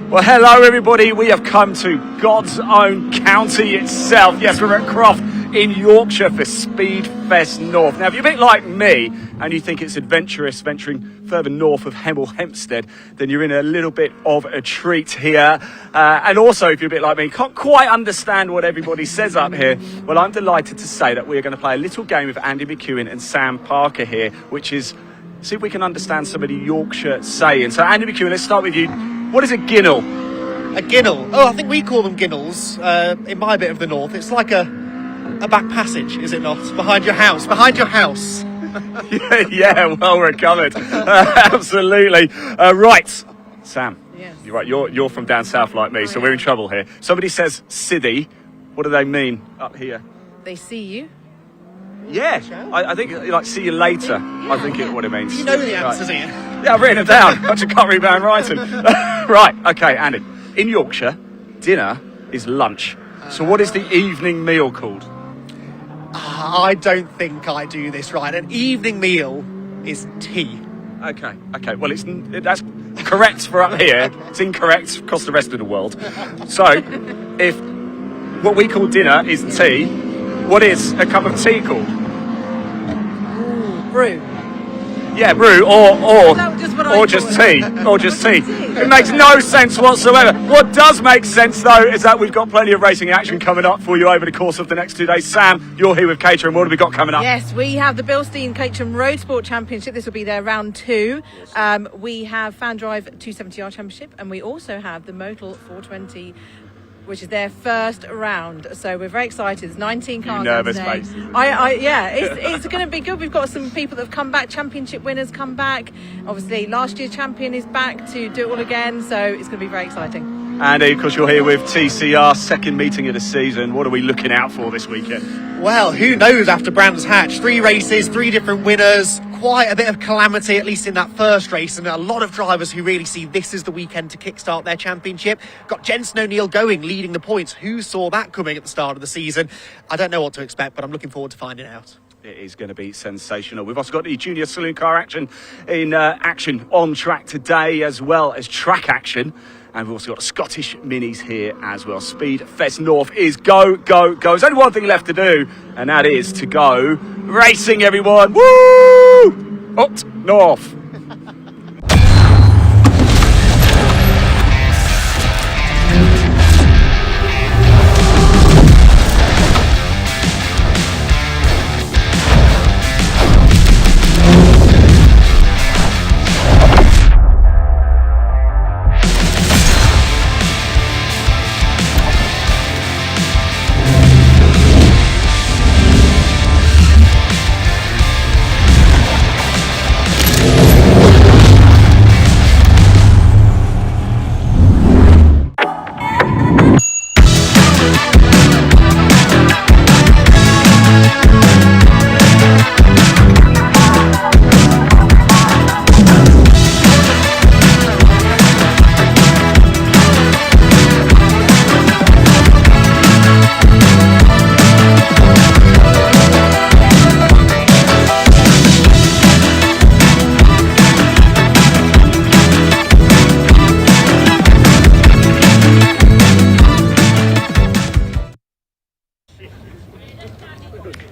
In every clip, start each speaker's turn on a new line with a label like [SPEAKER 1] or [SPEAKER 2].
[SPEAKER 1] Well, hello everybody. We have come to God's own county itself. Yes, we're at Croft in Yorkshire for Speed Fest North. Now, if you're a bit like me and you think it's adventurous venturing further north of Hemel Hempstead, then you're in a little bit of a treat here. And also, if you're a bit like me, can't quite understand what everybody says up here, well, I'm delighted to say that we're going to play a little game with Andy McEwen and Sam Parker here, which is see if we can understand some of the Yorkshire saying. So, Andy McEwen, let's start with you. What is a ginnel?
[SPEAKER 2] A ginnel? Oh, I think we call them ginnels in my bit of the north. It's like a back passage, is it not? Behind your house. Behind your house.
[SPEAKER 1] yeah, well recovered. Absolutely. Right, Sam.
[SPEAKER 3] Yes.
[SPEAKER 1] You're right. You're from down south like me, so we're in trouble here. Somebody says "siddy." What do they mean up here?
[SPEAKER 3] They see you.
[SPEAKER 1] Yeah, I think like "see you later." I think what it means.
[SPEAKER 2] You know the answers, Ian.
[SPEAKER 1] Yeah, I've written it down. Bunch of can't read my own writing. Right, okay, Andy. In Yorkshire, dinner is lunch. So what is the evening meal called?
[SPEAKER 2] I don't think I do this right. An evening meal is tea.
[SPEAKER 1] Okay. Well, that's correct for up here. It's incorrect across the rest of the world. So, if what we call dinner is tea, what is a cup of tea called?
[SPEAKER 3] Brew.
[SPEAKER 1] Yeah, brew or just tea. It makes no sense whatsoever. What does make sense, though, is that we've got plenty of racing action coming up for you over the course of the next 2 days. Sam, you're here with Caterham. What have we got coming up?
[SPEAKER 3] Yes, we have the Bilstein Caterham Roadsport Championship. This will be their round 2. We have FanDrive 270R Championship, and we also have the Motul 420, which is their first round. So we're very excited. There's 19 cars.
[SPEAKER 1] Nervous,
[SPEAKER 3] today.
[SPEAKER 1] mate.
[SPEAKER 3] Yeah, it's going to be good. We've got some people that have come back, championship winners come back. Obviously, last year's champion is back to do it all again. So it's going to be very exciting.
[SPEAKER 1] And of course, you're here with TCR, second meeting of the season. What are we looking out for this weekend?
[SPEAKER 2] Well, who knows after Brands Hatch? 3 races, 3 different winners. Quite a bit of calamity, at least in that first race, and a lot of drivers who really see this as the weekend to kickstart their championship. Got Jensen O'Neill going, leading the points. Who saw that coming at the start of the season? I don't know what to expect, but I'm looking forward to finding out.
[SPEAKER 1] It is going to be sensational. We've also got the Junior Saloon Car action in action on track today, as well as track action. And we've also got the Scottish Minis here as well. Speed Fest North is go, go, go. There's only one thing left to do, and that is to go racing, everyone. Woo! Up north.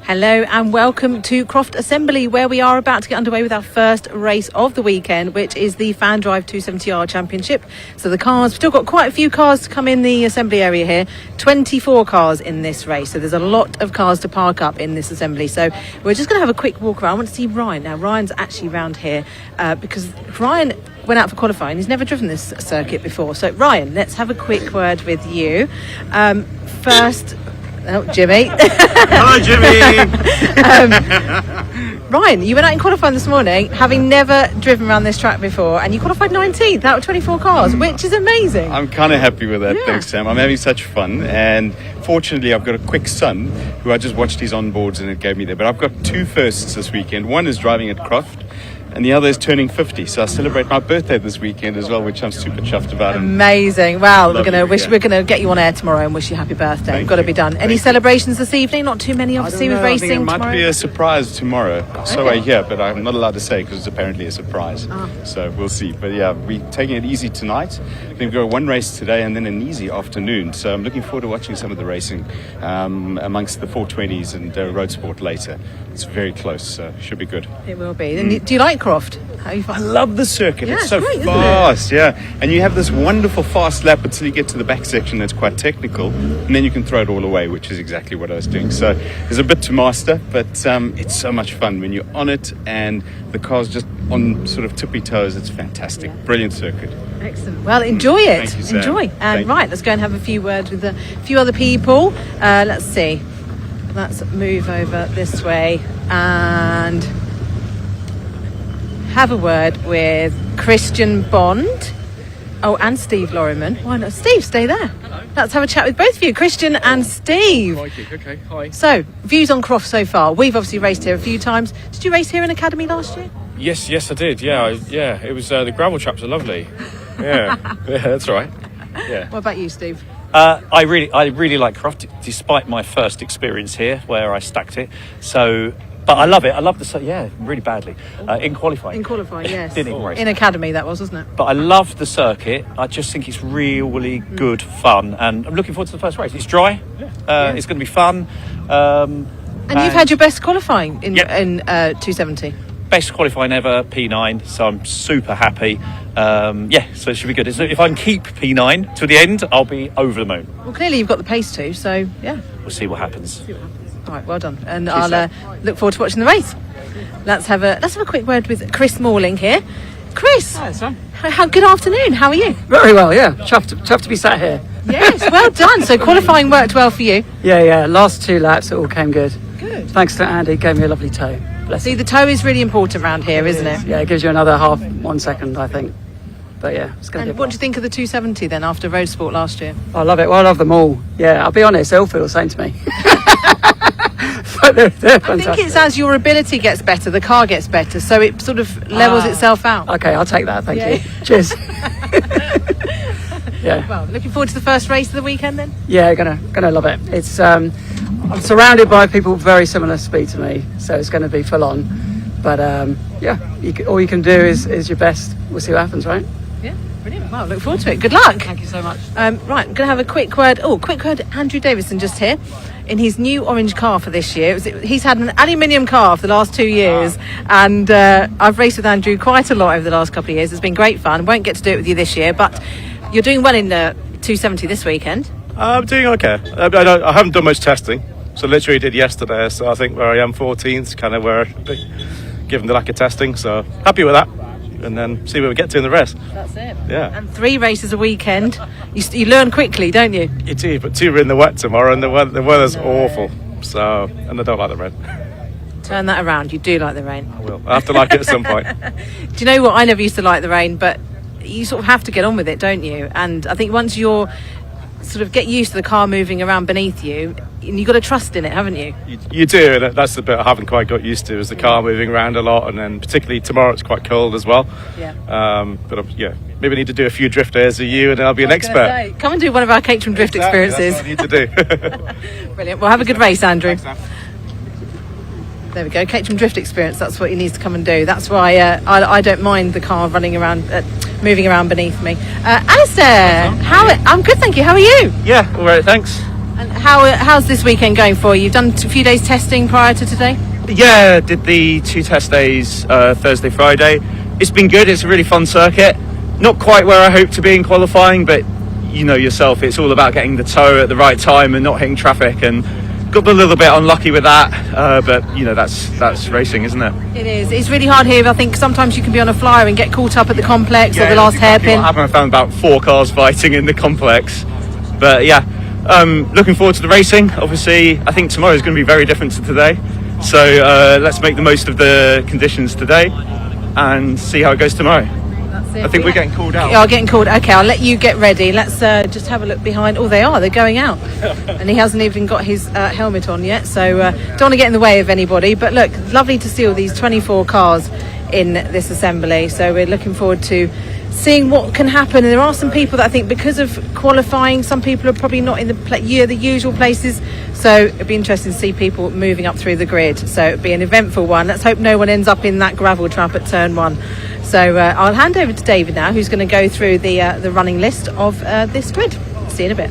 [SPEAKER 3] Hello and welcome to Croft Assembly, where we are about to get underway with our first race of the weekend, which is the FanDrive 270R Championship. So the cars, we've still got quite a few cars to come in the assembly area here, 24 cars in this race. So there's a lot of cars to park up in this assembly. So we're just going to have a quick walk around. I want to see Ryan. Now Ryan's actually round here because Ryan went out for qualifying. He's never driven this circuit before. So Ryan, let's have a quick word with you. First... Oh, Jimmy.
[SPEAKER 1] Hello, Jimmy.
[SPEAKER 3] Ryan, you went out in qualifying this morning, having never driven around this track before, and you qualified 19th out of 24 cars, which is amazing.
[SPEAKER 4] I'm kind of happy with that, thanks, Sam. I'm having such fun, and fortunately, I've got a quick son who I just watched his onboards and it gave me there. But I've got 2 firsts this weekend. One is driving at Croft, and the other is turning 50. So I celebrate my birthday this weekend as well, which I'm super chuffed about.
[SPEAKER 3] Amazing. Wow, we're
[SPEAKER 4] Lovely,
[SPEAKER 3] going to get you on air tomorrow and wish you happy birthday.
[SPEAKER 4] Thank
[SPEAKER 3] Got to
[SPEAKER 4] you.
[SPEAKER 3] be done. Any
[SPEAKER 4] Thank you.
[SPEAKER 3] celebrations this evening? Not too many, obviously, with
[SPEAKER 4] I think
[SPEAKER 3] racing
[SPEAKER 4] it might
[SPEAKER 3] tomorrow.
[SPEAKER 4] be a surprise tomorrow. So
[SPEAKER 3] Okay.
[SPEAKER 4] I hear, but I'm not allowed to say because it's apparently a surprise. So we'll see. But yeah, we're taking it easy tonight. Then we've got one race today and then an easy afternoon. So I'm looking forward to watching some of the racing amongst the 420s and Roadsport later. It's very close, so should be good.
[SPEAKER 3] It will be. And do you like Croft? How you
[SPEAKER 4] I
[SPEAKER 3] find?
[SPEAKER 4] love the circuit.
[SPEAKER 3] Yeah,
[SPEAKER 4] it's
[SPEAKER 3] it's
[SPEAKER 4] so
[SPEAKER 3] great, isn't it?
[SPEAKER 4] fast, yeah. And you have this wonderful fast lap until you get to the back section that's quite technical, and then you can throw it all away, which is exactly what I was doing. So there's a bit to master, but it's so much fun when you're on it and the car's just on sort of tippy toes. It's fantastic. Brilliant circuit.
[SPEAKER 3] Excellent. Well, enjoy it.
[SPEAKER 4] Thank you, Sam.
[SPEAKER 3] Enjoy. And
[SPEAKER 4] Thank you.
[SPEAKER 3] right, let's go and have a few words with a few other people. Let's see. Let's move over this way and have a word with Christian Bond. Oh, and Steve Lorriman. Why not? Steve, stay there. Let's have a chat with both of you, Christian and Steve.
[SPEAKER 5] Okay, hi.
[SPEAKER 3] So, views on Croft so far. We've obviously raced here a few times. Did you race here in Academy last year?
[SPEAKER 5] Yes, I did. Yeah, it was the gravel traps are lovely. Yeah, that's right. Yeah.
[SPEAKER 3] What about you, Steve?
[SPEAKER 6] I really like Croft, despite my first experience here where I stacked it. So, but I love it. I love really badly in qualifying.
[SPEAKER 3] In qualifying, yes.
[SPEAKER 6] Didn't even race.
[SPEAKER 3] In Academy, that was, wasn't it?
[SPEAKER 6] But I love the circuit. I just think it's really good fun, and I'm looking forward to the first race. It's dry. It's going to be fun.
[SPEAKER 3] And you've had your best qualifying in
[SPEAKER 6] Yep.
[SPEAKER 3] in 270.
[SPEAKER 6] Best qualifying ever, P9. So I'm super happy. So it should be good. So if I can keep P9 to the end, I'll be over the moon.
[SPEAKER 3] Well, clearly you've got the pace too, so yeah.
[SPEAKER 6] We'll see what happens.
[SPEAKER 3] All right, well done. And I'll look forward to watching the race. Let's have a quick word with Chris Morling here. Chris,
[SPEAKER 7] Hi, Sam.
[SPEAKER 3] how good afternoon. How are you?
[SPEAKER 7] Very well, yeah. Chuffed to be sat here.
[SPEAKER 3] Yes, well done. So qualifying worked well for you.
[SPEAKER 7] Yeah. Last 2 laps, it all came good.
[SPEAKER 3] Good.
[SPEAKER 7] Thanks to Andy, gave me a lovely toe. Bless
[SPEAKER 3] See,
[SPEAKER 7] him.
[SPEAKER 3] the toe is really important around here, isn't it?
[SPEAKER 7] Yeah, it gives you another 1 second, I think. But yeah, it's going to
[SPEAKER 3] And
[SPEAKER 7] be.
[SPEAKER 3] what do you think of the 270 then after Roadsport last year?
[SPEAKER 7] I love it. Well, I love them all. Yeah, I'll be honest, they all feel the same to me. But they're
[SPEAKER 3] I
[SPEAKER 7] fantastic.
[SPEAKER 3] think it's as your ability gets better, the car gets better, so it sort of levels itself out.
[SPEAKER 7] Okay, I'll take that. Thank
[SPEAKER 3] Yeah.
[SPEAKER 7] you. Cheers. Yeah.
[SPEAKER 3] Well, looking forward to the first race of the weekend then?
[SPEAKER 7] Yeah, gonna love it. It's I'm surrounded by people very similar speed to me, so it's going to be full on. But all you can do is your best. We'll see what happens, right?
[SPEAKER 3] Yeah, brilliant. Well, look forward to it. Good luck.
[SPEAKER 7] Thank you so much.
[SPEAKER 3] Right, I'm going to have a quick word. Andrew Davison just here in his new orange car for this year. He's had an aluminium car for the last 2 years, and I've raced with Andrew quite a lot over the last couple of years. It's been great fun. Won't get to do it with you this year, but you're doing well in the 270 this weekend.
[SPEAKER 8] I'm doing okay. I haven't done much testing, so literally did yesterday. So I think where I am 14th, kind of where I should be, given the lack of testing. So happy with that, and then see where we get to in the rest.
[SPEAKER 3] That's it.
[SPEAKER 8] Yeah.
[SPEAKER 3] And 3 races a weekend. You learn quickly, don't you?
[SPEAKER 8] It is, but 2 are in the wet tomorrow, and the weather's awful. So, and I don't like the rain.
[SPEAKER 3] Turn that around. You do like the rain.
[SPEAKER 8] I will. I have to like it at some point.
[SPEAKER 3] Do you know what? I never used to like the rain, but you sort of have to get on with it, don't you? And I think once you're sort of get used to the car moving around beneath you, and you've got to trust in it, haven't you?
[SPEAKER 8] You do, and that's the bit I haven't quite got used to, is the car moving around a lot, and then particularly tomorrow it's quite cold as well.
[SPEAKER 3] Yeah.
[SPEAKER 8] Maybe I need to do a few drift airs with you, and then I'll be an expert.
[SPEAKER 3] Come and do one of our Caterham drift experiences.
[SPEAKER 8] That's what I need to do.
[SPEAKER 3] Brilliant. Well, have a good race, Andrew.
[SPEAKER 8] Thanks, Sam.
[SPEAKER 3] There we go. Caterham drift experience. That's what he needs to come and do. That's why I don't mind the car running around, moving around beneath me. Alistair, I'm good, thank you. How are you?
[SPEAKER 9] Yeah, all right, thanks.
[SPEAKER 3] And how's this weekend going for you? You've done a few days testing prior to today?
[SPEAKER 9] Yeah, did the 2 test days Thursday, Friday. It's been good. It's a really fun circuit. Not quite where I hope to be in qualifying, but you know yourself, it's all about getting the toe at the right time and not hitting traffic, and got a little bit unlucky with that, but you know that's racing, isn't it?
[SPEAKER 3] It is. It's really hard here. I think sometimes you can be on a flyer and get caught up at the complex or the last hairpin.
[SPEAKER 9] I found about 4 cars fighting in the complex, but yeah, looking forward to the racing. Obviously, I think tomorrow is going to be very different to today, so let's make the most of the conditions today and see how it goes tomorrow.
[SPEAKER 3] That's it.
[SPEAKER 9] I think we're getting called out.
[SPEAKER 3] Oh, getting called. Okay, I'll let you get ready. Let's just have a look behind. Oh, they're going out. And he hasn't even got his helmet on yet, so don't want to get in the way of anybody. But look, lovely to see all these 24 cars in this assembly. So we're looking forward to seeing what can happen. And there are some people that I think, because of qualifying, some people are probably not in the usual places. So it'd be interesting to see people moving up through the grid. So it'd be an eventful one. Let's hope no one ends up in that gravel trap at turn 1. So I'll hand over to David now, who's going to go through the running list of this grid. See you in a bit.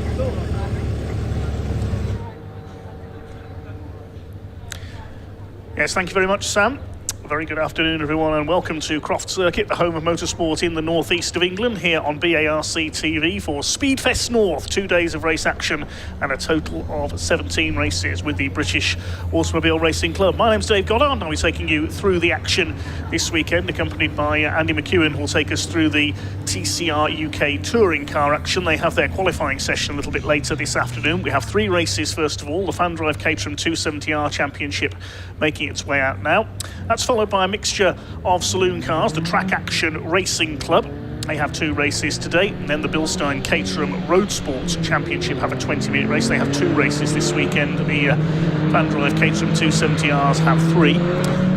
[SPEAKER 10] Yes, thank you very much, Sam. A very good afternoon, everyone, and welcome to Croft Circuit, the home of motorsport in the northeast of England, here on BARC TV for Speedfest North. 2 days of race action and a total of 17 races with the British Automobile Racing Club. My name's Dave Goddard, and I'll be taking you through the action this weekend, accompanied by Andy McEwen, who will take us through the TCR UK touring car action. They have their qualifying session a little bit later this afternoon. We have 3 races, first of all. The FanDrive Caterham 270R Championship making its way out now. That's followed by a mixture of saloon cars, the Track Action Racing Club. They have 2 races today, and then the Bilstein Caterham Roadsport Championship have a 20-minute race. They have 2 races this weekend. The FanDrive Caterham 270Rs have 3.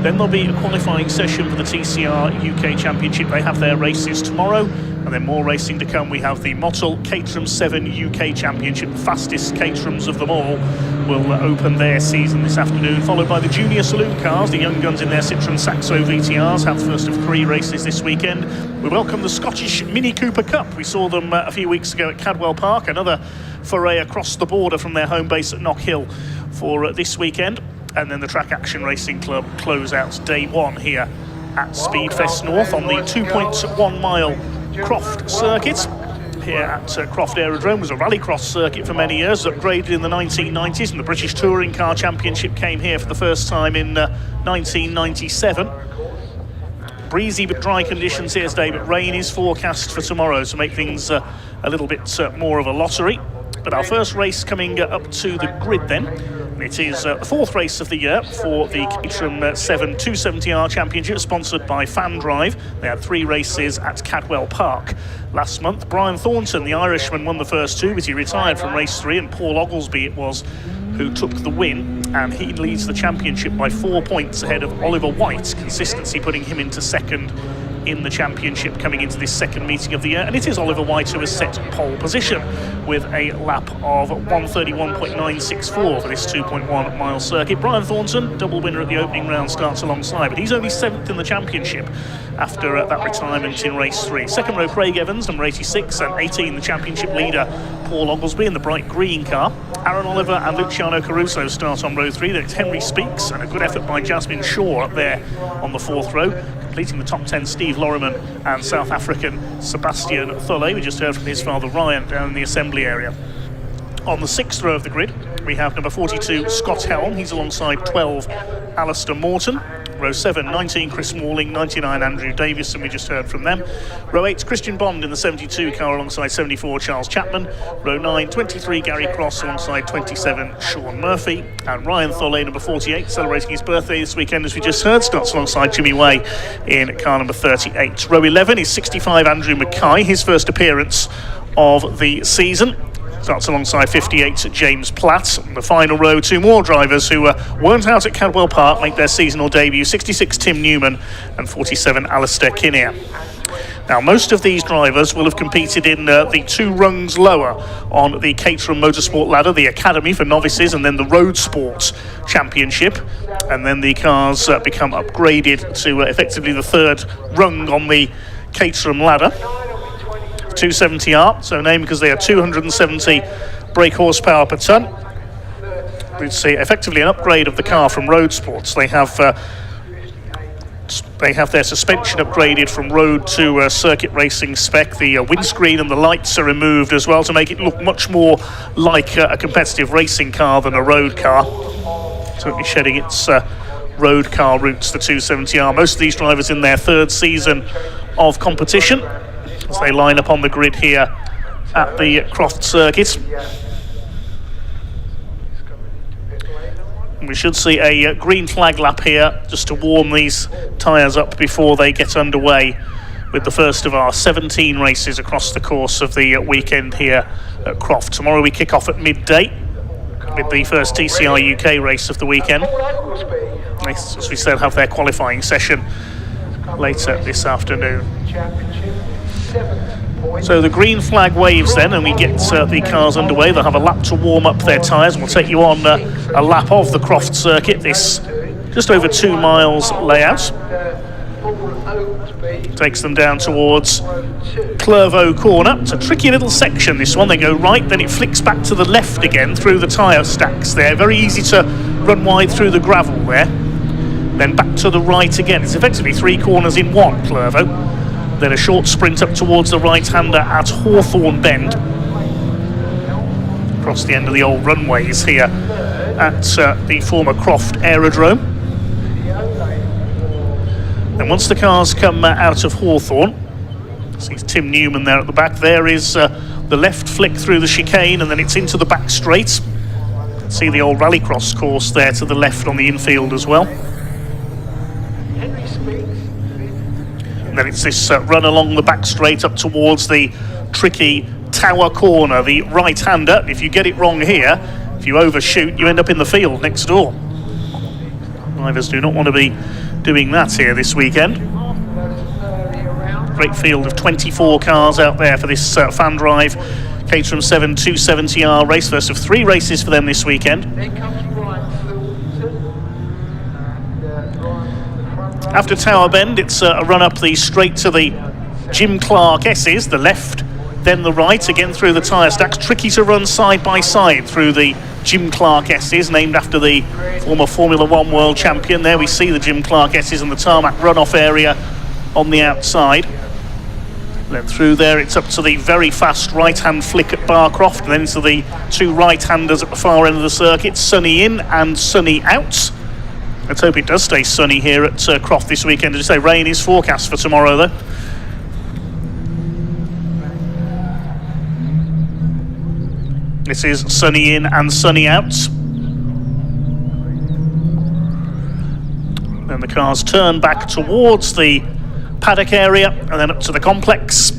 [SPEAKER 10] Then there'll be a qualifying session for the TCR UK Championship. They have their races tomorrow, and then more racing to come. We have the Motul Caterham 7 UK Championship. The fastest Caterhams of them all will open their season this afternoon, followed by the Junior Saloon Cars. The young guns in their Citroen Saxo VTRs have the first of 3 races this weekend. We welcome the Scottish Mini Cooper Cup. We saw them a few weeks ago at Cadwell Park. Another foray across the border from their home base at Knockhill for this weekend. And then the Track Action Racing Club close out day 1 here at Speedfest North on the 2.1 mile Croft circuit. Here at Croft Aerodrome was a rallycross circuit for many years, upgraded in the 1990s, and the British Touring Car Championship came here for the first time in 1997. Breezy but dry conditions here today, but rain is forecast for tomorrow to make things a little bit more of a lottery. But our first race coming up to the grid then. It is the 4th race of the year for the Caterham 7 270R Championship, sponsored by FanDrive. They had 3 races at Cadwell Park last month. Brian Thornton, the Irishman, won the first 2, but he retired from race 3, and Paul Oglesby it was who took the win, and he leads the championship by 4 points ahead of Oliver White. Consistency putting him into second in the championship coming into this second meeting of the year, and it is Oliver White who has set pole position with a lap of 1:31.964 for this 2.1 mile circuit. Brian Thornton, double winner at the opening round, starts alongside, but he's only 7th in the championship after that retirement in race 3. Second row, Craig Evans, number 86, and 18, the championship leader Paul Oglesby in the bright green car. Aaron Oliver and Luciano Caruso start on row 3. Then it's Henry Speaks, and a good effort by Jasmine Shaw up there on the 4th row. Completing the top 10, Steve Loriman and South African Sebastian Thulle. We just heard from his father Ryan down in the assembly area. On the 6th row of the grid, we have number 42, Scott Helm. He's alongside 12, Alistair Morton. Row 7, 19, Chris Morling, 99, Andrew Davis, and we just heard from them. Row 8, Christian Bond in the 72 car alongside 74, Charles Chapman. Row 9, 23, Gary Cross alongside 27, Sean Murphy. And Ryan Thulle, number 48, celebrating his birthday this weekend, as we just heard, starts alongside Jimmy Way in car number 38. Row 11 is 65, Andrew Mackay, his first appearance of the season. Starts alongside 58, James Platt. In the final row, 2 more drivers who weren't out at Cadwell Park make their seasonal debut. 66, Tim Newman, and 47, Alistair Kinnear. Now, most of these drivers will have competed in the 2 rungs lower on the Caterham Motorsport ladder, the Academy for novices, and then the Roadsport Championship. And then the cars become upgraded to effectively the 3rd rung on the Caterham ladder. 270R, so named because they are 270 brake horsepower per tonne. We'd see effectively an upgrade of the car from Roadsports. They have their suspension upgraded from road to circuit racing spec. The windscreen and the lights are removed as well to make it look much more like a competitive racing car than a road car. Certainly shedding its road car roots, the 270R. Most of these drivers in their 3rd season of competition, as they line up on the grid here at the Croft circuit. We should see a green flag lap here just to warm these tyres up before they get underway with the first of our 17 races across the course of the weekend here at Croft. Tomorrow we kick off at midday with the first TCR UK race of the weekend. They, as we said, have their qualifying session later this afternoon. So the green flag waves then, and we get the cars underway. They'll have a lap to warm up their tyres, and we'll take you on a lap of the Croft circuit, this just over 2 miles layout. Takes them down towards Clervaux Corner. It's a tricky little section, this one. They go right, then it flicks back to the left again through the tyre stacks there. Very easy to run wide through the gravel there. Then back to the right again. It's effectively 3 corners in one, Clervaux. Then a short sprint up towards the right-hander at Hawthorne Bend. Across the end of the old runways here at the former Croft Aerodrome. And once the cars come out of Hawthorne, see Tim Newman there at the back, there is the left flick through the chicane, and then it's into the back straight. See the old rallycross course there to the left on the infield as well. And then it's this run along the back straight up towards the tricky Tower Corner, the right-hander. If you get it wrong here, if you overshoot, you end up in the field next door. Drivers do not want to be doing that here this weekend. Great field of 24 cars out there for this FanDrive Caterham 7 270R race. First of 3 races for them this weekend. After Tower Bend, it's a run up the straight to the Jim Clark S's, the left, then the right, again through the tyre stacks. Tricky to run side by side through the Jim Clark S's, named after the former Formula 1 world champion. There we see the Jim Clark S's in the tarmac runoff area on the outside. Then through there, it's up to the very fast right-hand flick at Barcroft, and then into the 2 right-handers at the far end of the circuit, sunny in and sunny out. Let's hope it does stay sunny here at Croft this weekend. As I say, rain is forecast for tomorrow, though. This is sunny in and sunny out. Then the cars turn back towards the paddock area and then up to the complex.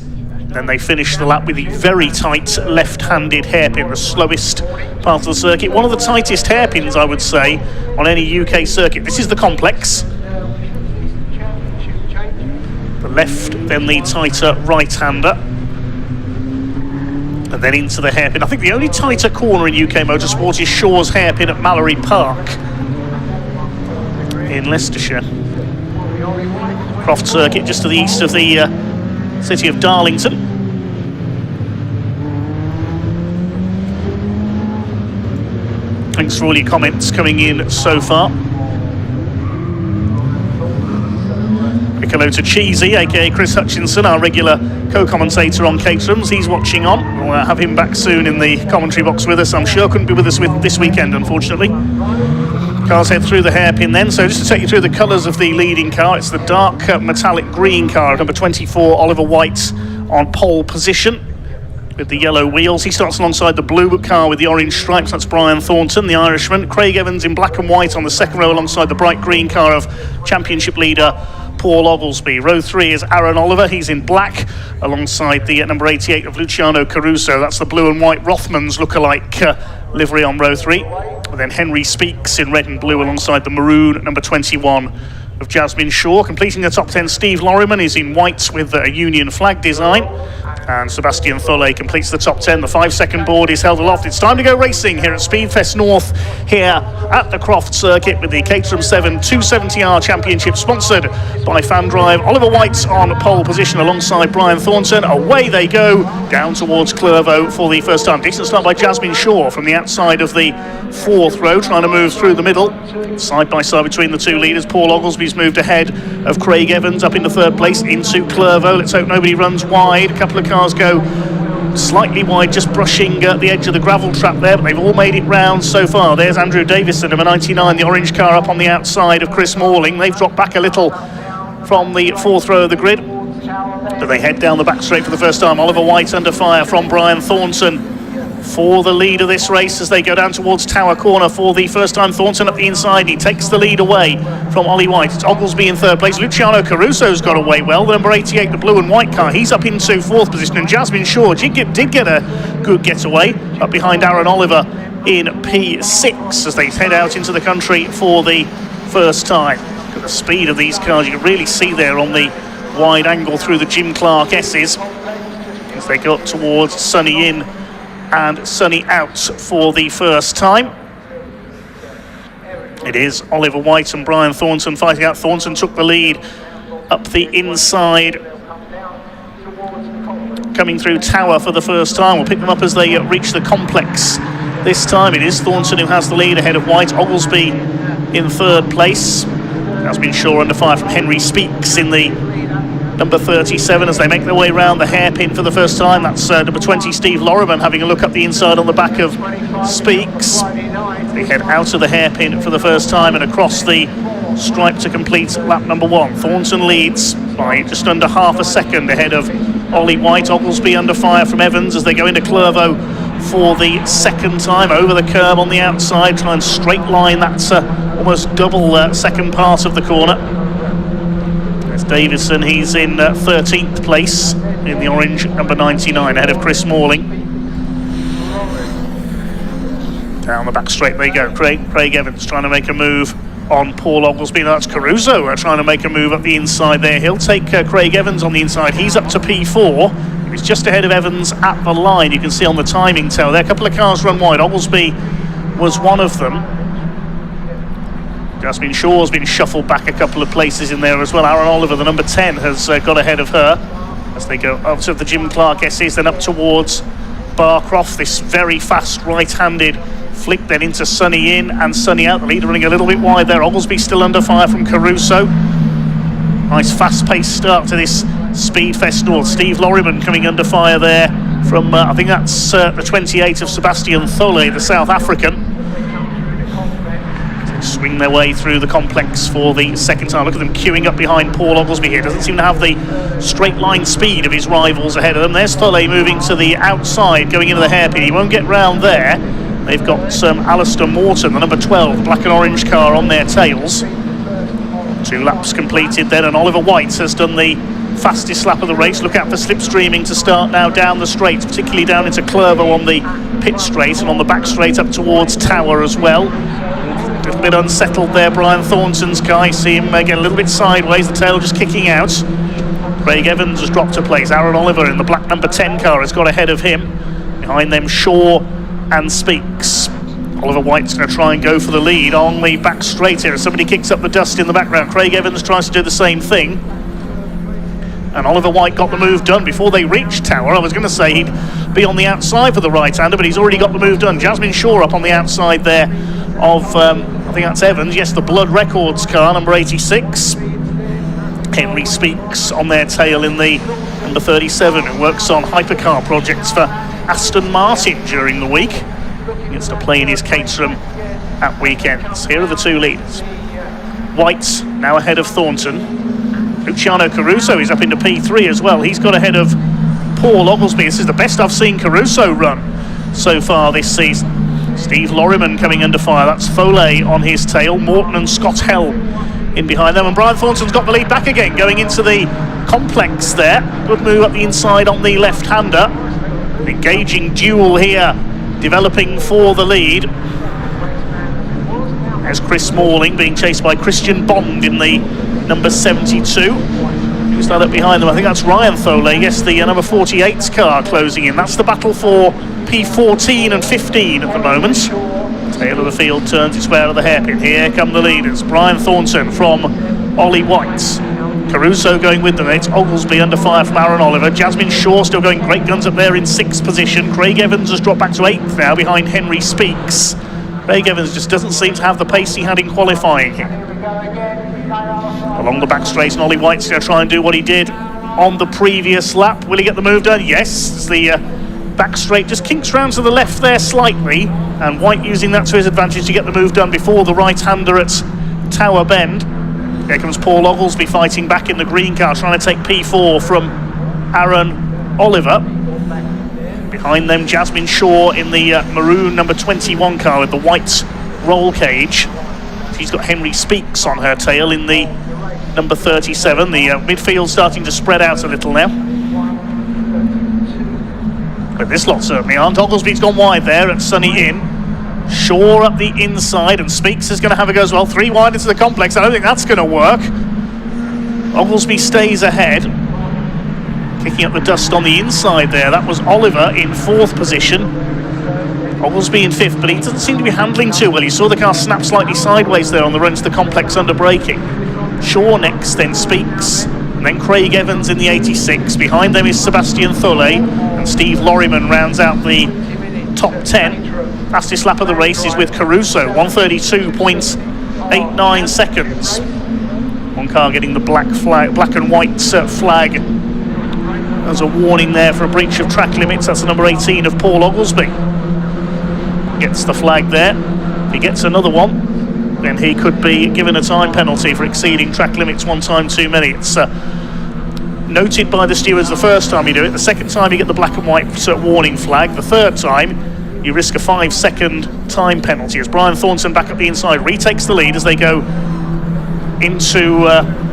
[SPEAKER 10] Then they finish the lap with the very tight left-handed hairpin, the slowest part of the circuit. One of the tightest hairpins, I would say, on any UK circuit. This is the complex. The left, then the tighter right-hander. And then into the hairpin. I think the only tighter corner in UK motorsport is Shaw's hairpin at Mallory Park in Leicestershire. Croft circuit just to the east of the city of Darlington. Thanks for all your comments coming in so far. Big hello to Cheesy, aka Chris Hutchinson, our regular co-commentator on Caterhams. He's watching on. We'll have him back soon in the commentary box with us, I'm sure. Couldn't be with us this weekend, unfortunately. Cars head through the hairpin then. So just to take you through the colours of the leading car, it's the dark metallic green car, number 24, Oliver White, on pole position with the yellow wheels. He starts alongside the blue car with the orange stripes. That's Brian Thornton, the Irishman. Craig Evans in black and white on the second row alongside the bright green car of championship leader Paul Oglesby. Row 3 is Aaron Oliver. He's in black alongside the number 88 of Luciano Caruso. That's the blue and white Rothmans lookalike livery on row 3. And then Henry Speaks in red and blue alongside the maroon number 21 of Jasmine Shaw. Completing the top 10, Steve Lorriman is in white with a Union flag design. And Sebastian Tholle completes the top 10. The 5-second board is held aloft. It's time to go racing here at Speedfest North, here at the Croft circuit with the Caterham 7 270R Championship, sponsored by FanDrive. Oliver White's on pole position alongside Brian Thornton. Away they go down towards Clervaux for the first time. Decent start by Jasmine Shaw from the outside of the 4th row, trying to move through the middle. Side by side between the 2 leaders. Paul Oglesby's moved ahead of Craig Evans up into 3rd place into Clervaux. Let's hope nobody runs wide. A couple of cars go slightly wide, just brushing the edge of the gravel trap there, but they've all made it round so far. There's Andrew Davison, number 99, the orange car up on the outside of Chris Morling. They've dropped back a little from the 4th row of the grid, but they head down the back straight for the first time. Oliver White under fire from Brian Thornton for the lead of this race as they go down towards Tower Corner for the first time. Thornton up the inside, he takes the lead away from Ollie White. It's Oglesby in 3rd place. Luciano Caruso's got away well. The number 88, the blue and white car, he's up into 4th position, and Jasmine Shaw did get a good getaway up behind Aaron Oliver in P6 as they head out into the country for the first time. Look at the speed of these cars. You can really see there on the wide angle through the Jim Clark S's as they go up towards Sunny in and Sunny out for the first time. It is Oliver White and Brian Thornton fighting out. Thornton took the lead up the inside, coming through Tower for the first time. We'll pick them up as they reach the complex. This time it is Thornton who has the lead ahead of White. Oglesby in third place. Has been Shaw under fire from Henry Speaks in the number 37 as they make their way round the hairpin for the first time. That's number 20 Steve Loriman having a look up the inside on the back of Speaks. They head out of the hairpin for the first time and across the stripe to complete lap number 1. Thornton leads by just under half a second ahead of Ollie White. Oglesby under fire from Evans as they go into Clervaux for the second time over the curb on the outside, try and straight line that almost double second part of the corner. There's Davison, he's in 13th place in the orange number 99 ahead of Chris Morling. Down the back straight they go. Craig Evans trying to make a move on Paul Oglesby. That's Caruso trying to make a move up the inside there. He'll take Craig Evans on the inside. He's up to P4. He's just ahead of Evans at the line. You can see on the timing tower there. A couple of cars run wide. Oglesby was one of them. Jasmine Shaw's been shuffled back a couple of places in there as well. Aaron Oliver, the number 10, has got ahead of her as they go up to the Jim Clark S's, then up towards Croft. This very fast right-handed flick then into Sunny in and Sunny out. The leader running a little bit wide there. Oglesby still under fire from Caruso. Nice fast-paced start to this Speedfest North. Steve Loriman coming under fire there from, I think that's the 28 of Sebastian Thole, the South African. Swing their way through the complex for the second time. Look at them queuing up behind Paul Oglesby here. Doesn't seem to have the straight line speed of his rivals ahead of them. There's Thole moving to the outside, going into the hairpin. He won't get round there. They've got Alistair Morton, the number 12, the black and orange car on their tails. 2 laps completed then, and Oliver White has done the fastest lap of the race. Look out for slipstreaming to start now down the straight, particularly down into Clervaux on the pit straight and on the back straight up towards Tower as well. A little bit unsettled there, Brian Thornton's car. You see him get a little bit sideways, the tail just kicking out. Craig Evans has dropped a place. Aaron Oliver in the black number 10 car has got ahead of him. Behind them Shaw and Speaks. Oliver White's going to try and go for the lead on the back straight here. Somebody kicks up the dust in the background. Craig Evans tries to do the same thing. And Oliver White got the move done before they reached Tower. I was going to say he'd be on the outside for the right-hander, but he's already got the move done. Jasmine Shaw up on the outside there of, I think that's Evans. Yes, the Blood Records car, number 86. Henry Speaks on their tail in the number 37, who works on hypercar projects for Aston Martin during the week. He gets to play in his Caterham at weekends. Here are the 2 leaders. White now ahead of Thornton. Luciano Caruso is up into P3 as well. He's got ahead of Paul Oglesby. This is the best I've seen Caruso run so far this season. Steve Loriman coming under fire. That's Thole on his tail. Morton and Scott Hell in behind them. And Brian Thornton's got the lead back again, going into the complex there. Good move up the inside on the left-hander. Engaging duel here, developing for the lead. There's Chris Morling being chased by Christian Bond in the number 72. Who's that up behind them? I think that's Ryan Thole. Yes, the number 48's car closing in. That's the battle for P14 and 15 at the moment. Tail of the field turns its way out of the hairpin. Here come the leaders. Brian Thornton from Ollie White. Caruso going with them. It's Oglesby under fire from Aaron Oliver. Jasmine Shaw still going great guns up there in 6th position. Craig Evans has dropped back to 8th now behind Henry Speaks. Craig Evans just doesn't seem to have the pace he had in qualifying here. Along the back straight, and Ollie White's going to try and do what he did on the previous lap. Will he get the move done? Yes. The back straight just kinks round to the left there slightly, and White using that to his advantage to get the move done before the right-hander at Tower Bend. Here comes Paul Oglesby fighting back in the green car, trying to take P4 from Aaron Oliver. Behind them, Jasmine Shaw in the maroon number 21 car with the white roll cage. She's got Henry Speaks on her tail in the number 37. The midfield starting to spread out a little now. But this lot certainly aren't. Oglesby's gone wide there at Sunny Inn. Shaw up the inside, and Speaks is going to have a go as well. 3 wide into the complex. I don't think that's going to work. Oglesby stays ahead. Kicking up the dust on the inside there. That was Oliver in 4th position. Oglesby in 5th, but he doesn't seem to be handling too well. You saw the car snap slightly sideways there on the run to the complex under braking. Shaw next, then Speaks, and then Craig Evans in the 86. Behind them is Sebastian Thulle, and Steve Lorriman rounds out the top 10. Fastest lap of the race is with Caruso, 132.89 seconds. One car getting the black and white flag. There's a warning there for a breach of track limits. That's the number 18 of Paul Oglesby. Gets the flag there. If he gets another one, then he could be given a time penalty for exceeding track limits one time too many. It's noted by the stewards the first time you do it. The second time you get the black and white warning flag. The third time you risk a 5-second time penalty. As Brian Thornton back up the inside retakes the lead as they go into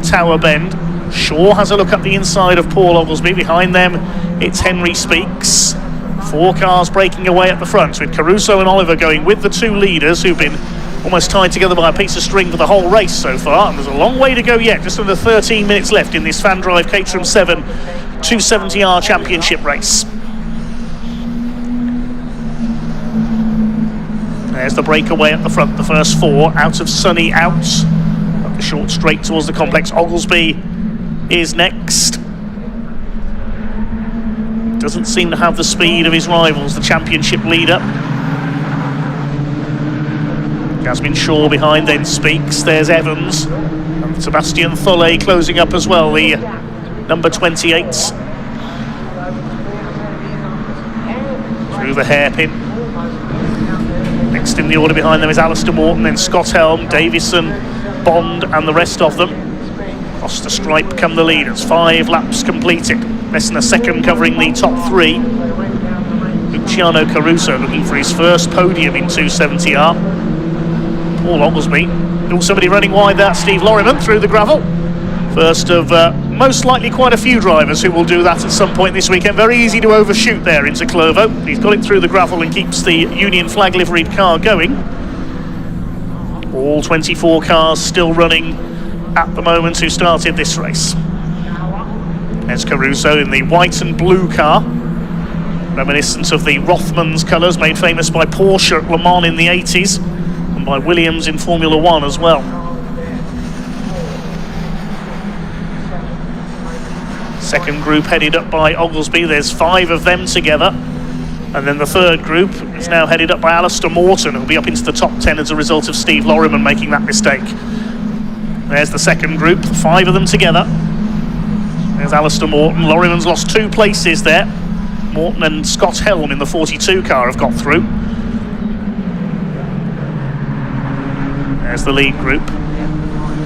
[SPEAKER 10] Tower Bend. Shaw has a look up the inside of Paul Oglesby. Behind them it's Henry Speaks. 4 cars breaking away at the front, with Caruso and Oliver going with the 2 leaders who've been almost tied together by a piece of string for the whole race so far, and there's a long way to go yet. Just under 13 minutes left in this FanDrive Caterham 7 270R Championship race. There's the breakaway at the front, the first 4 out of Sunny out up the short straight towards the complex. Oglesby is next. Doesn't seem to have the speed of his rivals, the championship leader. Jasmine Shaw behind, then Speaks. There's Evans and Sebastian Thulle closing up as well, the number 28s. Through the hairpin. Next in the order behind them is Alistair Morton, then Scott Helm, Davison, Bond and the rest of them. Across the stripe come the leaders. 5 laps completed. Less than a second covering the top 3. Luciano Caruso looking for his first podium in 270R. Paul Oglesby. Still somebody running wide there. Steve Lorriman through the gravel. First of most likely quite a few drivers who will do that at some point this weekend. Very easy to overshoot there into Clervo. He's got it through the gravel and keeps the Union flag liveried car going. All 24 cars still running at the moment who started this race. There's Caruso in the white and blue car, reminiscent of the Rothmans colours made famous by Porsche at Le Mans in the 80s and by Williams in Formula 1 as well. Second group headed up by Oglesby. There's 5 of them together, and then the third group is now headed up by Alistair Morton, who'll be up into the top 10 as a result of Steve Lorriman making that mistake. There's the second group, 5 of them together. There's Alistair Morton. Lorriman's lost 2 places there. Morton and Scott Helm in the 42 car have got through. There's the lead group.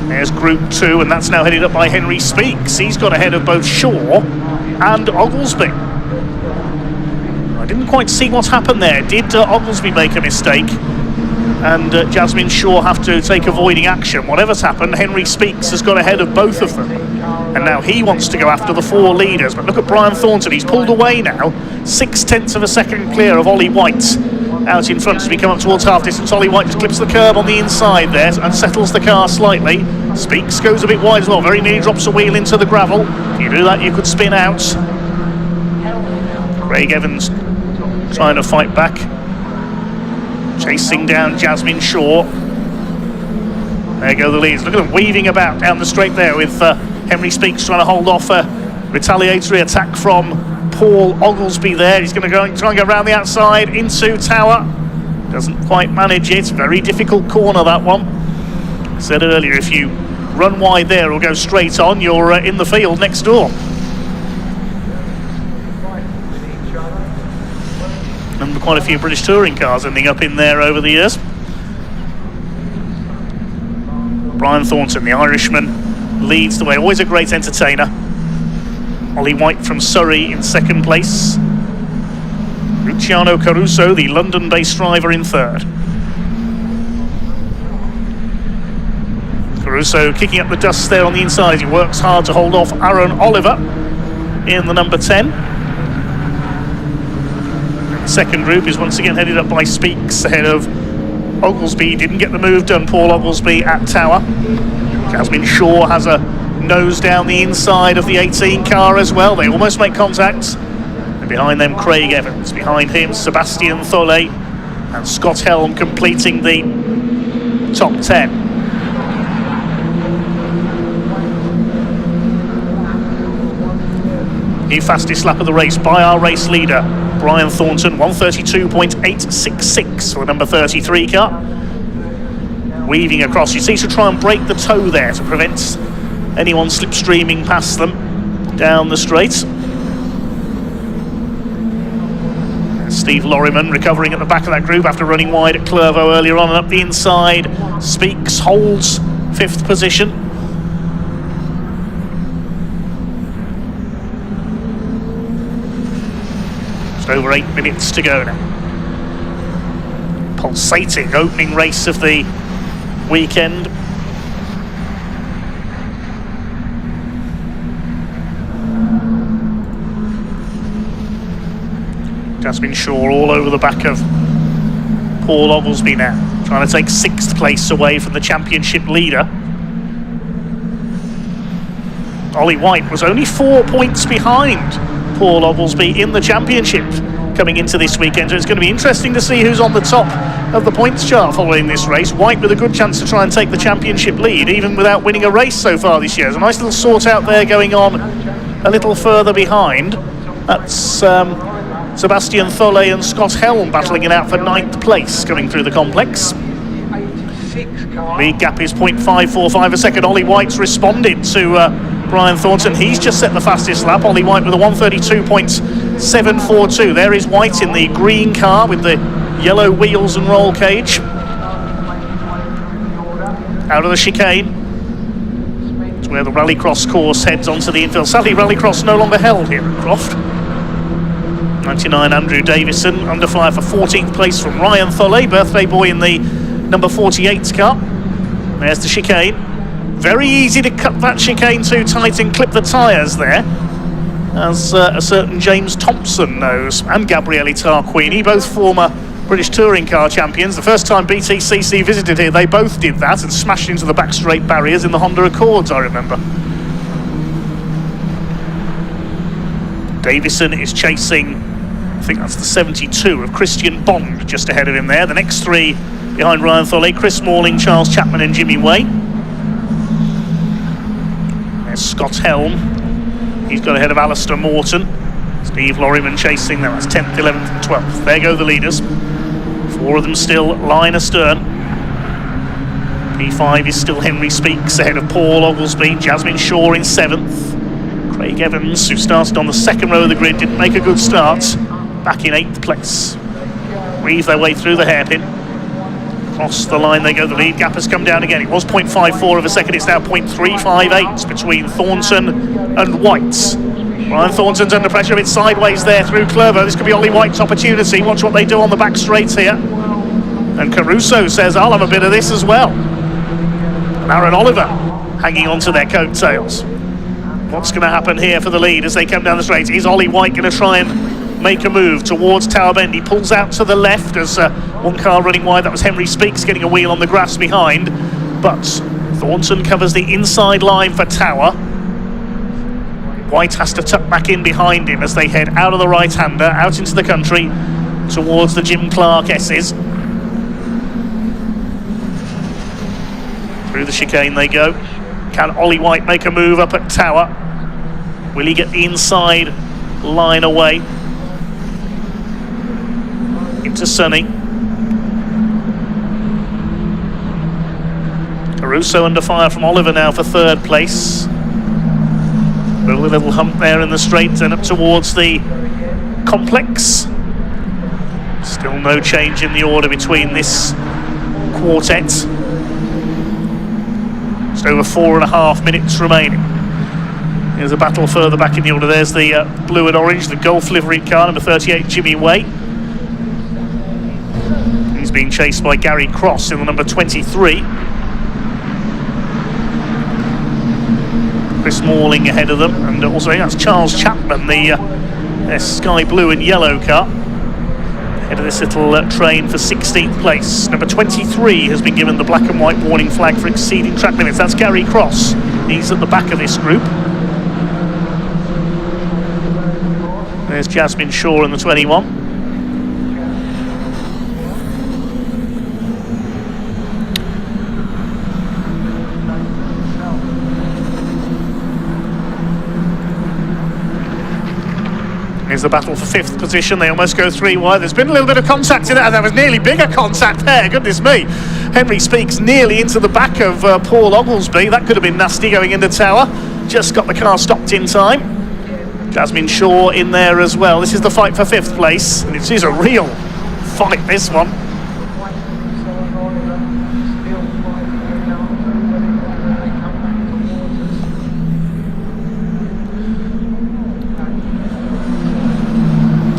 [SPEAKER 10] There's group 2, and that's now headed up by Henry Speaks. He's got ahead of both Shaw and Oglesby. I didn't quite see what's happened there. Did Oglesby make a mistake and Jasmine Shaw have to take avoiding action? Whatever's happened, Henry Speaks has got ahead of both of them, and now he wants to go after the 4 leaders. But look at Brian Thornton, he's pulled away now, 0.6 of a second clear of Ollie White out in front as we come up towards half distance. Ollie White just clips the curb on the inside there and settles the car slightly. Speaks goes a bit wide as well, very nearly drops a wheel into the gravel. If you do that you could spin out. Craig Evans trying to fight back, chasing down Jasmine Shaw. There go the leads. Look at them weaving about down the straight there with Henry Speaks trying to hold off a retaliatory attack from Paul Oglesby there. He's going to go and try and go around the outside into Tower. Doesn't quite manage it. Very difficult corner, that one. I said earlier, if you run wide there or go straight on, you're in the field next door. And quite a few British touring cars ending up in there over the years. Brian Thornton, the Irishman, leads the way. Always a great entertainer. Ollie White from Surrey in second place. Luciano Caruso, the London-based driver, in third. Caruso kicking up the dust there on the inside. He works hard to hold off Aaron Oliver in the number 10. The second group is once again headed up by Speaks, ahead of Oglesby didn't get the move done, Paul Oglesby at Tower. Jasmine Shaw has a nose down the inside of the 18 car as well. They almost make contact. And behind them, Craig Evans. Behind him, Sebastian Tholet and Scott Helm completing the top 10. New fastest lap of the race by our race leader, Brian Thornton, 132.866 for the number 33 car. Weaving across, you see, to try and break the toe there to prevent anyone slipstreaming past them down the straight. Steve Lorriman recovering at the back of that group after running wide at Clervaux earlier on, and up the inside, Speaks holds 5th position. Just over 8 minutes to go now. Pulsating opening race of the weekend. Jasmine Shaw all over the back of Paul Oglesby now, trying to take 6th place away from the championship leader. Ollie White was only 4 points behind Paul Oglesby in the championship coming into this weekend, so it's going to be interesting to see who's on the top of the points chart following this race. White with a good chance to try and take the championship lead, even without winning a race so far this year. There's a nice little sort out there going on a little further behind. That's Sebastian Tholet and Scott Helm battling it out for 9th place coming through the complex. Lead gap is 0.545 a second. Ollie White's responded to Brian Thornton. He's just set the fastest lap. Ollie White with a 132.742. There is White in the green car with the yellow wheels and roll cage. Out of the chicane. It's where the Rallycross course heads onto the infield. Sadly, Rallycross no longer held here at Croft. 99 Andrew Davison under fire for 14th place from Ryan Tholet, birthday boy in the number 48 car. There's the chicane. Very easy to cut that chicane too tight and clip the tyres there, as a certain James Thompson knows, and Gabriele Tarquini, both former British touring car champions. The first time BTCC visited here, they both did that and smashed into the back straight barriers in the Honda Accords, I remember. Davison is chasing, I think that's the 72 of Christian Bond just ahead of him there. The next 3 behind Ryan Tholet, Chris Malling, Charles Chapman and Jimmy Way. There's Scott Helm. He's got ahead of Alistair Morton. Steve Lorriman chasing them. That's 10th, 11th and 12th. There go the leaders. 4 of them still line astern. P5 is still Henry Speaks ahead of Paul Oglesby. Jasmine Shaw in 7th. Craig Evans, who started on the 2nd row of the grid, didn't make a good start. Back in 8th place. Weave their way through the hairpin. Across the line they go. The lead gap has come down again. It was 0.54 of a second. It's now 0.358 between Thornton and White. Ryan Thornton's under pressure. It's sideways there through Clervaux. This could be Ollie White's opportunity. Watch what they do on the back straights here. And Caruso says, I'll have a bit of this as well. And Aaron Oliver hanging on to their coattails. What's going to happen here for the lead as they come down the straight? Is Ollie White going to try and make a move towards Tower Bend? He pulls out to the left as one car running wide. That was Henry Speaks getting a wheel on the grass behind. But Thornton covers the inside line for Tower. White has to tuck back in behind him as they head out of the right-hander, out into the country towards the Jim Clark S's. Through the chicane they go. Can Ollie White make a move up at Tower? Will he get the inside line away? Into Sunny. Caruso under fire from Oliver now for 3rd place. A little hump there in the straight and up towards the complex. Still no change in the order between this quartet. Just over 4.5 minutes remaining. There's a battle further back in the order. There's the blue and orange, the Golf livery car, number 38, Jimmy Way. He's being chased by Gary Cross in the number 23. Chris Malling ahead of them, and also that's Charles Chapman, the sky blue and yellow car. Head of this little train for 16th place. Number 23 has been given the black and white warning flag for exceeding track limits. That's Gary Cross. He's at the back of this group. There's Jasmine Shaw in the 21. Here's the battle for 5th position. They almost go 3 wide. There's been a little bit of contact in it, and there was nearly bigger contact there. Goodness me. Henry Speaks nearly into the back of Paul Oglesby. That could have been nasty going into Tower. Just got the car stopped in time. Jasmine Shaw in there as well. This is the fight for 5th place, and it is a real fight, this one.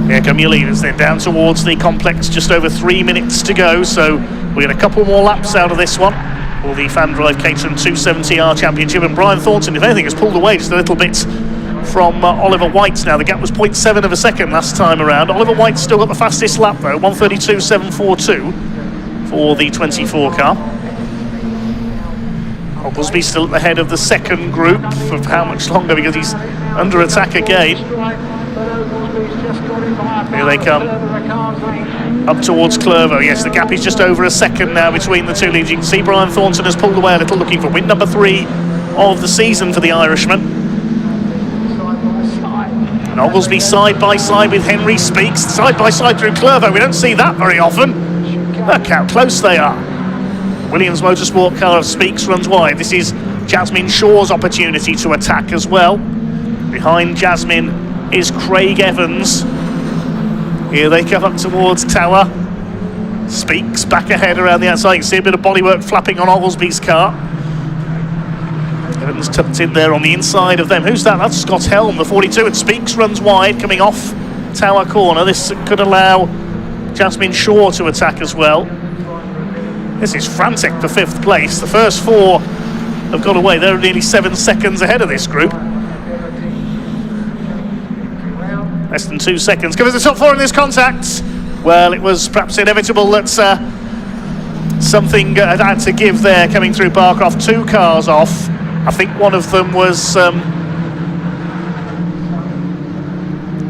[SPEAKER 10] Here come your leaders then, down towards the complex, just over 3 minutes to go, so we get a couple more laps out of this one for the FanDrive Caterham 270R Championship. And Brian Thornton, if anything, has pulled away just a little bit from Oliver White now. The gap was 0.7 of a second last time around. Oliver White's still got the fastest lap though, 1:32.742 for the 24 car. Oglesby still at the head of the second group for how much longer, because he's under attack again. Here they come, up towards Clervaux. Yes, the gap is just over a second now between the two leads. You can see Brian Thornton has pulled away a little, looking for win number 3 of the season for the Irishman. And Oglesby side by side with Henry Speaks, side by side through Clervaux. We don't see that very often. Look how close they are. Williams Motorsport car of Speaks runs wide. This is Jasmine Shaw's opportunity to attack as well. Behind Jasmine is Craig Evans. Here they come up towards Tower. Speaks back ahead around the outside. You can see a bit of bodywork flapping on Oglesby's car. Evans tucked in there on the inside of them. Who's that? That's Scott Helm, the 42, and Speaks runs wide, coming off Tower corner. This could allow Jasmine Shaw to attack as well. This is frantic for 5th place. The first 4 have got away. They're nearly 7 seconds ahead of this group. Less than 2 seconds. Covers the top 4 in this contact. Well, it was perhaps inevitable that something had to give there coming through Barcroft. 2 cars off. I think one of them was...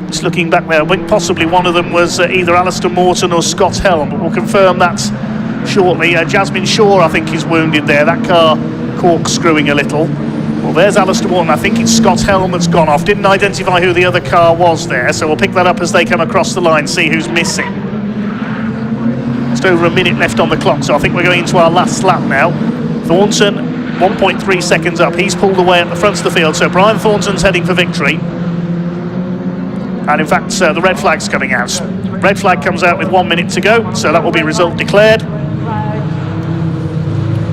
[SPEAKER 10] just looking back there, I think possibly one of them was either Alistair Morton or Scott Helm, but we'll confirm that shortly. Jasmine Shaw, I think, is wounded there. That car corkscrewing a little. Well, there's Alistair Morton. I think it's Scott Helm that's gone off. Didn't identify who the other car was there, so we'll pick that up as they come across the line, see who's missing. Just over a minute left on the clock, so I think we're going into our last lap now. Thornton, 1.3 seconds up. He's pulled away at the front of the field, so Brian Thornton's heading for victory. And in fact, the red flag's coming out. Red flag comes out with 1 minute to go, so that will be result declared.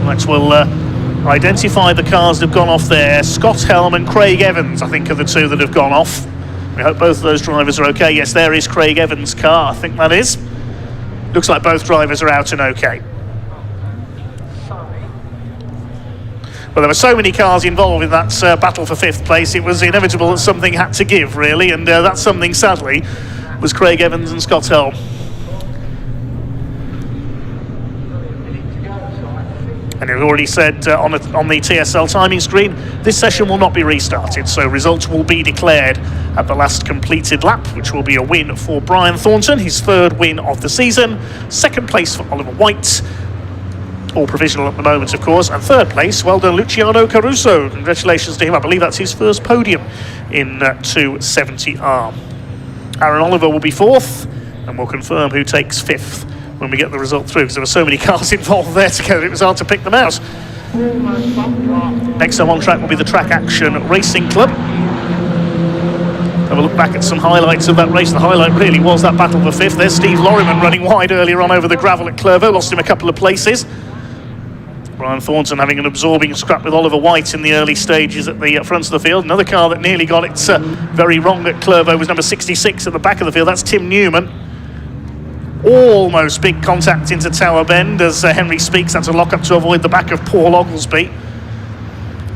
[SPEAKER 10] Next we'll identify the cars that have gone off there. Scott Helm and Craig Evans, I think, are the 2 that have gone off. We hope both of those drivers are okay. Yes, there is Craig Evans' car, I think that is. Looks like both drivers are out and okay. Well, there were so many cars involved in that battle for 5th place, it was inevitable that something had to give, really, and that something, sadly, was Craig Evans and Scott Helm. And we've already said on the TSL timing screen, this session will not be restarted, so results will be declared at the last completed lap, which will be a win for Brian Thornton, his 3rd win of the season. 2nd place for Oliver White, all provisional at the moment, of course, and 3rd place, well done, Luciano Caruso. Congratulations to him. I believe that's his first podium in 270R. Aaron Oliver will be 4th, and we'll confirm who takes 5th when we get the result through, because there were so many cars involved there together, it was hard to pick them out. Next time on track will be the Track Action Racing Club. Have a look back at some highlights of that race. The highlight really was that battle for 5th. There's Steve Lorriman running wide earlier on over the gravel at Clervaux, lost him a couple of places. Brian Thornton having an absorbing scrap with Oliver White in the early stages at the front of the field. Another car that nearly got it very wrong at Clervaux was number 66 at the back of the field. That's Tim Newman. Almost big contact into Tower Bend as Henry Speaks had to lock up to avoid the back of Paul Oglesby.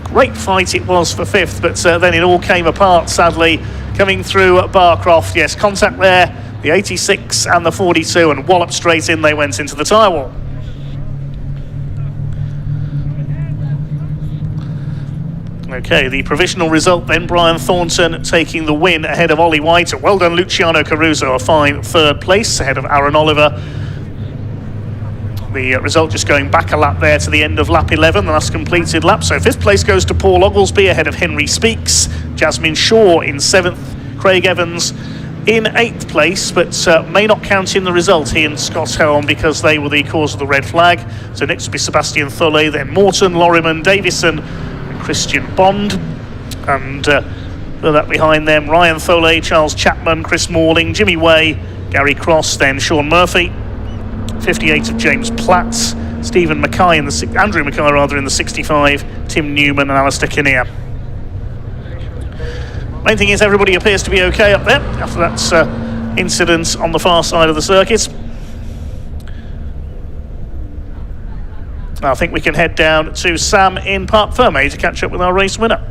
[SPEAKER 10] Great fight it was for 5th, but then it all came apart, sadly, coming through at Barcroft. Yes, contact there the 86 and the 42, and walloped straight in they went into the tyre wall. Okay, the provisional result then, Brian Thornton taking the win ahead of Ollie White. Well done, Luciano Caruso, a fine third place ahead of Aaron Oliver. The result just going back a lap there to the end of lap 11, the last completed lap. So 5th place goes to Paul Oglesby ahead of Henry Speaks. Jasmine Shaw in 7th, Craig Evans in 8th place, but may not count in the result, he and Scott Helm, because they were the cause of the red flag. So next will be Sebastian Thulle, then Morton, Lorriman, Davison and Christian Bond. And that behind them, Ryan Thulle, Charles Chapman, Chris Morling, Jimmy Way, Gary Cross, then Sean Murphy. 58 of James Platt, Stephen Mackay in the Andrew Mackay rather in the 65, Tim Newman and Alistair Kinnear. Main thing is everybody appears to be okay up there after that incident on the far side of the circuit. I think we can head down to Sam in Parc Fermé to catch up with our race winner.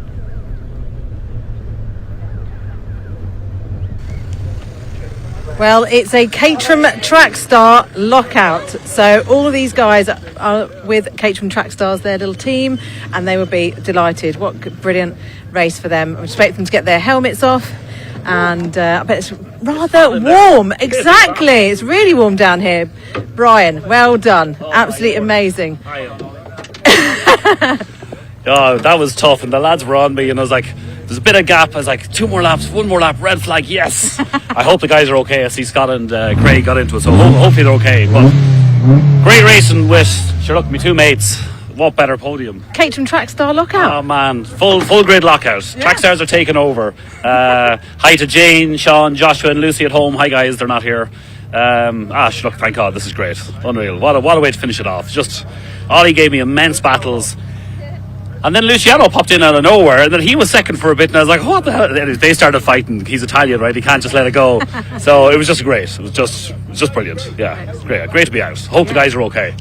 [SPEAKER 3] Well, it's a Caterham Trackstar lockout. So all of these guys are with Caterham Trackstars, their little team, and they will be delighted. What a brilliant race for them. I expect them to get their helmets off, and I bet it's rather warm. Exactly, it's really warm down here. Brian, well done. Absolutely amazing.
[SPEAKER 6] Oh, that was tough, and the lads were on me, and I was like, there's a bit of gap. I was like, 2 more laps, 1 more lap, red flag, yes. I hope the guys are okay. I see Scott and Craig got into it, so hopefully they're okay. But great racing with, sure, look, me 2 mates. What better podium?
[SPEAKER 3] Caterham Trackstar lockout.
[SPEAKER 6] Oh man, full grid lockout. Yeah. Trackstars are taking over. Hi to Jane, Sean, Joshua and Lucy at home. Hi guys, they're not here. Look, thank God, this is great. Unreal. What a way to finish it off. Just, Ollie gave me immense battles. And then Luciano popped in out of nowhere, and then he was second for a bit, and I was like, what the hell? And they started fighting. He's Italian, right? He can't just let it go. So it was just great. It was just brilliant. Yeah, great to be out. Hope the guys are okay.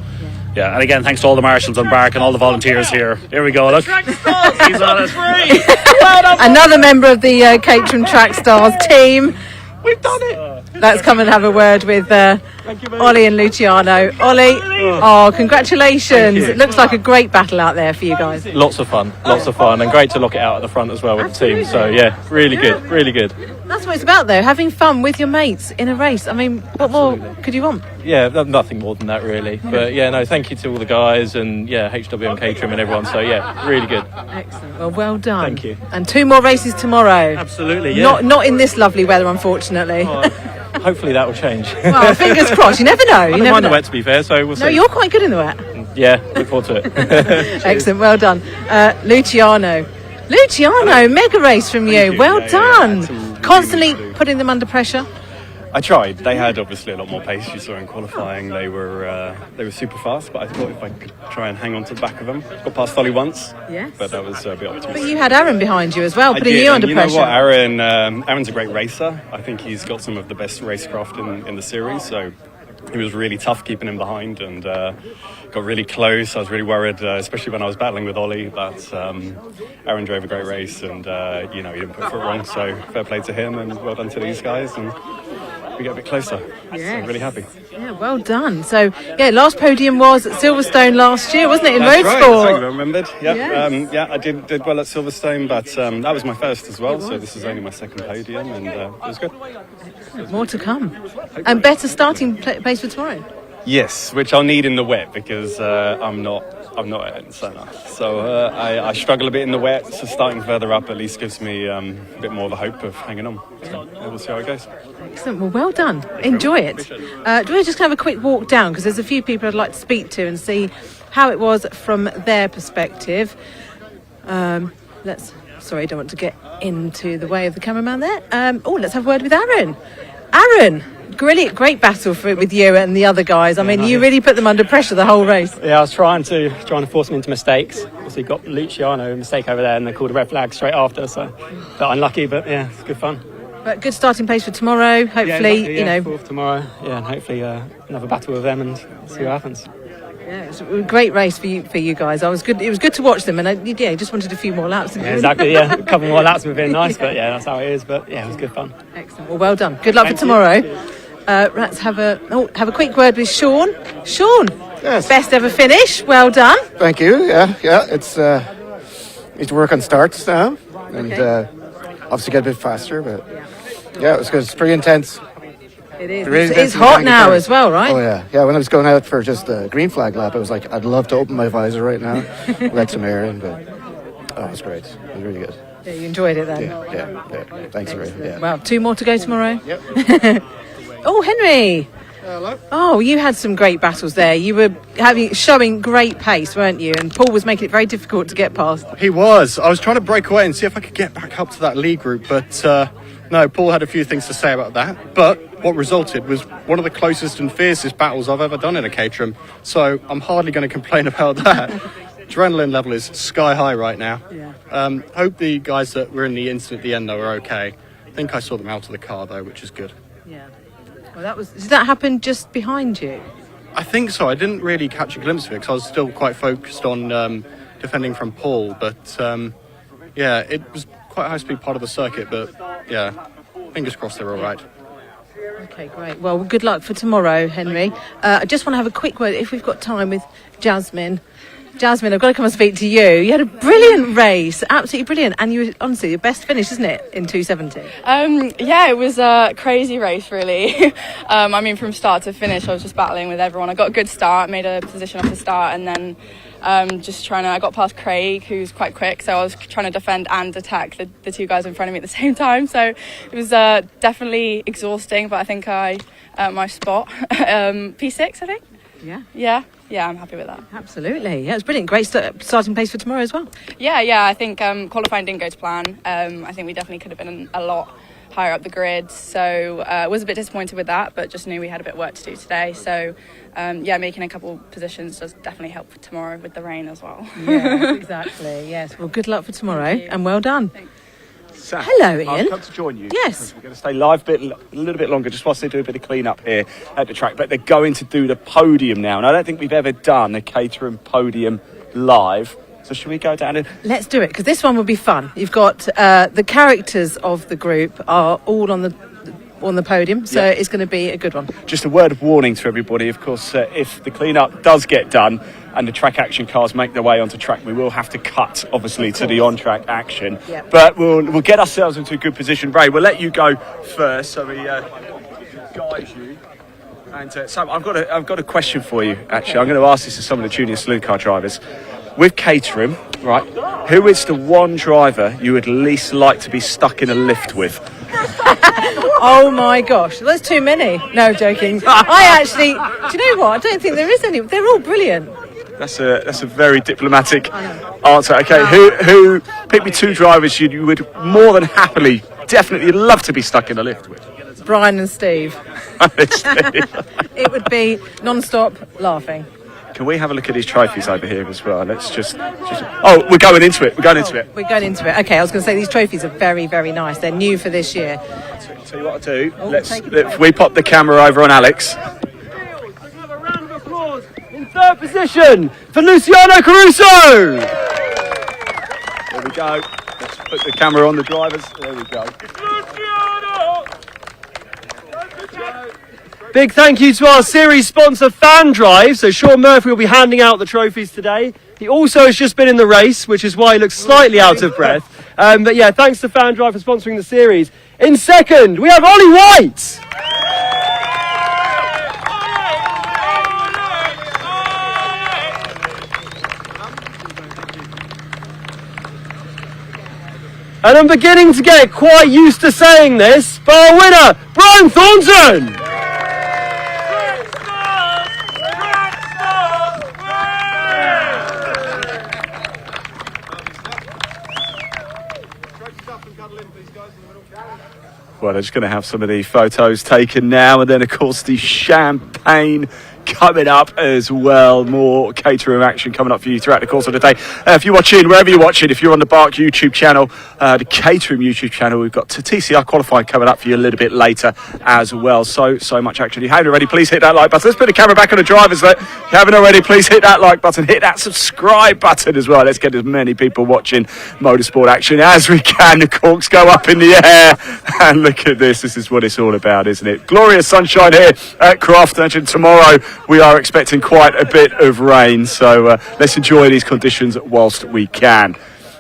[SPEAKER 6] Yeah, and again, thanks to all the marshals on BARC and all the volunteers here. Here we go, look. He's on it.
[SPEAKER 3] Another member of the Caterham Trackstars team.
[SPEAKER 6] We've done it.
[SPEAKER 3] Let's come and have a word with Ollie and Luciano. Ollie, congratulations. It looks like a great battle out there for you guys.
[SPEAKER 11] Lots of fun, and great to lock it out at the front as well with
[SPEAKER 3] Absolutely.
[SPEAKER 11] the team. So yeah, really good.
[SPEAKER 3] That's what it's about though, having fun with your mates in a race. I mean, what more could you want?
[SPEAKER 11] Yeah, nothing more than that really. But yeah, no, thank you to all the guys and HW and Caterham and everyone. So yeah, really good.
[SPEAKER 3] Excellent. Well done.
[SPEAKER 11] Thank you.
[SPEAKER 3] And 2 more races tomorrow.
[SPEAKER 11] Absolutely, yeah.
[SPEAKER 3] Not in this lovely weather, unfortunately.
[SPEAKER 11] Hopefully that will change.
[SPEAKER 3] Well, fingers crossed. You never know.
[SPEAKER 11] I don't mind the wet, to be fair, so we'll see.
[SPEAKER 3] No, you're quite good in the wet.
[SPEAKER 11] Yeah, look forward to it.
[SPEAKER 3] Excellent, well done. Luciano, mega race from you. Well done. Constantly putting them under pressure.
[SPEAKER 12] I tried. They had obviously a lot more pace. You saw in qualifying, they were super fast. But I thought if I could try and hang on to the back of them, got past Solly once.
[SPEAKER 3] Yes.
[SPEAKER 12] But that was a bit optimistic.
[SPEAKER 3] But you had Aaron behind you as well, putting you under pressure.
[SPEAKER 12] You know what, Aaron's a great racer. I think he's got some of the best racecraft in the series. So it was really tough keeping him behind, and got really close. I was really worried, especially when I was battling with Ollie. But Aaron drove a great race, and he didn't put foot wrong. So fair play to him, and well done to these guys. And we get a bit closer.
[SPEAKER 3] Yes.
[SPEAKER 12] So I'm really happy.
[SPEAKER 3] Yeah, well done. So, last podium was at Silverstone last year, wasn't it, in
[SPEAKER 12] That's
[SPEAKER 3] Roadsport?
[SPEAKER 12] Right, I remembered. Yeah,
[SPEAKER 3] Yes.
[SPEAKER 12] I did well at Silverstone, but that was my first as well. So this is only my second podium, and it was good.
[SPEAKER 3] More to come. And better starting place for tomorrow.
[SPEAKER 12] Yes, which I'll need in the wet because I'm not at Senna. So I struggle a bit in the wet. So starting further up at least gives me a bit more of a hope of hanging on. So we'll see how it goes.
[SPEAKER 3] Excellent. Well done. Enjoy it. Do we just have a quick walk down, because there's a few people I'd like to speak to and see how it was from their perspective. Sorry, I don't want to get into the way of the cameraman there. Let's have a word with Aaron. Aaron, great battle with you and the other guys. I mean, you really put them under pressure the whole race.
[SPEAKER 13] Yeah, I was trying to force them into mistakes. Obviously, got Luciano a mistake over there, and they called a red flag straight after. So, got unlucky, but yeah, it's good fun.
[SPEAKER 3] But good starting place for tomorrow. Hopefully,
[SPEAKER 13] fourth tomorrow. Yeah, and hopefully another battle with them and see what happens.
[SPEAKER 3] Yeah, it's a great race for you guys. It was good to watch them, and I just wanted a few more laps.
[SPEAKER 13] Yeah, exactly. Yeah, a couple more laps would have been nice, but yeah, that's how it is. But yeah, it was good fun.
[SPEAKER 3] Excellent. Well done. Good luck for tomorrow. Let's have a quick word with Sean. Sean,
[SPEAKER 14] Yes.
[SPEAKER 3] best ever finish. Well done.
[SPEAKER 14] Thank you. Yeah. It's need to work on starts now, and obviously get a bit faster. But yeah, it was good. It's pretty intense.
[SPEAKER 3] It is.
[SPEAKER 14] Really
[SPEAKER 3] It's
[SPEAKER 14] intense
[SPEAKER 3] hot
[SPEAKER 14] in the
[SPEAKER 3] now
[SPEAKER 14] car.
[SPEAKER 3] as well, right?
[SPEAKER 14] Oh yeah, yeah. When I was going out for just a green flag lap, I was like, I'd love to open my visor right now, let some air in, but it was great. It was really good.
[SPEAKER 3] Yeah, you enjoyed it then.
[SPEAKER 14] Yeah. Thanks, Ray. Yeah.
[SPEAKER 3] Well, 2 more to go tomorrow. Yep. Oh, Henry.
[SPEAKER 14] Hello.
[SPEAKER 3] Oh, you had some great battles there. You were showing great pace, weren't you? And Paul was making it very difficult to get past.
[SPEAKER 8] He was. I was trying to break away and see if I could get back up to that lead group, but no, Paul had a few things to say about that. But what resulted was one of the closest and fiercest battles I've ever done in a Caterham, so I'm hardly going to complain about that. Adrenaline level is sky high right now.
[SPEAKER 3] Yeah.
[SPEAKER 8] Hope the guys that were in the incident at the end though are okay. I think I saw them out of the car though, which is good.
[SPEAKER 3] Yeah. Well, did that happen just behind you?
[SPEAKER 8] I think so. I didn't really catch a glimpse of it because I was still quite focused on defending from Paul. But yeah, it was quite a high-speed part of the circuit. But yeah, fingers crossed they're all right.
[SPEAKER 3] Okay, great. Well, good luck for tomorrow, Henry. I just want to have a quick word, if we've got time, with Jasmine. Jasmine, I've got to come and speak to you. You had a brilliant race, absolutely brilliant. And you were, honestly, your best finish, isn't it, in 270?
[SPEAKER 15] Yeah, it was a crazy race, really. I mean, from start to finish, I was just battling with everyone. I got a good start, made a position off the start, and then I got past Craig, who's quite quick, so I was trying to defend and attack the 2 guys in front of me at the same time. So it was definitely exhausting, but I think I earned my spot. P6, I think? Yeah, I'm happy with that.
[SPEAKER 3] Absolutely. Yeah, it was brilliant. Great starting place for tomorrow as well.
[SPEAKER 15] Yeah, I think qualifying didn't go to plan. I think we definitely could have been a lot higher up the grid, so was a bit disappointed with that, but just knew we had a bit of work to do today. So making a couple positions does definitely help for tomorrow with the rain as well.
[SPEAKER 3] Yeah, exactly. Yes. Well, good luck for tomorrow, and well done.
[SPEAKER 15] Thanks.
[SPEAKER 1] So,
[SPEAKER 3] hello, Ian.
[SPEAKER 1] I've come to join you.
[SPEAKER 3] Yes.
[SPEAKER 1] We're going to stay live a little bit longer, just whilst they do a bit of clean up here at the track. But they're going to do the podium now, and I don't think we've ever done a Caterham podium live. So should we go down and...
[SPEAKER 3] Let's do it, because this one will be fun. You've got the characters of the group are all on the podium, so it's going to be a good one.
[SPEAKER 1] Just a word of warning to everybody, of course, if the clean-up does get done and the track action cars make their way onto track, we will have to cut, obviously, to the on-track action.
[SPEAKER 3] Yep.
[SPEAKER 1] But we'll get ourselves into a good position. Ray, we'll let you go first, so we guide you. And so I've got a question for you, actually. I'm going to ask this to some of the Junior Saloon Car drivers. With Caterham, right, who is the one driver you would least like to be stuck in a lift with?
[SPEAKER 3] Oh my gosh, there's too many. No, joking. I actually, do you know what? I don't think there is any. They're all brilliant.
[SPEAKER 1] That's a very diplomatic answer. Okay, who pick me 2 drivers you would more than happily, definitely love to be stuck in a lift with?
[SPEAKER 3] Brian and Steve. It would be non-stop laughing.
[SPEAKER 1] Can we have a look at these trophies over here as well? Let's just... Oh, we're going into it. We're going into it.
[SPEAKER 3] Okay, I was going to say these trophies are very, very nice. They're new for this year.
[SPEAKER 1] Tell you what I'll do. Let's we pop the camera over on Alex.
[SPEAKER 16] In 3rd position for Luciano Caruso.
[SPEAKER 1] There we go. Let's put the camera on the drivers. There we go.
[SPEAKER 16] Big thank you to our series sponsor FanDrive. So Sean Murphy will be handing out the trophies today. He also has just been in the race, which is why he looks slightly out of breath. But yeah, thanks to FanDrive for sponsoring the series. In 2nd, we have Ollie White. And I'm beginning to get quite used to saying this, but our winner, Brian Thornton.
[SPEAKER 1] Well, they're just going to have some of the photos taken now, and then, of course, the champagne coming up as well. More Caterham action coming up for you throughout the course of the day. If you're watching, wherever you're watching, if you're on the BARC YouTube channel, the Caterham YouTube channel, we've got TCR Qualifying coming up for you a little bit later as well. So much action. If you haven't already, please hit that like button. Let's put the camera back on the drivers. If you haven't already, please hit that like button. Hit that subscribe button as well. Let's get as many people watching motorsport action as we can. The corks go up in the air. And look at this. This is what it's all about, isn't it? Glorious sunshine here at Croft. And tomorrow we are expecting quite a bit of rain. So let's enjoy these conditions whilst we can.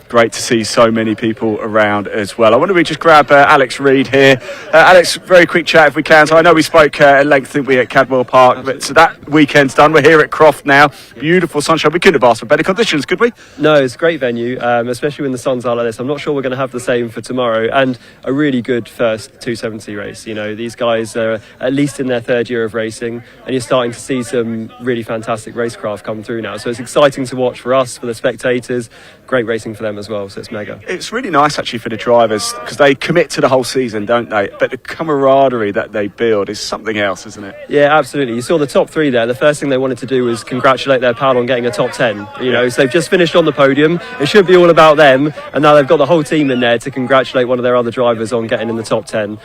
[SPEAKER 1] Great to see so many people around as well. I wonder if we just grab Alex Reid here. Alex, very quick chat if we can. So I know we spoke at length, didn't we, at Cadwell Park, but so that weekend's done. We're here at Croft now. Beautiful sunshine. We couldn't have asked for better conditions, could we?
[SPEAKER 16] No, it's a great venue, especially when the sun's out like this. I'm not sure we're going to have the same for tomorrow, and a really good first 270 race. You know, these guys are at least in their third year of racing, and you're starting to see some really fantastic racecraft come through now. So it's exciting to watch for us, for the spectators. Great racing for them as well, so it's mega.
[SPEAKER 1] It's really nice actually for the drivers because they commit to the whole season, don't they? But the camaraderie that they build is something else, isn't it?
[SPEAKER 16] Yeah, absolutely. You saw the top three there. The first thing they wanted to do was congratulate their pal on getting a top 10. You know, so they've just finished on the podium. It should be all about them, and now they've got the whole team in there to congratulate one of their other drivers on getting in the top 10.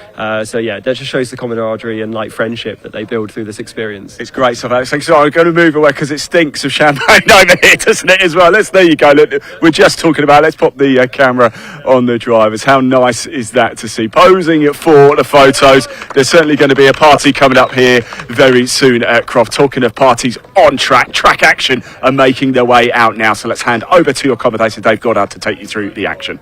[SPEAKER 16] So yeah, that just shows the camaraderie and like friendship that they build through this experience.
[SPEAKER 1] It's great stuff, Alex. Thanks. So I'm going to move away because it stinks of champagne over here, doesn't it, as well? There you go. Look, we're just talking about. Let's pop the camera on the drivers. How nice is that to see? Posing for the photos. There's certainly going to be a party coming up here very soon at Croft. Talking of parties on track action are making their way out now. So let's hand over to your commentator, Dave Goddard, to take you through the action.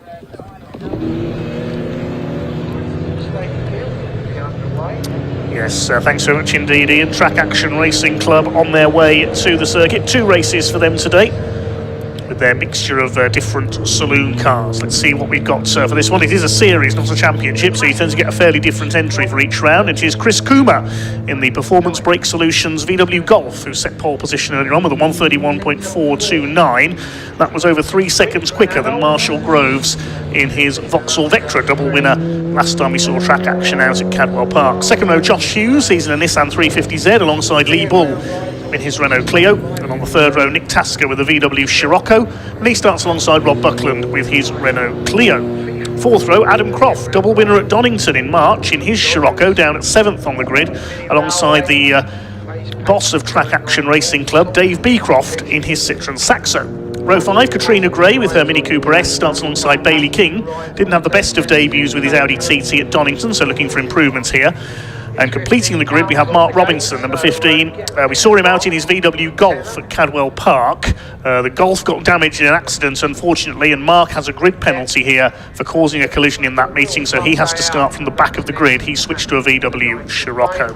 [SPEAKER 10] Yes, thanks very much indeed, Ian. Track Action Racing Club on their way to the circuit. 2 races for them today, with their mixture of different saloon cars. Let's see what we've got for this one. It is a series, not a championship, so you tend to get a fairly different entry for each round. It is Chris Coomer in the Performance Brake Solutions VW Golf, who set pole position earlier on with a 1:31.429. That was over 3 seconds quicker than Marshall Groves in his Vauxhall Vectra, double winner last time we saw track action out at Cadwell Park. Second row, Josh Hughes, he's in a Nissan 350Z alongside Lee Bull in his Renault Clio, and on the third row Nick Tasker with the VW Scirocco, and he starts alongside Rob Buckland with his Renault Clio. Fourth row, Adam Croft, double winner at Donington in March in his Scirocco, down at 7th on the grid alongside the boss of Track Action Racing Club, Dave Beecroft, in his Citroën Saxo. Row 5, Katrina Gray with her Mini Cooper S starts alongside Bailey King. Didn't have the best of debuts with his Audi TT at Donington, so looking for improvements here. And completing the grid, we have Mark Robinson, number 15. We saw him out in his VW Golf at Cadwell Park. The Golf got damaged in an accident, unfortunately, and Mark has a grid penalty here for causing a collision in that meeting, so he has to start from the back of the grid. He switched to a VW Scirocco.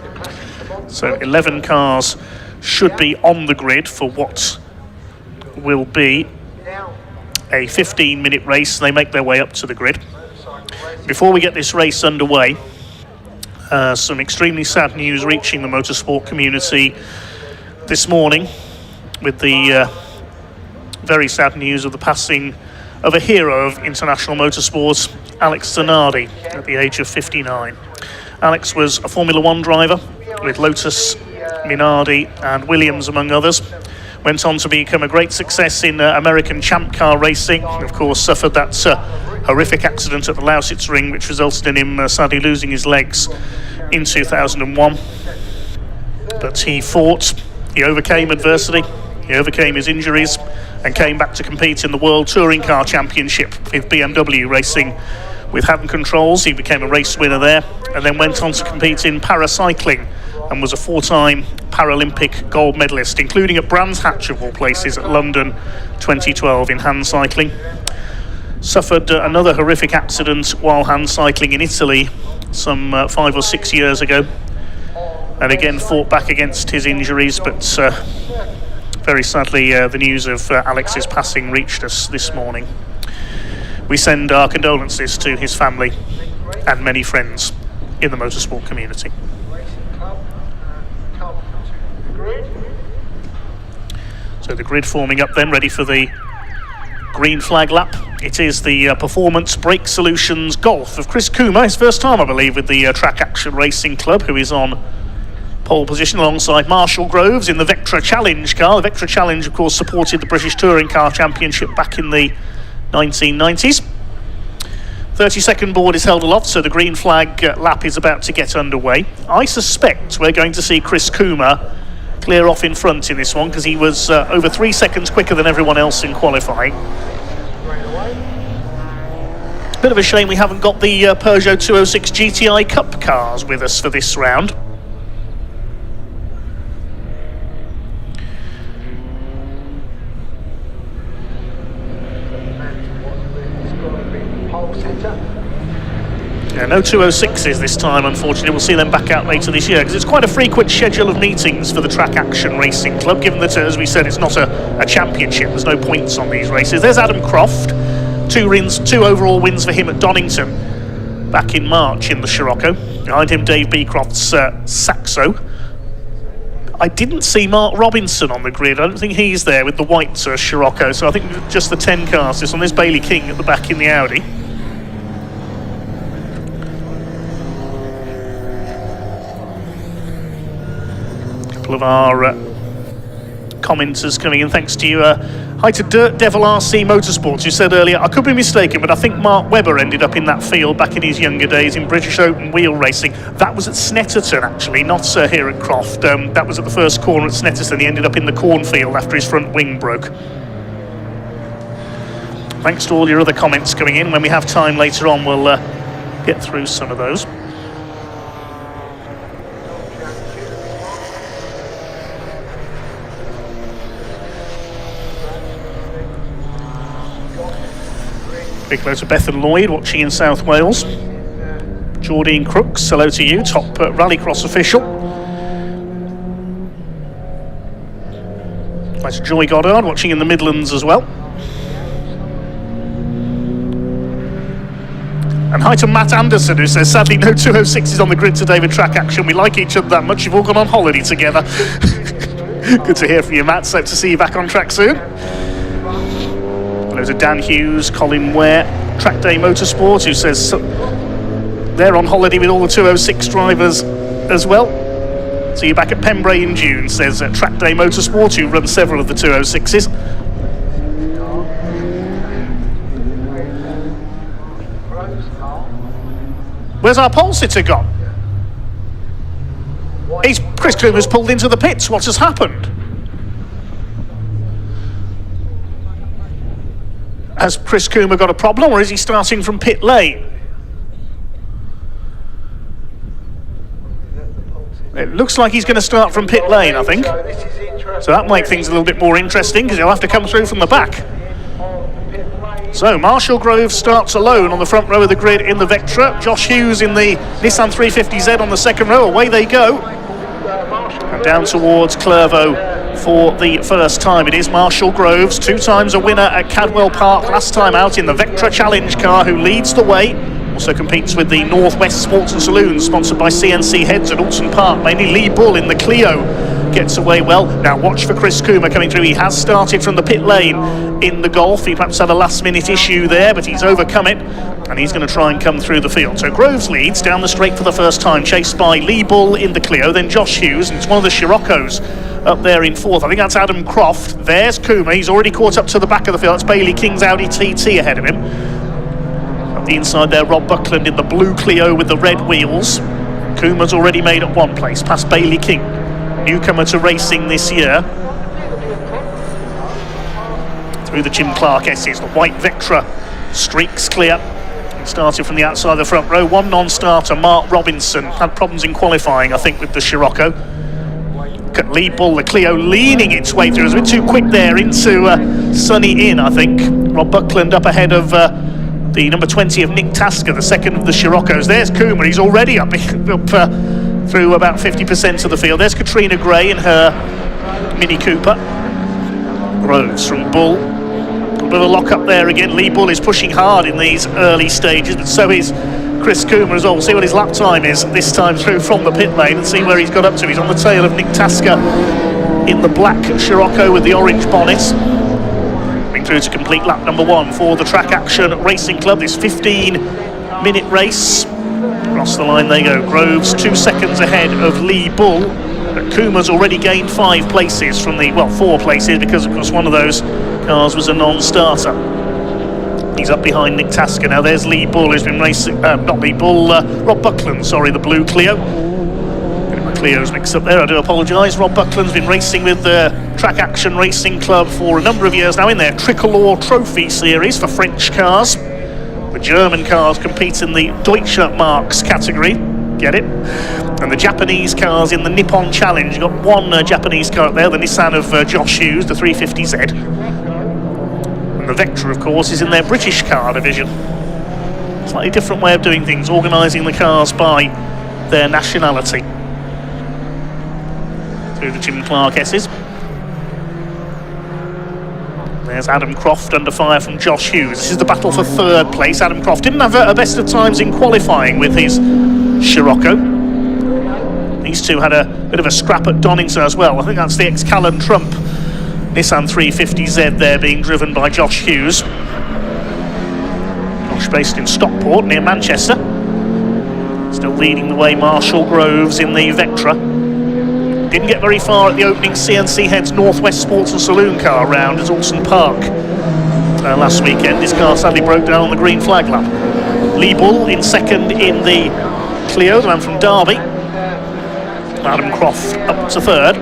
[SPEAKER 10] So 11 cars should be on the grid for what will be a 15-minute race. They make their way up to the grid. Before we get this race underway, some extremely sad news reaching the motorsport community this morning, with the very sad news of the passing of a hero of international motorsports, Alex Zanardi, at the age of 59. Alex was a Formula 1 driver with Lotus, Minardi and Williams, among others. Went on to become a great success in American champ car racing. Of course, suffered that horrific accident at the Lausitz Ring, which resulted in him sadly losing his legs in 2001. But he fought, he overcame adversity, he overcame his injuries, and came back to compete in the World Touring Car Championship with BMW racing with Haddon Controls. He became a race winner there, and then went on to compete in paracycling, and was a 4-time Paralympic gold medalist, including at Brands Hatch of all places at London 2012 in hand cycling. Suffered another horrific accident while hand cycling in Italy some 5 or 6 years ago, and again fought back against his injuries, but very sadly the news of Alex's passing reached us this morning. We send our condolences to his family and many friends in the motorsport community. So the grid forming up then, ready for the green flag lap. It is the Performance Brake Solutions Golf of Chris Coomer, his first time I believe with the Track Action Racing Club, who is on pole position alongside Marshall Groves in the Vectra Challenge car. The Vectra Challenge, of course, supported the British Touring Car Championship back in the 1990s. 30-second board is held aloft, so the green flag lap is about to get underway. I suspect we're going to see Chris Coomer clear off in front in this one, because he was over 3 seconds quicker than everyone else in qualifying. Bit of a shame we haven't got the Peugeot 206 GTI Cup cars with us for this round. Yeah, no 206s this time, unfortunately. We'll see them back out later this year, because it's quite a frequent schedule of meetings for the Track Action Racing Club, given that, as we said, it's not a championship. There's no points on these races. There's Adam Croft. Two overall wins for him at Donington back in March in the Scirocco. Behind him, Dave Beecroft's Saxo. I didn't see Mark Robinson on the grid. I don't think he's there with the white Scirocco, so I think just the 10 cars. This one, there's Bailey King at the back in the Audi. Of our commenters coming in, thanks to you. Hi to Dirt Devil RC Motorsports, who said earlier, I could be mistaken, but I think Mark Webber ended up in that field back in his younger days in British Open wheel racing. That was at Snetterton, actually, not here at Croft. That was at the first corner at Snetterton. He ended up in the cornfield after his front wing broke. Thanks to all your other comments coming in. When we have time later on, we'll get through some of those. Big hello to Bethan Lloyd watching in South Wales. Jordine Crooks, hello to you, top rallycross official. That's Joy Goddard watching in the Midlands as well. And hi to Matt Anderson, who says, sadly no 206s on the grid today with Track Action. We like each other that much, you've all gone on holiday together. Good to hear from you, Matt. So to see you back on track soon. Hello to Dan Hughes, Colin Ware, Track Day Motorsport, who says they're on holiday with all the 206 drivers as well. See you back at Pembrey in June, says Track Day Motorsport, who runs several of the 206s. Where's our pole sitter gone? Chris Coomer's pulled into the pits. What has happened? Has Chris Coomer got a problem, or is he starting from pit lane? It looks like he's going to start from pit lane, I think. So that makes things a little bit more interesting, because he'll have to come through from the back. So Marshall Groves starts alone on the front row of the grid in the Vectra. Josh Hughes in the Nissan 350Z on the second row. Away they go. And down towards Clervaux for the first time. It is Marshall Groves, 2 times a winner at Cadwell Park last time out in the Vectra Challenge car, who leads the way. Also competes with the Northwest Sports and Saloons, sponsored by CNC Heads at Alton Park. Mainly Lee Bull in the Clio gets away well. Now watch for Chris Coomer coming through. He has started from the pit lane in the Golf. He perhaps had a last minute issue there, but he's overcome it, and he's going to try and come through the field. So Groves leads down the straight for the first time, chased by Lee Bull in the Clio, then Josh Hughes, and it's one of the Scirocco's up there in fourth. I think that's Adam Croft. There's Coomer. He's already caught up to the back of the field. That's Bailey King's Audi TT ahead of him. Up the inside there, Rob Buckland in the blue Clio with the red wheels. Coomer's already made up one place, past Bailey King, newcomer to racing this year. Through the Jim Clark S's, the white Vectra streaks clear. Started from the outside of the front row. One non-starter, Mark Robinson, had problems in qualifying, I think, with the Scirocco. Look at Lee Bull, the Clio leaning its way through. It was a bit too quick there into Sunny Inn, I think. Rob Buckland up ahead of the number 20 of Nick Tasker, the second of the Shiroccos. There's Coomer, he's already up through about 50% of the field. There's Katrina Gray in her Mini Cooper. Groves from Bull. A bit of a lock up there again. Lee Bull is pushing hard in these early stages, but so is Chris Coomer as well. We'll see what his lap time is this time through from the pit lane and see where he's got up to. He's on the tail of Nick Tasker in the black Scirocco with the orange bonnet. Coming through to complete lap number 1 for the Track Action Racing Club. This 15-minute race. Across the line they go. Groves 2 seconds ahead of Lee Bull. But Kuma's already gained 5 places from the, well, 4 places, because of course one of those cars was a non-starter. He's up behind Nick Tasker now. There's Lee Bull, who's been racing, not Lee Bull, Rob Buckland, sorry, the blue Clio. Getting my Clios mixed up there, I do apologise. Rob Buckland's been racing with the Track Action Racing Club for a number of years now in their Tricolor Trophy series for French cars. The German cars compete in the Deutsche Marks category, get it? And the Japanese cars in the Nippon Challenge. You've got one Japanese car up there, the Nissan of Josh Hughes, the 350Z. And the Vectra, of course, is in their British car division. Slightly different way of doing things, organising the cars by their nationality. Through the Jim Clark S's. There's Adam Croft under fire from Josh Hughes. This is the battle for 3rd place. Adam Croft didn't have a best of times in qualifying with his Scirocco. These two had a bit of a scrap at Donington as well. I think that's the ex-Callan Trump Nissan 350Z there being driven by Josh Hughes. Josh based in Stockport near Manchester. Still leading the way, Marshall Groves in the Vectra. Didn't get very far at the opening CNC Heads Northwest Sports and Saloon Car round at Alton Park last weekend. His car sadly broke down on the green flag lap. Lee Bull in 2nd in the Clio, the man from Derby. Adam Croft up to 3rd.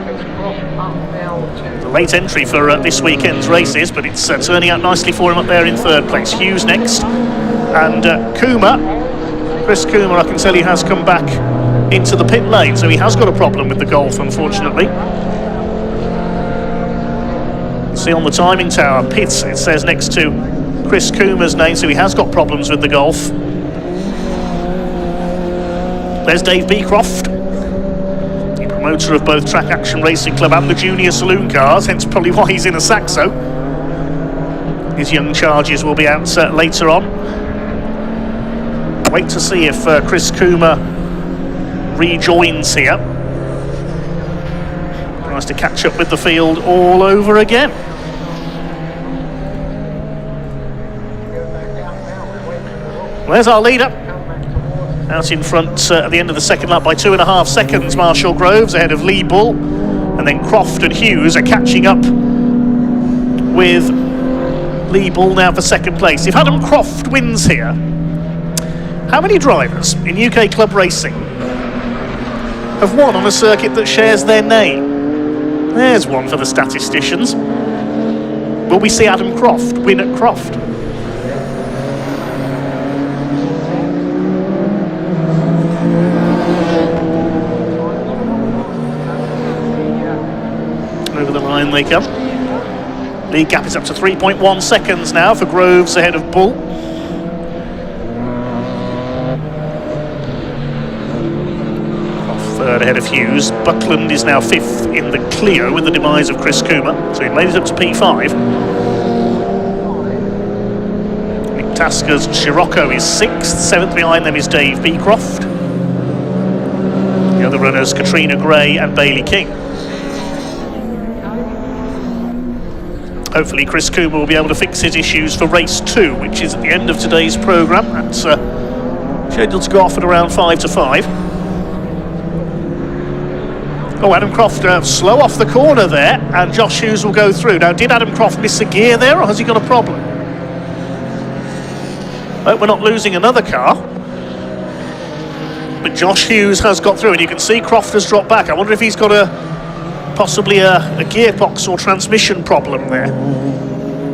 [SPEAKER 10] A late entry for this weekend's races, but it's turning out nicely for him up there in 3rd place. Hughes next, and Chris Kuma, I can tell he has come back into the pit lane, so he has got a problem with the Golf, unfortunately. See on the timing tower, pit, it says next to Chris Kuma's name, so he has got problems with the Golf. There's Dave Beecroft, the promoter of both Track Action Racing Club and the Junior Saloon Cars, hence probably why he's in a Saxo. His young charges will be out later on. Wait to see if Chris Kuma rejoins here. Tries to catch up with the field all over again. Well, there's our leader. Out in front at the end of the 2nd lap by 2.5 seconds, Marshall Groves ahead of Lee Bull. And then Croft and Hughes are catching up with Lee Bull now for 2nd place. If Adam Croft wins here, how many drivers in UK club racing have won on a circuit that shares their name? There's one for the statisticians. Will we see Adam Croft win at Croft? Over the line they come. Lead gap is up to 3.1 seconds now for Groves ahead of Bull. Third ahead of Hughes. Buckland is now 5th in the Clio with the demise of Chris Kuma, so he made it up to P5. Nick Tasker's Scirocco is 6th, 7th behind them is Dave Beecroft. The other runners, Katrina Gray and Bailey King. Hopefully Chris Kuma will be able to fix his issues for race 2, which is at the end of today's programme. That's scheduled to go off at around 5 to 5. Oh, Adam Croft slow off the corner there, and Josh Hughes will go through. Now, did Adam Croft miss a gear there, or has he got a problem? Hope we're not losing another car. But Josh Hughes has got through, and you can see Croft has dropped back. I wonder if he's got possibly a gearbox or transmission problem there.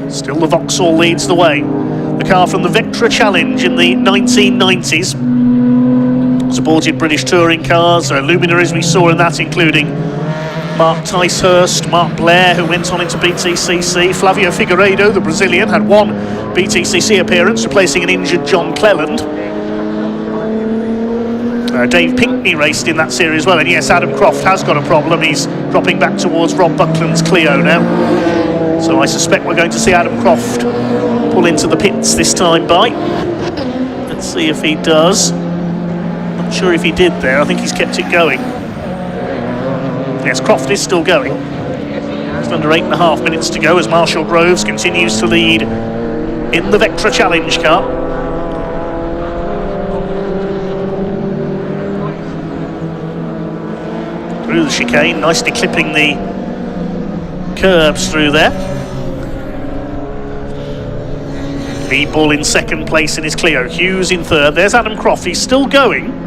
[SPEAKER 10] Still the Vauxhall leads the way. The car from the Vectra Challenge in the 1990s. Supported British touring cars, luminaries we saw in that, including Mark Ticehurst, Mark Blair, who went on into BTCC. Flavio Figueiredo, the Brazilian, had one BTCC appearance, replacing an injured John Cleland. Dave Pinkney raced in that series as well, and yes, Adam Croft has got a problem. He's dropping back towards Rob Buckland's Clio now. So I suspect we're going to see Adam Croft pull into the pits this time by. Let's see if he does. Not sure if he did there. I think he's kept it going. Yes, Croft is still going. Just under 8.5 minutes to go as Marshall Groves continues to lead in the Vectra Challenge car. through the chicane, nicely clipping the curbs through there. Lee Bull in second place in his Clio, Hughes in third. There's Adam Croft, he's still going.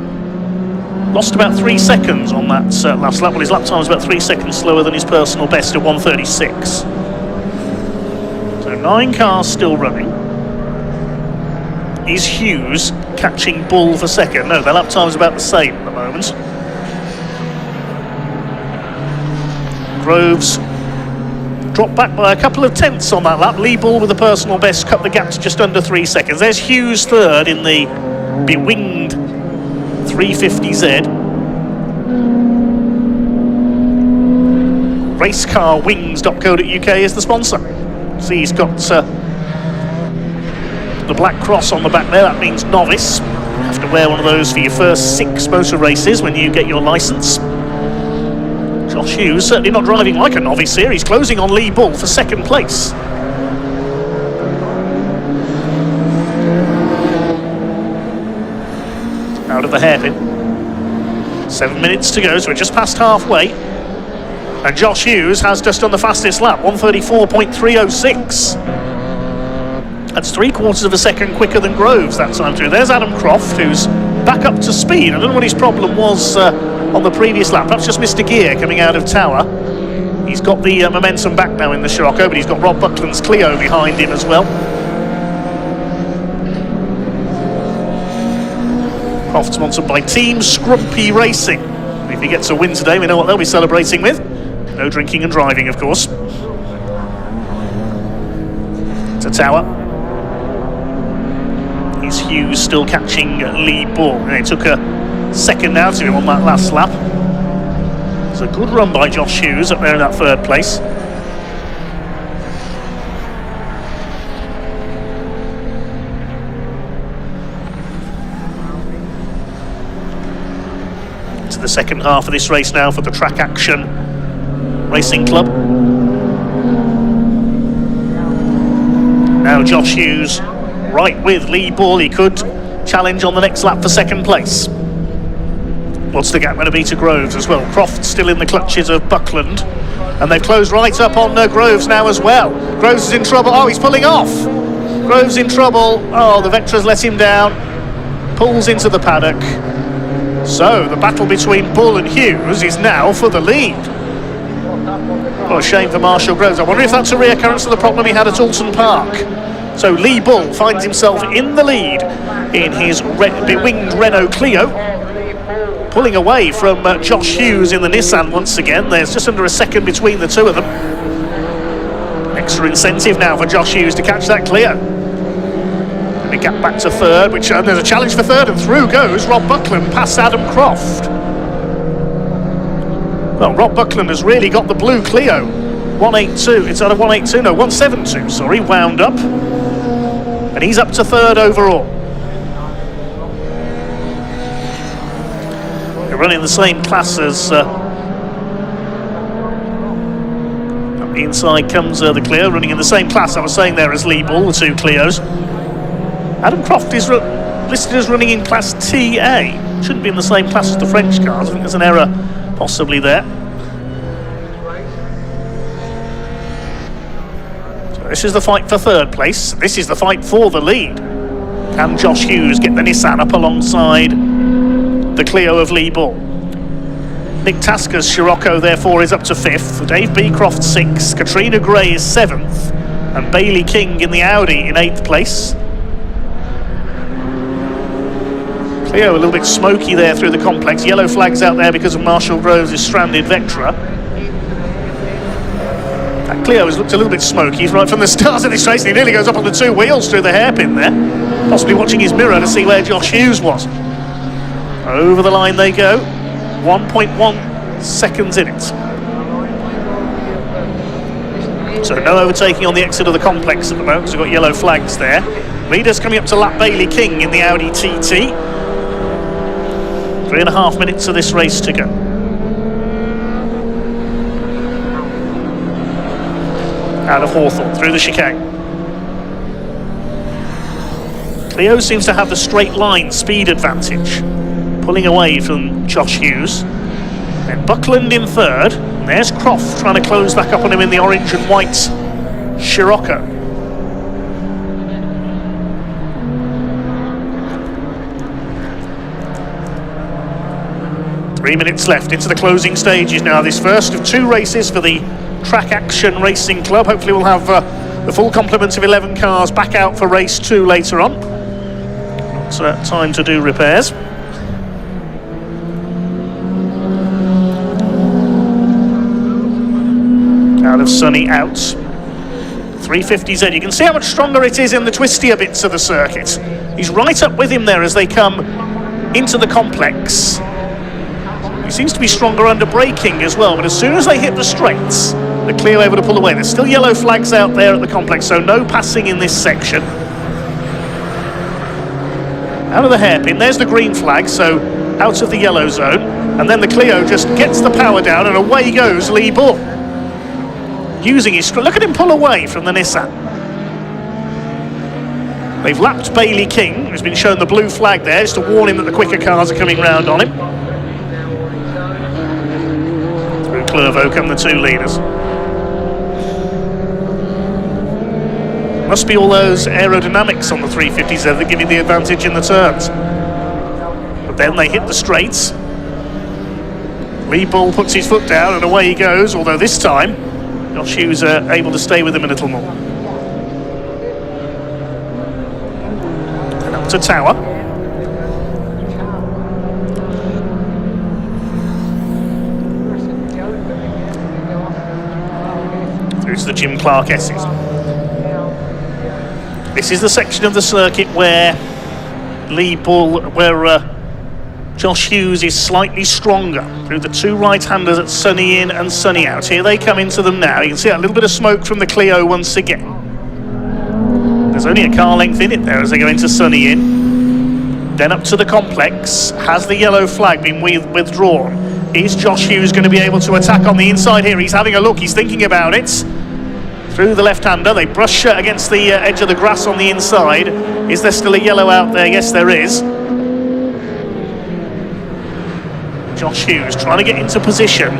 [SPEAKER 10] Lost about 3 seconds on that last lap. Well, his lap time was about 3 seconds slower than his personal best at 1:36. So 9 cars still running. Is Hughes catching Bull for second? No, their lap time's about the same at the moment. Groves dropped back by a couple of tenths on that lap. Lee Bull with the personal best cut the gap to just under 3 seconds. There's Hughes third in the bewinged 350Z. Racecarwings.co.uk is the sponsor. See, he's got the black cross on the back there. That means novice. You have to wear one of those for your first 6 motor races when you get your licence. Josh Hughes certainly not driving like a novice here. He's closing on Lee Bull for second place. Out of the hairpin. 7 minutes to go, so we're just past halfway. And Josh Hughes has just done the fastest lap, 1:34.306. That's 3/4 of a second quicker than Groves that time through. There's Adam Croft, who's back up to speed. I don't know what his problem was on the previous lap. Perhaps just missed a gear coming out of Tower. He's got the momentum back now in the Scirocco, but he's got Rob Buckland's Clio behind him as well. Croft sponsored by Team Scrumpy Racing. If he gets a win today, we know what they'll be celebrating with. No drinking and driving, of course. To Tower. Is Hughes still catching Lee Bull? It took a second out of him on that last lap. It's a good run by Josh Hughes up there in that third place. To the second half of this race now for the Track Action Racing Club. Now Josh Hughes right with Lee Bull. He could challenge on the next lap for second place. What's the gap going to be to Groves as well? Croft still in the clutches of Buckland, and they've closed right up on Groves now as well. Groves is in trouble. Oh, he's pulling off. Groves in trouble. Oh, the Vectra's let him down. Pulls into the paddock. So the battle between Bull and Hughes is now for the lead. Oh, a shame for Marshall Groves. I wonder if that's a reoccurrence of the problem he had at Alton Park. So Lee Bull finds himself in the lead in his bewinged Renault Clio, pulling away from Josh Hughes in the Nissan once again. There's just under a second between the two of them. Extra incentive now for Josh Hughes to catch that Clio. And a gap back to third, which there's a challenge for third, and through goes Rob Buckland past Adam Croft. Well, Rob Buckland has really got the blue Clio. 182, it's out of 182, no, 172, sorry, wound up. And he's up to third overall. They're running the same class as... up the inside comes the Clio, running in the same class, I was saying there, as Lee Bull, the two Clios. Adam Croft is listed as running in Class TA. Shouldn't be in the same class as the French cars. I think there's an error possibly there. So this is the fight for third place. This is the fight for the lead. Can Josh Hughes get the Nissan up alongside the Clio of Lee Bull? Nick Tasker's Scirocco therefore is up to 5th. Dave Beecroft 6th. Katrina Gray is 7th. And Bailey King in the Audi in 8th place. Clio a little bit smoky there through the complex. Yellow flags out there because of Marshall Groves' stranded Vectra. That Clio has looked a little bit smoky right from the start of this race, and he nearly goes up on the two wheels through the hairpin there. Possibly watching his mirror to see where Josh Hughes was. Over the line they go. 1.1 seconds in it. So no overtaking on the exit of the complex at the moment, because we've got yellow flags there. Leaders coming up to lap Bailey King in the Audi TT. 3.5 minutes of this race to go. Out of Hawthorne, through the chicane. Clio seems to have the straight line speed advantage, pulling away from Josh Hughes. Then Buckland in third. And there's Croft trying to close back up on him in the orange and white Scirocco. Three minutes left into the closing stages now. This first of two races for the Track Action Racing Club. Hopefully we'll have the full complement of 11 cars back out for race 2 later on. It's time to do repairs. Out of Sunny out. 350Z. You can see how much stronger it is in the twistier bits of the circuit. He's right up with him there as they come into the complex. He seems to be stronger under braking as well, but as soon as they hit the straights, the Clio able to pull away. There's still yellow flags out there at the complex, so no passing in this section. Out of the hairpin, there's the green flag, so out of the yellow zone, and then the Clio just gets the power down and away goes Lee Bull. Using his look at him pull away from the Nissan. They've lapped Bailey King, who's been shown the blue flag there, just to warn him that the quicker cars are coming round on him. Through Clervaux come the two leaders. Must be all those aerodynamics on the 350Z that give you the advantage in the turns. But then they hit the straights. Lee Bull puts his foot down and away he goes, although this time Josh Hughes able to stay with him a little more. And up to Tower. Through to the Jim Clark S's. This is the section of the circuit where Josh Hughes is slightly stronger through the two right-handers at Sunny in and Sunny out. Here they come into them now. You can see a little bit of smoke from the Clio once again. There's only a car length in it there as they go into Sunny in. Then up to the complex. Has the yellow flag been withdrawn? Is Josh Hughes going to be able to attack on the inside here? He's having a look, he's thinking about it. Through the left-hander, they brush against the edge of the grass on the inside. Is there still a yellow out there? Yes, there is. Josh Hughes trying to get into position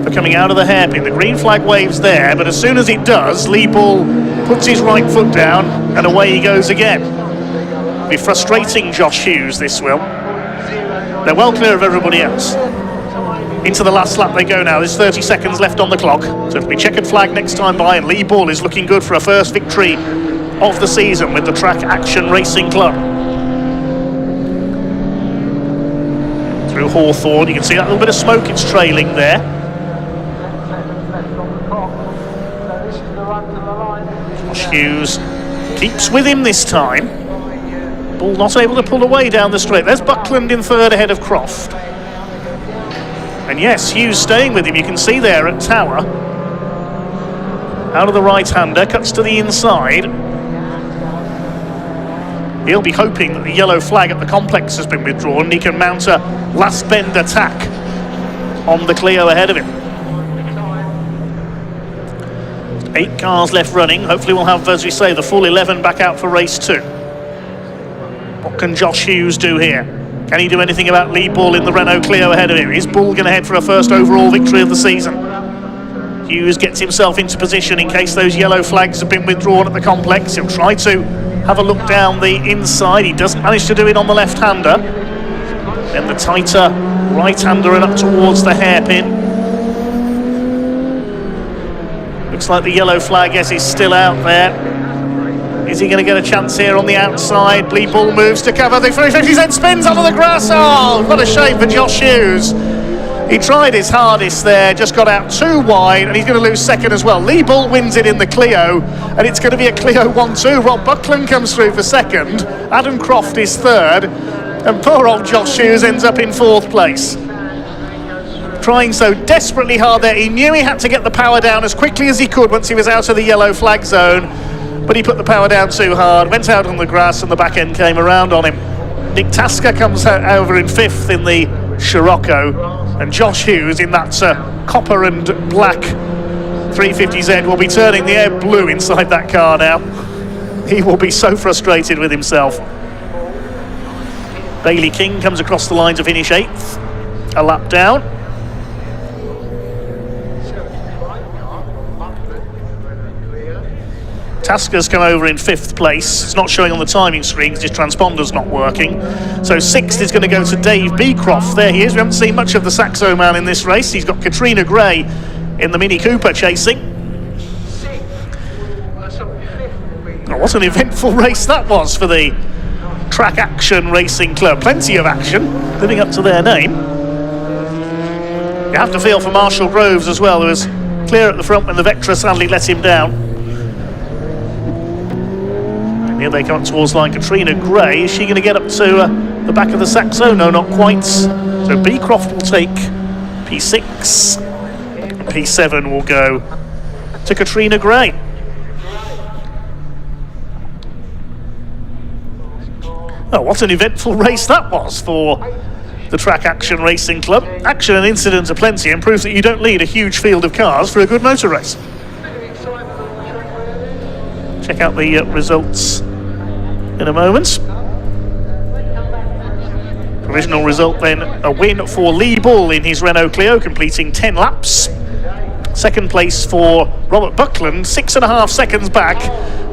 [SPEAKER 10] for coming out of the hairpin. The green flag waves there, but as soon as it does, Lee Bull puts his right foot down and away he goes again. It'll be frustrating Josh Hughes, this will. They're well clear of everybody else. Into the last lap they go now. There's 30 seconds left on the clock, so it'll be checkered flag next time by, and Lee Bull is looking good for a first victory of the season with the Track Action Racing Club. Through Hawthorne, you can see that little bit of smoke it's trailing there. Josh Hughes keeps with him this time. Bull not able to pull away down the straight. There's Buckland in third ahead of Croft. And yes, Hughes staying with him, you can see there at Tower. Out of the right-hander, cuts to the inside. He'll be hoping that the yellow flag at the complex has been withdrawn and he can mount a last bend attack on the Clio ahead of him. 8 cars left running. Hopefully we'll have, as we say, the full 11 back out for race 2. What can Josh Hughes do here? Can he do anything about Lee Bull in the Renault Clio ahead of him? Is Bull going to head for a first overall victory of the season? Hughes gets himself into position in case those yellow flags have been withdrawn at the complex. He'll try to have a look down the inside. He doesn't manage to do it on the left-hander. Then the tighter right-hander and up towards the hairpin. Looks like the yellow flag, yes, is still out there. Is he going to get a chance here on the outside? Lee Bull moves to cover. The 350Z spins onto the grass. Oh, what a shame for Josh Hughes. He tried his hardest there, just got out too wide, and he's going to lose second as well. Lee Bull wins it in the Clio, and it's going to be a Clio 1-2. Rob Buckland comes through for second. Adam Croft is third, and poor old Josh Hughes ends up in 4th place. Trying so desperately hard there. He knew he had to get the power down as quickly as he could once he was out of the yellow flag zone, but he put the power down too hard, went out on the grass, and the back end came around on him. Nick Tasker comes over in 5th in the Scirocco, and Josh Hughes in that copper and black 350Z will be turning the air blue inside that car now. He will be so frustrated with himself. Bailey King comes across the line to finish 8th, a lap down. Tasker's come over in 5th place. It's not showing on the timing screen because his transponder's not working. So 6th is going to go to Dave Beecroft. There he is. We haven't seen much of the Saxo man in this race. He's got Katrina Gray in the Mini Cooper chasing. Oh, what an eventful race that was for the Track Action Racing Club. Plenty of action, living up to their name. You have to feel for Marshall Groves as well, who was clear at the front when the Vectra sadly let him down. Here they come up towards line. Katrina Gray, is she going to get up to the back of the Saxo? No, not quite. So Beecroft will take P6 and P7 will go to Katrina Gray. Oh, what an eventful race that was for the Track Action Racing Club. Action and incidents are plenty and proves that you don't need a huge field of cars for a good motor race. Check out the results in a moment. Provisional result then, a win for Lee Bull in his Renault Clio, completing 10 laps. Second place for Robert Buckland, 6.5 seconds back,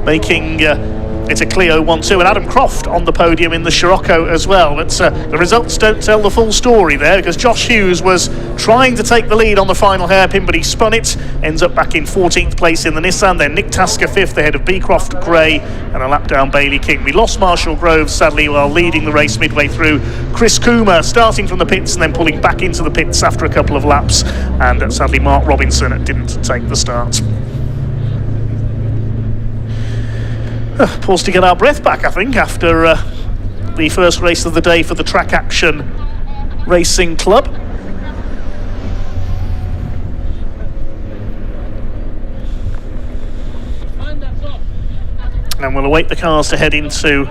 [SPEAKER 10] making it a Clio 1-2, and Adam Croft on the podium in the Scirocco as well. But the results don't tell the full story there, because Josh Hughes was trying to take the lead on the final hairpin, but he spun it, ends up back in 14th place in the Nissan. Then Nick Tasker 5th ahead of Beecroft, Gray, and a lap down Bailey King. We lost Marshall Groves sadly while leading the race midway through. Chris Coomer starting from the pits and then pulling back into the pits after a couple of laps, and sadly Mark Robinson didn't take the start. Pause to get our breath back, I think, after the first race of the day for the Track Action Racing Club. And we'll await the cars to head into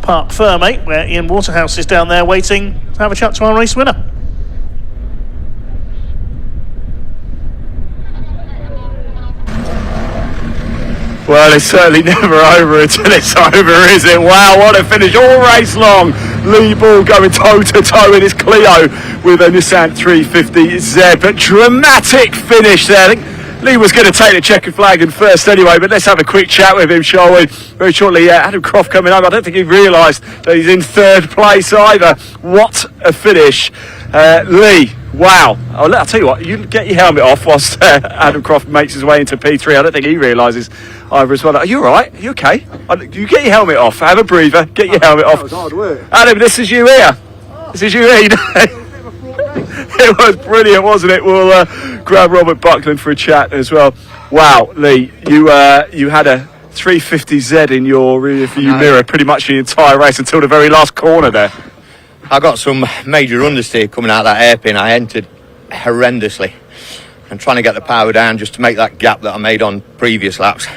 [SPEAKER 10] Parc Fermé, where Ian Waterhouse is down there waiting to have a chat to our race winner.
[SPEAKER 1] Well, it's certainly never over until it's over, is it? Wow, what a finish all race long. Lee Bull going toe-to-toe in his Clio with a Nissan 350Z, but dramatic finish there. I think Lee was going to take the checkered flag in first anyway, but let's have a quick chat with him, shall we? Very shortly, Adam Croft coming home. I don't think he realised that he's in 3rd place either. What a finish. Lee, wow. I'll tell you what, you get your helmet off whilst Adam Croft makes his way into P3. I don't think he realises either as well. Are you all right? Are you okay? You get your helmet off, have a breather, get your helmet off.
[SPEAKER 14] That was hard work.
[SPEAKER 1] Adam, this is you here. This is you here. It was brilliant, wasn't it? We'll grab Robert Buckland for a chat as well. Wow, Lee, you had a 350Z in your rear view mirror pretty much the entire race until the very last corner there.
[SPEAKER 17] I got some major understeer coming out of that hairpin. I entered horrendously and trying to get the power down just to make that gap that I made on previous laps.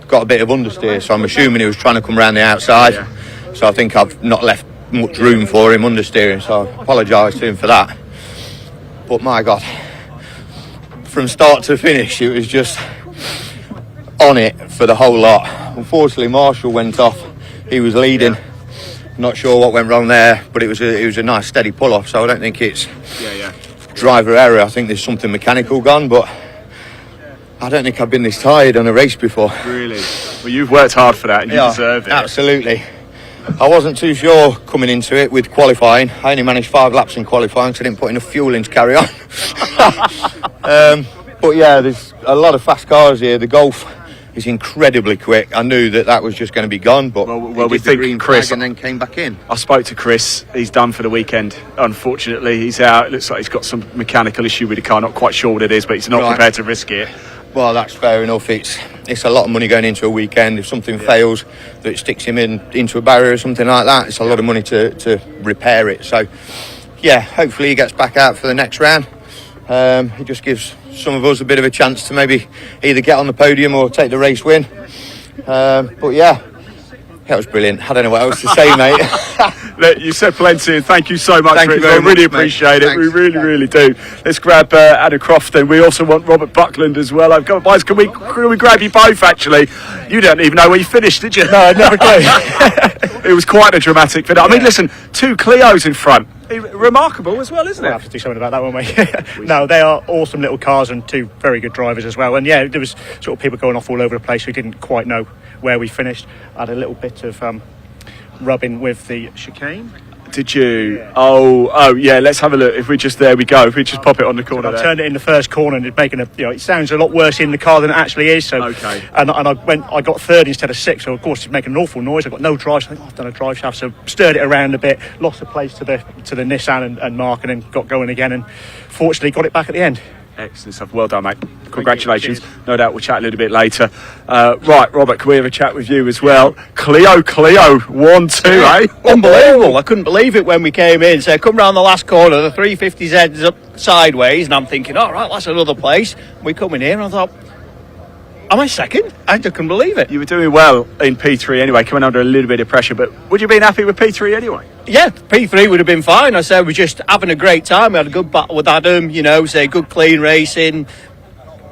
[SPEAKER 17] Got a bit of understeer, so I'm assuming he was trying to come around the outside. Yeah. So I think I've not left much room for him understeering, so I apologise to him for that. But my God, from start to finish, it was just on it for the whole lot. Unfortunately, Marshall went off. He was leading. Yeah. Not sure what went wrong there, but it was a nice steady pull off. So I don't think it's driver error. I think there's something mechanical gone, but I don't think I've been this tired on a race before.
[SPEAKER 1] Really? Well, you've worked hard for that, and you deserved it.
[SPEAKER 17] Absolutely. I wasn't too sure coming into it with qualifying. I only managed 5 laps in qualifying, so I didn't put enough fuel in to carry on. But yeah, there's a lot of fast cars here. The Golf is incredibly quick. I knew that was just going to be gone, but
[SPEAKER 1] well we think Chris
[SPEAKER 17] and then came back in.
[SPEAKER 1] I spoke to Chris. He's done for the weekend. Unfortunately, he's out. It looks like he's got some mechanical issue with the car. Not quite sure what it is, but he's not prepared to risk it.
[SPEAKER 17] Well, that's fair enough. It's a lot of money going into a weekend. If something fails that sticks him into a barrier or something like that, it's a lot of money to repair it. So yeah, hopefully he gets back out for the next round. It just gives some of us a bit of a chance to maybe either get on the podium or take the race win. But yeah, that was brilliant. I don't know what else to say, mate.
[SPEAKER 1] Look, you said plenty, and thank you so much for it. I really appreciate it. We really do. Let's grab Adam Croft, and we also want Robert Buckland as well. I've got boys. Can we grab you both? Actually, you don't even know where you finished, did you?
[SPEAKER 5] No, I never do.
[SPEAKER 1] It was quite a dramatic finish. I mean, listen, 2 Clios in front. remarkable as well, isn't
[SPEAKER 10] We'll
[SPEAKER 1] it?
[SPEAKER 10] have to do something about that, won't we? No, they are awesome little cars and two very good drivers as well. And yeah, there was sort of people going off all over the place who didn't quite know where we finished. I had a little bit of rubbing with the chicane.
[SPEAKER 1] Did you? Oh, yeah. Let's have a look. If we just there we go. If we just pop it on the corner,
[SPEAKER 10] I
[SPEAKER 1] there.
[SPEAKER 10] turned it in the first corner and it's making it sounds a lot worse in the car than it actually is. So
[SPEAKER 1] okay.
[SPEAKER 10] And I got third instead of sixth. So of course it's making an awful noise. I got no drive. So I think I've done a drive shaft. So stirred it around a bit, lost the place to the Nissan and Mark, and then got going again. And fortunately got it back at the end.
[SPEAKER 1] Excellent stuff. Well done, mate. Congratulations. No doubt we'll chat a little bit later. Right, Robert, can we have a chat with you as well? Clio, 1-2, eh?
[SPEAKER 18] Unbelievable. I couldn't believe it when we came in. So I come round the last corner, the 350Z's up sideways, and I'm thinking, all right, that's another place. We come in here, and I thought, am I second? I just couldn't believe it.
[SPEAKER 1] You were doing well in P3 anyway, coming under a little bit of pressure, but would you have been happy with P3 anyway?
[SPEAKER 18] Yeah, P3 would have been fine. I said we're just having a great time. We had a good battle with Adam, good clean racing.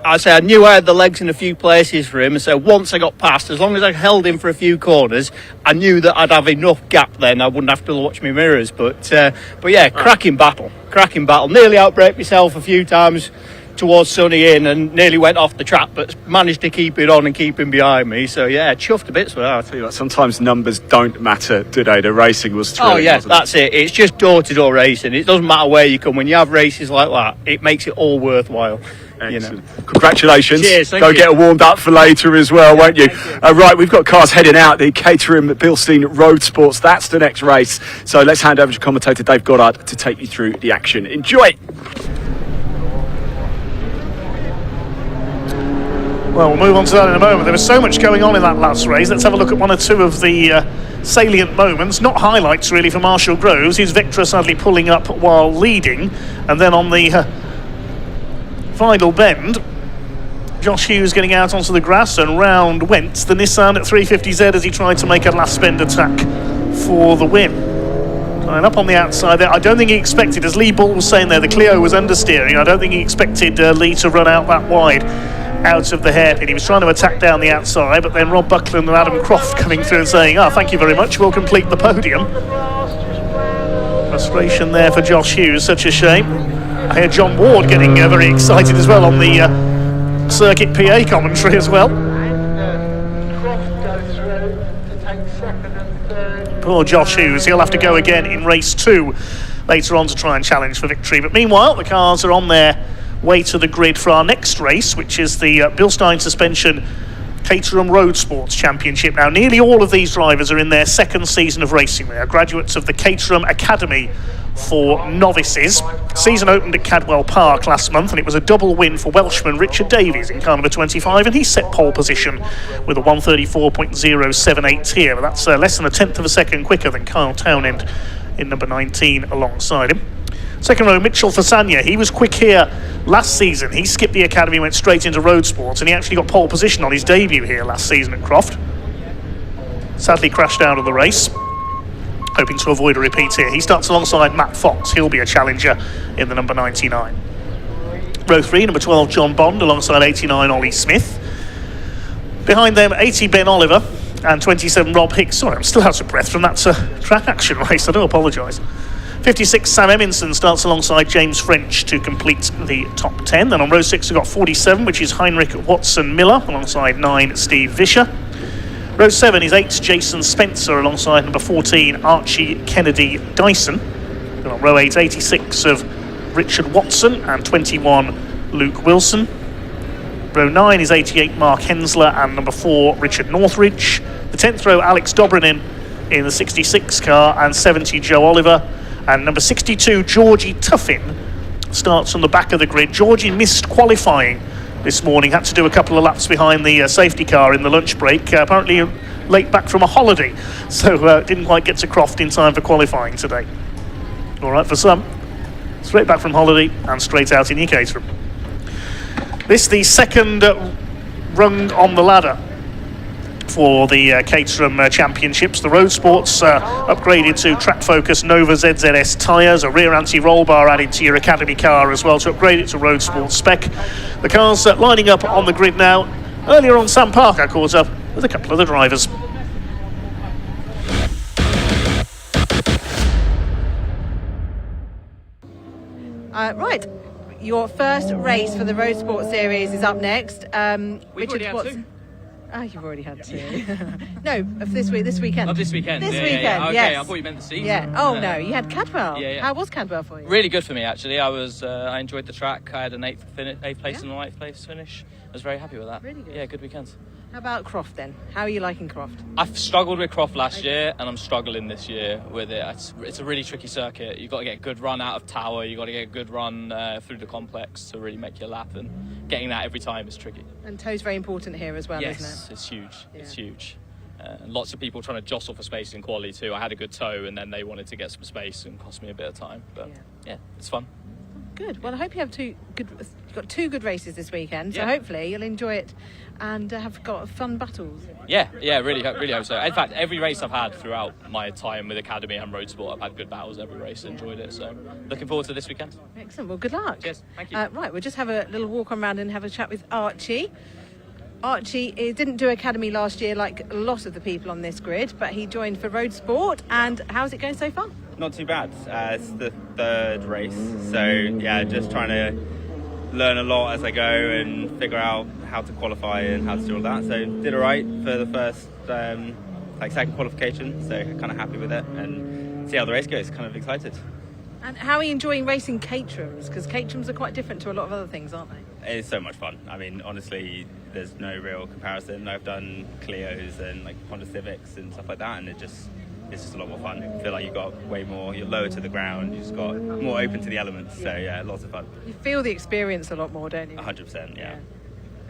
[SPEAKER 18] I said I knew I had the legs in a few places for him, and so once I got past, as long as I held him for a few corners, I knew that I'd have enough gap then. I wouldn't have to watch my mirrors. But yeah, cracking battle. Nearly outbraked myself a few times towards Sunny in and nearly went off the track, but managed to keep it on and keep him behind me. So yeah, chuffed to bits with that.
[SPEAKER 1] I tell you what, sometimes numbers don't matter, do they? The racing was thrilling.
[SPEAKER 18] Oh yeah, that's it. It's just door-to-door racing. It doesn't matter where you come. When you have races like that, it makes it all worthwhile.
[SPEAKER 1] Excellent. Congratulations.
[SPEAKER 18] Cheers, thank
[SPEAKER 1] Go
[SPEAKER 18] you.
[SPEAKER 1] get warmed up for later as well, won't you? Right, we've got cars heading out. The Caterham Bilstein Roadsports. That's the next race. So let's hand over to commentator Dave Goddard to take you through the action. Enjoy.
[SPEAKER 10] Well, we'll move on to that in a moment. There was so much going on in that last race. Let's have a look at one or two of the salient moments. Not highlights, really, for Marshall Groves. His Victra sadly pulling up while leading. And then on the final bend, Josh Hughes getting out onto the grass, and round went the Nissan at 350Z as he tried to make a last bend attack for the win. And up on the outside there, I don't think he expected, as Lee Ball was saying there, the Clio was understeering. I don't think he expected Lee to run out that wide out of the hairpin. He was trying to attack down the outside, but then Rob Buckland and Adam Croft coming through and saying, thank you very much, we'll complete the podium. Frustration there for Josh Hughes, such a shame. I hear John Ward getting very excited as well on the circuit PA commentary as well. Poor Josh Hughes, he'll have to go again in race 2 later on to try and challenge for victory. But meanwhile, the cars are on their way to the grid for our next race, which is the Bilstein Suspension Caterham Roadsports Championship. Now, nearly all of these drivers are in their second season of racing. They are graduates of the Caterham Academy for novices. Season opened at Cadwell Park last month, and it was a double win for Welshman Richard Davies in car number 25, and he set pole position with a 1:34.078 here. But that's less than a tenth of a second quicker than Kyle Townend in number 19 alongside him. Second row, Mitchell Fasanya. He was quick here last season. He skipped the academy, went straight into Roadsport, and he actually got pole position on his debut here last season at Croft. Sadly crashed out of the race, hoping to avoid a repeat here. He starts alongside Matt Fox. He'll be a challenger in the number 99. Row 3, number 12, John Bond, alongside 89, Ollie Smith. Behind them, 80, Ben Oliver, and 27, Rob Hicks. Sorry, I'm still out of breath from that track action race. I do apologise. 56, Sam Eminson starts alongside James French to complete the top 10. Then on row 6 we've got 47, which is Heinrich Watson-Miller alongside 9, Steve Vischer. Row 7 is 8, Jason Spencer alongside number 14, Archie Kennedy Dyson. Then on row 8, 86 of Richard Watson and 21, Luke Wilson. Row 9 is 88, Mark Hensler and number 4, Richard Northridge. The 10th row, Alex Dobrinin in the 66 car and 70, Joe Oliver. And number 62, Georgie Tuffin, starts on the back of the grid. Georgie missed qualifying this morning, had to do a couple of laps behind the safety car in the lunch break. Apparently late back from a holiday, so didn't quite get to Croft in time for qualifying today. All right, for some, straight back from holiday and straight out in your Caterham. This the second rung on the ladder for the Caterham Championships. The Roadsports upgraded to track focus Nova ZZS tyres, a rear anti-roll bar added to your Academy car as well to upgrade it to Roadsport spec. The cars lining up on the grid now. Earlier on, Sam Parker caught up with a couple of the drivers.
[SPEAKER 3] Right, your first race for the Roadsport series is up next.
[SPEAKER 19] We've already had two.
[SPEAKER 3] Oh, you've already had two. No, of this weekend.
[SPEAKER 19] Of this weekend.
[SPEAKER 3] This
[SPEAKER 19] yeah,
[SPEAKER 3] weekend,
[SPEAKER 19] yeah. Okay,
[SPEAKER 3] yes.
[SPEAKER 19] I thought you meant the season.
[SPEAKER 3] Yeah. Oh no, you had Cadwell.
[SPEAKER 19] Yeah.
[SPEAKER 3] How was Cadwell for you?
[SPEAKER 19] Really good for me actually. I enjoyed the track. I had an eighth place and a ninth place finish. I was very happy with that.
[SPEAKER 3] Really good.
[SPEAKER 19] Yeah, good weekend.
[SPEAKER 3] How about Croft then? How are you liking Croft?
[SPEAKER 19] I've struggled with Croft last year and I'm struggling this year with it. It's a really tricky circuit. You've got to get a good run out of Tower, you've got to get a good run through the complex to really make your lap, and getting that every time is tricky.
[SPEAKER 3] And toe's very important here as well,
[SPEAKER 19] yes,
[SPEAKER 3] isn't it?
[SPEAKER 19] It's huge.
[SPEAKER 3] Yeah.
[SPEAKER 19] It's huge. Lots of people trying to jostle for space in quali too. I had a good toe and then they wanted to get some space and cost me a bit of time. But yeah it's fun.
[SPEAKER 3] Good. Well, I hope you have you've got two good races this weekend, so
[SPEAKER 19] Yeah.
[SPEAKER 3] hopefully you'll enjoy it and have got fun battles.
[SPEAKER 19] Yeah, really hope so. In fact, every race I've had throughout my time with Academy and Roadsport, I've had good battles every race, enjoyed it. So looking forward to this weekend.
[SPEAKER 3] Excellent. Well, good luck.
[SPEAKER 19] Cheers. Thank you.
[SPEAKER 3] Right, we'll just have a little walk around and have a chat with Archie. Archie didn't do Academy last year like a lot of the people on this grid, but he joined for Roadsport. And how's it going so far?
[SPEAKER 20] Not too bad. It's the third race, so yeah, just trying to learn a lot as I go and figure out how to qualify and how to do all that. So did all right for the first, second qualification. So kind of happy with it and see how the race goes. Kind of excited.
[SPEAKER 3] And how are you enjoying racing Caterhams? Because Caterhams are quite different to a lot of other things, aren't they?
[SPEAKER 20] It's so much fun. I mean, honestly, there's no real comparison. I've done Clios and like Honda Civics and stuff like that, and it's just a lot more fun. I feel like you've got way more, you're lower to the ground, you've just got more open to the elements, so yeah, lots of fun.
[SPEAKER 3] You feel the experience a lot more, don't you?
[SPEAKER 20] 100%, yeah.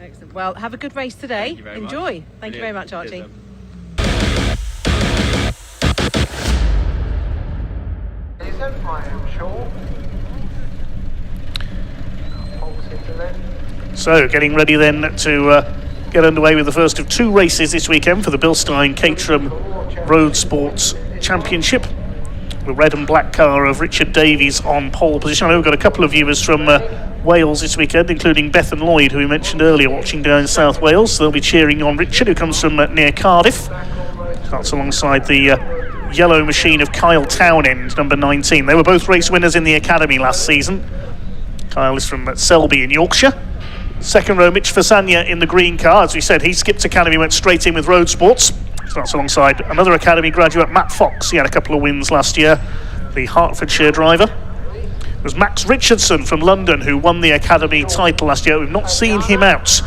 [SPEAKER 3] Excellent. Well, have a good race today.
[SPEAKER 20] Thank you very
[SPEAKER 3] Enjoy.
[SPEAKER 20] much.
[SPEAKER 3] Thank you very much, Archie.
[SPEAKER 20] Cheers,
[SPEAKER 10] So, getting ready then to get underway with the first of two races this weekend for the Bilstein Caterham Roadsport Championship. The red and black car of Richard Davies on pole position. I know we've got a couple of viewers from Wales this weekend, including Beth and Lloyd, who we mentioned earlier, watching down in South Wales. So they'll be cheering on Richard, who comes from near Cardiff. Starts alongside the yellow machine of Kyle Townend, number 19. They were both race winners in the Academy last season. Kyle is from Selby in Yorkshire. Second row, Mitch Fasania in the green car. As we said, he skipped Academy, went straight in with Roadsports. Starts alongside another Academy graduate, Matt Fox. He had a couple of wins last year, the Hertfordshire driver. It was Max Richardson from London who won the Academy title last year. We've not seen him out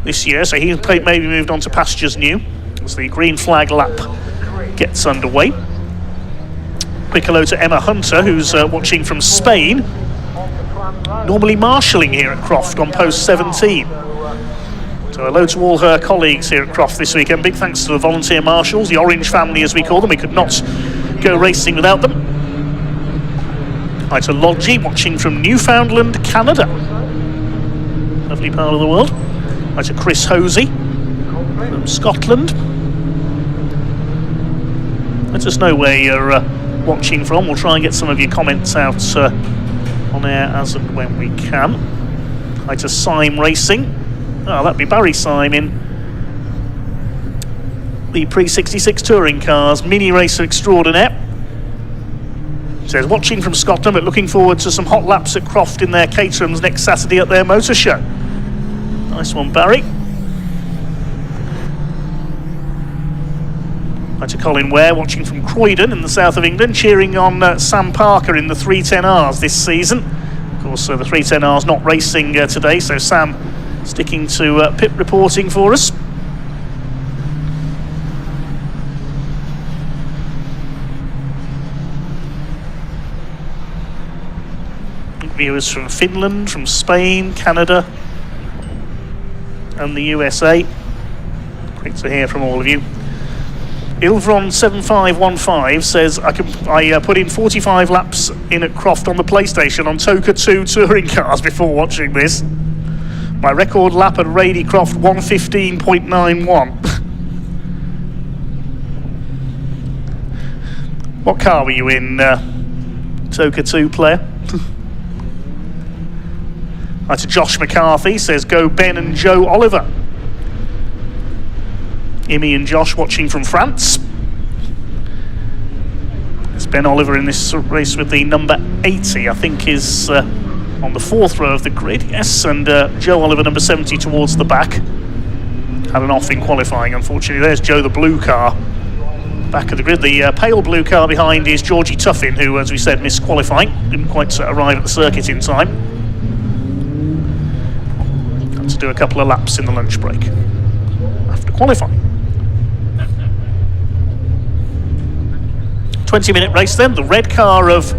[SPEAKER 10] this year, so he's maybe moved on to pastures new as the green flag lap gets underway. Quick hello to Emma Hunter, who's watching from Spain. Normally marshalling here at Croft on post 17. So hello to all her colleagues here at Croft this weekend. Big thanks to the volunteer marshals, the Orange family as we call them. We could not go racing without them. Hi to Lodgy, watching from Newfoundland, Canada. Lovely part of the world. Hi to Chris Hosey from Scotland. Let us know where you're watching from. We'll try and get some of your comments out on air as and when we can. Hi to Syme Racing. Oh, that'd be Barry Syme in the pre-66 touring cars, mini racer extraordinaire. Says watching from Scotland, but looking forward to some hot laps at Croft in their Caterhams next Saturday at their motor show. Nice one, Barry. Hi to Colin Ware, watching from Croydon in the south of England, cheering on Sam Parker in the 310Rs this season. Of course, the 310R's not racing today, so Sam sticking to pit reporting for us. Viewers from Finland, from Spain, Canada and the USA. Great to hear from all of you. Ilvron7515 says I put in 45 laps in at Croft on the PlayStation on Toka 2 touring cars before watching this. My record lap at Rady Croft 1:15.91. What car were you in, Toka 2 player? Hi to Josh McCarthy, says go Ben and Joe Oliver. Imi and Josh watching from France. It's Ben Oliver in this race with the number 80, I think is on the 4th row of the grid, yes, and Joe Oliver, number 70, towards the back. Had an off in qualifying, unfortunately. There's Joe, the blue car, back of the grid. The pale blue car behind is Georgie Tuffin, who, as we said, missed qualifying. Didn't quite arrive at the circuit in time. Had to do a couple of laps in the lunch break after qualifying. 20-minute race then. The red car of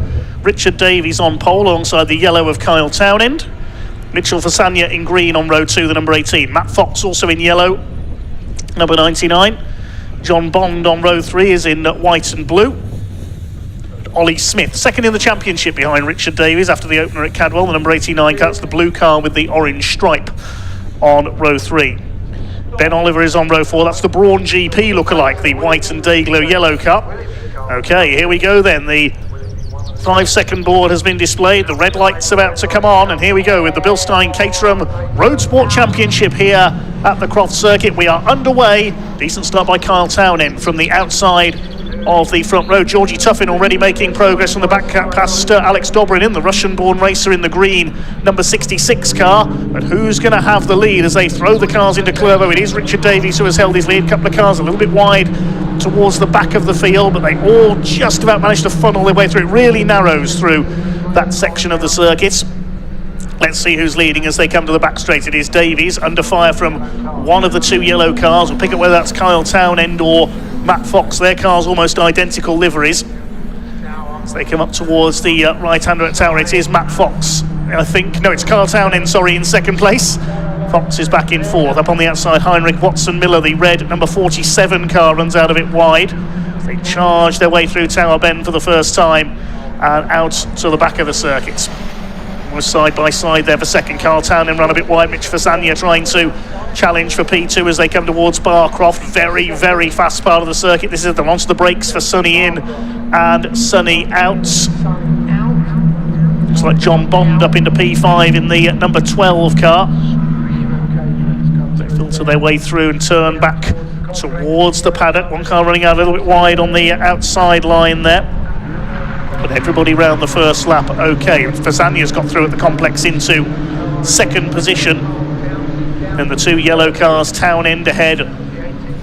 [SPEAKER 10] Richard Davies on pole alongside the yellow of Kyle Townend. Mitchell Fasagna in green on row 2, the number 18. Matt Fox also in yellow, number 99. John Bond on row 3 is in white and blue. Ollie Smith, second in the championship behind Richard Davies after the opener at Cadwell. The number 89 cuts the blue car with the orange stripe on row 3. Ben Oliver is on row 4. That's the Brawn GP lookalike, the white and Dayglow yellow car. Okay, here we go then. The 5-second board has been displayed. The red light's about to come on, and here we go with the Bilstein Caterham Roadsport Championship here at the Croft circuit. We are underway. Decent start by Kyle Townend from the outside of the front row. Georgie Tuffin already making progress on the back past Alex Dobrin in the Russian-born racer in the green number 66 car. But who's going to have the lead as they throw the cars into Clervo? It is Richard Davies who has held his lead. A couple of cars a little bit wide towards the back of the field, but they all just about managed to funnel their way through. It really narrows through that section of the circuit. Let's see who's leading as they come to the back straight. It is Davies under fire from one of the two yellow cars. We'll pick up whether that's Kyle Townend or Matt Fox. Their cars almost identical liveries. As they come up towards the right-hander at Tower, it is Matt Fox, I think. No, it's Kyle Townend, sorry, in second place. Fox is back in 4th. Up on the outside, Heinrich Watson-Miller, the red number 47 car, runs out of it wide. They charge their way through Tower Bend for the first time and out to the back of the circuit. Almost side by side there for second. Kyle Townend run a bit wide. Mitch Fasagna trying to challenge for P2 as they come towards Croft. Very, very fast part of the circuit. This is the onto the brakes for Sonny in and Sonny out. Looks like John Bond up into P5 in the number 12 car. They filter their way through and turn back towards the paddock. One car running out a little bit wide on the outside line there. But everybody round the first lap okay. Fasagna's got through at the complex into second position. And the two yellow cars, Townend ahead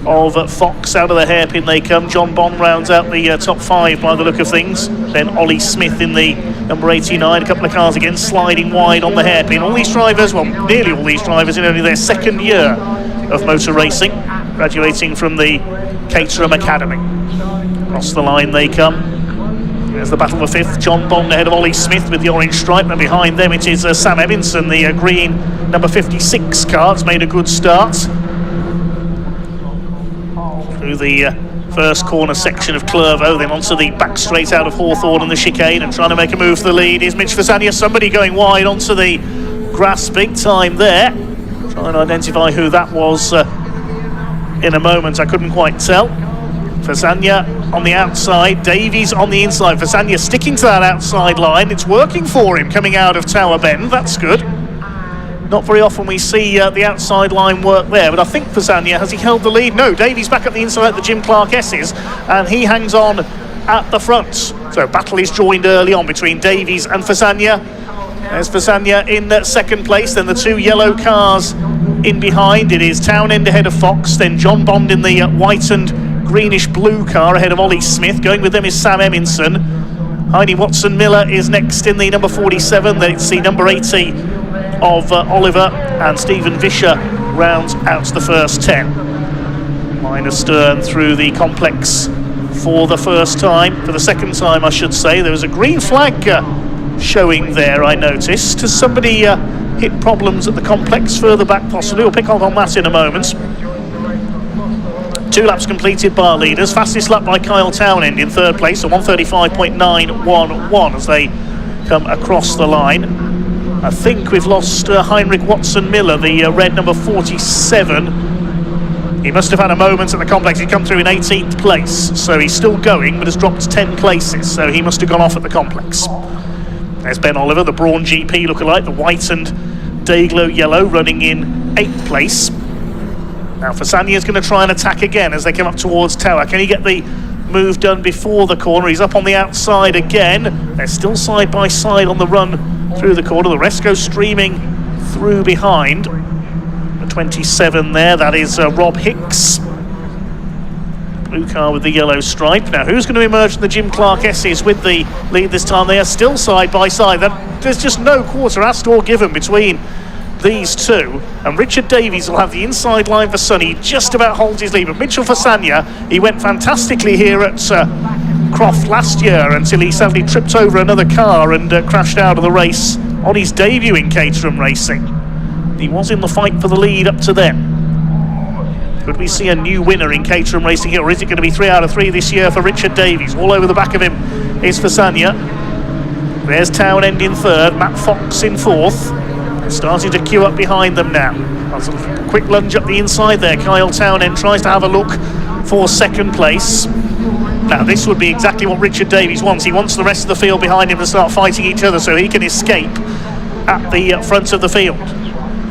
[SPEAKER 10] of Fox. Out of the hairpin they come. John Bond rounds out the top 5 by the look of things. Then Ollie Smith in the number 89. A couple of cars again sliding wide on the hairpin. All these drivers, well, nearly all these drivers in only their second year of motor racing, graduating from the Caterham Academy. Across the line they come. There's the battle for 5th. John Bond ahead of Ollie Smith with the orange stripe, and behind them it is Sam Evinson, the green number 56 car. It's made a good start through the first corner section of Clervo, then onto the back straight out of Hawthorne and the chicane, and trying to make a move for the lead is Mitch Fasagna. Somebody going wide onto the grass big time there. Trying to identify who that was in a moment. I couldn't quite tell. Fasagna on the outside, Davies on the inside. Fasagna sticking to that outside line. It's working for him coming out of Tower Bend. That's good. Not very often we see the outside line work there, but I think Fasagna, has he held the lead? No, Davies back up the inside at the Jim Clark S's, and he hangs on at the front. So battle is joined early on between Davies and Fasagna. There's Fasagna in second place, then the two yellow cars in behind. It is Townend ahead of Fox, then John Bond in the white and greenish blue car ahead of Ollie Smith. Going with them is Sam Eminson. Heine Watson-Miller is next in the number 47. Then it's the number 80 of Oliver, and Stephen Vischer rounds out the first 10. Minor Stern through the complex for the first time, for the second time I should say. There was a green flag showing there, I noticed. Has somebody hit problems at the complex further back possibly? We'll pick up on that in a moment. 2 laps completed by our leaders. Fastest lap by Kyle Townend in third place, a 1:35.911 as they come across the line. I think we've lost Heinrich Watson-Miller, the red number 47. He must have had a moment at the complex. He'd come through in 18th place, so he's still going, but has dropped 10 places, so he must have gone off at the complex. There's Ben Oliver, the Brawn GP lookalike, the white and Dayglow yellow, running in 8th place. Now Fasagna's going to try and attack again as they come up towards Tower. Can he get the move done before the corner? He's up on the outside again. They're still side by side on the run through the corner. The rest go streaming through behind. The 27 there, that is Rob Hicks. Blue car with the yellow stripe. Now, who's going to emerge from the Jim Clark S's with the lead this time? They are still side by side. There's just no quarter asked or given between these two, and Richard Davies will have the inside line for Sonny. He just about holds his lead, but Mitchell Fasania, he went fantastically here at Croft last year until he sadly tripped over another car and crashed out of the race on his debut in Caterham Racing. He was in the fight for the lead up to then. Could we see a new winner in Caterham Racing here, or is it going to be 3 out of 3 this year for Richard Davies? All over the back of him is Fasania. There's Townend in third, Matt Fox in fourth. Starting to queue up behind them now. That's a quick lunge up the inside there. Kyle Townend tries to have a look for second place. Now this would be exactly what Richard Davies wants. He wants the rest of the field behind him to start fighting each other so he can escape at the front of the field.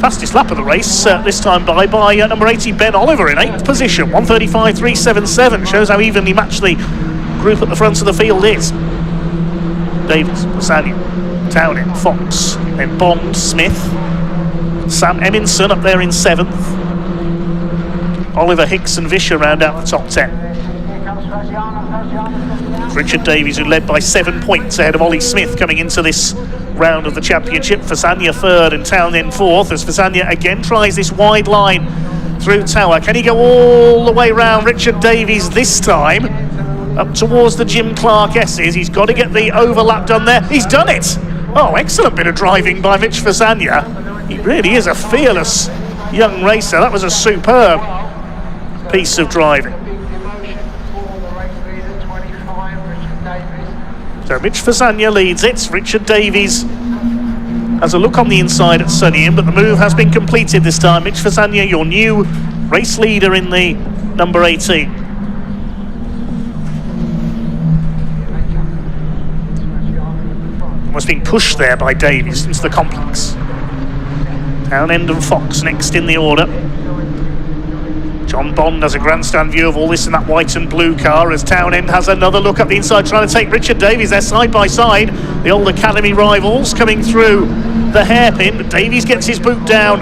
[SPEAKER 10] Fastest lap of the race this time by number 80 Ben Oliver in 8th position, 1:35.377. Shows how evenly matched the group at the front of the field is. Davies, Fasania, Townend, Fox, then Bond, Smith, Sam Eminson up there in 7th. Oliver, Hicks and Vischer round out the top 10. Richard Davies, who led by 7 points ahead of Ollie Smith coming into this round of the championship. Fasania third and Townend fourth, as Fasania again tries this wide line through Tower. Can he go all the way round Richard Davies this time? Up towards the Jim Clark S's. He's got to get the overlap done there. He's done it! Oh, excellent bit of driving by Mitch Fasania. He really is a fearless young racer. That was a superb piece of driving. So Mitch Fasania leads it. Richard Davies has a look on the inside at Sonny, but the move has been completed this time. Mitch Fasania, your new race leader in the number 18. Was being pushed there by Davies into the complex. Townend and Fox next in the order. John Bond has a grandstand view of all this in that white and blue car as Townend has another look up the inside trying to take Richard Davies. They're side by side, the old academy rivals coming through the hairpin, but Davies gets his boot down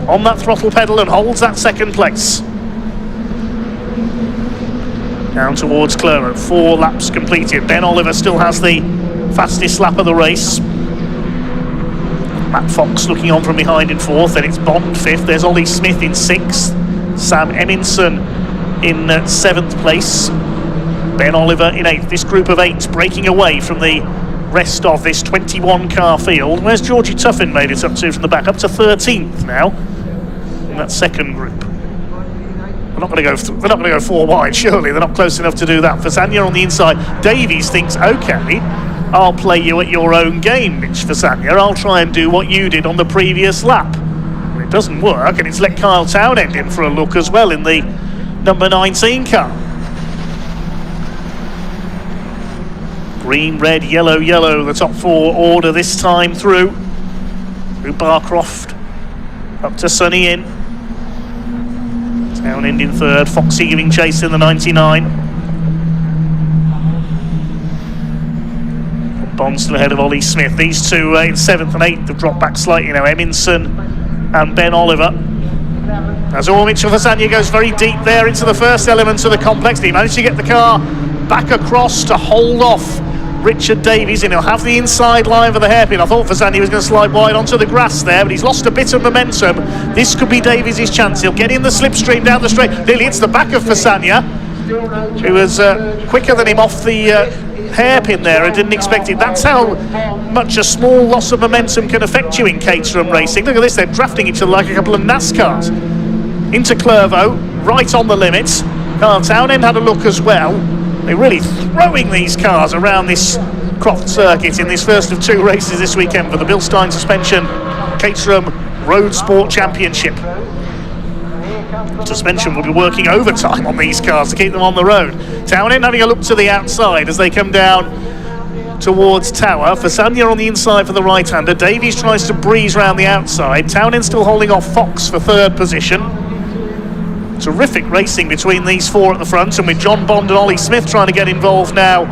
[SPEAKER 10] on that throttle pedal and holds that second place. Down towards Clermont, 4 laps completed. Ben Oliver still has the fastest lap of the race. Matt Fox looking on from behind in 4th, then it's Bond 5th, there's Ollie Smith in 6th, Sam Eminson in 7th place, Ben Oliver in 8th. This group of 8 breaking away from the rest of this 21 car field. Where's Georgie Tuffin made it up to from the back? Up to 13th now in that second group. They're not going to go 4 wide, surely. They're not close enough to do that. Fasania on the inside. Davies thinks, okay, I'll play you at your own game, Mitch Fasania. I'll try and do what you did on the previous lap. It doesn't work, and it's let Kyle Townend in for a look as well in the number 19 car. Green, red, yellow, yellow, the top 4 order this time through Barcroft. Up to Sonny in. Townend in 3rd, Foxy giving chase in the 99. Bond still ahead of Ollie Smith. These two in 7th and 8th have dropped back slightly now. Eminson and Ben Oliver. As Mitchell Fasania goes very deep there into the first element of the complex. He managed to get the car back across to hold off Richard Davies, and he'll have the inside line for the hairpin. I thought Fasania was going to slide wide onto the grass there, but he's lost a bit of momentum. This could be Davies' chance. He'll get in the slipstream down the straight. Nearly hits the back of Fasania, who was quicker than him off the hairpin there and didn't expect it. That's how much a small loss of momentum can affect you in Caterham racing. Look at this, they're drafting each other like a couple of NASCARs. Into Clervaux, right on the limits. Carl Townend had a look as well. They're really throwing these cars around this Croft circuit in this first of 2 races this weekend for the Bilstein Suspension Caterham Roadsport Championship. Suspension will be working overtime on these cars to keep them on the road. Townend having a look to the outside as they come down towards Tower. Fasania on the inside for the right-hander. Davies tries to breeze round the outside. Townend still holding off Fox for 3rd position. Terrific racing between these 4 at the front, and with John Bond and Ollie Smith trying to get involved now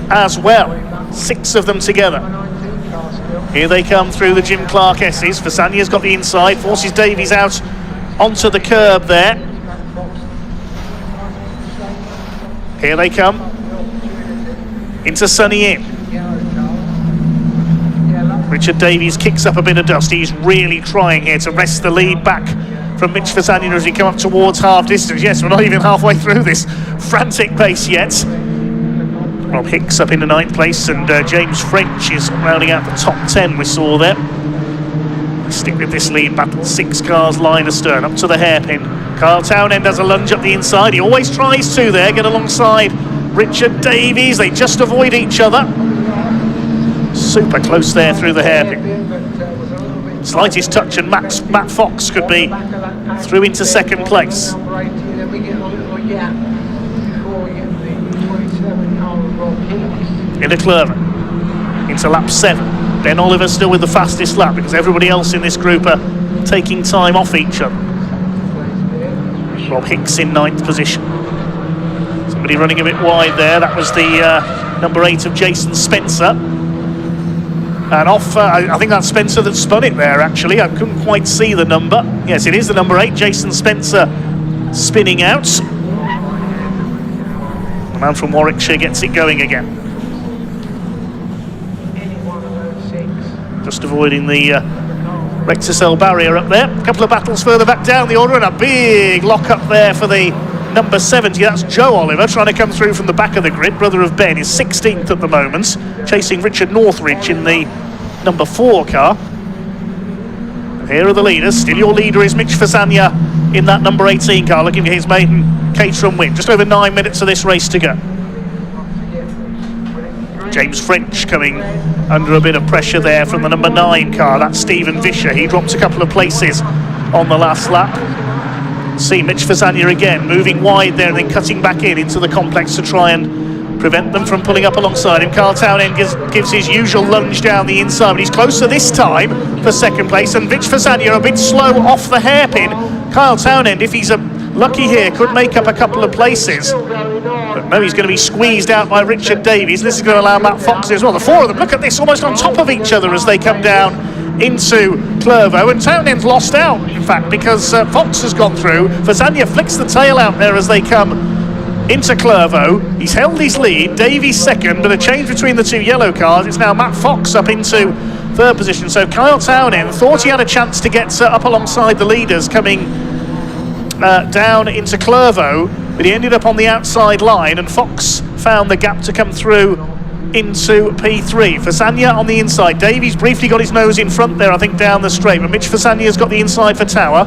[SPEAKER 10] as well. 6 of them together Here they come through the Jim Clark S's. Fasanya's got the inside, forces Davies out onto the curb there. Here they come into Sunny Inn. Richard Davies kicks up a bit of dust. He's really trying here to wrest the lead back from Mitch Fasania as we come up towards half distance. Yes, we're not even halfway through this frantic pace yet. Rob Hicks up in the 9th place, and James French is rounding out the top 10 we saw there. Stick with this lead battle, 6 cars line astern up to the hairpin. Kyle Townend has a lunge up the inside. He always tries to there, get alongside Richard Davies. They just avoid each other. Super close there through the hairpin. Slightest touch and Matt Fox could be through into 2nd place. Into Clerver, into lap 7. Ben Oliver still with the fastest lap because everybody else in this group are taking time off each other. Rob Hicks in 9th position. Somebody running a bit wide there. That was the number 8 of Jason Spencer. And off, I think that's Spencer that spun it there actually. I couldn't quite see the number. Yes, it is the number 8, Jason Spencer, spinning out. The man from Warwickshire gets it going again. Just avoiding the Rexacell barrier up there. A couple of battles further back down the order, and a big lock up there for the number 70. That's Joe Oliver trying to come through from the back of the grid. Brother of Ben is 16th at the moment, chasing Richard Northridge in the number 4 car. And here are the leaders. Still your leader is Mitch Fasania in that number 18 car, looking for his maiden Caterham win. Just over 9 minutes of this race to go. James French coming under a bit of pressure there from the number 9 car. That's Stephen Vischer. He dropped a couple of places on the last lap. See Mitch Fasania again moving wide there and then cutting back into the complex to try and prevent them from pulling up alongside him. Carl Townend gives his usual lunge down the inside, but he's closer this time for 2nd place, and Mitch Fasania a bit slow off the hairpin. Kyle Townend, if he's lucky here, could make up a couple of places, but no, he's going to be squeezed out by Richard Davies. This is going to allow Matt Fox as well. The 4 of them, look at this, almost on top of each other as they come down into Clervo, and Townend's lost out in fact because Fox has gone through. Fasania flicks the tail out there as they come into Clervo. He's held his lead, Davies 2nd, but a change between the 2 yellow cars. It's now Matt Fox up into 3rd position. So Kyle Townend thought he had a chance to get up alongside the leaders coming down into Clervo, but he ended up on the outside line, and Fox found the gap to come through into P3. Fasania on the inside. Davies briefly got his nose in front there, I think, down the straight, but Mitch Fasania's got the inside for Tower.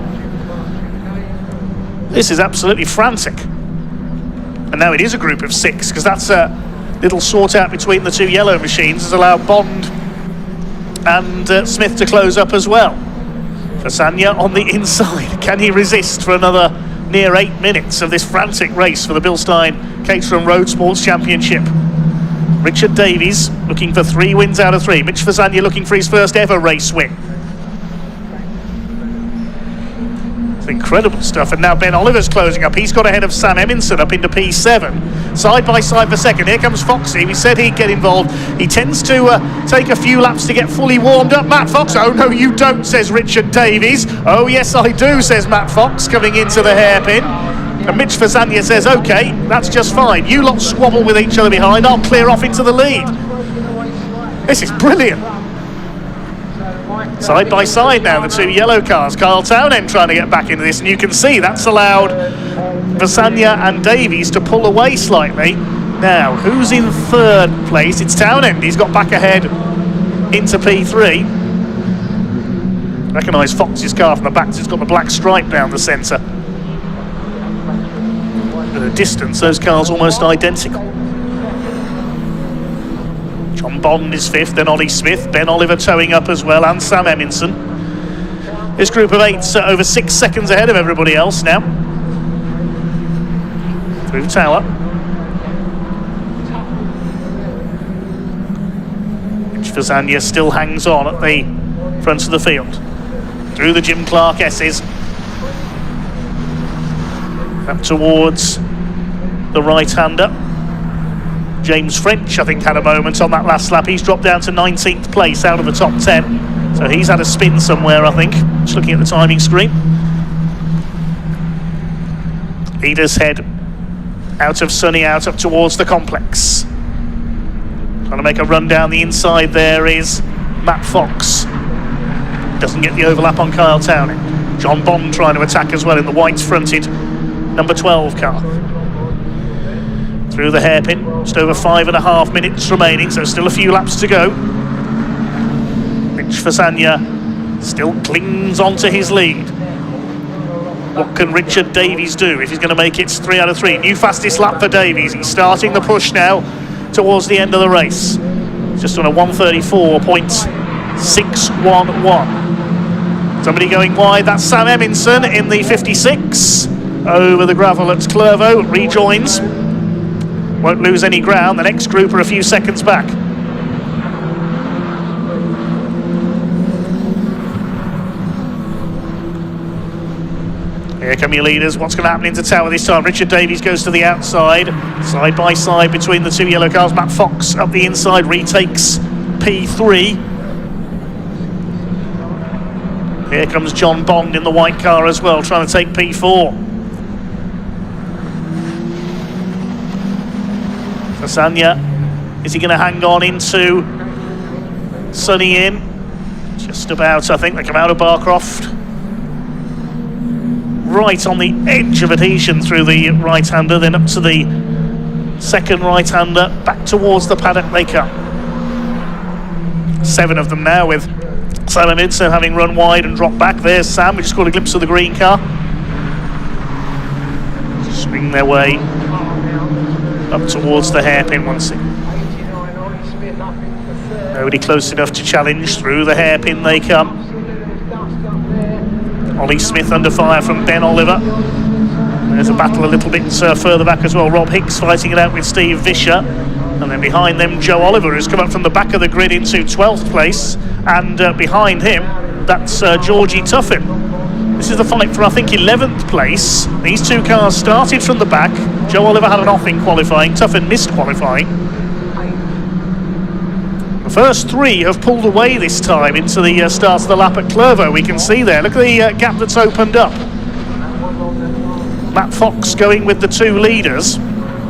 [SPEAKER 10] This is absolutely frantic. And now it is a group of 6, because that's a little sort out between the 2 yellow machines has allowed Bond and Smith to close up as well. Fasania on the inside. Can he resist for another near 8 minutes of this frantic race for the Bilstein Caterham Roadsport Championship? Richard Davies looking for 3 wins out of 3. Mitch Fasania looking for his first ever race win. It's incredible stuff. And now Ben Oliver's closing up. He's got ahead of Sam Eminson up into P7. Side by side for 2nd. Here comes Foxy. We said he'd get involved. He tends to take a few laps to get fully warmed up. Matt Fox. Oh no, you don't, says Richard Davies. Oh yes, I do, says Matt Fox coming into the hairpin. And Mitch Fasania says, OK, that's just fine. You lot squabble with each other behind. I'll clear off into the lead. This is brilliant. Side by side now, the 2 yellow cars. Kyle Townend trying to get back into this. And you can see that's allowed Fasania and Davies to pull away slightly. Now, who's in 3rd place? It's Townend. He's got back ahead into P3. Recognise Fox's car from the back. It's got the black stripe down the centre. At a distance, those cars almost identical. John Bond is 5th, then Ollie Smith, Ben Oliver towing up as well, and Sam Eminson. This group of 8's over 6 seconds ahead of everybody else now. Through Tower. Mitch Fasania still hangs on at the front of the field. Through the Jim Clark S's. Up towards the right-hander. James French, I think, had a moment on that last lap. He's dropped down to 19th place out of the top 10. So he's had a spin somewhere, I think. Just looking at the timing screen. Leaders head out of Sunny out up towards the complex. Trying to make a run down the inside there is Matt Fox. Doesn't get the overlap on Kyle Townend. John Bond trying to attack as well in the white fronted number 12 car. Through the hairpin, just over 5.5 minutes remaining, so still a few laps to go. Mitch Fasagna still clings onto his lead. What can Richard Davies do if he's going to make it 3 out of 3? New fastest lap for Davies. He's starting the push now towards the end of the race. Just on a 134.611. Somebody going wide, that's Sam Eminson in the 56. Over the gravel at Clervaux, rejoins. Won't lose any ground. The next group are a few seconds back. Here come your leaders. What's going to happen into Tower this time? Richard Davies goes to the outside. Side by side between the two yellow cars. Matt Fox up the inside retakes P3. Here comes John Bond in the white car as well, trying to take P4. Fasagna, is he going to hang on into Sunny in? Just about, I think. They come out of Barcroft. Right on the edge of adhesion through the right-hander, then up to the second right-hander, back towards the paddock they come. 7 of them now, with Sam Eminson having run wide and dropped back. There's Sam, we just caught a glimpse of the green car. Swing their way up towards the hairpin once again. Nobody close enough to challenge. Through the hairpin they come. Ollie Smith under fire from Ben Oliver. There's a battle a little bit further back as well. Rob Hicks fighting it out with Steve Vischer. And then behind them, Joe Oliver, who's come up from the back of the grid into 12th place. And behind him, that's Georgie Tuffin. This is the fight for, I think, 11th place. These two cars started from the back. Joe Oliver had an off in qualifying. Tuffin missed qualifying. The first 3 have pulled away this time into the start of the lap at Clervaux. We can see there. Look at the gap that's opened up. Matt Fox going with the 2 leaders.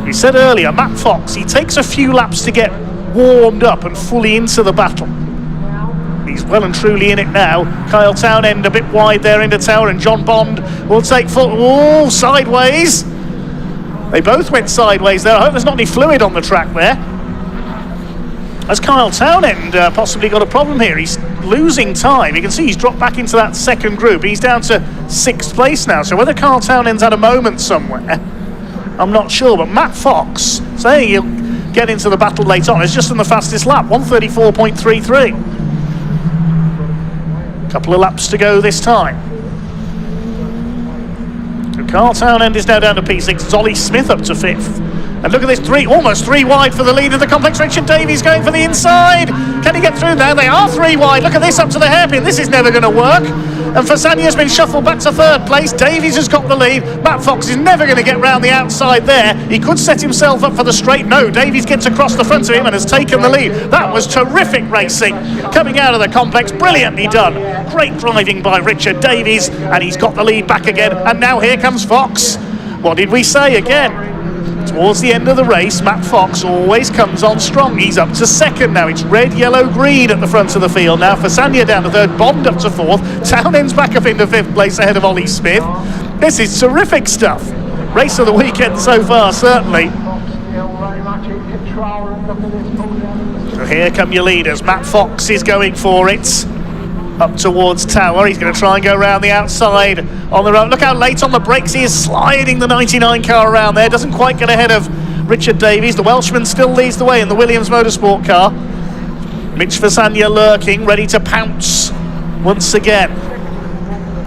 [SPEAKER 10] We said earlier, Matt Fox, he takes a few laps to get warmed up and fully into the battle. He's well and truly in it now. Kyle Townend a bit wide there into Tower, and John Bond will take full. Oh, sideways. They both went sideways there. I hope there's not any fluid on the track there. As Kyle Townend possibly got a problem here. He's losing time. You can see he's dropped back into that second group. He's down to 6th place now. So whether Kyle Townend's had a moment somewhere, I'm not sure. But Matt Fox saying he'll get into the battle late on. It's just in the fastest lap, 134.33. Couple of laps to go this time. So Kyle Townend is now down to P6. Zolly Smith up to 5th. And look at this, almost 3 wide for the lead of the complex. Richard Davies going for the inside. Can he get through there? They are 3 wide. Look at this up to the hairpin. This is never going to work. And Fasagna's been shuffled back to 3rd place. Davies has got the lead. Matt Fox is never going to get round the outside there. He could set himself up for the straight. No, Davies gets across the front of him and has taken the lead. That was terrific racing coming out of the complex. Brilliantly done. Great driving by Richard Davies. And he's got the lead back again. And now here comes Fox. What did we say again? Towards the end of the race, Matt Fox always comes on strong. He's up to 2nd now. It's red, yellow, green at the front of the field now. Fasagna down to 3rd, Bond up to 4th. Townend's back up into 5th place ahead of Ollie Smith. This is terrific stuff. Race of the weekend so far, certainly. So here come your leaders. Matt Fox is going for it. Up towards Tower. He's going to try and go around the outside on the road. Look how late on the brakes he is, sliding the 99 car around there. Doesn't quite get ahead of Richard Davies. The Welshman still leads the way in the Williams Motorsport car. Mitch Fasagna lurking, ready to pounce once again.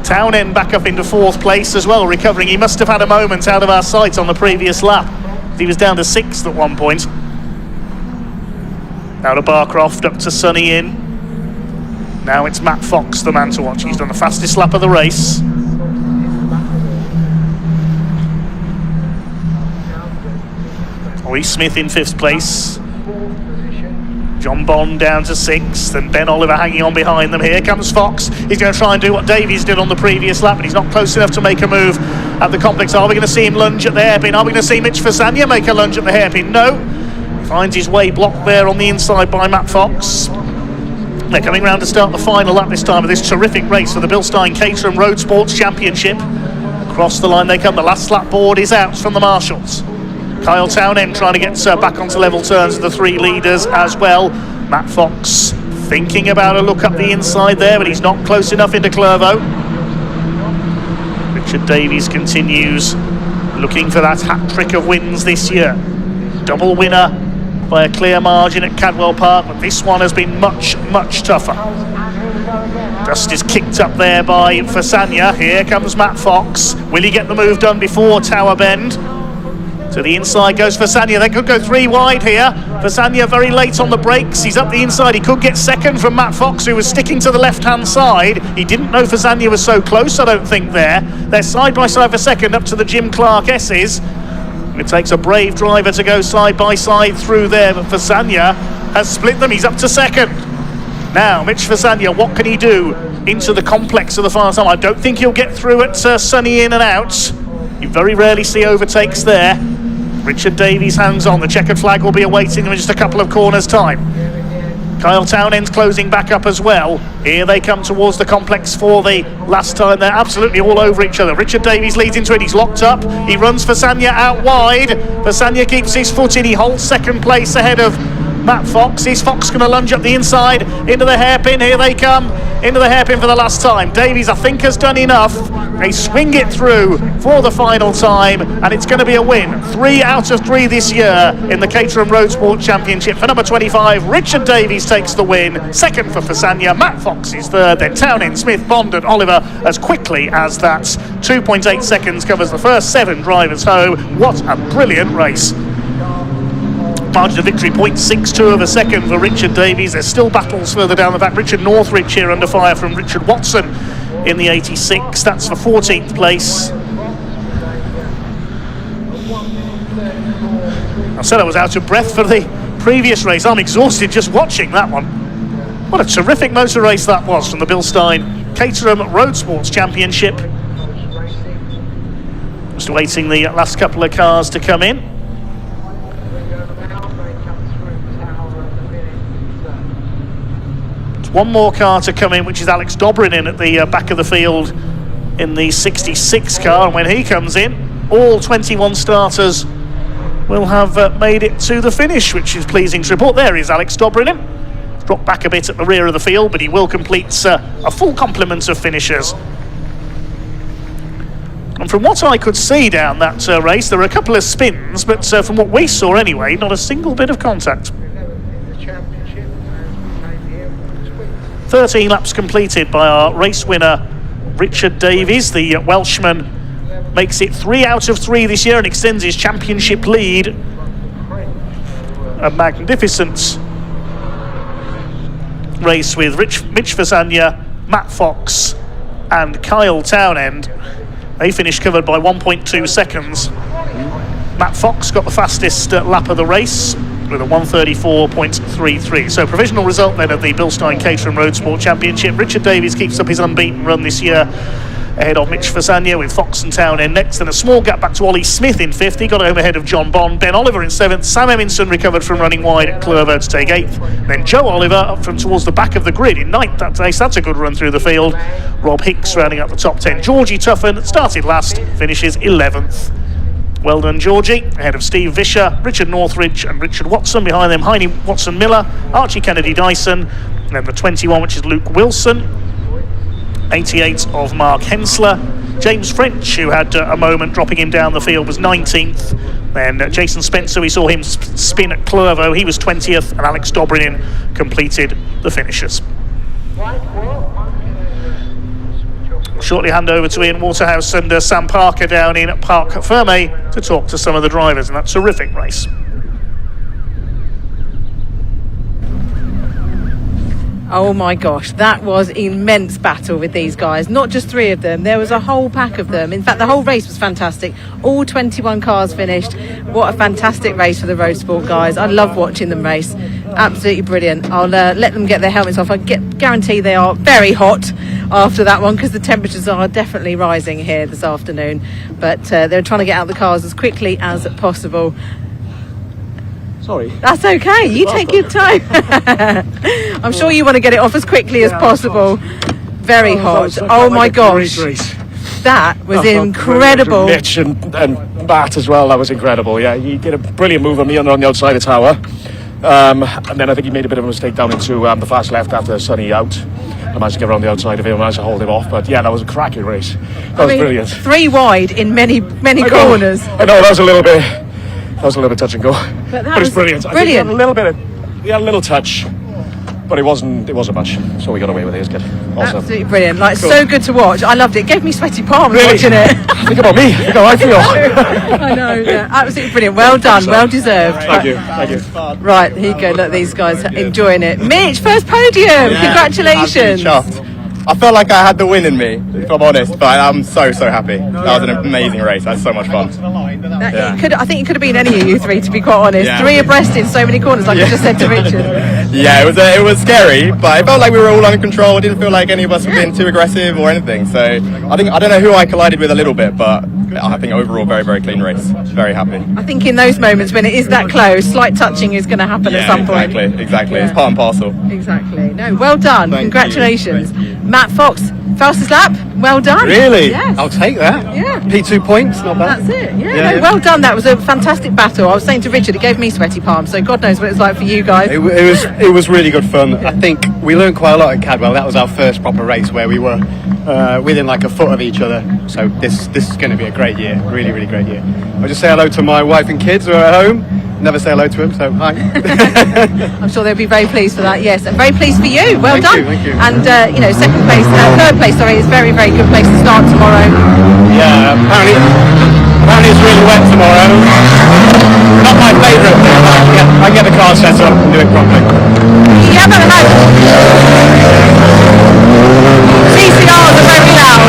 [SPEAKER 10] Townend back up into 4th place as well, recovering. He must have had a moment out of our sight on the previous lap. He was down to 6th at one point. Out of Barcroft, up to Sunny in. Now it's Matt Fox, the man to watch. He's done the fastest lap of the race. Ollie Smith in 5th place. John Bond down to 6th, and Ben Oliver hanging on behind them. Here comes Fox. He's going to try and do what Davies did on the previous lap, but he's not close enough to make a move at the complex. Are we going to see him lunge at the hairpin? Are we going to see Mitch Fasania make a lunge at the hairpin? No. Finds his way blocked there on the inside by Matt Fox. They're coming round to start the final lap this time of this terrific race for the Bilstein Caterham Roadsport Championship. Across the line they come. The last lap board is out from the marshals. Kyle Townend trying to get back onto level terms with the 3 leaders as well. Matt Fox thinking about a look up the inside there, but he's not close enough into Clervo. Richard Davies continues looking for that hat-trick of wins this year. Double winner by a clear margin at Cadwell Park, but this one has been much, much tougher. Dust is kicked up there by Fasania. Here comes Matt Fox. Will he get the move done before Tower Bend? To the inside goes Fasania. They could go 3 wide here. Fasania very late on the brakes. He's up the inside. He could get second from Matt Fox, who was sticking to the left-hand side. He didn't know Fasania was so close, I don't think, there. They're side by side for second up to the Jim Clark S's. It takes a brave driver to go side by side through there, but Fasania has split them. He's up to second. Now, Mitch Fasania, what can he do into the complex of the final time? I don't think he'll get through at Sunny In and Out. You very rarely see overtakes there. Richard Davies hangs on. The checkered flag will be awaiting them in just a couple of corners' time. Kyle Townend's closing back up as well. Here they come towards the complex for the last time. They're absolutely all over each other. Richard Davies leads into it. He's locked up. He runs Fasania out wide. Fasania keeps his foot in. He holds second place ahead of Matt Fox. Is Fox going to lunge up the inside into the hairpin? Here they come into the hairpin for the last time. Davies, I think, has done enough. They swing it through for the final time, and it's going to be a win. 3 out of 3 this year in the Caterham Roadsport Championship. For number 25, Richard Davies takes the win. Second for Fasania. Matt Fox is third. Then Townend, Smith, Bond and Oliver as quickly as that. 2.8 seconds covers the first 7 drivers home. What a brilliant race. Margin of victory 0.62 of a second for Richard Davies. There's still battles further down the back. Richard Northridge here under fire from Richard Watson in the 86. That's for 14th place. I said I was out of breath for the previous race. I'm exhausted just watching that one. What a terrific motor race that was from the Bilstein Caterham Roadsports Championship. Just waiting the last couple of cars to come in. One more car to come in, which is Alex Dobrin in at the back of the field in the 66 car. And when he comes in, all 21 starters will have made it to the finish, which is pleasing to report. There is Alex Dobrin in. Dropped back a bit at the rear of the field, but he will complete a full complement of finishers. And from what I could see down that race, there were a couple of spins, but from what we saw anyway, not a single bit of contact. 13 laps completed by our race winner Richard Davies. The Welshman makes it 3 out of 3 this year and extends his championship lead. A magnificent race with Mitch Fasania, Matt Fox and Kyle Townend. They finished covered by 1.2 seconds. Matt Fox got the fastest lap of the race with a 1:34.33. So provisional result then of the Bilstein Caterham Roadsport Championship. Richard Davies keeps up his unbeaten run this year ahead of Mitch Fasania with Fox and Townend next, and a small gap back to Ollie Smith in 5th. He got home ahead of John Bond. Ben Oliver in 7th. Sam Eminson recovered from running wide at Clervo to take 8th. Then Joe Oliver up from towards the back of the grid in 9th that day, so that's a good run through the field. Rob Hicks rounding up the top 10. Georgie Tuffin started last, finishes 11th. Well done, Georgie, ahead of Steve Vischer, Richard Northridge and Richard Watson. Behind them, Heine Watson-Miller, Archie Kennedy-Dyson, and then the 21, which is Luke Wilson. 88 of Mark Hensler. James French, who had a moment dropping him down the field, was 19th. Then Jason Spencer, we saw him spin at Clervo, he was 20th, and Alex Dobrin completed the finishers. Shortly hand over to Ian Waterhouse and Sam Parker down in Parc Fermé to talk to some of the drivers in that terrific race.
[SPEAKER 3] Oh my gosh, that was immense battle with these guys. Not just 3 of them, there was a whole pack of them. In fact, the whole race was fantastic. All 21 cars finished. What a fantastic race for the Roadsport guys. I love watching them race. Absolutely brilliant. I'll let them get their helmets off. I guarantee they are very hot after that one, because the temperatures are definitely rising here this afternoon. But they're trying to get out the cars as quickly as possible.
[SPEAKER 16] Sorry.
[SPEAKER 3] That's okay. You take your time. I'm sure you want to get it off as quickly as possible. Very hot. Oh my gosh. That was incredible.
[SPEAKER 21] Mitch and Matt as well. That was incredible. Yeah, he did a brilliant move on me on the outside of the tower. And then I think he made a bit of a mistake down into the fast left after Sonny out. I managed to get around the outside of him, I managed to hold him off. But yeah, that was a cracking race. That was brilliant.
[SPEAKER 3] 3 wide in many corners.
[SPEAKER 21] I know, that was a little bit touch and go.
[SPEAKER 3] But
[SPEAKER 21] it's brilliant. I think he had a little touch, but it wasn't much. So we got away with it. It was good. Awesome.
[SPEAKER 3] Absolutely brilliant. Like,
[SPEAKER 21] Cool.
[SPEAKER 3] so good to watch. I loved it. It gave me sweaty palms
[SPEAKER 21] Really?
[SPEAKER 3] watching it.
[SPEAKER 21] Think about me. Think how I feel.
[SPEAKER 3] I know. Yeah, absolutely brilliant. Well done. Well deserved.
[SPEAKER 21] Thank you.
[SPEAKER 3] Right, here you go. Look, these guys are enjoying it. Mitch, first podium. Congratulations.
[SPEAKER 22] Chuffed. I felt like I had the win in me, if I'm honest, but I'm so happy. That was an amazing race. That's so much fun.
[SPEAKER 3] I think it could have been any of you 3, to be quite honest.
[SPEAKER 22] Yeah.
[SPEAKER 3] 3 abreast in so many corners, like I just said to Richard.
[SPEAKER 22] Yeah, it was scary, but it felt like we were all under control. It didn't feel like any of us were being too aggressive or anything. So I don't know who I collided with a little bit, but I think overall very clean race. Very happy.
[SPEAKER 3] I think in those moments when it is that close, slight touching is going to happen at some point.
[SPEAKER 22] Exactly.
[SPEAKER 3] Yeah.
[SPEAKER 22] It's part and parcel.
[SPEAKER 3] Exactly. No, well done.
[SPEAKER 22] Thank you.
[SPEAKER 3] Congratulations. Matt Fox, fastest lap. Well done.
[SPEAKER 8] Really?
[SPEAKER 3] Yes.
[SPEAKER 8] I'll take that.
[SPEAKER 3] Yeah.
[SPEAKER 8] P2 points, not bad.
[SPEAKER 3] That's it. Yeah, well done. That was a fantastic battle. I was saying to Richard, it gave me sweaty palms, so God knows what it's like for you guys.
[SPEAKER 8] It was really good fun. I think we learned quite a lot at Cadwell. That was our first proper race where we were within like a foot of each other. So this is going to be a great year. Really great year. I'll just say hello to my wife and kids who are at home. Never say hello to them, so hi.
[SPEAKER 3] I'm sure they'll be very pleased for that. Yes, and very pleased for you. Well done.
[SPEAKER 8] Thank you.
[SPEAKER 3] And third place. Sorry, is very good place to start tomorrow.
[SPEAKER 8] Yeah, apparently it's really wet tomorrow. Not my favourite thing, but I can get the car set up and do it properly.
[SPEAKER 3] You haven't had TCRs are very loud.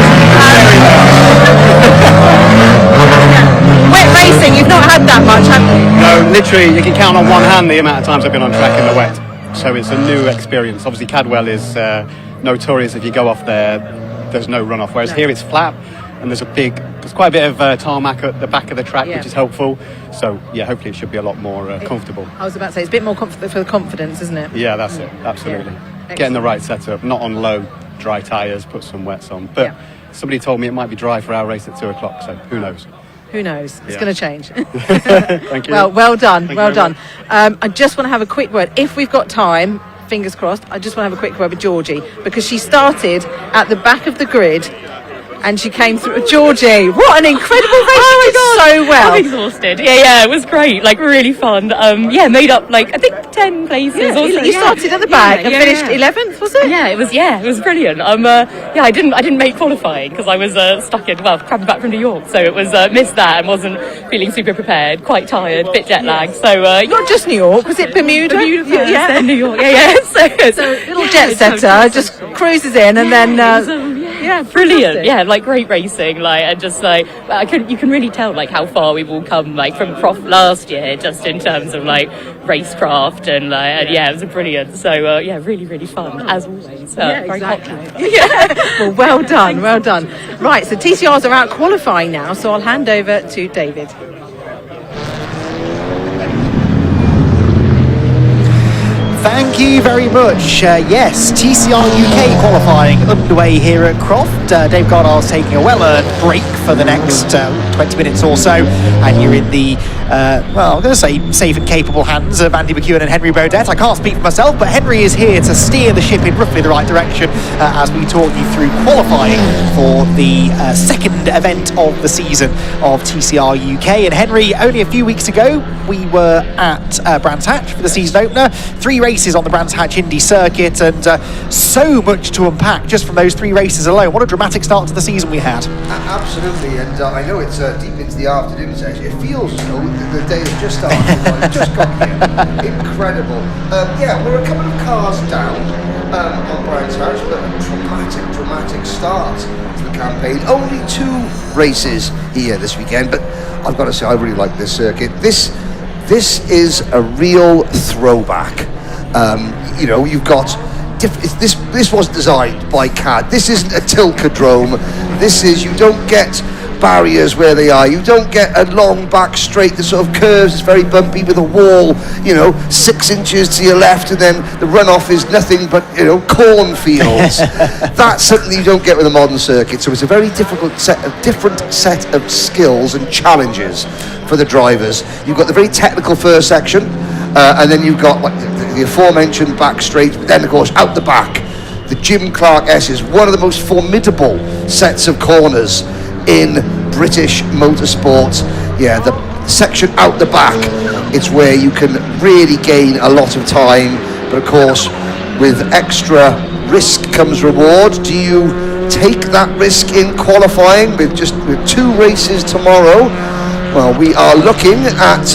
[SPEAKER 3] Wet racing, you've not had that much, have you?
[SPEAKER 8] No, literally, you can count on one hand the amount of times I've been on track in the wet. So it's a new experience. Obviously, Cadwell is notorious if you go off there, there's no runoff. Whereas here it's flat, and there's quite a bit of tarmac at the back of the track, which is helpful. So yeah, hopefully it should be a lot more comfortable.
[SPEAKER 3] I was about to say, it's a bit more for the confidence, isn't it?
[SPEAKER 8] Yeah, that's it. Absolutely.
[SPEAKER 3] Yeah.
[SPEAKER 8] Getting the right setup, not on low, dry tyres, put some wets on. But somebody told me it might be dry for our race at 2 o'clock, so who knows?
[SPEAKER 3] Who knows? It's
[SPEAKER 8] Yeah.
[SPEAKER 3] going to change.
[SPEAKER 8] Thank you.
[SPEAKER 3] Well done.
[SPEAKER 8] Thank
[SPEAKER 3] Well
[SPEAKER 8] you very
[SPEAKER 3] done. I just want to have a quick word. If we've got time, fingers crossed, I just want to have a quick word with Georgie, because she started at the back of the grid and she came through. Georgie, what an incredible race.
[SPEAKER 23] Oh
[SPEAKER 3] You did so well.
[SPEAKER 23] I'm exhausted. Yeah, it was great. Like, really fun. Made up, like, I think 10 places
[SPEAKER 3] Yeah,
[SPEAKER 23] or so.
[SPEAKER 3] you started at the back and finished 11th, was it?
[SPEAKER 23] Yeah, it was brilliant. I didn't make qualifying because I was stuck travelling back from New York, so it was missed that and wasn't feeling super prepared, quite tired, bit jet lagged. So
[SPEAKER 3] not just New York, was it Bermuda?
[SPEAKER 23] Bermuda first, then New York. Yeah. So
[SPEAKER 3] little jet setter just cruises in and then
[SPEAKER 23] brilliant.
[SPEAKER 3] fantastic.
[SPEAKER 23] Yeah, like great racing, and just you can really tell how far we've all come from Croft last year, just in terms of racecraft and it was brilliant. So really fun as always. Very popular.
[SPEAKER 3] Well done. Right, so TCRs are out qualifying now, so I'll hand over to David.
[SPEAKER 2] Thank you very much. Yes, TCR UK qualifying underway here at Croft. Dave Goddard's taking a well-earned break for the next 20 minutes or so, and you're in the, I'm going to say safe and capable hands of Andy McEwen and Henry Baudet. I can't speak for myself, but Henry is here to steer the ship in roughly the right direction as we talk you through qualifying for the second event of the season of TCR UK. And Henry, only a few weeks ago, we were at Brands Hatch for the season opener. 3 races on the Brands Hatch Indy circuit, and so much to unpack just from those 3 races alone. What a dramatic start to the season we had.
[SPEAKER 24] Absolutely, and I know it's deep into the afternoon session. It feels as though the day has just started. It's just got here. Incredible. We're a couple of cars down. on Brands Hatch, but a dramatic start to the campaign. Only 2 races here this weekend, but I've got to say I really like this circuit. This is a real throwback. You've got this was designed by CAD. This isn't a Tilcadrome. You don't get barriers where they are. You don't get a long back straight that sort of curves. It's very bumpy with a wall, 6 inches to your left, and then the runoff is nothing but cornfields. That's something you don't get with a modern circuit. So it's a very different set of skills and challenges for the drivers. You've got the very technical first section, and then you've got the aforementioned back straight. But then of course out the back, the Jim Clark S is one of the most formidable sets of corners in British motorsport. Yeah, the section out the back, it's where you can really gain a lot of time, but of course with extra risk comes reward. Do you take that risk in qualifying with 2 races tomorrow? Well, we are looking at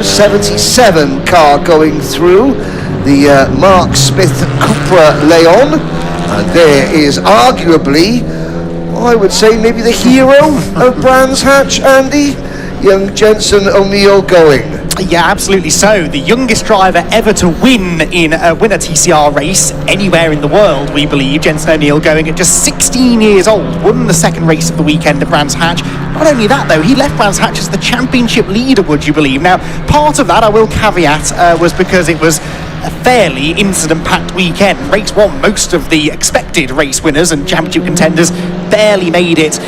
[SPEAKER 24] 77 car going through the Mark Smith Cupra Leon, and there is arguably, I would say, maybe the hero of Brands Hatch, Andy, young Jensen O'Neill going.
[SPEAKER 2] Yeah, absolutely so. The youngest driver ever to win a TCR race anywhere in the world, we believe. Jensen O'Neill going at just 16 years old, won the second race of the weekend at Brands Hatch. Not only that, though, he left Brands Hatch as the championship leader, would you believe? Now, part of that, I will caveat, was because it was a fairly incident-packed weekend. Race 1, most of the expected race winners and championship contenders barely made it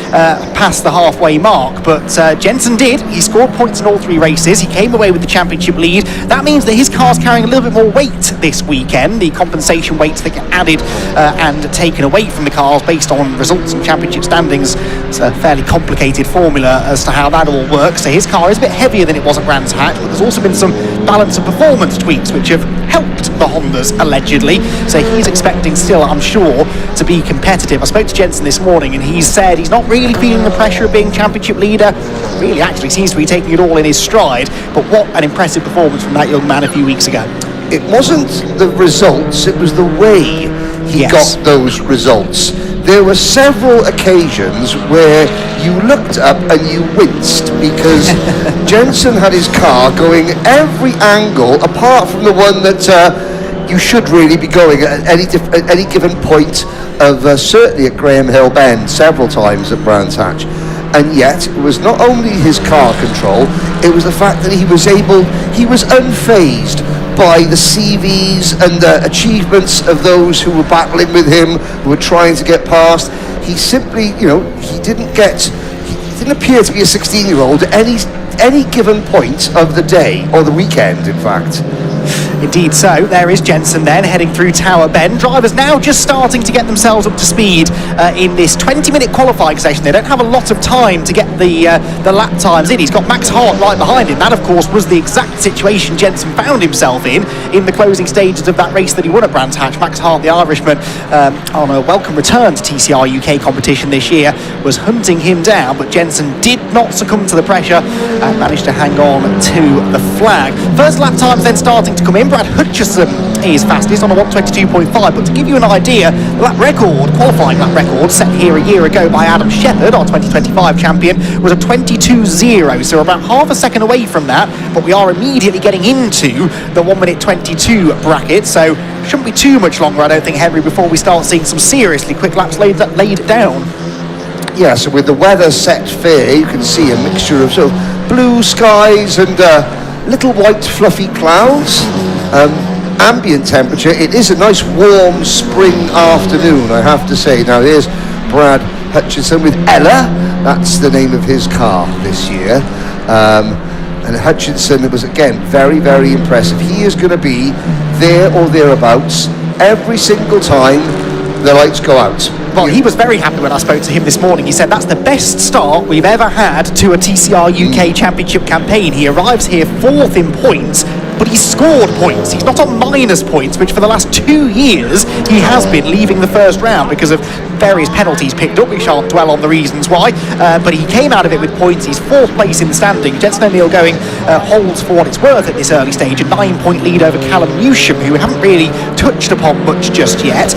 [SPEAKER 2] past the halfway mark, but Jensen did. He scored points in all 3 races. He came away with the championship lead. That means that his car's carrying a little bit more weight this weekend. The compensation weights that get added and taken away from the cars based on results and championship standings. It's a fairly complicated formula as to how that all works. So his car is a bit heavier than it was at Brands Hatch, but there's also been some balance and performance tweaks which have helped the Hondas, allegedly. So he's expecting still, I'm sure, to be competitive. I spoke to Jensen this morning and he said he's not really feeling the pressure of being championship leader. Really actually seems to be taking it all in his stride. But what an impressive performance from that young man a few weeks ago.
[SPEAKER 24] It wasn't the results, it was the way he got those results. There were several occasions where you looked up and you winced because Jensen had his car going every angle apart from the one that you should really be going at any given point of certainly at Graham Hill Bend, several times at Brands Hatch. And yet it was not only his car control, it was the fact that he was unfazed by the CVs and the achievements of those who were battling with him, who were trying to get past. He simply, he didn't appear to be a 16-year-old at any given point of the day, or the weekend, in fact.
[SPEAKER 2] Indeed so. There is Jensen then heading through Tower Bend. Drivers now just starting to get themselves up to speed in this 20-minute qualifying session. They don't have a lot of time to get the lap times in. He's got Max Hart right behind him. That, of course, was the exact situation Jensen found himself in the closing stages of that race that he won at Brands Hatch. Max Hart, the Irishman, on a welcome return to TCR UK competition this year, was hunting him down, but Jensen did not succumb to the pressure and managed to hang on to the flag. First lap times then starting to come in. Brad Hutchison is fastest on a 1:22.5, but to give you an idea, the lap record, qualifying lap record, set here a year ago by Adam Shepherd, our 2025 champion, was a 22.0, so we're about half a second away from that, but we are immediately getting into the 1:22 bracket, so shouldn't be too much longer, I don't think, Henry, before we start seeing some seriously quick laps laid down.
[SPEAKER 24] Yeah, so with the weather set fair, you can see a mixture of sort of blue skies and little white fluffy clouds. Ambient temperature, it is a nice warm spring afternoon, I have to say. Now there's Brad Hutchison with Ella, that's the name of his car this year. And Hutchinson was again very, very impressive. He is going to be there or thereabouts every single time the lights go out.
[SPEAKER 2] Well, he was very happy when I spoke to him this morning. He said that's the best start we've ever had to a TCR UK Championship campaign. He arrives here 4th in points, but he's scored points. He's not on minus points, which for the last 2 years he has been, leaving the first round because of various penalties picked up. We shan't dwell on the reasons why, but he came out of it with points. He's 4th place in the standing. Jensen O'Neill going holds, for what it's worth at this early stage, a 9-point lead over Callum Newsham, who we haven't really touched upon much just yet.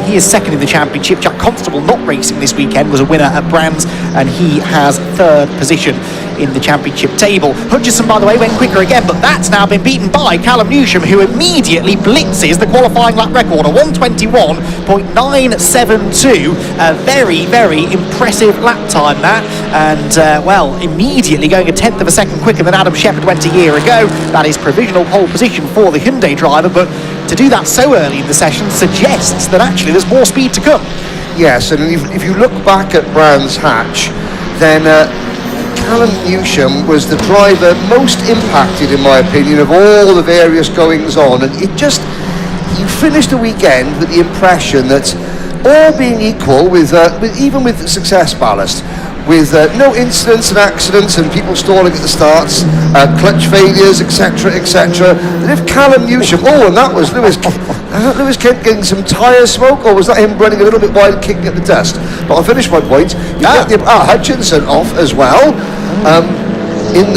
[SPEAKER 2] He is 2nd in the championship. Jack Constable, not racing this weekend, was a winner at Brands, and he has 3rd position in the championship table. Hutchison, by the way, went quicker again, but that's now been beaten by Callum Newsham, who immediately blitzes the qualifying lap record, a 1:21.972. A very, very impressive lap time, that, and well, immediately going a 1/10 of a second quicker than Adam Shepherd went a year ago. That is provisional pole position for the Hyundai driver, but to do that so early in the session suggests that actually there's more speed to come.
[SPEAKER 24] Yes, and if you look back at Brands Hatch, then Callum Newsham was the driver most impacted, in my opinion, of all the various goings on, and you finished the weekend with the impression that all being equal, even with success ballast, with no incidents and accidents and people stalling at the starts, clutch failures, etc., etc. That if Callum Newsham, and that was Lewis Kent getting some tyre smoke, or was that him running a little bit wide and kicking at the dust? But I'll finish my point. Get Hutchinson off as well, in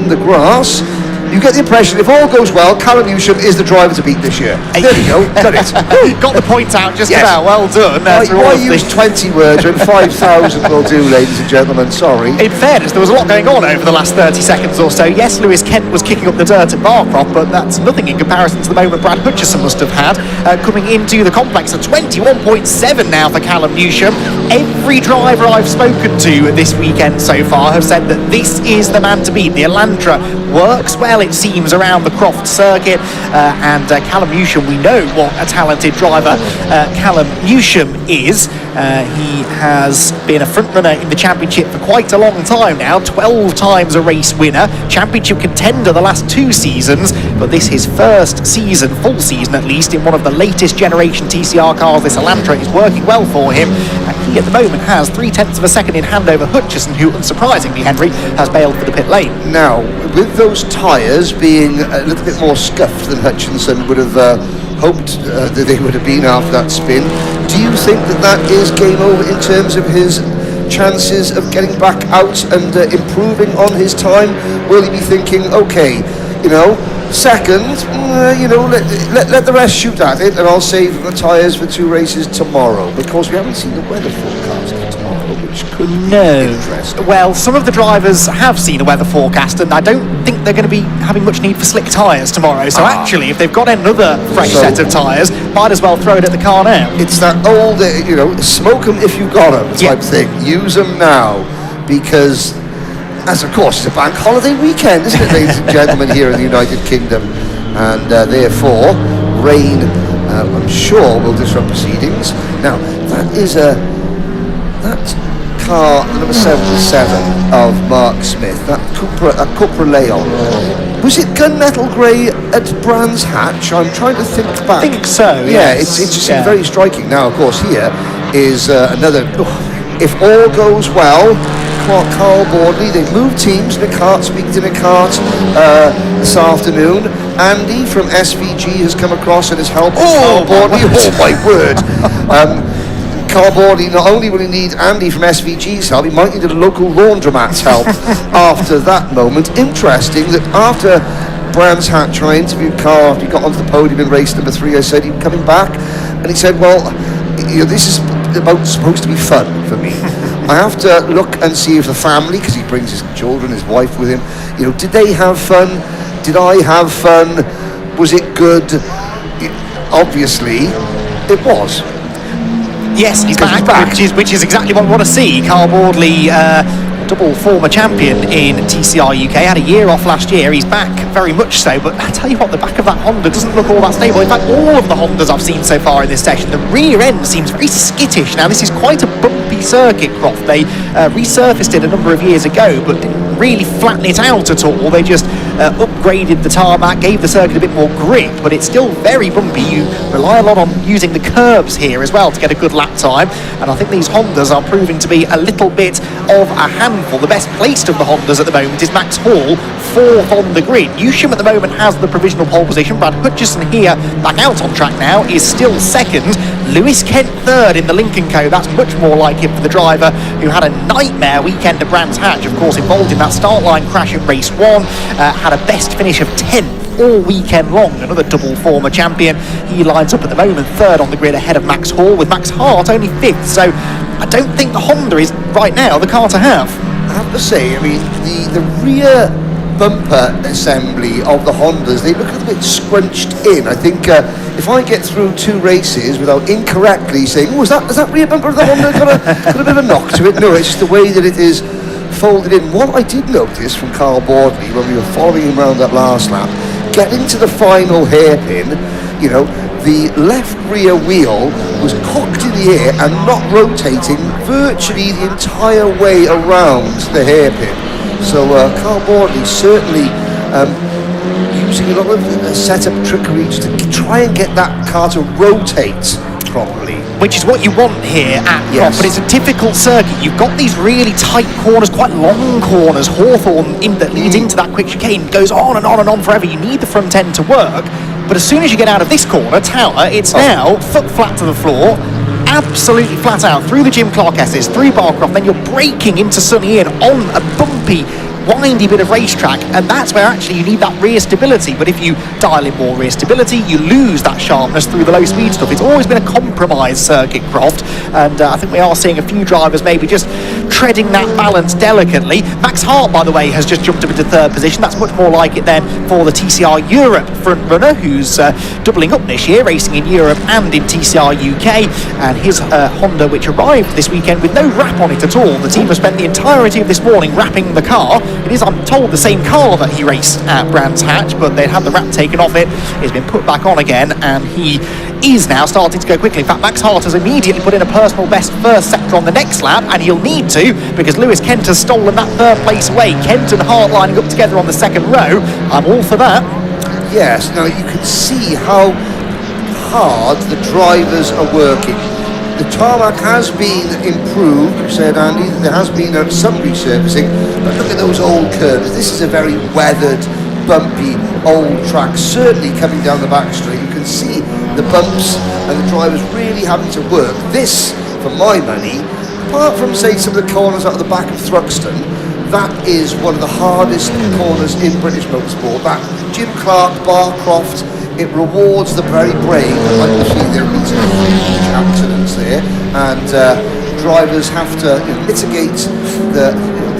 [SPEAKER 24] the grass. You get the impression, if all goes well, Callum Newsham is the driver to beat this year. There you go, done it.
[SPEAKER 2] Got the point out just about, well done.
[SPEAKER 24] Why use 20 words when 5,000 will do, ladies and gentlemen, sorry.
[SPEAKER 2] In fairness, there was a lot going on over the last 30 seconds or so. Yes, Lewis Kent was kicking up the dirt at BARC, but that's nothing in comparison to the moment Brad Hutchison must have had coming into the complex. A 21.7 now for Callum Newsham. Every driver I've spoken to this weekend so far have said that this is the man to beat. The Elantra works well, it seems, around the Croft circuit, and Callum Newsham, we know what a talented driver Callum Newsham is. He has been a front runner in the championship for quite a long time now, 12 times a race winner, championship contender the last 2 seasons, but this is his first season, full season at least, in one of the latest generation TCR cars. This Elantra is working well for him, and he at the moment has 0.3 of a second in hand over Hutchison, who unsurprisingly, Henry, has bailed for the pit lane.
[SPEAKER 24] Now, with those tyres being a little bit more scuffed than Hutchinson would have hoped that they would have been after that spin, do you think that is game over in terms of his chances of getting back out and improving on his time? Will he be thinking, okay, second, let the rest shoot at it, and I'll save the tyres for 2 races tomorrow? Because we haven't seen the weather forecast for tomorrow, which could be interesting.
[SPEAKER 2] Well, some of the drivers have seen a weather forecast, and I don't think they're going to be having much need for slick tyres tomorrow. So actually, if they've got another fresh set of tyres, might as well throw it at the car now.
[SPEAKER 24] It's that old, smoke them if you've got them type thing. Use them now, because, as of course, it's a bank holiday weekend, isn't it, ladies and gentlemen, here in the United Kingdom, and therefore rain, I'm sure, will disrupt proceedings. Now, that is that car, number 77 of Mark Smith, that Cupra Leon. Was it gunmetal grey at Brands Hatch? I'm trying to think back.
[SPEAKER 2] I think so,
[SPEAKER 24] yeah.
[SPEAKER 2] yes.
[SPEAKER 24] It just seemed very striking. Now, of course, here is another. If all goes well, Carl Bordley, they've moved teams. McCart, speaking to McCart this afternoon. Andy from SVG has come across and has helped Carl Bordley. Oh my word! Carl Bordley, not only will he need Andy from SVG's help, he might need a local laundromat's help after that moment. Interesting that after Brands Hatch, I interviewed Carl after he got onto the podium in race number 3. I said, "Are you coming back?" And he said, "Well, this is supposed to be fun for me. I have to look and see if the family, because he brings his children, his wife with him, did they have fun? Did I have fun? Was it good?" Obviously, it was.
[SPEAKER 2] Yes, he's back. Which is exactly what we want to see. Carl Bordley, double former champion in TCR UK, had a year off last year. He's back very much so, but I tell you what, the back of that Honda doesn't look all that stable. In fact, all of the Hondas I've seen so far in this session, the rear end seems very skittish. Now, this is quite a bumpy circuit, Croft. They resurfaced it a number of years ago, but didn't really flatten it out at all. They just upgraded the tarmac, gave the circuit a bit more grip, but it's still very bumpy. You rely a lot on using the curbs here as well to get a good lap time, and I think these Hondas are proving to be a little bit of a handful. The best placed of the Hondas at the moment is Max Hall, 4th on the grid. Newsham at the moment has the provisional pole position. Brad Hutchison here, back out on track now, is still 2nd. Lewis Kent 3rd in the Lincoln Co. That's much more like it for the driver who had a nightmare weekend at Brands Hatch, of course involved in that start line crash at race 1, had a best finish of 10th all weekend long. Another double former champion. He lines up at the moment 3rd on the grid ahead of Max Hall, with Max Hart only 5th. So I don't think the Honda is right now the car to have.
[SPEAKER 24] I have to say, I mean, the rear bumper assembly of the Hondas, they look a bit scrunched in. I think if I get through 2 races without incorrectly saying, oh, is that rear bumper of the Honda got a bit of a knock to it? No, it's just the way that it is folded in. What I did notice from Carl Bordley when we were following him around that last lap, getting to the final hairpin, you know, the left rear wheel was cocked in the air and not rotating virtually the entire way around the hairpin. So Carl Bordley certainly using a lot of setup trickery just to try and get that car to rotate properly.
[SPEAKER 2] Which is what you want here at Croft, but it's a difficult circuit. You've got these really tight corners, quite long corners. Hawthorne that leads into that quick chicane goes on and on and on forever. You need the front end to work, but as soon as you get out of this corner, Tower, it's now foot flat to the floor, absolutely flat out through the Jim Clark S's, through Barcroft, then you're braking into Sunny Inn on a bumpy, windy bit of racetrack, and that's where actually you need that rear stability. But if you dial in more rear stability, you lose that sharpness through the low speed stuff. It's always been a compromise circuit, Croft, and I think we are seeing a few drivers maybe just treading that balance delicately. Max Hart, by the way, has just jumped up into 3rd position. That's much more like it then for the TCR Europe front runner, who's doubling up this year, racing in Europe and in TCR UK, and his Honda, which arrived this weekend with no wrap on it at all. The team has spent the entirety of this morning wrapping the car. It is, I'm told, the same car that he raced at Brands Hatch, but they'd had the wrap taken off it. It's been put back on again, and he is now starting to go quickly. In fact, Max Hart has immediately put in a personal best first sector on the next lap, and he'll need to, because Lewis Kent has stolen that 3rd place away. Kent and Hart lining up together on the 2nd row. I'm all for that.
[SPEAKER 24] Yes, now you can see how hard the drivers are working. The tarmac has been improved, you said, Andy. There has been some resurfacing, but look at those old curves. This is a very weathered, bumpy, old track, certainly coming down the back straight. You can see the bumps and the drivers really having to work. This, for my money, apart from, say, some of the corners out of the back of Thruxton, that is one of the hardest corners in British motorsport. That Jim Clark, Barcroft, it rewards the very brave. Like you see, there have been some huge accidents there, and drivers have to mitigate the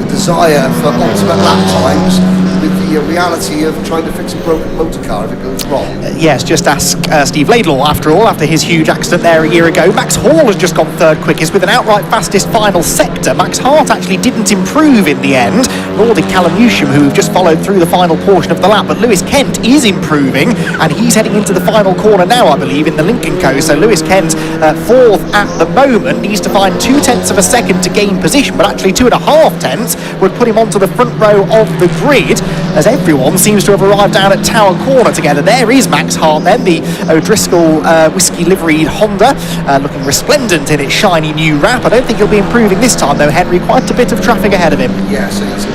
[SPEAKER 24] desire for ultimate lap times with the reality of trying to fix a broken motor car if it goes wrong.
[SPEAKER 2] Yes, just ask Steve Laidlaw, after all, after his huge accident there a year ago. Max Hall has just gone 3rd quickest with an outright fastest final sector. Max Hart actually didn't improve in the end, nor did Callum Newsham, who just followed through the final portion of the lap. But Lewis Kent is improving, and he's heading into the final corner now, I believe, in the Lincoln Co. So Lewis Kent, 4th at the moment, needs to find 0.2 of a second to gain position, but actually 2.5 tenths would put him onto the front row of the grid, as everyone seems to have arrived down at Tower Corner together. There is Max Hart then, the O'Driscoll whiskey liveried Honda, looking resplendent in its shiny new wrap. I don't think he'll be improving this time though, Henry. Quite a bit of traffic ahead of him.
[SPEAKER 24] Yeah, so he's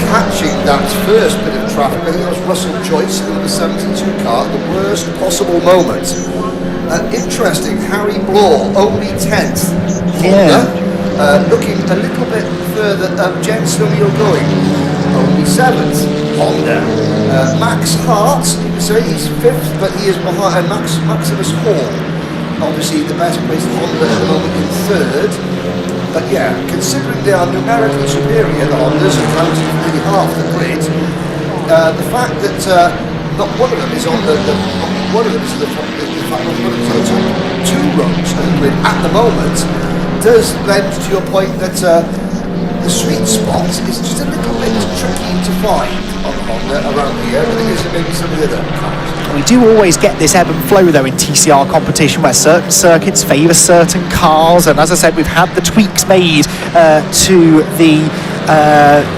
[SPEAKER 24] catching that first bit of traffic. I think that was Russell Joyce in the 72 car at the worst possible moment. Interesting, Harry Blaw, only 10th. Honda, looking a little bit further up, Jens O'Neill going, only 7th. Honda. Max Hart, you can say he's 5th, but he is behind Maximus Hall. Obviously the best placed Honda at the moment in 3rd. But yeah, considering they are numerically superior, the Hondas, accounting for nearly half the grid, the fact that not one of them is on one of them is the top 2 rows of the grid at the moment does lend to your point that the sweet spot is just a little bit tricky to find on the Honda around here, but it is maybe some of the other cars.
[SPEAKER 2] We do always get this ebb and flow though in TCR competition, where certain circuits favour certain cars, and as I said, we've had the tweaks made to the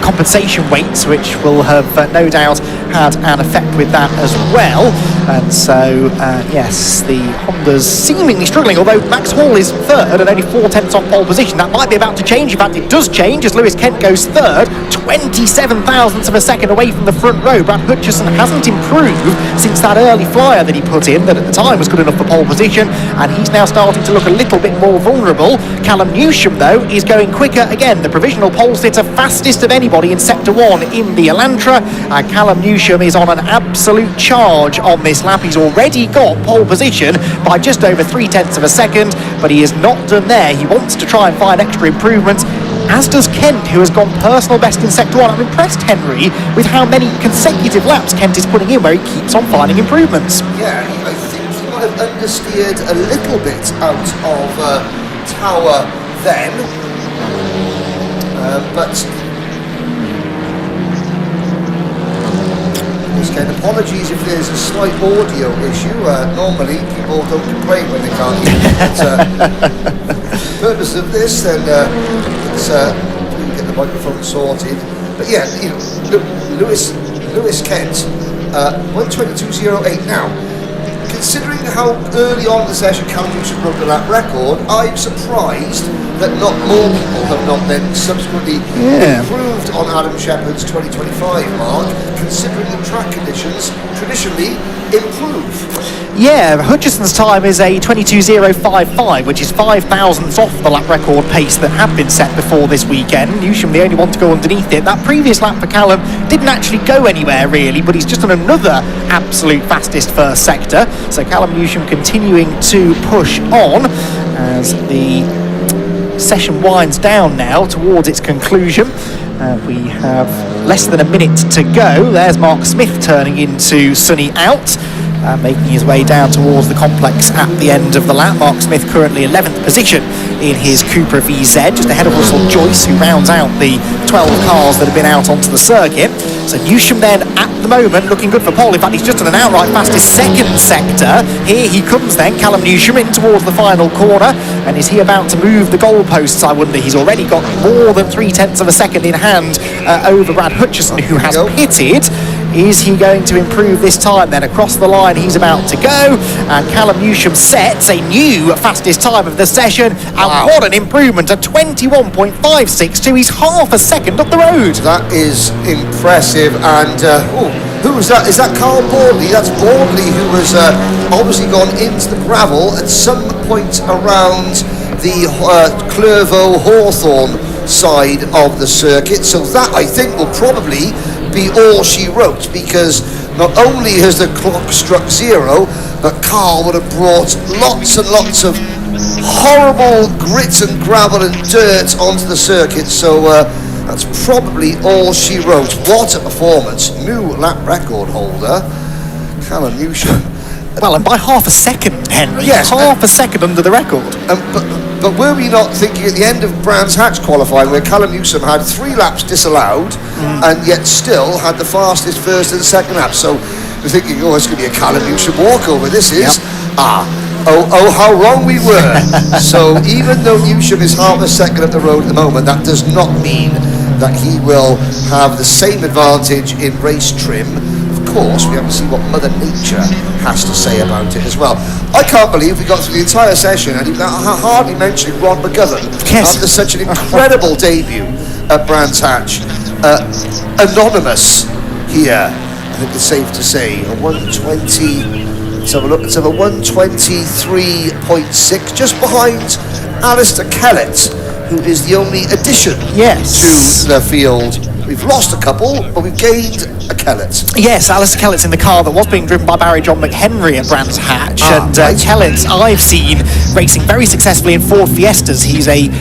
[SPEAKER 2] compensation weights, which will have no doubt had an effect with that as well. And so, yes, the Honda's seemingly struggling, although Max Hall is third and only 4/10 off pole position. That might be about to change. In fact, it does change as Lewis Kent goes third, 27 thousandths of a second away from the front row. Brad Hutchison hasn't improved since that early flyer that he put in, that at the time was good enough for pole position, and he's now starting to look a little bit more vulnerable. Callum Newsham, though, is going quicker again. The provisional pole sitter, fastest of anybody in Sector 1 in the Elantra. Callum Newsham is on an absolute charge on this lap. He's already got pole position by just over 3/10 of a second, but he is not done there. He wants to try and find extra improvements, as does Kent, who has gone personal best in Sector 1. I'm impressed, Henry, with how many consecutive laps Kent is putting in, where he keeps on finding improvements.
[SPEAKER 24] Yeah, I think he might have understeered a little bit out of Tower then, but again, apologies if there's a slight audio issue. Normally people don't complain when they can't hear me, but the purpose of this, then it's get the microphone sorted. But yeah, you know, Lewis Kent, 1:22.08 now. Considering how early on in the session Callum Newsham broke the lap record, I'm surprised that not more people have not then subsequently improved on Adam Shepherd's 2025 mark, considering the track conditions traditionally improve.
[SPEAKER 2] Yeah, Hutchison's time is a 22.055, which is 5 thousandths off the lap record pace that had been set before this weekend. Newsham the only one to go underneath it. That previous lap for Callum didn't actually go anywhere really, but he's just on another absolute fastest first sector. So Callum Newsham continuing to push on as the session winds down now towards its conclusion. We have less than a minute to go. There's Mark Smith turning into Sunny out, making his way down towards the complex at the end of the lap. Mark Smith currently 11th position in his Cupra VZ, just ahead of Russell Joyce, who rounds out the 12 cars that have been out onto the circuit. So Newsham then at the moment looking good for pole. In fact, he's just on an outright fastest second sector. Here he comes then, Callum Newsham, in towards the final corner. And is he about to move the goalposts, I wonder? He's already got more than 3/10 of a second in hand over Brad Hutchison, who has pitted. Is he going to improve this time then? Across the line he's about to go, and Callum Newsham sets a new fastest time of the session, and what an improvement, a 21.562. He's half a second up the road.
[SPEAKER 24] That is impressive. And who was that? Is that Carl Bordley? That's Bordley, who has obviously gone into the gravel at some point around the Clervaux-Hawthorne side of the circuit. So that, I think, will probably be all she wrote, because not only has the clock struck zero, but Carl would have brought lots and lots of horrible grit and gravel and dirt onto the circuit. So that's probably all she wrote. What a performance. New lap record holder, Callum Newsham.
[SPEAKER 2] Well, and by half a second, Henry.
[SPEAKER 24] Yes,
[SPEAKER 2] half a second under the record.
[SPEAKER 24] But were we not thinking at the end of Brands Hatch qualifying, where Callum Newsham had 3 laps disallowed and yet still had the fastest first and second lap? So we're thinking, oh, it's going to be a Callum Newsham walkover. This is oh, how wrong we were. So even though Newsham is half a second up the road at the moment, that does not mean that he will have the same advantage in race trim. Of course, we have to see what Mother Nature has to say about it as well. I can't believe we got through the entire session and hardly mentioning Ron McGovern after such an incredible debut at Brands Hatch. Anonymous here, I think it's safe to say, a 120. Let's have a look. It's a 123.6, just behind Alistair Kellett, who is the only addition to the field. We've lost a couple, but we've gained a Kellett.
[SPEAKER 2] Yes, Alistair Kellett's in the car that was being driven by Barry John McHenry at Brands Hatch. Kellett, I've seen racing very successfully in Ford Fiestas. He's a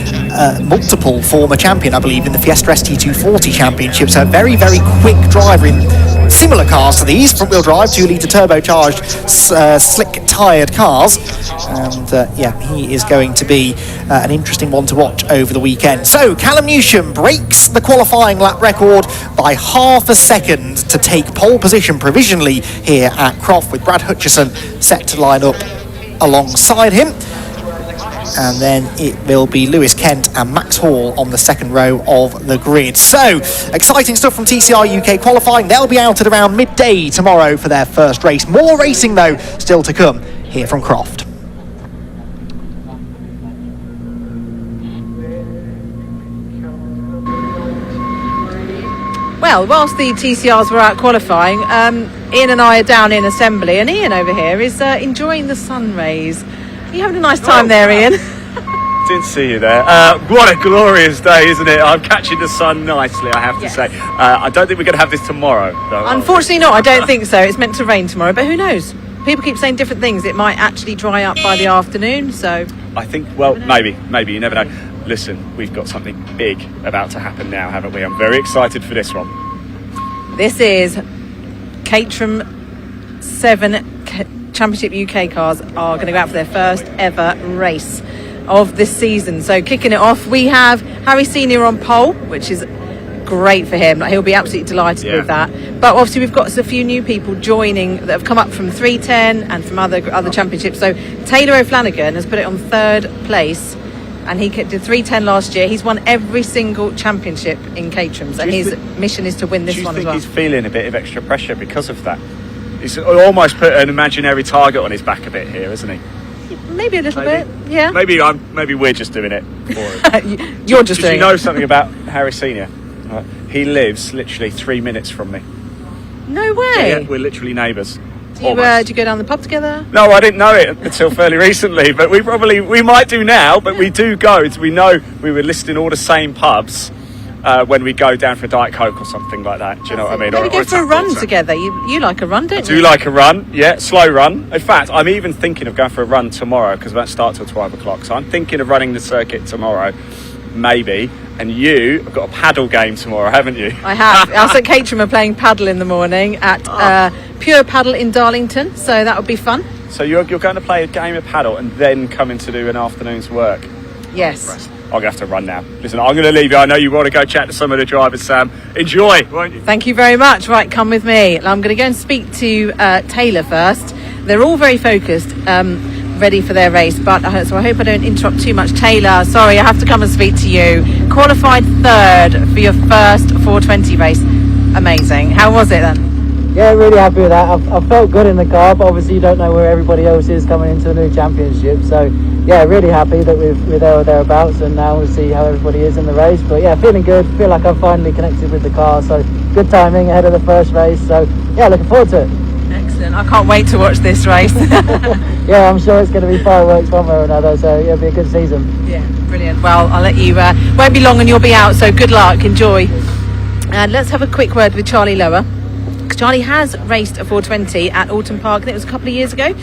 [SPEAKER 2] multiple former champion, I believe, in the Fiesta ST240 Championship. So a very, very quick driver in similar cars to these, front-wheel drive, 2-litre turbocharged, slick-tyred cars. And he is going to be an interesting one to watch over the weekend. So Callum Newsham breaks the qualifying lap record by half a second to take pole position provisionally here at Croft, with Brad Hutchison set to line up alongside him. and then it will be Lewis Kent and Max Hall on the second row of the grid. So, exciting stuff from TCR UK Qualifying. They'll be out at around midday tomorrow for their first race. More racing, though, still to come here from Croft.
[SPEAKER 3] Well, whilst the TCRs were out qualifying, Ian and I are down in assembly, and Ian over here is enjoying the sun rays. Are you having a nice time there, Ian?
[SPEAKER 1] Didn't see you there. What a glorious day, isn't it? I'm catching the sun nicely, I have to say. I don't think we're going to have this tomorrow, though.
[SPEAKER 3] Unfortunately not, I don't think so. It's meant to rain tomorrow, but who knows? People keep saying different things. It might actually dry up by the afternoon, so...
[SPEAKER 1] I think, well, maybe, you never know. Listen, we've got something big about to happen now, haven't we? I'm very excited for this one. This is Caterham 7 Championship UK cars are going to go out for their first ever race of this season. So kicking it off, we have Harry Senior on pole, which is great for him. Like, he'll be absolutely delighted with that. But obviously we've got a few new people joining that have come up from 310 and from other championships. So Taylor O'Flanagan has put it on third place, and he did 310 last year. He's won every single championship in Caterham's, and his mission is to win this one as well. Do you think he's feeling a bit of extra pressure because of that? He's almost put an imaginary target on his back a bit here, isn't he?
[SPEAKER 3] Maybe a little bit, yeah.
[SPEAKER 1] Maybe we're just doing it for him.
[SPEAKER 3] You're just doing it.
[SPEAKER 1] Did you know something about Harry Senior? He lives literally 3 minutes from me.
[SPEAKER 3] No way.
[SPEAKER 1] Yeah, we're literally neighbours.
[SPEAKER 3] Do you go down the pub together?
[SPEAKER 1] No, I didn't know it until fairly recently, but we might do now, but we do go. We know we were listing all the same pubs when we go down for a Diet Coke or something like that. Do you know what I mean?
[SPEAKER 3] Maybe go for a run together. You like a run, don't you?
[SPEAKER 1] I do like a run, yeah, slow run. In fact, I'm even thinking of going for a run tomorrow because that starts at 12 o'clock. So I'm thinking of running the circuit tomorrow, maybe. And you have got a paddle game tomorrow, haven't you?
[SPEAKER 3] I have. Us at Caterham are playing paddle in the morning at Pure Paddle in Darlington, so that would be fun.
[SPEAKER 1] So you're going to play a game of paddle and then come in to do an afternoon's work?
[SPEAKER 3] Yes.
[SPEAKER 1] I'm going to have to run now. Listen, I'm going to leave you. I know you want to go chat to some of the drivers, Sam. Enjoy, won't you?
[SPEAKER 3] Thank you very much. Right, come with me. I'm going to go and speak to Taylor first. They're all very focused, ready for their race, but so I hope I don't interrupt too much. Taylor, sorry, I have to come and speak to you. Qualified third for your first 420 race. Amazing. How was it then?
[SPEAKER 4] Yeah, really happy with that. I felt good in the car, but obviously you don't know where everybody else is coming into a new championship. So yeah, really happy that we're there or thereabouts, and now we'll see how everybody is in the race. But yeah, feeling good. Feel like I've finally connected with the car. So good timing ahead of the first race. So yeah, looking forward to it.
[SPEAKER 3] Excellent. I can't wait to watch this race.
[SPEAKER 4] Yeah, I'm sure it's going to be fireworks one way or another. So yeah, it'll be a good season.
[SPEAKER 3] Yeah, brilliant. Well, I'll let you. Won't be long and you'll be out. So good luck. Enjoy. And let's have a quick word with Charlie Lower. Charlie has raced a 420 at Alton Park. I think it was a couple of years ago.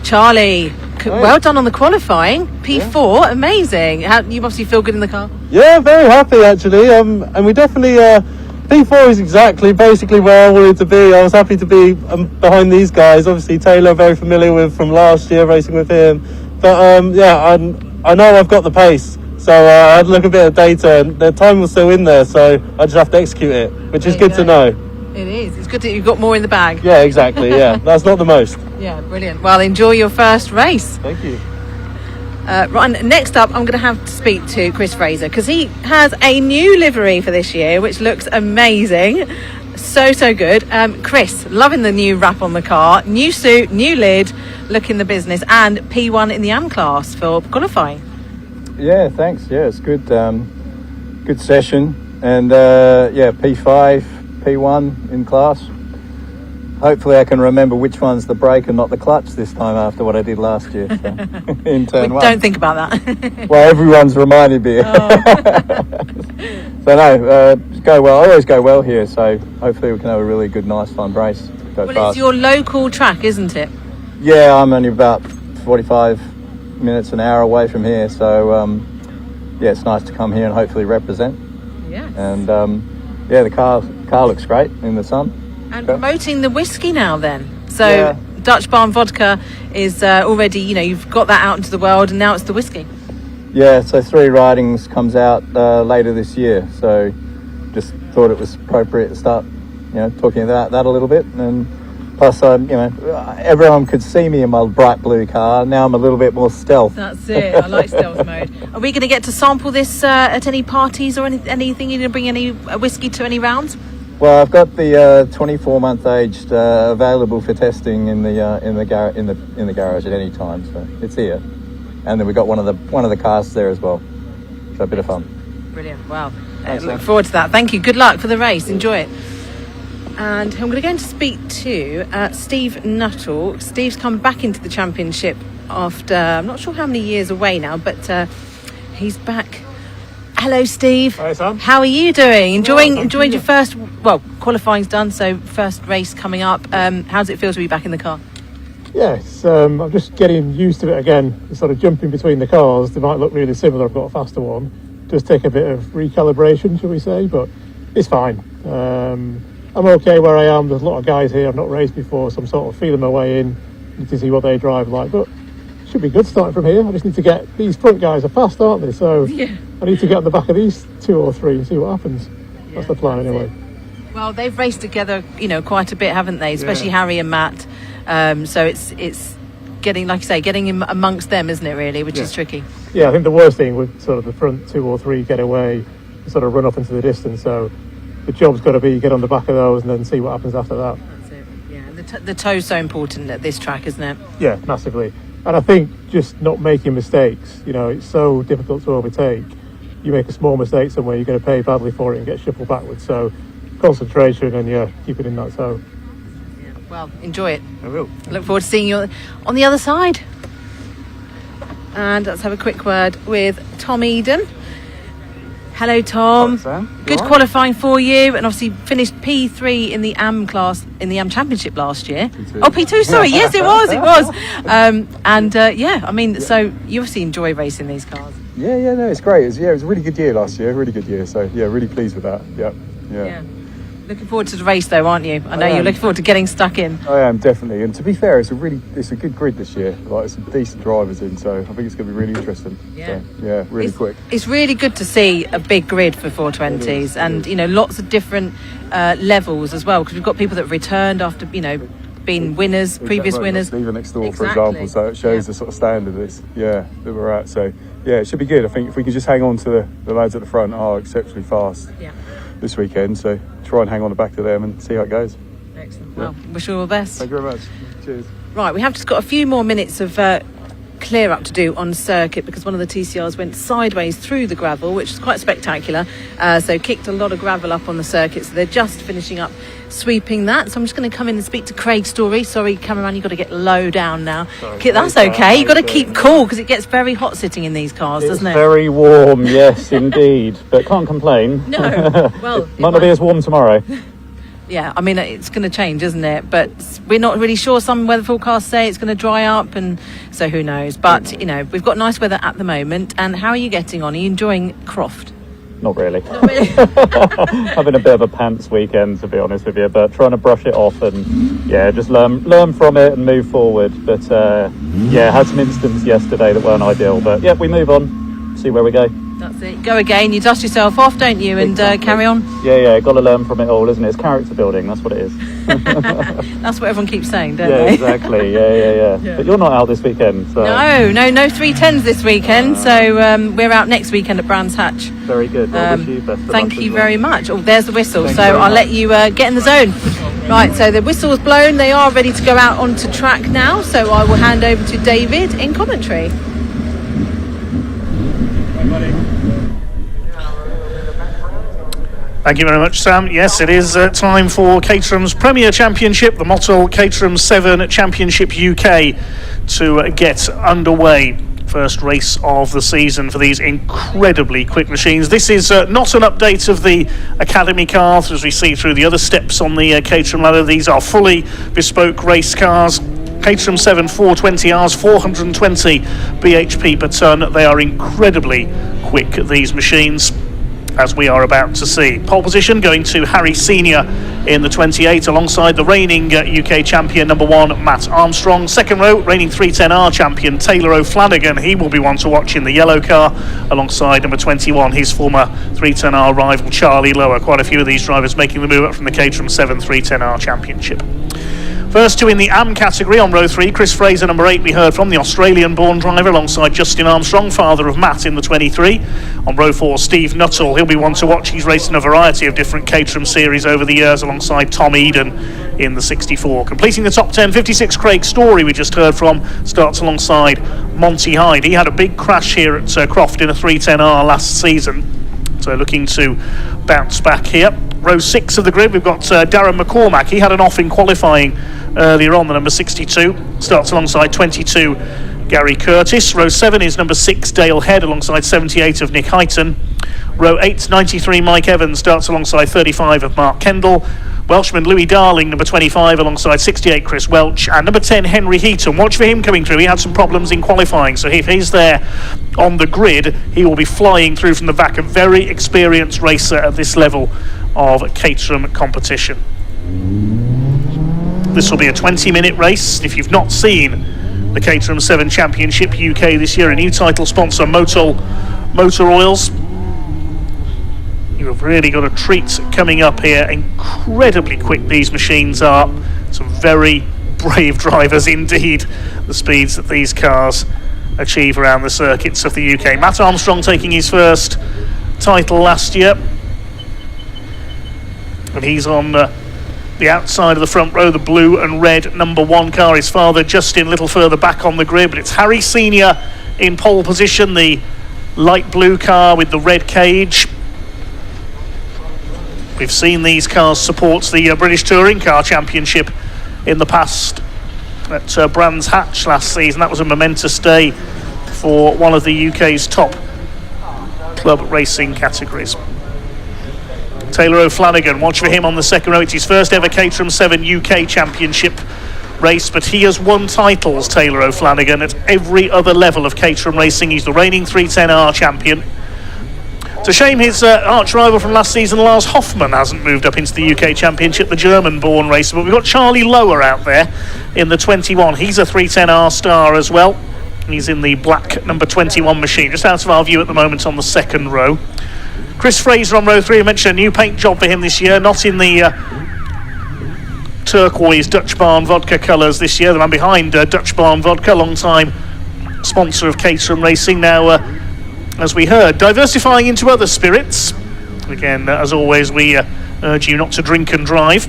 [SPEAKER 3] Charlie, well done on the qualifying. P4, yeah. Amazing. You obviously feel good in the car.
[SPEAKER 6] Yeah, very happy actually. And we definitely P4 is basically where I wanted to be. I was happy to be behind these guys. Obviously Taylor, very familiar with from last year racing with him. But yeah, I know I've got the pace. So I had to look a bit of data, and the time was still in there. So I just have to execute it, which is good to know.
[SPEAKER 3] It is. It's good that you've got more in the bag.
[SPEAKER 6] Yeah, exactly. Yeah, that's not the most.
[SPEAKER 3] Yeah, brilliant. Well, enjoy your first race.
[SPEAKER 6] Thank you.
[SPEAKER 3] Right, next up, I'm going to have to speak to Chris Fraser because he has a new livery for this year, which looks amazing. So good. Chris, loving the new wrap on the car, new suit, new lid, looking the business, and P1 in the AM class for qualifying.
[SPEAKER 7] Yeah, thanks. Yeah, it's good. Good session, and yeah, P5. P1 in class. Hopefully I can remember which one's the brake and not the clutch this time after what I did last year. So, in turn one.
[SPEAKER 3] Don't think about that.
[SPEAKER 7] Well, everyone's reminded me. So no, go well. I always go well here, so hopefully we can have a really good, nice, fun race. Go fast.
[SPEAKER 3] It's your local track, isn't it?
[SPEAKER 7] Yeah, I'm only about 45 minutes, an hour away from here, so yeah, it's nice to come here and hopefully represent.
[SPEAKER 3] Yeah.
[SPEAKER 7] And yeah, the car looks great in the sun.
[SPEAKER 3] And promoting the whiskey now then. So yeah. Dutch Barn Vodka is already, you've got that out into the world, and now it's the whiskey.
[SPEAKER 7] Yeah, so 3 Ridings comes out later this year. So just thought it was appropriate to start, talking about that a little bit and Plus, everyone could see me in my bright blue car. Now I'm a little bit more stealth.
[SPEAKER 3] That's it. I like stealth mode. Are we going to get to sample this at any parties or anything? You going to bring any whiskey to any rounds?
[SPEAKER 7] Well, I've got the 24-month aged available for testing in the garage at any time, so it's here. And then we got one of the cars there as well. So a bit of fun.
[SPEAKER 3] Brilliant. Wow. Look forward to that. Thank you. Good luck for the race. Enjoy it. And I'm going to go in to speak to Steve Nuttall. Steve's come back into the championship after, I'm not sure how many years away now, but he's back. Hello, Steve.
[SPEAKER 9] Hi, Sam.
[SPEAKER 3] How are you doing? Enjoying your first, qualifying's done, so first race coming up. How does it feel to be back in the car?
[SPEAKER 9] Yes, I'm just getting used to it again. Sort of jumping between the cars. They might look really similar. I've got a faster one. Does take a bit of recalibration, shall we say, but it's fine. I'm okay where I am. There's a lot of guys here I've not raced before, so I'm sort of feeling my way in. Need to see what they drive like, but should be good starting from here. I just need to get, these front guys are fast, aren't they? So yeah. I need to get on the back of these 2 or 3 and see what happens. That's the plan anyway.
[SPEAKER 3] Well, they've raced together, quite a bit, haven't they? Especially Harry and Matt. So it's getting, like you say, getting him amongst them, isn't it, really, which is tricky.
[SPEAKER 9] Yeah, I think the worst thing with sort of the front 2 or 3 get away, sort of run off into the distance. So the job's got to be get on the back of those and then see what happens after that.
[SPEAKER 3] That's it. Yeah, and the toe's so important at this track, isn't it?
[SPEAKER 9] Yeah, massively. And I think just not making mistakes. It's so difficult to overtake. You make a small mistake somewhere, you're going to pay badly for it and get shuffled backwards. So concentration and keep it in that toe.
[SPEAKER 3] Yeah. Well, enjoy it.
[SPEAKER 9] I will.
[SPEAKER 3] Look forward to seeing you on the other side. And let's have a quick word with Tom Eden. Hello, Tom.
[SPEAKER 11] Hello, Sam.
[SPEAKER 3] Good qualifying for you, and obviously finished P3 in the AM class in the AM Championship last year.
[SPEAKER 11] P2.
[SPEAKER 3] Oh, P2. Sorry, yes, it was. So you obviously enjoy racing these cars.
[SPEAKER 11] Yeah, no, it's great. It was a really good year last year, really good year. So yeah, really pleased with that. Yeah.
[SPEAKER 3] Looking forward to the race, though, aren't you? I know you're looking forward to getting stuck in.
[SPEAKER 11] I am, definitely. And to be fair, it's a good grid this year. Like, some decent drivers in, so I think it's going to be really interesting.
[SPEAKER 3] Yeah.
[SPEAKER 11] So, really quick.
[SPEAKER 3] It's really good to see a big grid for 420s, and lots of different levels as well, because we've got people that have returned after been winners, previous winners.
[SPEAKER 11] Steven next door, for example, so it shows the sort of standard that we're at. So yeah, it should be good. I think if we can just hang on to the lads at the front are exceptionally fast this weekend, so try and hang on the back of them and see how it goes.
[SPEAKER 3] Excellent. Well, wish you all the best.
[SPEAKER 11] Thank you very much. Cheers.
[SPEAKER 3] Right, we have just got a few more minutes of clear up to do on circuit, because one of the TCRs went sideways through the gravel, which is quite spectacular. So kicked a lot of gravel up on the circuit, so they're just finishing up sweeping that. So I'm just going to come in and speak to Craig Story. Sorry, cameraman, you've got to get low down now. That's okay. You've got to keep cool, because it gets very hot sitting in these cars, doesn't it?
[SPEAKER 12] It's very warm, yes, indeed. But can't complain.
[SPEAKER 3] No. Well,
[SPEAKER 12] might not be as warm tomorrow.
[SPEAKER 3] Yeah, I mean, it's going to change, isn't it? But we're not really sure. Some weather forecasts say it's going to dry up, and so who knows. But, we've got nice weather at the moment. And how are you getting on? Are you enjoying Croft?
[SPEAKER 12] Not really. Having a bit of a pants weekend, to be honest with you, but trying to brush it off and just learn from it and move forward. But had some incidents yesterday that weren't ideal, but we move on, see where we go.
[SPEAKER 3] That's it. Go again. You dust yourself off, don't you, and carry on.
[SPEAKER 12] Yeah. Got to learn from it all, isn't it? It's character building. That's what it is.
[SPEAKER 3] That's what everyone keeps saying, don't they?
[SPEAKER 12] Exactly. Yeah. But you're not out this weekend, so
[SPEAKER 3] no 310s this weekend. So we're out next weekend at Brands Hatch.
[SPEAKER 12] Very good. Well, wish you best of
[SPEAKER 3] thank
[SPEAKER 12] luck
[SPEAKER 3] you
[SPEAKER 12] as well.
[SPEAKER 3] very much. Oh, there's the whistle.
[SPEAKER 12] Thank
[SPEAKER 3] so
[SPEAKER 12] you very
[SPEAKER 3] I'll
[SPEAKER 12] much.
[SPEAKER 3] let you get in the zone. Right. So the whistle's blown. They are ready to go out onto track now. So I will hand over to David in commentary.
[SPEAKER 10] Thank you very much, Sam. Yes, it is time for Caterham's Premier Championship, the Motul Caterham 7 Championship UK, to get underway. First race of the season for these incredibly quick machines. This is not an update of the Academy cars as we see through the other steps on the Caterham ladder. These are fully bespoke race cars. Caterham 7 420Rs, 420 bhp per tonne. They are incredibly quick, these machines, as we are about to see. Pole position going to Harry Senior in the 28, alongside the reigning UK champion number 1 Matt Armstrong. Second row, reigning 310R champion Taylor O'Flanagan. He will be one to watch in the yellow car, alongside number 21, his former 310R rival Charlie Lower. Quite a few of these drivers making the move up from the Caterham 7 310R championship. First two in the AM category on row 3. Chris Fraser, number 8, we heard from, the Australian-born driver, alongside Justin Armstrong, father of Matt, in the 23. On row 4, Steve Nuttall. He'll be one to watch. He's raced in a variety of different Caterham series over the years, alongside Tom Eden in the 64. Completing the top 10, 56, Craig Story, we just heard from, starts alongside Monty Hyde. He had a big crash here at Croft in a 310R last season, so looking to bounce back here. Row 6 of the grid, we've got Darren McCormack. He had an off in qualifying earlier on, the number 62. Starts alongside 22, Gary Curtis. Row 7 is number 6, Dale Head, alongside 78 of Nick Heighton. Row 8, 93, Mike Evans, starts alongside 35 of Mark Kendall. Welshman Louis Darling, number 25, alongside 68, Chris Welch. And number 10, Henry Heaton. Watch for him coming through. He had some problems in qualifying, so if he's there on the grid, he will be flying through from the back. A very experienced racer at this level of Caterham competition. This will be a 20-minute race. If you've not seen the Caterham 7 Championship UK this year, a new title sponsor, Motul Motor Oils, you have really got a treat coming up here. Incredibly quick these machines are. Some very brave drivers indeed, the speeds that these cars achieve around the circuits of the UK. Matt Armstrong taking his first title last year, and he's on the outside of the front row, the blue and red number 1 car. His father Justin a little further back on the grid, but it's Harry Senior in pole position, the light blue car with the red cage. We've seen these cars support the British Touring Car Championship in the past at Brands Hatch last season. That was a momentous day for one of the UK's top club racing categories. Taylor O'Flanagan, watch for him on the second row. It's his first ever Caterham 7 UK Championship race, but he has won titles, Taylor O'Flanagan, at every other level of Caterham racing. He's the reigning 310R champion. It's a shame his arch rival from last season, Lars Hoffmann, hasn't moved up into the UK Championship, the German-born racer. But we've got Charlie Lower out there in the 21. He's a 310R star as well. He's in the black number 21 machine, just out of our view at the moment on the second row. Chris Fraser on row 3. I mentioned a new paint job for him this year, not in the turquoise Dutch Barn Vodka colours this year. The man behind Dutch Barn Vodka, long-time sponsor of Caterham Racing, now, as we heard, diversifying into other spirits. Again, as always, we urge you not to drink and drive.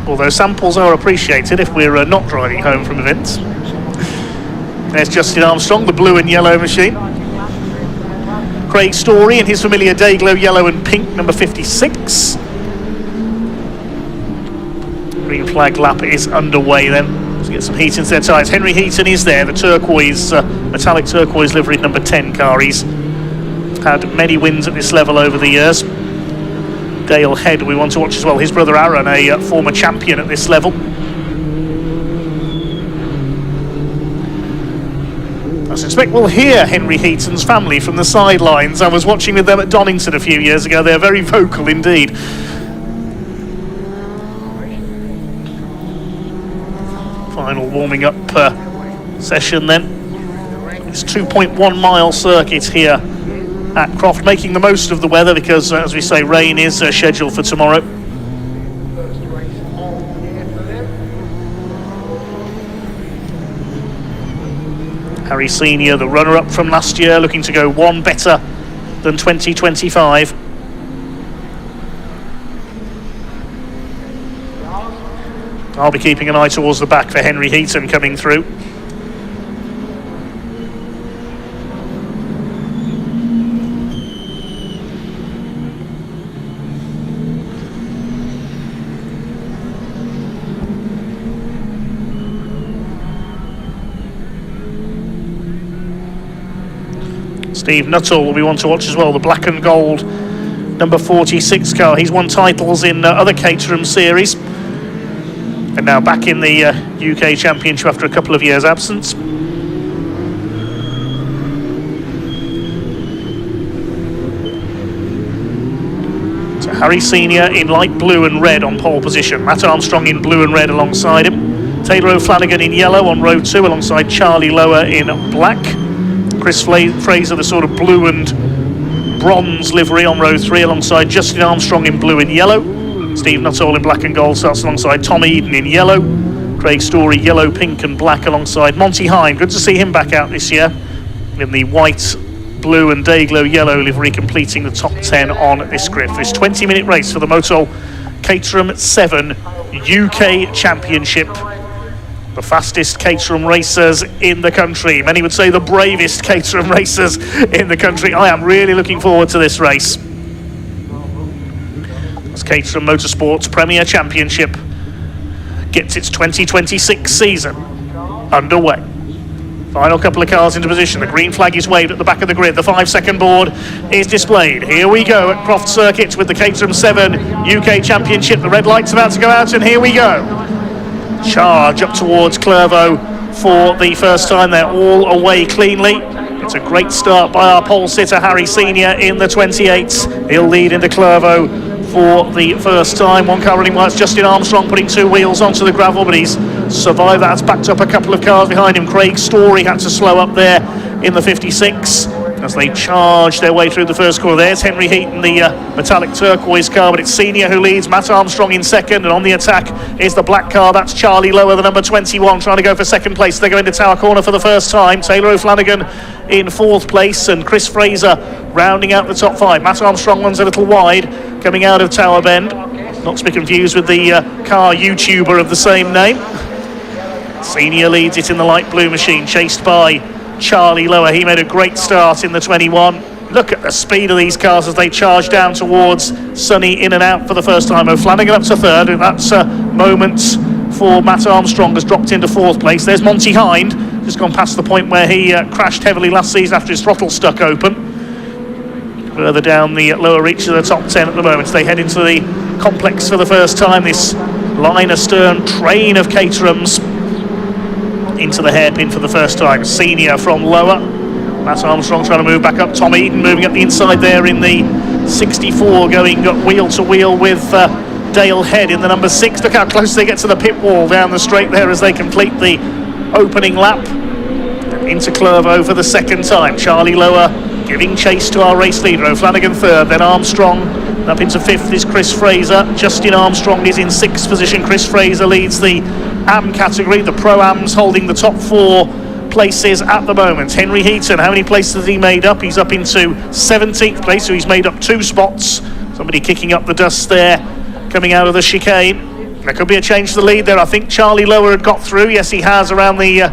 [SPEAKER 10] Although samples are appreciated if we're not driving home from events. There's Justin Armstrong, the blue and yellow machine. Craig Story in his familiar Dayglow yellow and pink, number 56. Green flag lap is underway then. Let's get some heat into their tyres. Henry Heaton is there, the turquoise, metallic turquoise liveried number 10 car. He's had many wins at this level over the years. Dale Head we want to watch as well. His brother Aaron, a former champion at this level. I suspect we'll hear Henry Heaton's family from the sidelines. I was watching with them at Donington a few years ago. They're very vocal indeed. Final warming up session then. It's 2.1 mile circuit here at Croft, making the most of the weather because, as we say, rain is scheduled for tomorrow. Harry Senior, the runner-up from last year, looking to go one better than 2025. I'll be keeping an eye towards the back for Henry Heaton coming through. Steve Nuttall we want to watch as well, the black and gold number 46 car. He's won titles in other Caterham series and now back in the UK Championship after a couple of years absence. So Harry Senior in light blue and red on pole position, Matt Armstrong in blue and red alongside him, Taylor O'Flanagan in yellow on row 2 alongside Charlie Lower in black, Chris Fraser the sort of blue and bronze livery on row 3 alongside Justin Armstrong in blue and yellow. Steve Nuttall in black and gold starts alongside Tom Eden in yellow. Craig Story yellow, pink and black alongside Monty Hine. Good to see him back out this year in the white, blue and Dayglow yellow livery, completing the top 10 on this grid. This 20-minute race for the Motul Caterham 7 UK Championship. The fastest Caterham racers in the country. Many would say the bravest Caterham racers in the country. I am really looking forward to this race. As Caterham Motorsport's Premier Championship gets its 2026 season underway. Final couple of cars into position. The green flag is waved at the back of the grid. The 5-second board is displayed. Here we go at Croft Circuit with the Caterham 7 UK Championship. The red light's about to go out, and here we go. Charge up towards Clervaux for the first time. They're all away cleanly. It's a great start by our pole sitter Harry Senior in the 28s. He'll lead into Clervaux for the first time. One car running well, it's Justin Armstrong putting two wheels onto the gravel, but he's survived that. Has backed up a couple of cars behind him. Craig Story had to slow up there in the 56 as they charge their way through the first corner. There's Henry Heaton, the metallic turquoise car, but it's Senior who leads. Matt Armstrong in second, and on the attack is the black car. That's Charlie Lower, the number 21, trying to go for second place. They go into Tower Corner for the first time. Taylor O'Flanagan in fourth place, and Chris Fraser rounding out the top 5. Matt Armstrong runs a little wide coming out of Tower Bend, not to be confused with the car YouTuber of the same name. Senior leads it in the light blue machine, chased by Charlie Lower. He made a great start in the 21. Look at the speed of these cars as they charge down towards Sunny in and out for the first time. O'Flanagan up to third, and that's moments for Matt Armstrong, has dropped into fourth place. There's Monty Hind, just gone past the point where he crashed heavily last season after his throttle stuck open. Further down the lower reach of the top 10 at the moment. They head into the complex for the first time. This line astern train of Caterhams into the hairpin for the first time. Senior from Lower. Matt Armstrong trying to move back up. Tom Eden moving up the inside there in the 64, going wheel to wheel with Dale Head in the number 6. Look how close they get to the pit wall down the straight there as they complete the opening lap. Into Clervaux for the second time. Charlie Lower giving chase to our race leader. O'Flanagan third, then Armstrong. Up into fifth is Chris Fraser. Justin Armstrong is in sixth position. Chris Fraser leads the AM category. The Pro-Ams holding the top 4 places at the moment. Henry Heaton, how many places has he made up? He's up into 17th place, so he's made up 2 spots. Somebody kicking up the dust there, coming out of the chicane. There could be a change to the lead there. I think Charlie Lower had got through. Yes, he has, around the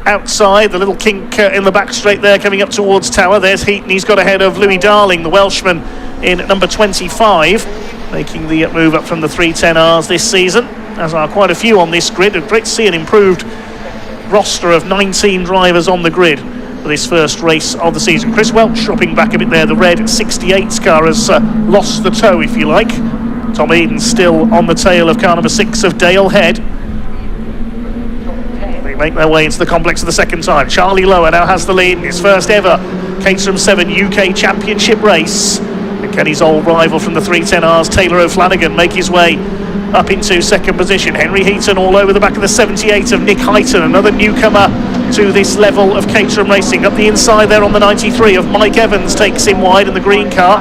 [SPEAKER 10] outside. The little kink in the back straight there, coming up towards Tower. There's Heaton. He's got ahead of Louis Darling, the Welshman, in number 25, making the move up from the 310Rs this season, as are quite a few on this grid. Great to see an improved roster of 19 drivers on the grid for this first race of the season. Chris Welch dropping back a bit there. The red 68's car has lost the toe, if you like. Tom Eden still on the tail of car number 6 of Dale Head. They make their way into the complex for the second time. Charlie Lower now has the lead in his first ever Caterham 7 UK Championship race. And Kenny's old rival from the 310Rs, Taylor O'Flanagan, make his way up into second position. Henry Heaton all over the back of the 78 of Nick Heighton, another newcomer to this level of Caterham racing. Up the inside there on the 93 of Mike Evans takes him wide in the green car.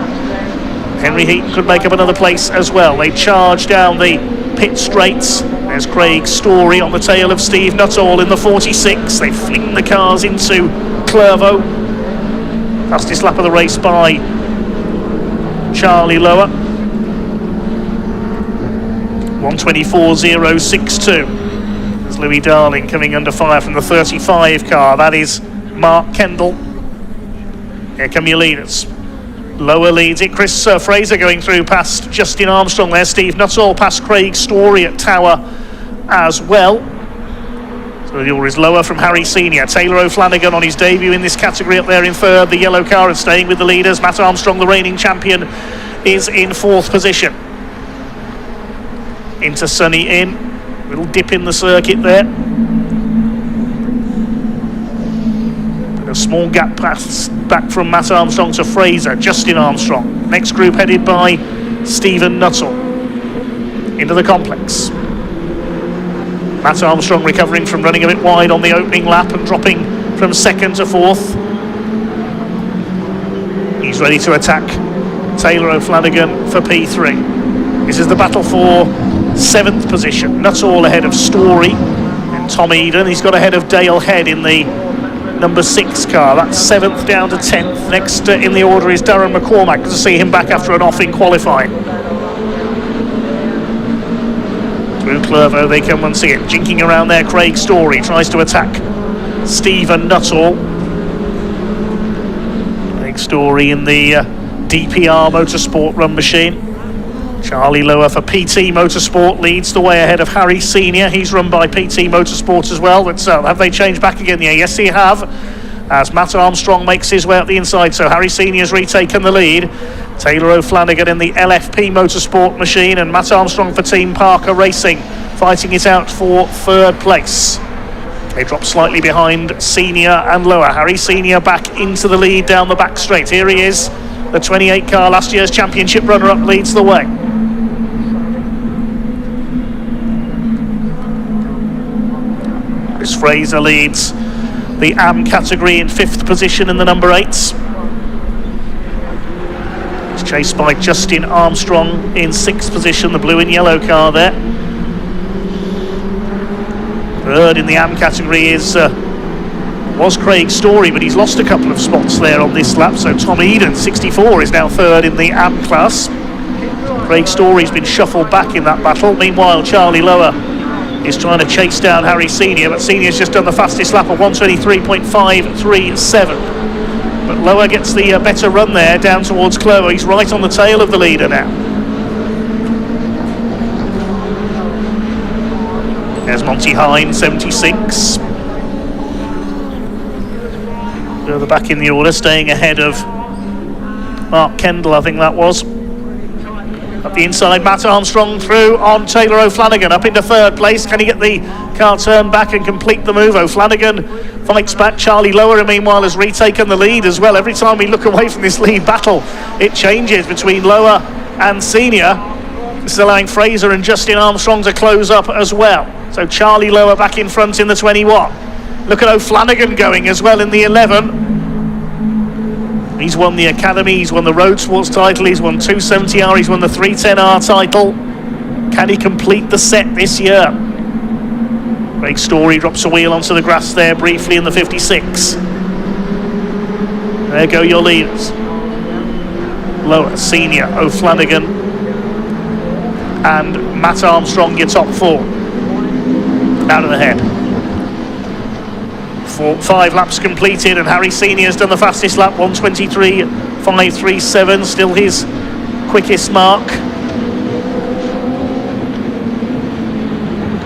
[SPEAKER 10] Henry Heaton could make up another place as well. They charge down the pit straights. There's Craig Story on the tail of Steve Nuttall in the 46. They fling the cars into Clervaux. Fastest lap of the race by Charlie Lower. 1:24.062. There's Louis Darling coming under fire from the 35 car. That is Mark Kendall. Here come your leaders. Lower leads it. Chris Fraser going through past Justin Armstrong there. Steve Nuttall past Craig Story at Tower as well. So the order is Lower from Harry Senior. Taylor O'Flanagan on his debut in this category up there in third. The yellow car and staying with the leaders. Matt Armstrong, the reigning champion, is in fourth position. Into Sunny in. Little dip in the circuit there. A small gap pass back from Matt Armstrong to Fraser. Justin Armstrong. Next group headed by Stephen Nuttall. Into the complex. Matt Armstrong recovering from running a bit wide on the opening lap and dropping from second to fourth. He's He's ready to attack Taylor O'Flanagan for P3. This is the battle for 7th position. Nuttall ahead of Story and Tom Eden. He's got ahead of Dale Head in the number 6 car. That's 7th down to 10th. Next in the order is Darren McCormack. Good to see him back after an off in qualifying. Through Clervo they come once again. Jinking around there, Craig Story tries to attack Stephen Nuttall. Craig Story in the DPR Motorsport run machine. Charlie Lower for PT Motorsport leads the way ahead of Harry Senior. He's run by PT Motorsport as well. But have they changed back again? Yeah, yes, they have. As Matt Armstrong makes his way up the inside, so Harry Senior's retaken the lead. Taylor O'Flanagan in the LFP Motorsport machine, and Matt Armstrong for Team Parker Racing, fighting it out for 3rd place. They drop slightly behind Senior and Lower. Harry Senior back into the lead down the back straight. Here he is. The 28 car, last year's championship runner-up, leads the way. Chris Fraser leads the AM category in 5th position in the number 8s. He's chased by Justin Armstrong in 6th position, the blue and yellow car there. 3rd in the AM category was Craig Story, but he's lost a couple of spots there on this lap, so Tom Eden, 64, is now 3rd in the AM class. Craig Story's been shuffled back in that battle. Meanwhile, Charlie Lower is trying to chase down Harry Senior, but Senior's just done the fastest lap of 1:23.537. But Lower gets the better run there down towards Clervo. He's right on the tail of the leader now. There's Monty Hine, 76. Further back in the order, staying ahead of Mark Kendall, I think that was. Up the inside, Matt Armstrong through on Taylor O'Flanagan, up into 3rd place. Can he get the car turned back and complete the move? O'Flanagan fights back. Charlie Lower, meanwhile, has retaken the lead as well. Every time we look away from this lead battle, it changes between Lower and Senior. This is allowing Fraser and Justin Armstrong to close up as well. So Charlie Lower back in front in the 21. Look at O'Flanagan going as well in the 11. He's won the Academy, he's won the Roadsport title, he's won 270R, he's won the 310R title. Can he complete the set this year? Craig Story drops a wheel onto the grass there briefly in the 56. There go your leaders. Lower, Senior, O'Flanagan and Matt Armstrong, your top 4. Out of the head. 5 laps completed, and Harry Senior's done the fastest lap, 1:23.537, still his quickest mark.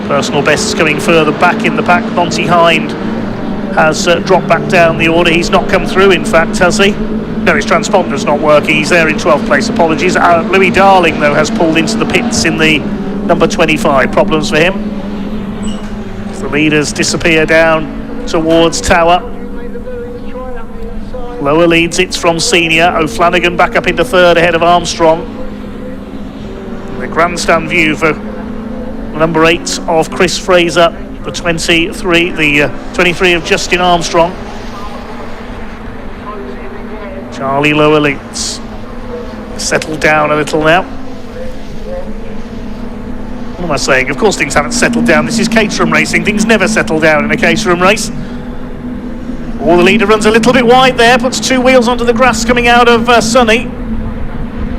[SPEAKER 10] Personal bests coming further back in the pack. Monty Hind has dropped back down the order. He's not come through, in fact, has he? No, his transponder's not working. He's there in 12th place. Apologies. Louis Darling, though, has pulled into the pits in the number 25. Problems for him. As the leaders disappear down towards Tower. Lower leads it from Senior. O'Flanagan back up into 3rd ahead of Armstrong. The grandstand view for number 8 of Chris Fraser, the 23 of Justin Armstrong. Charlie Lower leads. Settled down a little now. What am I saying? Of course things haven't settled down. This is Caterham racing. Things never settle down in a Caterham race. The leader runs a little bit wide there, puts 2 wheels onto the grass coming out of Sunny.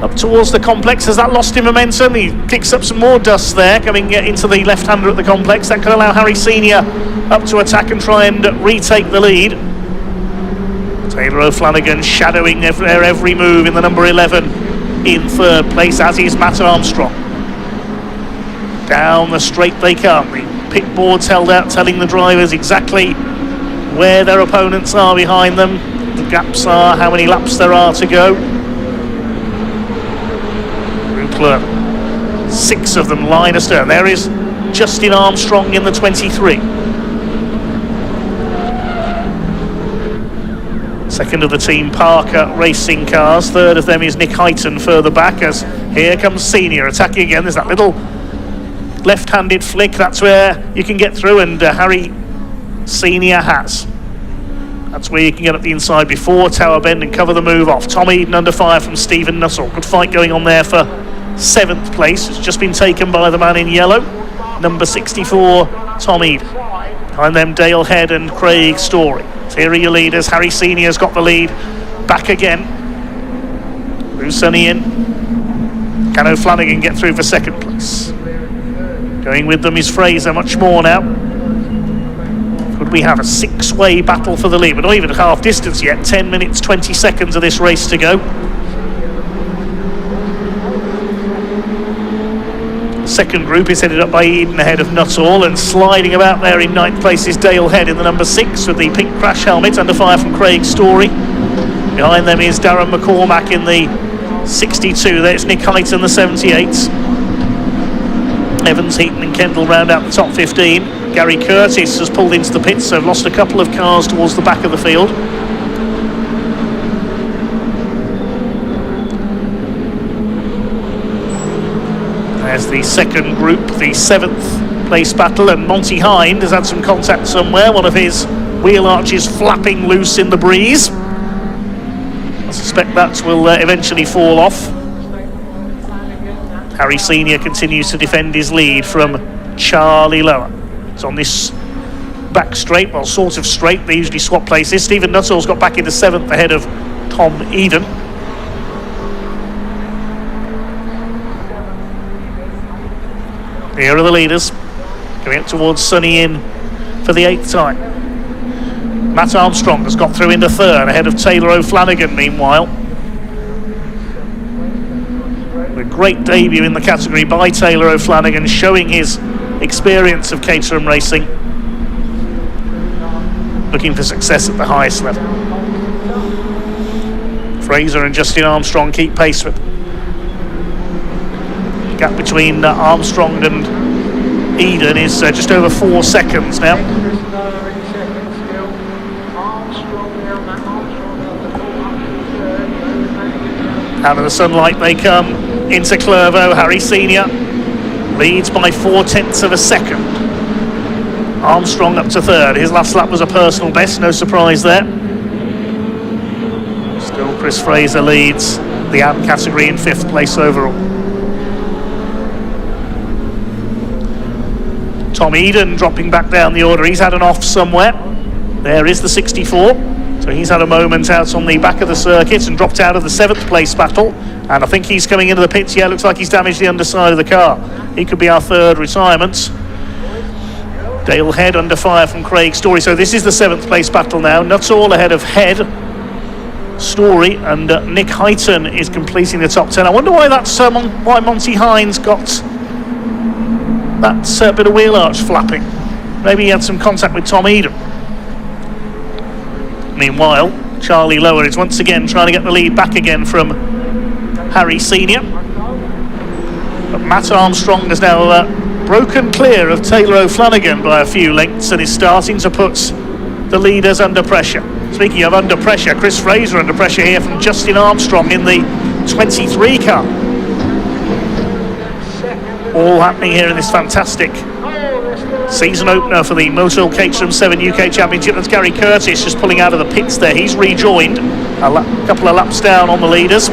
[SPEAKER 10] Up towards the complex. Has that lost him momentum? He kicks up some more dust there, coming into the left-hander at the complex. That could allow Harry Senior up to attack and try and retake the lead. Taylor O'Flanagan shadowing their every move in the number 11 in 3rd place, as is Matt Armstrong. Down the straight they come. The pit boards held out, telling the drivers exactly where their opponents are behind them. The gaps are, how many laps there are to go. 6 of them line astern. There is Justin Armstrong in the 23. Second of the Team Parker racing cars. 3rd of them is Nick Heighton further back, as here comes Senior attacking again. There's that little left-handed flick. That's where you can get through, and Harry Senior has. That's where you can get up the inside before Tower Bend and cover the move off. Tom Eden under fire from Stephen Nuttall. Good fight going on there for 7th place. It's just been taken by the man in yellow, number 64, Tom Eden. Behind them, Dale Head and Craig Story. So here are your leaders. Harry Senior's got the lead back again. Bruce Sunny in. Can O'Flanagan get through for 2nd place? Going with them is Fraser, much more now. Could we have a 6-way battle for the lead? We're not even at half distance yet. 10 minutes, 20 seconds of this race to go. Second group is headed up by Eden ahead of Nuttall, and sliding about there in 9th place is Dale Head in the number 6 with the pink crash helmet, under fire from Craig Story. Behind them is Darren McCormack in the 62. There's Nick Heighton, the 78. Evans, Heaton and Kendall round out the top 15. Gary Curtis has pulled into the pits, so lost a couple of cars towards the back of the field. There's the second group, the 7th place battle, and Monty Hind has had some contact somewhere. One of his wheel arches flapping loose in the breeze. I suspect that will eventually fall off. Harry Senior continues to defend his lead from Charlie Lower. It's on this back straight, well, sort of straight. They usually swap places. Stephen Nuttall's got back into 7th ahead of Tom Eden. Here are the leaders going up towards Sunny Inn for the 8th time. Matt Armstrong has got through into 3rd ahead of Taylor O'Flanagan meanwhile. A great debut in the category by Taylor O'Flanagan, showing his experience of Caterham racing, looking for success at the highest level. Fraser and Justin Armstrong keep pace with them. The gap between Armstrong and Eden is just over 4 seconds now. Out of the sunlight they come into Clervaux. Harry Senior leads by 0.4 of a second. Armstrong up to 3rd. His last lap was a personal best, no surprise there. Still Chris Fraser leads the AM category in 5th place overall. Tom Eden dropping back down the order. He's had an off somewhere. There is the 64. So he's had a moment out on the back of the circuit and dropped out of the 7th place battle. And I think he's coming into the pits. Yeah, looks like he's damaged the underside of the car. He could be our 3rd retirement. Dale Head under fire from Craig Story. So this is the 7th place battle now. Nuttall ahead of Head, Story, and Nick Heighton is completing the top 10. I wonder why that's why Monty Hind's got that bit of wheel arch flapping. Maybe he had some contact with Tom Eden. Meanwhile, Charlie Lower is once again trying to get the lead back again from Harry Senior. But Matt Armstrong has now broken clear of Taylor O'Flanagan by a few lengths and is starting to put the leaders under pressure. Speaking of under pressure, Chris Fraser under pressure here from Justin Armstrong in the 23 car. All happening here in this fantastic season opener for the Motul Caterham 7 UK Championship. That's Gary Curtis just pulling out of the pits there. He's rejoined a couple of laps down on the leaders.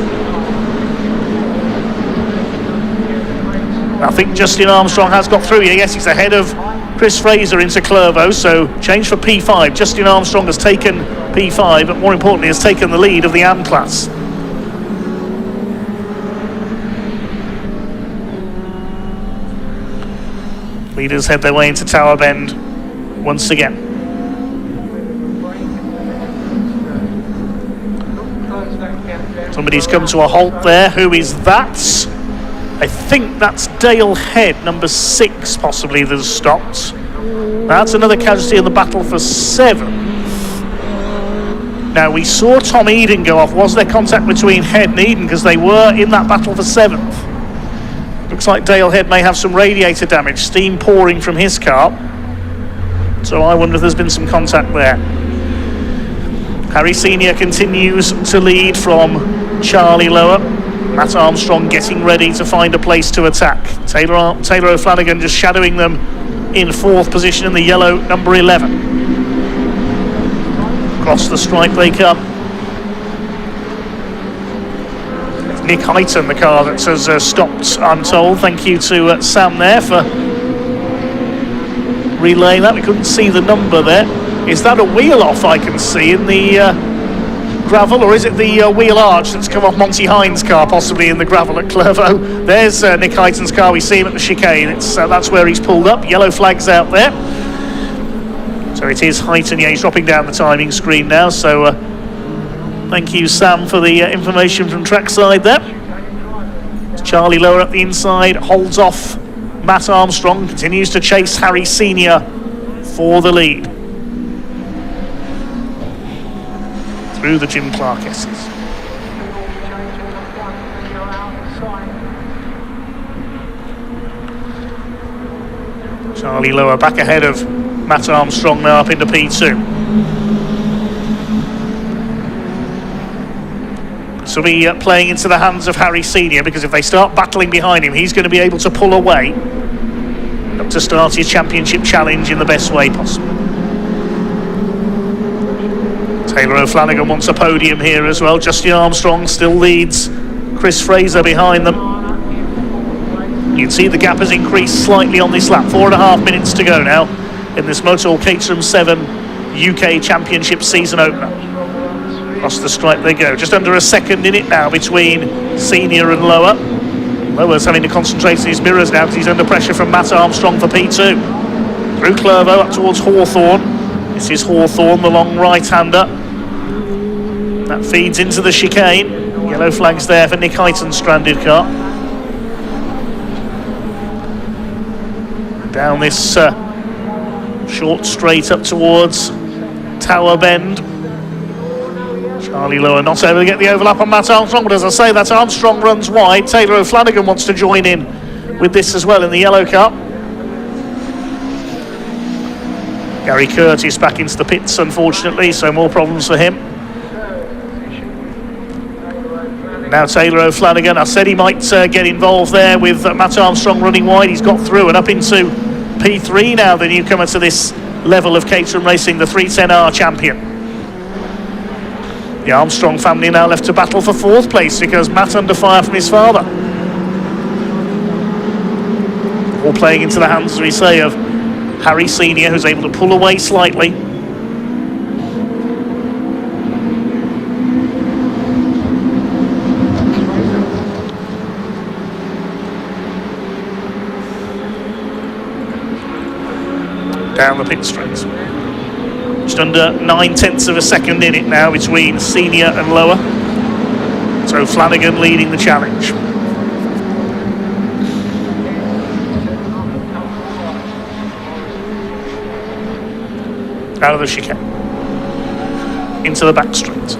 [SPEAKER 10] I think Justin Armstrong has got through here. Yes, he's ahead of Chris Fraser into Clervaux, so change for P5. Justin Armstrong has taken P5, but more importantly has taken the lead of the AM class. Leaders head their way into Tower Bend once again. Somebody's come to a halt there. Who is that? I think that's Dale Head, number 6 possibly, that has stopped. That's another casualty in the battle for 7th. Now we saw Tom Eden go off. Was there contact between Head and Eden? Because they were in that battle for 7th. Looks like Dale Head may have some radiator damage, steam pouring from his car. So I wonder if there's been some contact there. Harry Senior continues to lead from Charlie Lower. Matt Armstrong getting ready to find a place to attack. Taylor O'Flanagan just shadowing them in 4th position in the yellow number 11. Across the stripe they come. It's Nick Heighton, the car that has stopped, I'm told. Thank you to Sam there for relaying that. We couldn't see the number there. Is that a wheel off I can see in the gravel, or is it the wheel arch that's come off Monty Hines' car, possibly in the gravel at Clervaux? There's Nick Heighton's car. We see him at the chicane. That's where he's pulled up. Yellow flags out there. So it is Heighton. Yeah, he's dropping down the timing screen now. So thank you, Sam, for the information from trackside there. Charlie Lower up the inside, holds off Matt Armstrong, continues to chase Harry Senior for the lead. Through the Jim Clark S's. Charlie Lower back ahead of Matt Armstrong now up into P2. This will be playing into the hands of Harry Senior, because if they start battling behind him, he's going to be able to pull away up to start his championship challenge in the best way possible. Taylor O'Flanagan wants a podium here as well. Justin Armstrong still leads Chris Fraser behind them. You can see the gap has increased slightly on this lap. 4.5 minutes to go now in this Motul Caterham 7 UK Championship season opener. Across the stripe they go. Just under a second in it now between Senior and Lower. Lower's having to concentrate on his mirrors now because he's under pressure from Matt Armstrong for P2. Through Clervaux up towards Hawthorne. This is Hawthorne, the long right-hander. That feeds into the chicane. Yellow flags there for Nick Heighton's stranded car. Down this short straight up towards Tower Bend. Charlie Lower not able to get the overlap on Matt Armstrong, but as I say, that Armstrong runs wide. Taylor O'Flanagan wants to join in with this as well in the yellow car. Gary Curtis back into the pits, unfortunately, so more problems for him. Now Taylor O'Flanagan, I said he might get involved there with Matt Armstrong running wide. He's got through and up into P3 now, the newcomer to this level of Caterham racing, the 310R champion. The Armstrong family now left to battle for 4th place because Matt under fire from his father. All playing into the hands, as we say, of Harry Senior, who's able to pull away slightly. Down the pit straight. Just under 9/10 of a second in it now between Senior and Lower. So Flanagan leading the challenge. Out of the chicane. Into the back straight.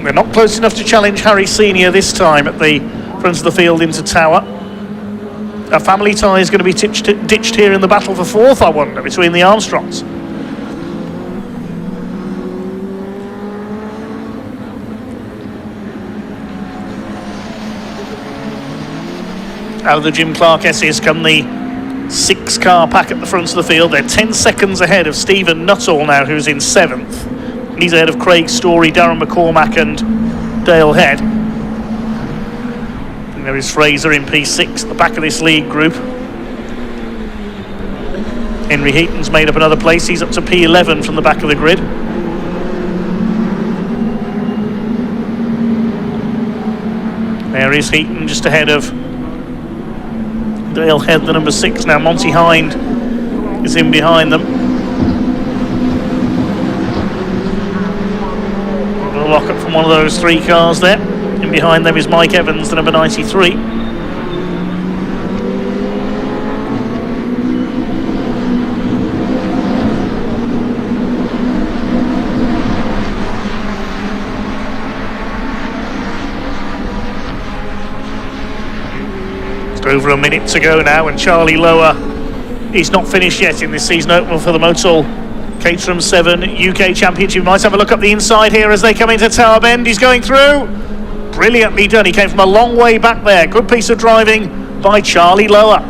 [SPEAKER 10] They're not close enough to challenge Harry Senior this time at the front of the field into Tower. A family tie is going to be ditched here in the battle for 4th, I wonder, between the Armstrongs. Out of the Jim Clark S's come the 6-car pack at the front of the field. They're 10 seconds ahead of Stephen Nuttall now, who's in 7th. He's ahead of Craig Story, Darren McCormack and Dale Head. And there is Fraser in P6 at the back of this league group. Henry Heaton's made up another place. He's up to P11 from the back of the grid. There is Heaton just ahead of Dale Head, the number 6 now. Monty Hind is in behind them. A lock up from one of those 3 cars there. In behind them is Mike Evans, the number 93. Over a minute to go now, and Charlie Lower, he's not finished yet in this season opener for the Motul Caterham 7 UK Championship. We might have a look up the inside here as they come into Tower Bend. He's going through. Brilliantly done. He came from a long way back there. Good piece of driving by Charlie Lower.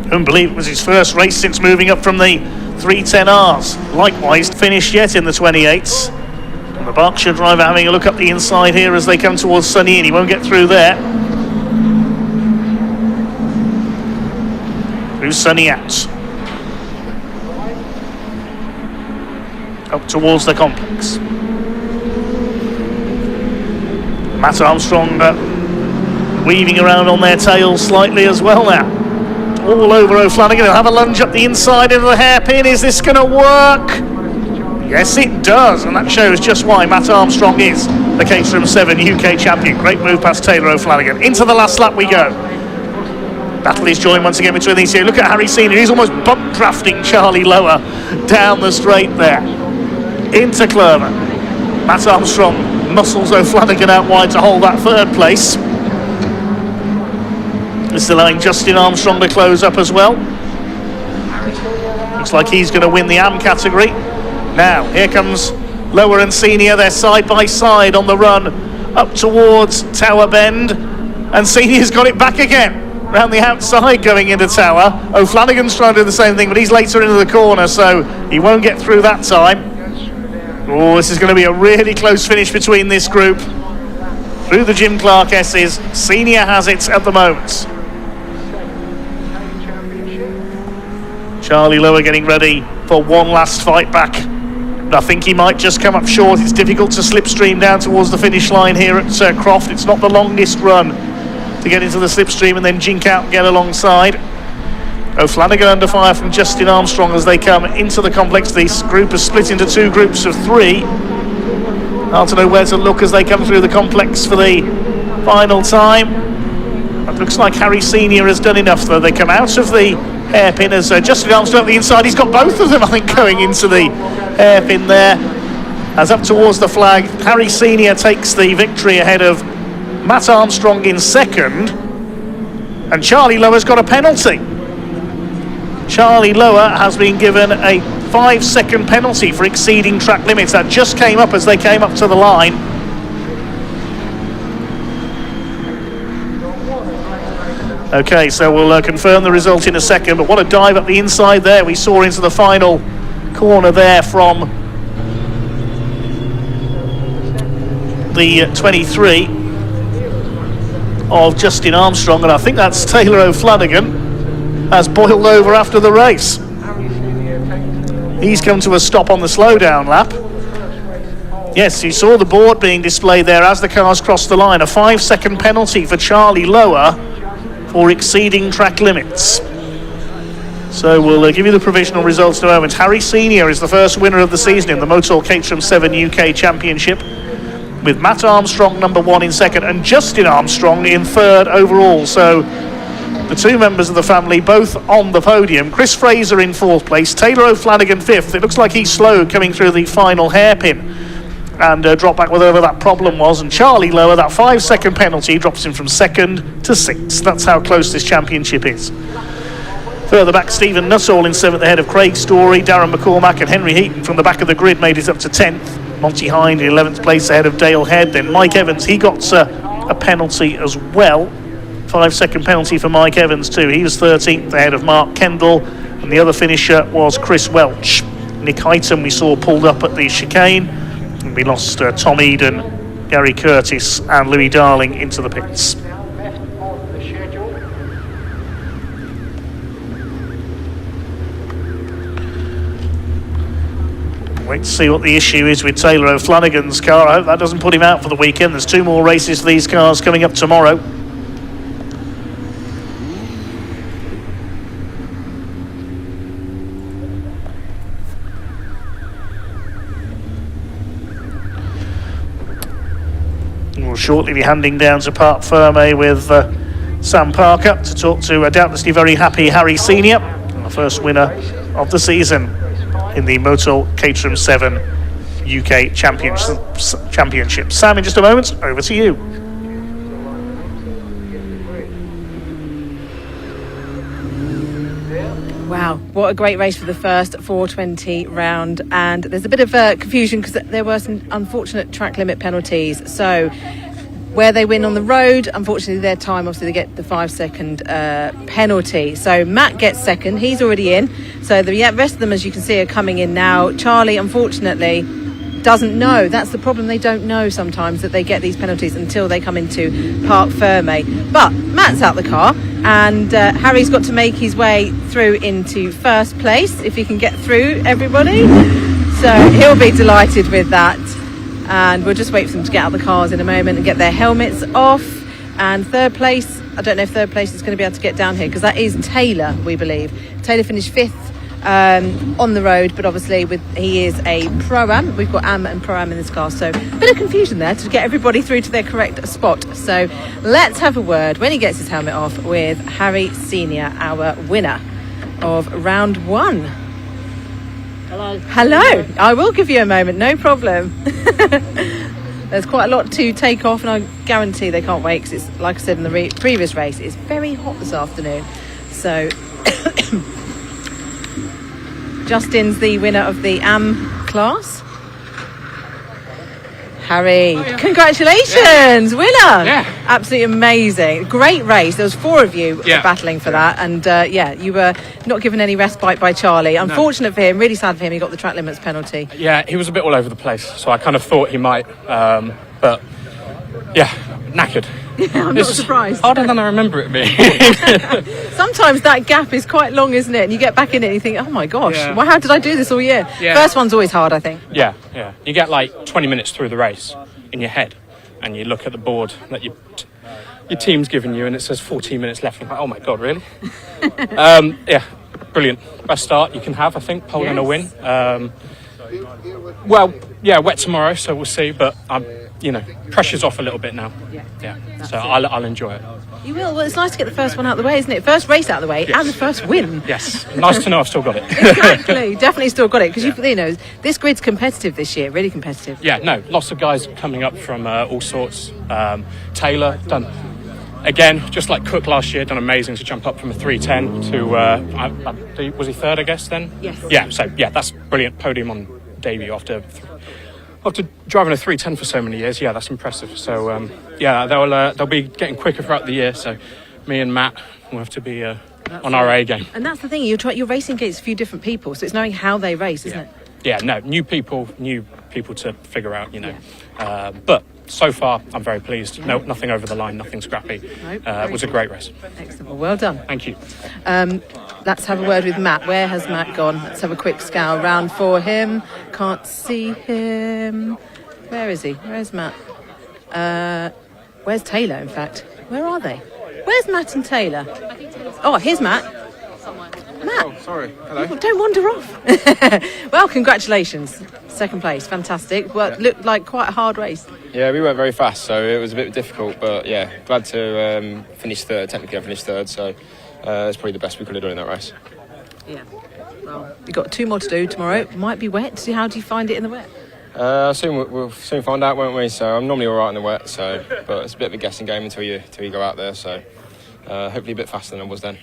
[SPEAKER 10] Couldn't believe it was his first race since moving up from the 310Rs likewise finished yet in the 28s. And the Berkshire driver having a look up the inside here as they come towards Sunny Inn. He won't get through there. Through Sunny out. Up towards the complex. Matt Armstrong weaving around on their tails slightly as well now. All over O'Flanagan. He'll have a lunge up the inside into the hairpin. Is this going to work? Yes, it does, and that shows just why Matt Armstrong is the Caterham 7 UK champion. Great move past Taylor O'Flanagan. Into the last lap we go. Battle is joined once again between these two. Look at Harry Senior. He's almost bump drafting Charlie Lower down the straight there. Into Clermont. Matt Armstrong muscles O'Flanagan out wide to hold that third place. It's allowing Justin Armstrong to close up as well. Looks like he's going to win the AM category. Now, here comes Lower and Senior. They're side by side on the run up towards Tower Bend. And Senior's got it back again. Round the outside going into Tower. O'Flanagan's trying to do the same thing, but he's later into the corner, so he won't get through that time. Oh, this is going to be a really close finish between this group. Through the Jim Clark S's. Senior has it at the moment. Charlie Lower getting ready for one last fight back. But I think he might just come up short. It's difficult to slipstream down towards the finish line here at Croft. It's not the longest run to get into the slipstream and then jink out and get alongside. O'Flanagan under fire from Justin Armstrong as they come into the complex. This group is split into two groups of three. Hard to know where to look as they come through the complex for the final time. It looks like Harry Senior has done enough though. They come out of the hairpin as Justin Armstrong at the inside. He's got both of them, I think, going into the hairpin there. As up towards the flag, Harry Senior takes the victory ahead of Matt Armstrong in second. And Charlie Lower's got a penalty. Charlie Lower has been given a 5-second penalty for exceeding track limits. That just came up as they came up to the line. Okay, so we'll confirm the result in a second, but what a dive up the inside there. We saw into the final corner there from the 23 of Justin Armstrong, and I think that's Taylor O'Flanagan has boiled over after the race. He's come to a stop on the slowdown lap. Yes, you saw the board being displayed there as the cars crossed the line. A 5-second penalty for Charlie Lower for exceeding track limits. So we'll give you the provisional results in a moment. Harry Senior is the first winner of the season in the Motul Caterham 7 UK Championship, with Matt Armstrong number 1 in second and Justin Armstrong in third overall. So the two members of the family both on the podium. Chris Fraser in fourth place, Taylor O'Flanagan fifth. It looks like he's slow coming through the final hairpin and dropped back whatever that problem was. And Charlie Lower, that 5-second penalty drops him from second to sixth. That's how close this championship is. Further back, Stephen Nuttall in seventh ahead of Craig Story. Darren McCormack and Henry Heaton from the back of the grid made it up to 10th. Monty Hind in 11th place ahead of Dale Head. Then Mike Evans, he got a penalty as well. 5-second penalty for Mike Evans too. He was 13th ahead of Mark Kendall, and the other finisher was Chris Welch. Nick Highton we saw pulled up at the chicane, and we lost Tom Eden, Gary Curtis and Louis Darling into the pits. Wait to see what the issue is with Taylor O'Flanagan's car. I hope that doesn't put him out for the weekend. There's 2 more races for these cars coming up tomorrow. We'll shortly be handing down to Parc Ferme with Sam Parker to talk to a doubtlessly very happy Harry Senior, the first winner of the season in the Motul Caterham 7 UK Championship. Sam, in just a moment, over to you.
[SPEAKER 3] Wow, what a great race for the first 420 round. And there's a bit of confusion because there were some unfortunate track limit penalties. So where they win on the road, unfortunately their time, obviously they get the 5-second penalty. So Matt gets second, he's already in. So the rest of them, as you can see, are coming in now. Charlie, unfortunately, doesn't know. That's the problem. They don't know sometimes that they get these penalties until they come into Parc Fermé. But Matt's out the car, and Harry's got to make his way through into first place, if he can get through everybody. So he'll be delighted with that. And we'll just wait for them to get out of the cars in a moment and get their helmets off. And third place, I don't know if third place is going to be able to get down here, because that is Taylor, we believe. Taylor finished 5th on the road, but obviously he is a Pro-Am. We've got Am and Pro-Am in this car, so a bit of confusion there to get everybody through to their correct spot. So let's have a word, when he gets his helmet off, with Harry Senior, our winner of round 1. Hello. I will give you a moment, no problem. There's quite a lot to take off, and I guarantee they can't wait, because it's, like I said in the previous race, it's very hot this afternoon. So Justin's the winner of the AM class. Harry, congratulations, winner! Yeah, absolutely amazing, great race. There was 4 of you battling for that, and you were not given any respite by Charlie. Unfortunate for him, really sad for him. He got the track limits penalty.
[SPEAKER 21] Yeah, he was a bit all over the place, so I kind of thought he might, but yeah, knackered.
[SPEAKER 3] Yeah, I'm not surprised.
[SPEAKER 21] Harder than I remember it being.
[SPEAKER 3] Sometimes that gap is quite long, isn't it? And you get back in it and you think, oh my gosh, well, how did I do this all year? Yeah. First one's always hard, I think.
[SPEAKER 21] Yeah. You get like 20 minutes through the race in your head, and you look at the board that your team's given you, and it says 14 minutes left. And you're like, oh my God, really? Yeah, brilliant. Best start you can have, I think. Pole and a win. Well, yeah, wet tomorrow, so we'll see. But pressure's off a little bit now. Yeah. So I'll enjoy it.
[SPEAKER 3] You will. Well, it's nice to get the first one out of the way, isn't it? First race out of the way, and the first win.
[SPEAKER 21] Yes. Nice to know I've still got it.
[SPEAKER 3] Exactly. Definitely still got it, because you know this grid's competitive this year. Really competitive.
[SPEAKER 21] Yeah. No. Lots of guys coming up from all sorts. Taylor done. Again, just like Cook last year, done amazing to jump up from a 310 to was he third, I guess, then?
[SPEAKER 3] Yes.
[SPEAKER 21] Yeah. So yeah, that's brilliant podium on debut after driving a 310 for so many years. Yeah, that's impressive. So they'll be getting quicker throughout the year. So me and Matt will have to be on our A game.
[SPEAKER 3] And that's the thing, you're racing against a few different people, so it's knowing how they race, isn't it?
[SPEAKER 21] Yeah, no, new people to figure out, but so far I'm very pleased. No, nothing over the line, nothing scrappy. It was a great race.
[SPEAKER 3] Excellent. Well done.
[SPEAKER 21] Thank you.
[SPEAKER 3] Let's have a word with Matt. Where has Matt gone? Let's have a quick scour round for him. Can't see him. Where is he? Where's Matt? Where's Taylor, in fact? Where are they? Where's Matt and Taylor? Oh, here's Matt. Matt.
[SPEAKER 13] Oh, sorry. Hello.
[SPEAKER 3] Don't wander off. Well, congratulations. Second place. Fantastic. Well, it looked like quite a hard race.
[SPEAKER 13] Yeah, we went very fast, so it was a bit difficult, but yeah, glad to finish third. Technically, I finished third, so it's probably the best we could have done in that race.
[SPEAKER 3] Yeah. Well, we've got 2 more to do tomorrow. It might be wet. See, how do you find it in the wet?
[SPEAKER 13] We'll soon find out, won't we? So I'm normally all right in the wet, but it's a bit of a guessing game until you go out there. So hopefully a bit faster than I was then.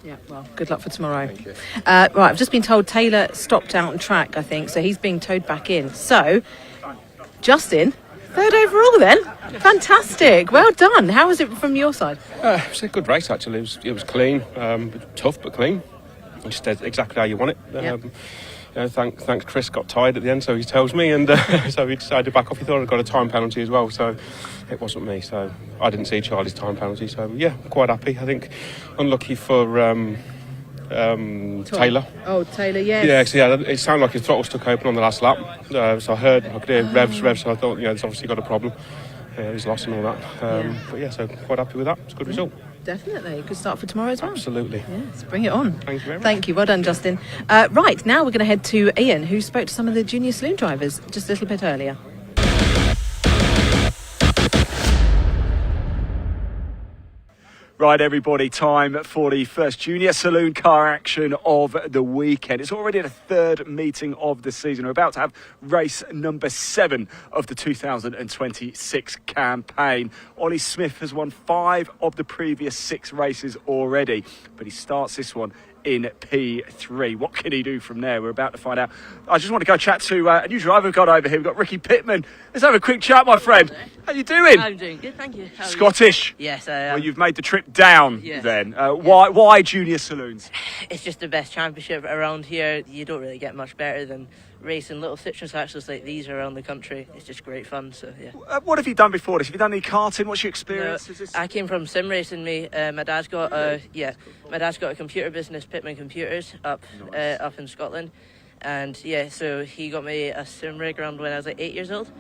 [SPEAKER 3] Yeah, well, good luck for tomorrow.
[SPEAKER 13] Thank you.
[SPEAKER 3] Right, I've just been told Taylor stopped out on track, I think, so he's being towed back in. So, Justin, third overall then. Fantastic. Well done. How was it from your side?
[SPEAKER 14] It was a good race, actually. It was clean, tough but clean. Just exactly how you want it. Thanks Chris got tired at the end, so he tells me, and so he decided to back off. He thought I'd got a time penalty as well, so it wasn't me. So I didn't see Charlie's time penalty, so yeah, quite happy. I think unlucky for Taylor.
[SPEAKER 3] Oh, Taylor, yes.
[SPEAKER 14] Yeah, cause, it sounded like his throttle stuck open on the last lap, so I could hear revs, so I thought, it's obviously got a problem. He's lost and all that. But yeah, so quite happy with that. It's a good result.
[SPEAKER 3] Definitely. Good start for tomorrow as well.
[SPEAKER 14] Absolutely.
[SPEAKER 3] Yes, bring it on.
[SPEAKER 14] Thank you very much.
[SPEAKER 3] Thank you. Well done, Justin. Right, now we're going to head to Ian, who spoke to some of the Junior Saloon drivers just a little bit earlier.
[SPEAKER 1] Right, everybody, time for the first Junior Saloon Car action of the weekend. It's already the 3rd meeting of the season. We're about to have race number 7 of the 2026 campaign. Ollie Smith has won 5 of the previous 6 races already, but he starts this one in P3. What can he do from there? We're about to find out. I just want to go chat to a new driver we've got over here. We've got Ricky Pittman. Let's have a quick chat, my friend. How you doing?
[SPEAKER 5] I'm doing good, thank you. How are you?
[SPEAKER 1] Scottish?
[SPEAKER 5] Yes, I am.
[SPEAKER 1] Well, you've made the trip down then. Why Junior Saloons?
[SPEAKER 5] It's just the best championship around here. You don't really get much better than racing little citrus axles like these around the country. It's just great fun, so yeah.
[SPEAKER 1] What have you done before this? Have you done any karting? What's your experience?
[SPEAKER 5] I came from sim racing. My dad's got a computer business, Pittman Computers, up in Scotland, and so he got me a sim rig around when I was like 8 years old,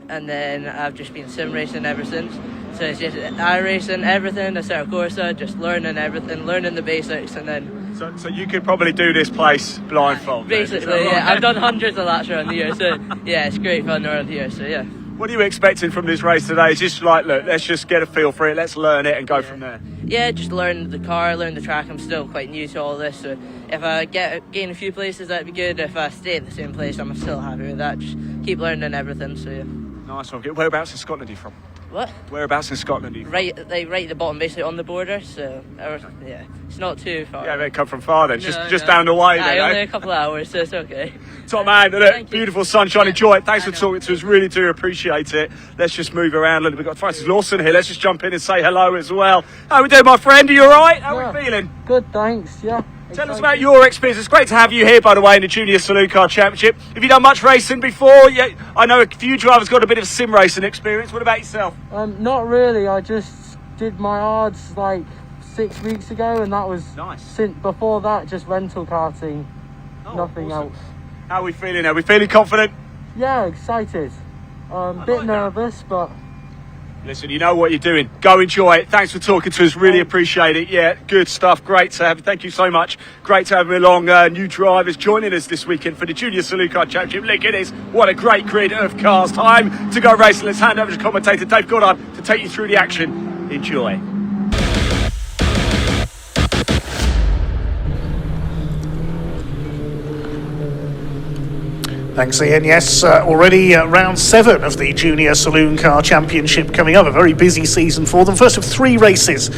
[SPEAKER 5] and then I've just been sim racing ever since. So it's just iRacing, everything, Assetto Corsa, just learning everything, learning the basics, and then.
[SPEAKER 1] So you could probably do this place blindfold.
[SPEAKER 5] Basically, yeah. I've done hundreds of laps around here, so yeah, it's great fun around here. So yeah.
[SPEAKER 1] What are you expecting from this race today? It's just like, look, let's just get a feel for it, let's learn it and go from there.
[SPEAKER 5] Yeah, just learn the car, learn the track. I'm still quite new to all this, so if I gain a few places, that'd be good. If I stay at the same place, I'm still happy with that. Just keep learning everything. So yeah.
[SPEAKER 1] Nice one. Whereabouts in Scotland are you from?
[SPEAKER 5] What?
[SPEAKER 1] Whereabouts in Scotland are you from?
[SPEAKER 5] Right at the bottom, basically on the border. So yeah, it's not too far.
[SPEAKER 1] Yeah, they come from far then, just down the way. Then,
[SPEAKER 5] only a couple of hours, so it's okay.
[SPEAKER 1] Top man, look, beautiful sunshine, enjoy it. Thanks for talking to us, really do appreciate it. Let's just move around a little bit. We've got Francis Lawson here, let's just jump in and say hello as well. How we doing, my friend? Are you alright? How are we feeling?
[SPEAKER 15] Good, thanks, yeah.
[SPEAKER 1] Tell us about your experience. It's great to have you here, by the way, in the Junior Saloon Car Championship. Have you done much racing before? Yeah, I know a few drivers got a bit of sim racing experience. What about yourself?
[SPEAKER 15] Not really. I just did my odds like 6 weeks ago, and that was nice. Since before that, just rental karting, nothing else.
[SPEAKER 1] How are we feeling? Are we feeling confident?
[SPEAKER 15] Yeah, excited. A bit nervous, but.
[SPEAKER 1] Listen, you know what you're doing. Go enjoy it. Thanks for talking to us. Really appreciate it. Yeah, good stuff. Great to have you. Thank you so much. Great to have you along. New drivers joining us this weekend for the Junior Saloon Car Championship. Look at this. What a great grid of cars. Time to go racing. Let's hand over to commentator Dave Goddard to take you through the action. Enjoy.
[SPEAKER 10] Thanks, Ian. Yes, already round 7 of the Junior Saloon Car Championship coming up. A very busy season for them. First of 3 races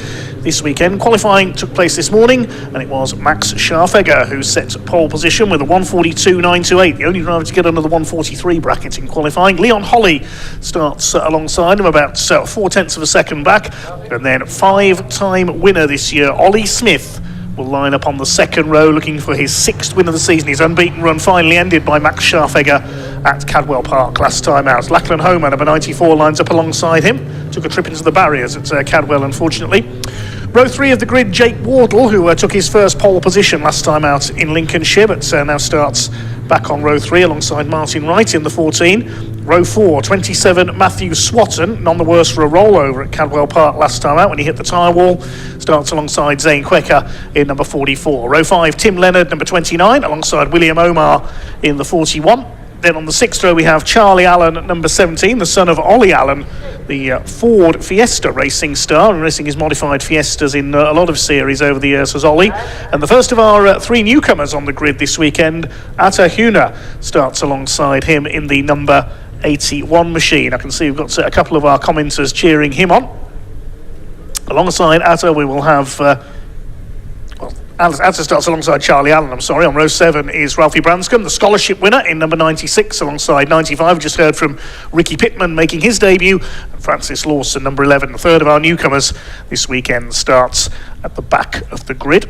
[SPEAKER 10] this weekend. Qualifying took place this morning, and it was Max Scharfegger who set pole position with a 1:42.928, the only driver to get under the 1:43 bracket in qualifying. Leon Holly starts alongside him, about 0.4 of a second back, and then 5-time winner this year, Ollie Smith, will line up on the second row looking for his 6th win of the season. His unbeaten run finally ended by Max Scharfegger at Cadwell Park last time out. Lachlan Homan, number 94, lines up alongside him. Took a trip into the barriers at Cadwell, unfortunately. Row 3 of the grid, Jake Wardle, who took his first pole position last time out in Lincolnshire, but now starts back on row 3 alongside Martin Wright in the 14. Row 4, 27, Matthew Swatton, none the worse for a rollover at Cadwell Park last time out when he hit the tyre wall. Starts alongside Zane Quecker in number 44. Row 5, Tim Leonard, number 29, alongside William Omar in the 41. Then on the 6th row we have Charlie Allen at number 17, the son of Ollie Allen, the Ford Fiesta racing star, and racing his modified Fiestas in a lot of series over the years as Ollie. And the first of our 3 newcomers on the grid this weekend, Atta Huna, starts alongside him in the number 81 machine. I can see we've got a couple of our commenters cheering him on. Alongside Atta we will have Atta starts alongside Charlie Allen, On row 7 is Ralphie Branscombe, the scholarship winner in number 96 alongside 95. We just heard from Ricky Pittman making his debut. And Francis Lawson, number 11, the third of our newcomers this weekend, starts at the back of the grid.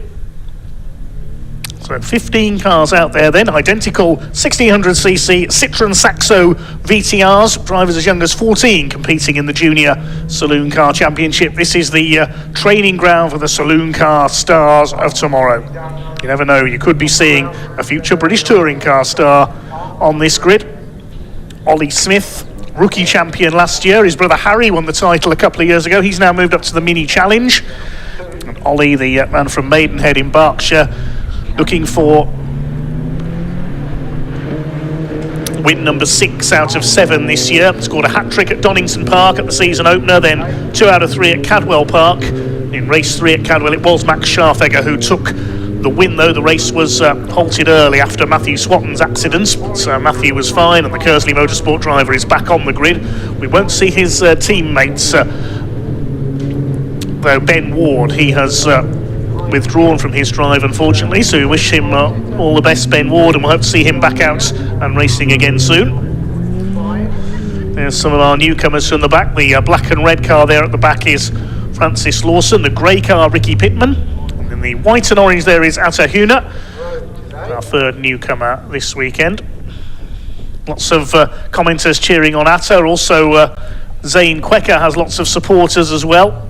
[SPEAKER 10] So 15 cars out there then, identical 1600cc Citroen Saxo VTRs, drivers as young as 14 competing in the Junior Saloon Car Championship. This is the training ground for the saloon car stars of tomorrow. You never know, you could be seeing a future British touring car star on this grid. Ollie Smith, rookie champion last year. His brother Harry won the title a couple of years ago. He's now moved up to the Mini Challenge. And Ollie, the man from Maidenhead in Berkshire, looking for win number 6 out of 7 this year. Scored a hat-trick at Donington Park at the season opener, then 2 out of 3 at Cadwell Park. In race 3 at Cadwell, it was Max Scharfegger who took the win, though. The race was halted early after Matthew Swatton's accident. So Matthew was fine, and the Kersley Motorsport driver is back on the grid. We won't see his teammates, though Ben Ward, he has withdrawn from his drive, unfortunately, so we wish him all the best, Ben Ward, and we'll hope to see him back out and racing again soon. There's some of our newcomers from the back. The black and red car there at the back is Francis Lawson, the grey car Ricky Pittman, and then the white and orange there is Atta Huna, our third newcomer this weekend. Lots of commenters cheering on Atta. Also Zane Quecker has lots of supporters as well.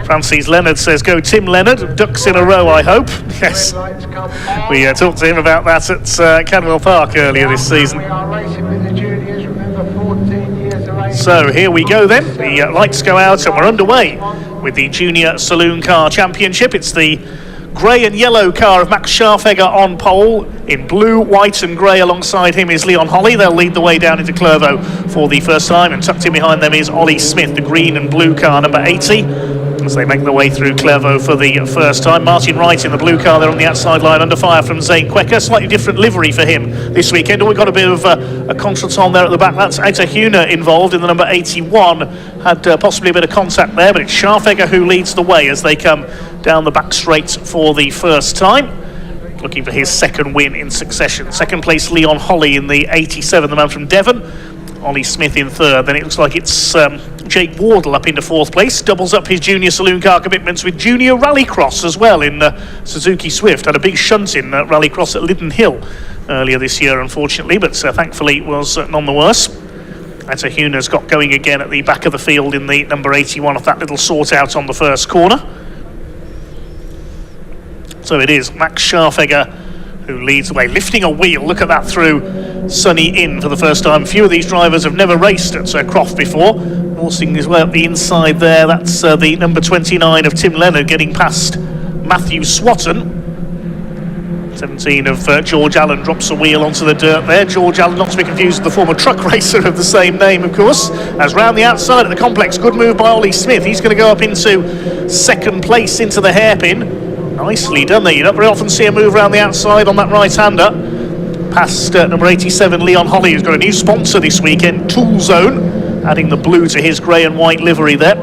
[SPEAKER 10] Francis Leonard says, go Tim Leonard, ducks in a row, I hope. Yes, we talked to him about that at Cadwell Park earlier this season. So here we go then, the lights go out and we're underway with the Junior Saloon Car Championship. It's the grey and yellow car of Max Scharfegger on pole. In blue, white and grey alongside him is Leon Holly. They'll lead the way down into Clervaux for the first time, and tucked in behind them is Ollie Smith, the green and blue car, number 80. As they make their way through Clervaux for the first time. Martin Wright in the blue car there on the outside line, under fire from Zane Quecker. Slightly different livery for him this weekend. We've got a bit of a contretemps there at the back. That's Atta Huna involved in the number 81. Had possibly a bit of contact there, but it's Scharfegger who leads the way as they come down the back straight for the first time. Looking for his second win in succession. Second place, Leon Holly in the 87, the man from Devon. Ollie Smith in third. Then it looks like it's Jake Wardle up into fourth place. Doubles up his Junior Saloon Car commitments with Junior Rallycross as well in Suzuki Swift. Had a big shunt in Rallycross at Liddon Hill earlier this year, unfortunately, but thankfully it was none the worse. Atta Huna's got going again at the back of the field in the number 81 of that little sort out on the first corner. So it is Max Scharfegger who leads the way, lifting a wheel. Look at that through Sunny Inn for the first time. A few of these drivers have never raced at Croft before. Horsing his way up the inside there. That's the number 29 of Tim Leonard getting past Matthew Swatton. 17 of George Allen drops a wheel onto the dirt there. George Allen, not to be confused with the former truck racer of the same name, of course. As round the outside of the complex, good move by Ollie Smith. He's going to go up into second place into the hairpin. Nicely done there. You don't very often see a move around the outside on that right-hander. Past number 87, Leon Holly, who's got a new sponsor this weekend, Tool Zone, adding the blue to his grey and white livery there.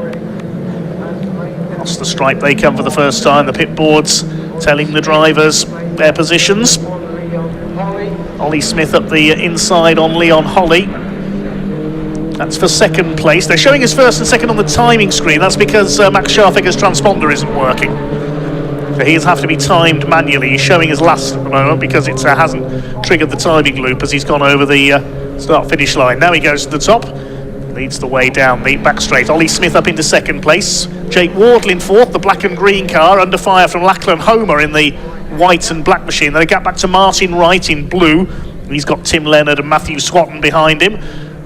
[SPEAKER 10] Across the stripe they come for the first time. The pit boards telling the drivers their positions. Ollie Smith up the inside on Leon Holly. That's for second place. They're showing his first and second on the timing screen. That's because Max Scharfegger's transponder isn't working. So he'll have to be timed manually. He's showing his last at the moment because it hasn't triggered the timing loop as he's gone over the start-finish line. Now he goes to the top, leads the way down the back straight. Ollie Smith up into second place. Jake Wardle in fourth, the black and green car, under fire from Lachlan Homer in the white and black machine. Then they get back to Martin Wright in blue. He's got Tim Leonard and Matthew Swatton behind him.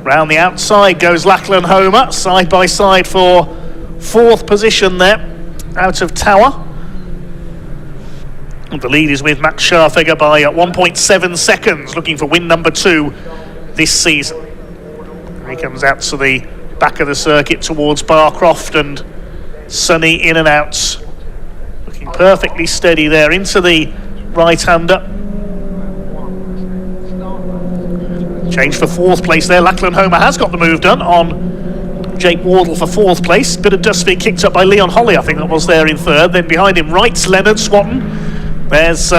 [SPEAKER 10] Round the outside goes Lachlan Homer, side by side for fourth position there, out of Tower. And the lead is with Max Scharfegger by 1.7 seconds, looking for win number 2 this season. He comes out to the back of the circuit towards Croft and Sunny in and out. Looking perfectly steady there into the right-hander. Change for fourth place there. Lachlan Homer has got the move done on Jake Wardle for fourth place. Bit of dust being kicked up by Leon Holly, I think that was there in third. Then behind him, Wright's Leonard Swatton. There's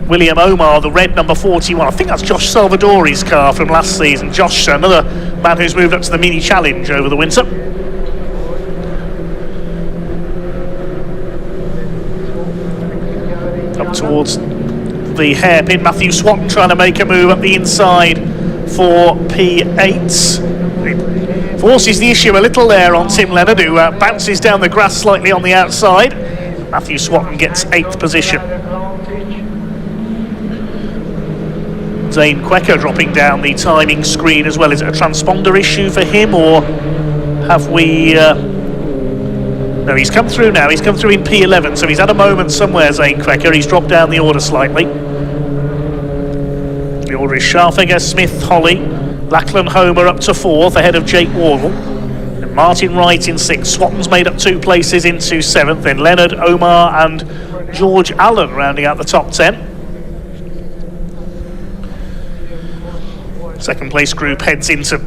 [SPEAKER 10] William Omar, the red number 41. I think that's Josh Salvadori's car from last season. Josh, another man who's moved up to the mini challenge over the winter. Up towards the hairpin, Matthew Swatton trying to make a move up the inside for P8. It forces the issue a little there on Tim Leonard, who bounces down the grass slightly on the outside. Matthew Swatton gets 8th position. Zane Quecker dropping down the timing screen as well. Is it a transponder issue for him, or have we... No, he's come through now. He's come through in P11, so he's had a moment somewhere, Zane Quecker. He's dropped down the order slightly. The order is Scharfegger, Smith, Holly, Lachlan Homer up to 4th, ahead of Jake Wardle. And Martin Wright in 6th. Swatton's made up 2 places into 7th. Then Leonard, Omar and George Allen rounding out the top 10. Second place group heads into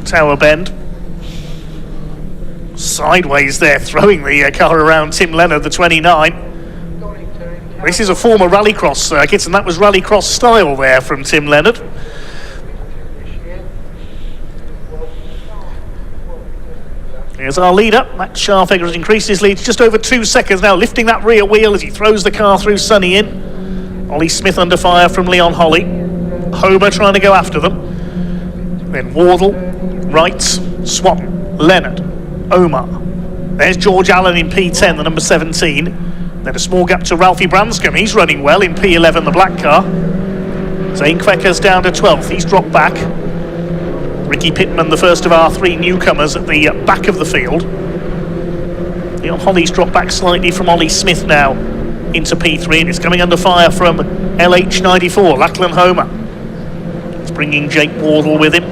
[SPEAKER 10] Tower Bend. Sideways there, throwing the car around Tim Leonard, the 29. This is a former rallycross circuit, and that was rallycross style there from Tim Leonard. Here's our leader. Max Scharfegger has increased his lead to just over 2 seconds now, lifting that rear wheel as he throws the car through Sonny in. Ollie Smith under fire from Leon Holly. Homer trying to go after them. Then Wardle, Wright, Swan, Leonard, Omar. There's George Allen in P10, the number 17. Then a small gap to Ralphie Branscombe. He's running well in P11, the black car. Zane Kwekker's down to 12th. He's dropped back. Ricky Pittman, the first of our 3 newcomers at the back of the field. Leon Holly's dropped back slightly from Ollie Smith now into P3, and it's coming under fire from LH94, Lachlan Homer. It's bringing Jake Wardle with him.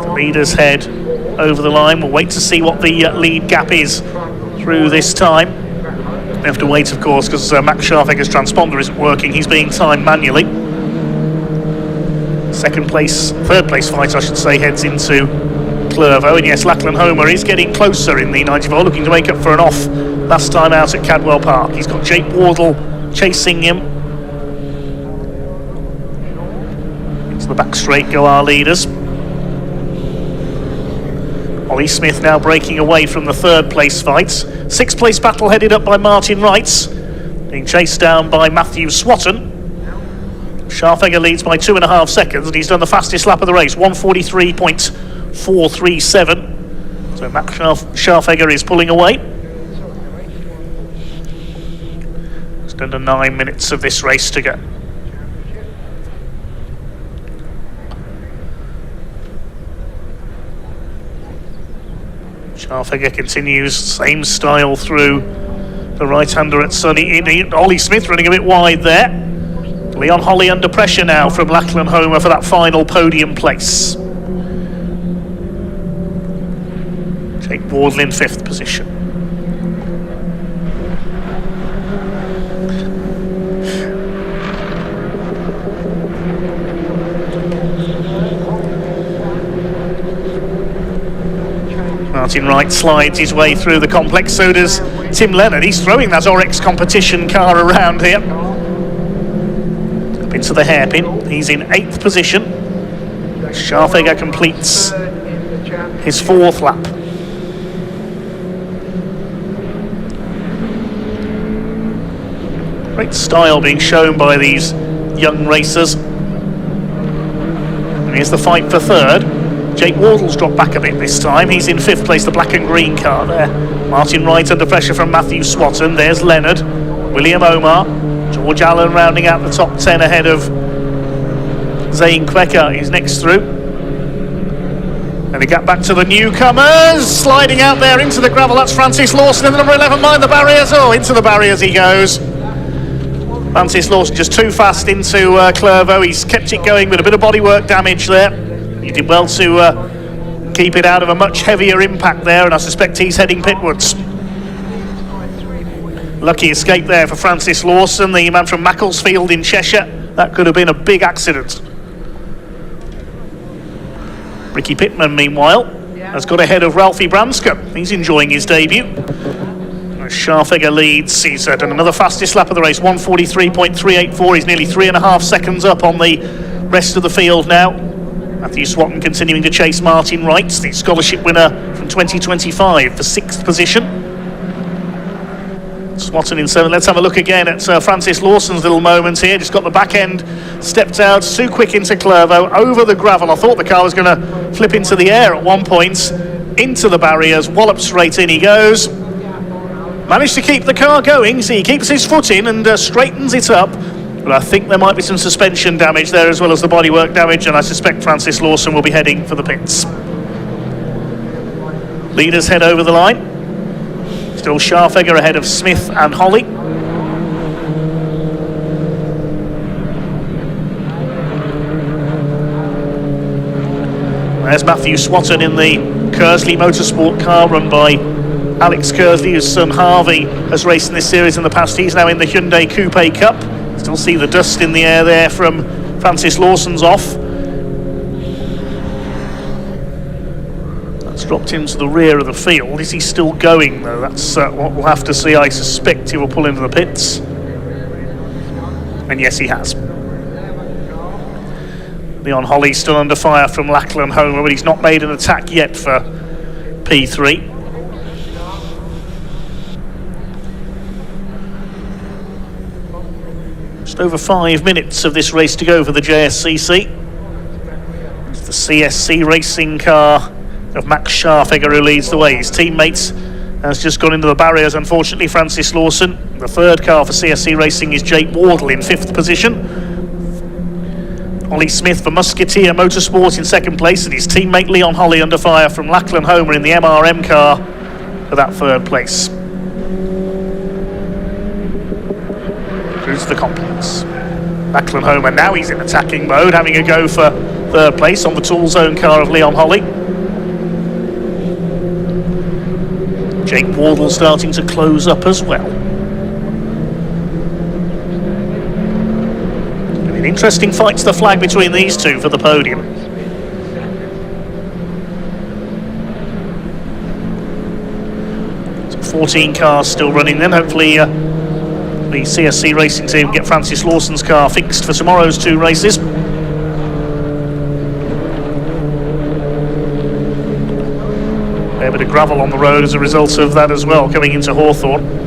[SPEAKER 10] The leaders head over the line. We'll wait to see what the lead gap is through this time. We have to wait, of course, because Max Scharfegger's transponder isn't working. He's being timed manually. Third place fight, I should say, heads into Clervo. And yes, Lachlan Homer is getting closer in the 94, looking to make up for an off last time out at Cadwell Park. He's got Jake Wardle chasing him. Into the back straight go our leaders. Ollie Smith now breaking away from the third place fights. 6th place battle headed up by Martin Wrights, being chased down by Matthew Swatton. Scharfegger leads by 2.5 seconds, and he's done the fastest lap of the race, 1:43.437. So Max Scharfegger is pulling away. Just under 9 minutes of this race to go. Scharfegger continues, same style through the right-hander at Sonny. Ollie Smith running a bit wide there. Leon Holly under pressure now from Lachlan Homer for that final podium place. Jake Wardle in 5th position. Martin Wright slides his way through the complex, so does Tim Leonard. He's throwing that Oryx competition car around here. Up into the hairpin. He's in 8th position. Scharfegger completes his 4th lap. Great style being shown by these young racers. And here's the fight for 3rd. Jake Wardle's dropped back a bit this time. He's in 5th place, the black and green car there. Martin Wright under pressure from Matthew Swatton. There's Leonard, William Omar, George Allen rounding out the top 10 ahead of Zane Kwekker is next through. And we get back to the newcomers, sliding out there into the gravel. That's Francis Lawson in the number 11, mind the barriers. Oh, into the barriers he goes. Francis Lawson just too fast into Clervo. He's kept it going with a bit of bodywork damage there. He did well to keep it out of a much heavier impact there, and I suspect he's heading pitwards. Lucky escape there for Francis Lawson, the man from Macclesfield in Cheshire. That could have been a big accident. Ricky Pittman, meanwhile, has got ahead of Ralphie Branscombe. He's enjoying his debut. Scharfegger leads. He's done another fastest lap of the race, 1:43.384. He's nearly 3.5 seconds up on the rest of the field now. Matthew Swatton continuing to chase Martin Wright, the scholarship winner from 2025, for 6th position. Swatton in 7th. Let's have a look again at Francis Lawson's little moment here. Just got the back end stepped out, too quick into Clervo, over the gravel. I thought the car was going to flip into the air at one point, into the barriers, wallop straight in he goes. Managed to keep the car going, so he keeps his foot in and straightens it up. But I think there might be some suspension damage there as well as the bodywork damage, and I suspect Francis Lawson will be heading for the pits. Leaders head over the line. Still Scharfegger ahead of Smith and Holly. There's Matthew Swatton in the Kersley Motorsport car run by Alex Kersley, whose son Harvey has raced in this series in the past. He's now in the Hyundai Coupe Cup. Still see the dust in the air there from Francis Lawson's off. That's dropped into the rear of the field. Is he still going though? That's what we'll have to see. I suspect he will pull into the pits. And yes, he has. Leon Holly still under fire from Lachlan Homer, but he's not made an attack yet for P3. Just over 5 minutes of this race to go for the JSCC. It's the CSC racing car of Max Scharfegger who leads the way. His teammates has just gone into the barriers, unfortunately. Francis Lawson. The third car for CSC Racing is Jake Wardle in 5th position. Ollie Smith for Musketeer Motorsport in 2nd place, and his teammate Leon Holly under fire from Lachlan Homer in the MRM car for that 3rd place. Through to the complex. Lachlan Homer, now he's in attacking mode, having a go for 3rd place on the Tool Zone car of Leon Holly. Jake Wardle starting to close up as well. An interesting fight to the flag between these two for the podium. So 14 cars still running then. Hopefully the CSC racing team get Francis Lawson's car fixed for tomorrow's 2 races. A bit of gravel on the road as a result of that as well, coming into Hawthorne.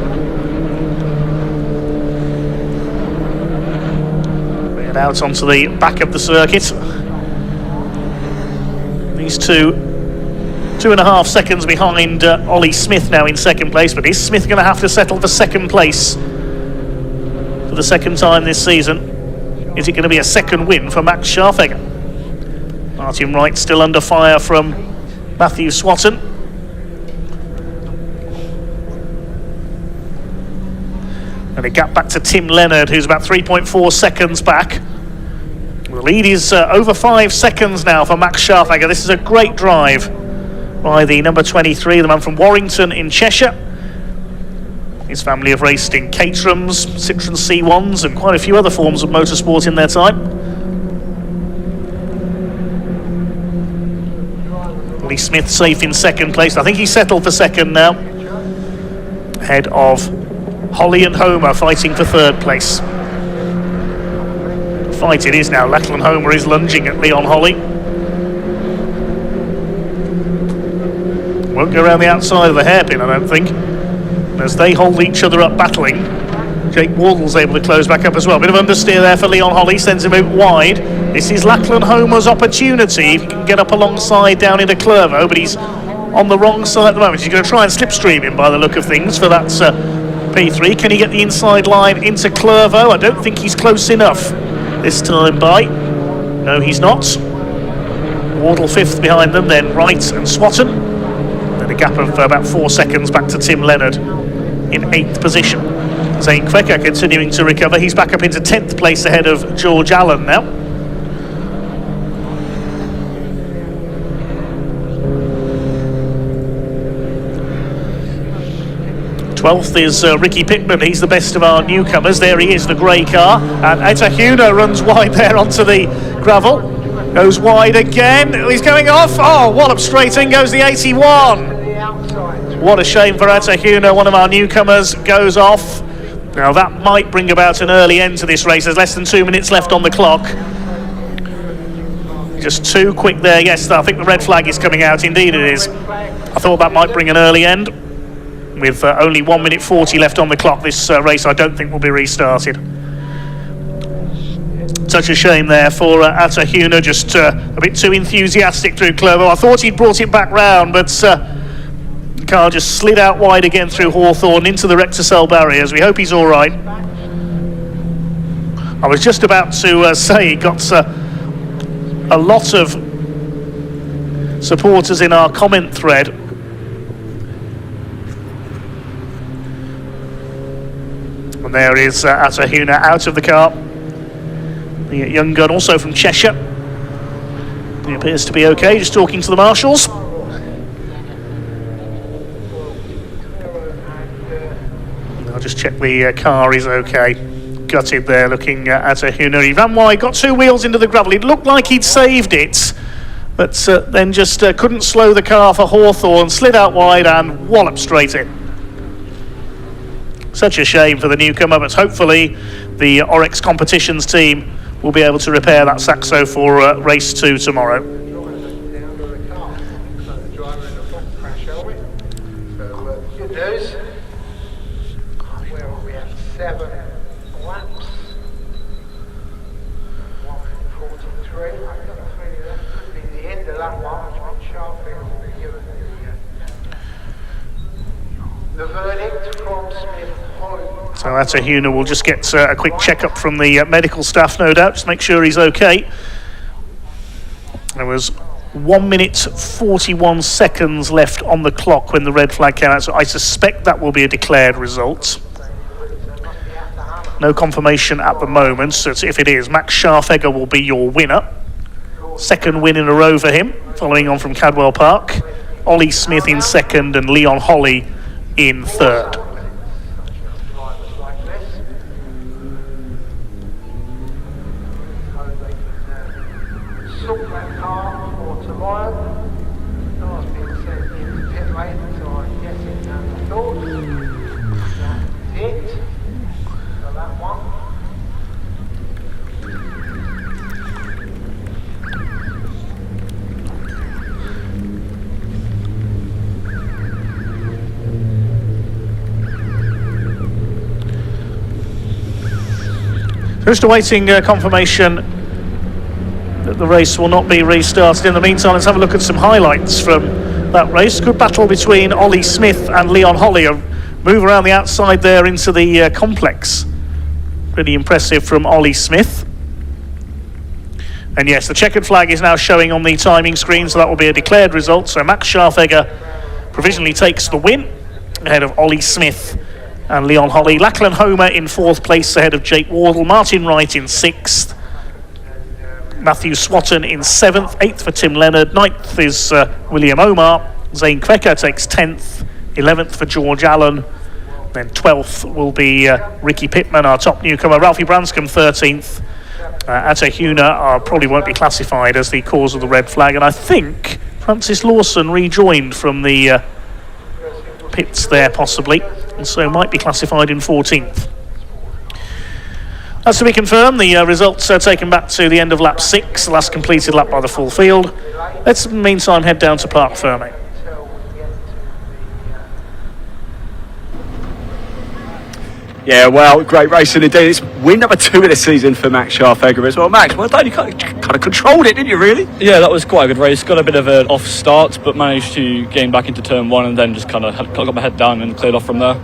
[SPEAKER 10] Out onto the back of the circuit. These 2.5 seconds behind Ollie Smith now in 2nd place, but is Smith going to have to settle for 2nd place for the 2nd time this season? Is it going to be a 2nd win for Max Scharfegger? Martin Wright still under fire from Matthew Swatton. And a gap back to Tim Leonard, who's about 3.4 seconds back. The lead is over 5 seconds now for Max Scharfegger. This is a great drive by the number 23, the man from Warrington in Cheshire. His family have raced in Caterhams, Citroen C1s and quite a few other forms of motorsport in their time. Lee Smith safe in 2nd place. I think he's settled for 2nd now. Ahead of Holly and Homer fighting for 3rd place. Fight it is now. Lachlan Homer is lunging at Leon Holly. Won't go around the outside of the hairpin, I don't think. And as they hold each other up battling, Jake Wardle's able to close back up as well. Bit of understeer there for Leon Holly, sends him out wide. This is Lachlan Homer's opportunity. If he can get up alongside down into Clervo, but he's on the wrong side at the moment. He's going to try and slipstream him by the look of things for that P3. Can he get the inside line into Clervo? I don't think he's close enough this time by. No, he's not. Wardle 5th behind them, then Wright and Swatton. Then a gap of about 4 seconds back to Tim Leonard in 8th position. Zane Kwecker continuing to recover. He's back up into 10th place ahead of George Allen now. 12th is Ricky Pittman. He's the best of our newcomers. There he is, the grey car. And Etahuna runs wide there onto the gravel. Goes wide again. He's going off. Oh, wallop straight in goes the 81. What a shame for Etahuna. One of our newcomers goes off. Now that might bring about an early end to this race. There's less than 2 minutes left on the clock. Just too quick there. Yes, I think the red flag is coming out. Indeed it is. I thought that might bring an early end. With only 1 minute 40 left on the clock, this race I don't think will be restarted. Such a shame there for Atahuna, just a bit too enthusiastic through Clervo. I thought he'd brought it back round, but the car just slid out wide again through Hawthorne into the Recticel barriers. We hope he's all right. I was just about to say he got a lot of supporters in our comment thread. And there is Atahuna out of the car. The young gun also from Cheshire. He appears to be okay, just talking to the marshals. I'll just check the car is okay. Gutted there, looking at Atahuna. He ran wide, got 2 wheels into the gravel. It looked like he'd saved it. but then just couldn't slow the car for Hawthorn, slid out wide and walloped straight in. Such a shame for the newcomer, but hopefully the Oryx Competitions team will be able to repair that Saxo for race 2 tomorrow.
[SPEAKER 17] Good news. Where are we at? 7 laps. 1:43. I've got a feeling that could be the end of that one, which means Sharpfield will be given the verdict from Smith Holly.
[SPEAKER 10] So Atahuna will just get a quick check-up from the medical staff, no doubt, just make sure he's okay. There was 1 minute 41 seconds left on the clock when the red flag came out, so I suspect that will be a declared result. No confirmation at the moment, so if it is, Max Scharfegger will be your winner. Second win in a row for him, following on from Cadwell Park. Ollie Smith in second and Leon Holly in third. Just awaiting confirmation that the race will not be restarted. In the meantime, let's have a look at some highlights from that race. Good battle between Ollie Smith and Leon Holly. A move around the outside there into the complex. Pretty impressive from Ollie Smith. And yes, the checkered flag is now showing on the timing screen, so that will be a declared result. So Max Scharfegger provisionally takes the win ahead of Ollie Smith and Leon Holly. Lachlan Homer in 4th place ahead of Jake Wardle. Martin Wright in 6th. Matthew Swatton in 7th. 8th for Tim Leonard. 9th is William Omar. Zane Kwecker takes 10th. 11th for George Allen. Then 12th will be Ricky Pittman, our top newcomer. Ralphie Branscombe 13th. Atahuna probably won't be classified as the cause of the red flag. And I think Francis Lawson rejoined from the pits there possibly, and so might be classified in 14th. That's to be confirmed. The results are taken back to the end of lap 6, the last completed lap by the full field. Let's in the meantime head down to Parc Fermé.
[SPEAKER 1] Yeah, well, great racing indeed. It's win number 2 of the season for Max Scharfegger as well. Max, well done. You kind of controlled it, didn't you, really?
[SPEAKER 18] Yeah, that was quite a good race. Got a bit of an off start, but managed to gain back into turn 1 and then just kind of got my head down and cleared off from there.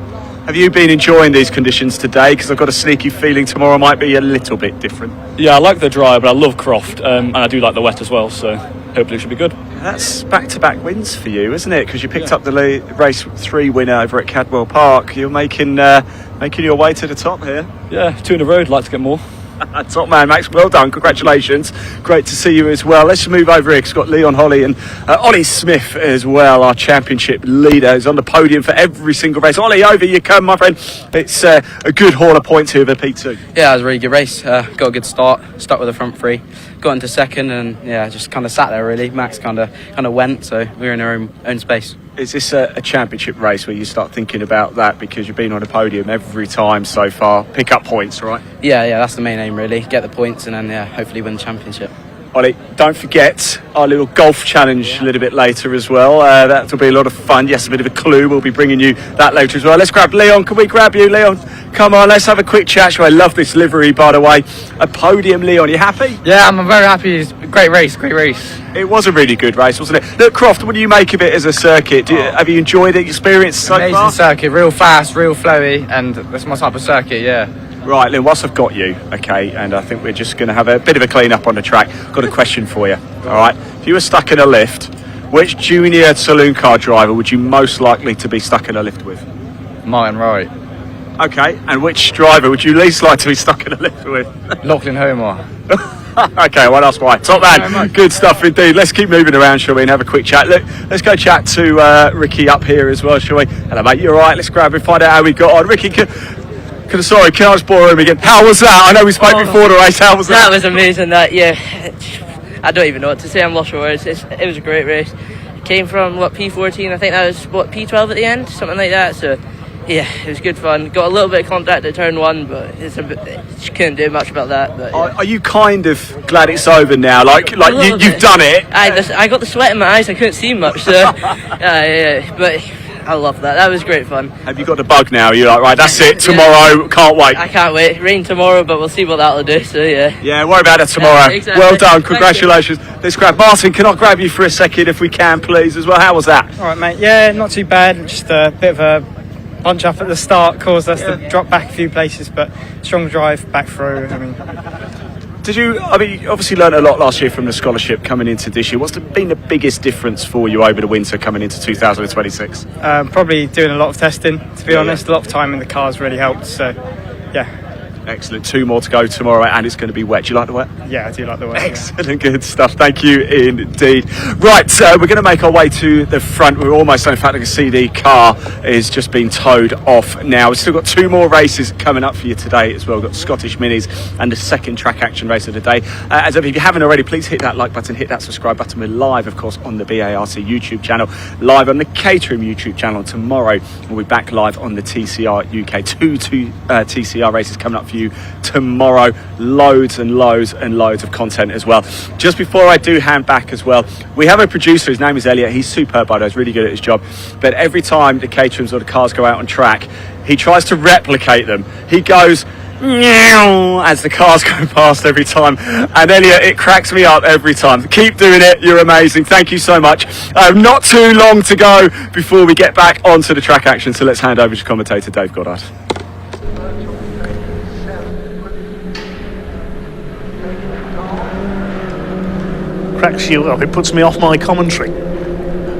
[SPEAKER 1] Have you been enjoying these conditions today? Because I've got a sneaky feeling tomorrow might be a little bit different.
[SPEAKER 18] Yeah, I like the dry, but I love Croft, and I do like the wet as well, so hopefully it should be good.
[SPEAKER 1] That's back-to-back wins for you, isn't it? Because you picked up the race 3 winner over at Cadwell Park. You're making your way to the top here.
[SPEAKER 18] Yeah, 2 in a row. I'd like to get more.
[SPEAKER 1] Top man, Max. Well done. Congratulations. Great to see you as well. Let's move over here. It's got Leon Holly and Ollie Smith as well, our championship leader. He's on the podium for every single race. Ollie, over you come, my friend. It's a good haul of points here for P2.
[SPEAKER 19] Yeah, it was a really good race. Got a good start. Stuck with the front 3. Got into second and yeah, just kind of sat there really. Max kind of went, so we were in our own space.
[SPEAKER 1] Is this a championship race where you start thinking about that because you've been on a podium every time so far? Pick up points, right?
[SPEAKER 19] Yeah, that's the main aim really. Get the points and then hopefully win the championship.
[SPEAKER 1] Ollie, don't forget our little golf challenge a little bit later as well. That'll be a lot of fun. Yes, a bit of a clue. We'll be bringing you that later as well. Let's grab Leon. Can we grab you, Leon? Come on, let's have a quick chat. I love this livery, by the way. A podium, Leon. You happy?
[SPEAKER 20] Yeah, I'm very happy. It's a great race.
[SPEAKER 1] It was a really good race, wasn't it? Look, Croft, what do you make of it as a circuit? Have you enjoyed the experience so far?
[SPEAKER 20] Amazing circuit, real fast, real flowy, and that's my type of circuit, yeah.
[SPEAKER 1] Right, Lynn, whilst I've got you, okay, and I think we're just going to have a bit of a clean-up on the track. Got a question for you, all right? If you were stuck in a lift, which junior saloon car driver would you most likely to be stuck in a lift with?
[SPEAKER 20] Martin Wright.
[SPEAKER 1] Okay, and which driver would you least like to be stuck in a lift with?
[SPEAKER 20] Lachlan Homer.
[SPEAKER 1] Okay, well, that's why. Top man, good stuff indeed. Let's keep moving around, shall we, and have a quick chat. Look, let's go chat to Ricky up here as well, shall we? Hello, mate, you all right? Let's grab him, find out how we got on. Ricky, can I just borrow him again? How was that? I know we spoke before the race. How was that?
[SPEAKER 5] That was amazing. I don't even know what to say. I'm lost for words. It was a great race. Came from P14. I think that was P12 at the end, something like that. So yeah, it was good fun. Got a little bit of contact at turn 1, but just couldn't do much about that. But yeah.
[SPEAKER 1] Are you kind of glad it's over now? Like you've done it.
[SPEAKER 5] I got the sweat in my eyes. I couldn't see much. So yeah, but I love that. That was great fun.
[SPEAKER 1] Have you got the bug now? You're like, right, that's it. Tomorrow, can't wait.
[SPEAKER 5] I can't wait. Rain tomorrow, but we'll see what that'll do. So yeah.
[SPEAKER 1] Yeah, worry about it tomorrow.
[SPEAKER 5] Exactly.
[SPEAKER 1] Well done. Congratulations. Let's grab Martin. Can I grab you for a second, if we can, please, as well? How was that?
[SPEAKER 8] All right, mate. Yeah, not too bad. Just a bit of a bunch up at the start caused us to drop back a few places, but strong drive back through.
[SPEAKER 1] Did you? I mean, you obviously learned a lot last year from the scholarship coming into this year. What's been the biggest difference for you over the winter coming into 2026?
[SPEAKER 8] Probably doing a lot of testing, to be honest. A lot of time in the cars really helped. So, yeah.
[SPEAKER 1] Excellent. 2 more to go tomorrow, and it's going to be wet. Do you like the wet?
[SPEAKER 8] Yeah, I do like the wet.
[SPEAKER 1] Excellent, good stuff. Thank you indeed. Right, so we're going to make our way to the front. We're almost done. In fact, I can see the car is just being towed off now. We've still got 2 more races coming up for you today as well. We've got Scottish Minis and the second track action race of the day. As if you haven't already, please hit that like button, hit that subscribe button. We're live, of course, on the BARC YouTube channel, live on the Caterham YouTube channel. Tomorrow we'll be back live on the TCR UK. 2 TCR races coming up for you tomorrow. Loads and loads and loads of content as well. Just before I do hand back as well, we have a producer, his name is Elliot. He's superb, by the way, he's really good at his job, but every time the Caterhams or the cars go out on track, he tries to replicate them. He goes meow as the cars go past every time, and Elliot, it cracks me up every time. Keep doing it, you're amazing. Thank you so much. Not too long to go before we get back onto the track action, so let's hand over to commentator Dave Goddard.
[SPEAKER 10] Cracks you up. It puts me off my commentary.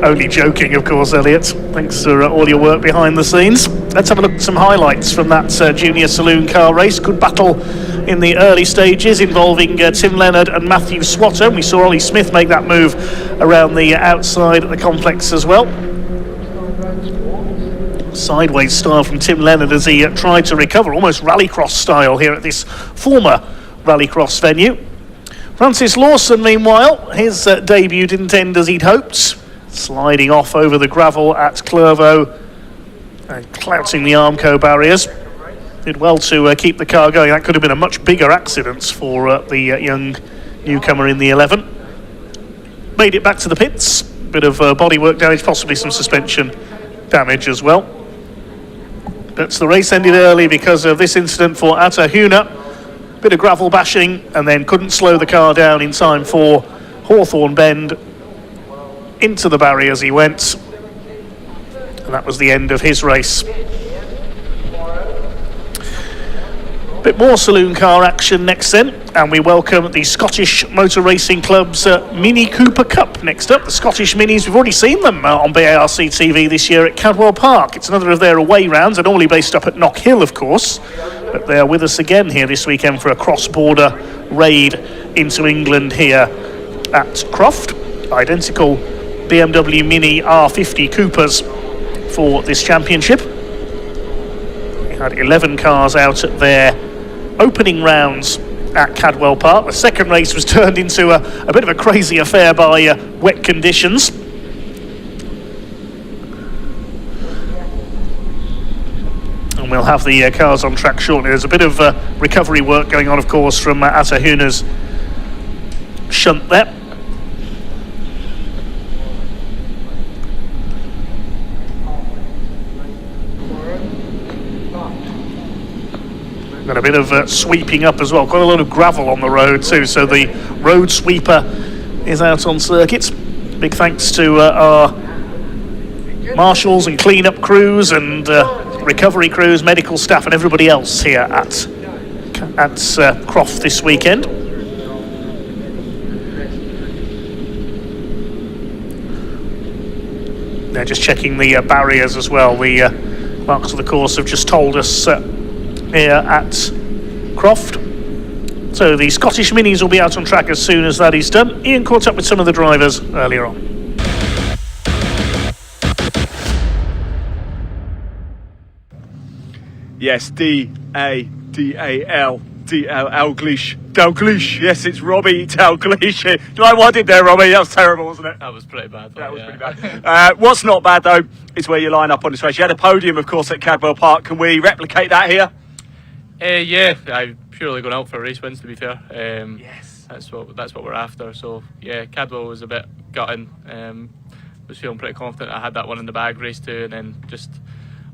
[SPEAKER 10] Only joking, of course, Elliot. Thanks for all your work behind the scenes. Let's have a look at some highlights from that Junior Saloon Car race. Good battle in the early stages involving Tim Leonard and Matthew Swatter. We saw Ollie Smith make that move around the outside of the complex as well. Sideways style from Tim Leonard as he tried to recover, almost rallycross style here at this former rallycross venue. Francis Lawson, meanwhile, his debut didn't end as he'd hoped. Sliding off over the gravel at Clervaux and clouting the Armco barriers. Did well to keep the car going. That could have been a much bigger accident for the young newcomer in the 11. Made it back to the pits. Bit of bodywork damage, possibly some suspension damage as well. But the race ended early because of this incident for Atta Huna. Bit of gravel bashing, and then couldn't slow the car down in time for Hawthorne Bend. Into the barriers he went, and that was the end of his race. Bit more saloon car action next then, and we welcome the Scottish Motor Racing Club's Mini Cooper Cup next up. The Scottish Minis, we've already seen them on BARC TV this year at Cadwell Park. It's another of their away rounds, and normally based up at Knock Hill, of course. But they're with us again here this weekend for a cross-border raid into England here at Croft. Identical BMW Mini R50 Coopers for this championship. We had 11 cars out at their opening rounds at Cadwell Park. The second race was turned into a bit of a crazy affair by wet conditions. And we'll have the cars on track shortly. There's a bit of recovery work going on, of course, from Atta Huna's shunt there. Got a bit of sweeping up as well. Quite a lot of gravel on the road too, so the road sweeper is out on circuit. Big thanks to our marshals and clean-up crews and recovery crews, medical staff and everybody else here at Croft this weekend. They're just checking the barriers as well. The marks of the course have just told us here at Croft. So the Scottish Minis will be out on track as soon as that is done. Ian caught up with some of the drivers earlier on.
[SPEAKER 1] Yes, DADAL Dalglish. Yes, it's Robbie Dalglish. Do you like what I did there, Robbie? That was terrible, wasn't it?
[SPEAKER 18] That was pretty bad.
[SPEAKER 1] That was pretty bad. What's not bad, though, is where you line up on this race. You had a podium, of course, at Cadwell Park. Can we replicate that here?
[SPEAKER 18] Yeah, I'm purely going out for race wins, to be fair. Yes. That's what we're after. So, yeah, Cadwell was a bit gutting. Was feeling pretty confident I had that one in the bag, race 2, and then just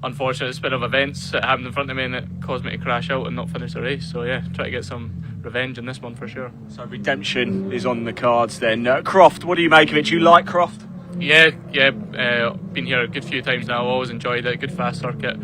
[SPEAKER 18] unfortunate spin of events that happened in front of me and it caused me to crash out and not finish the race. So yeah, try to get some revenge in this one for sure.
[SPEAKER 1] So redemption is on the cards then. Croft, what do you make of it? Do you like Croft?
[SPEAKER 18] Yeah, been here a good few times now. Always enjoyed it. Good fast circuit.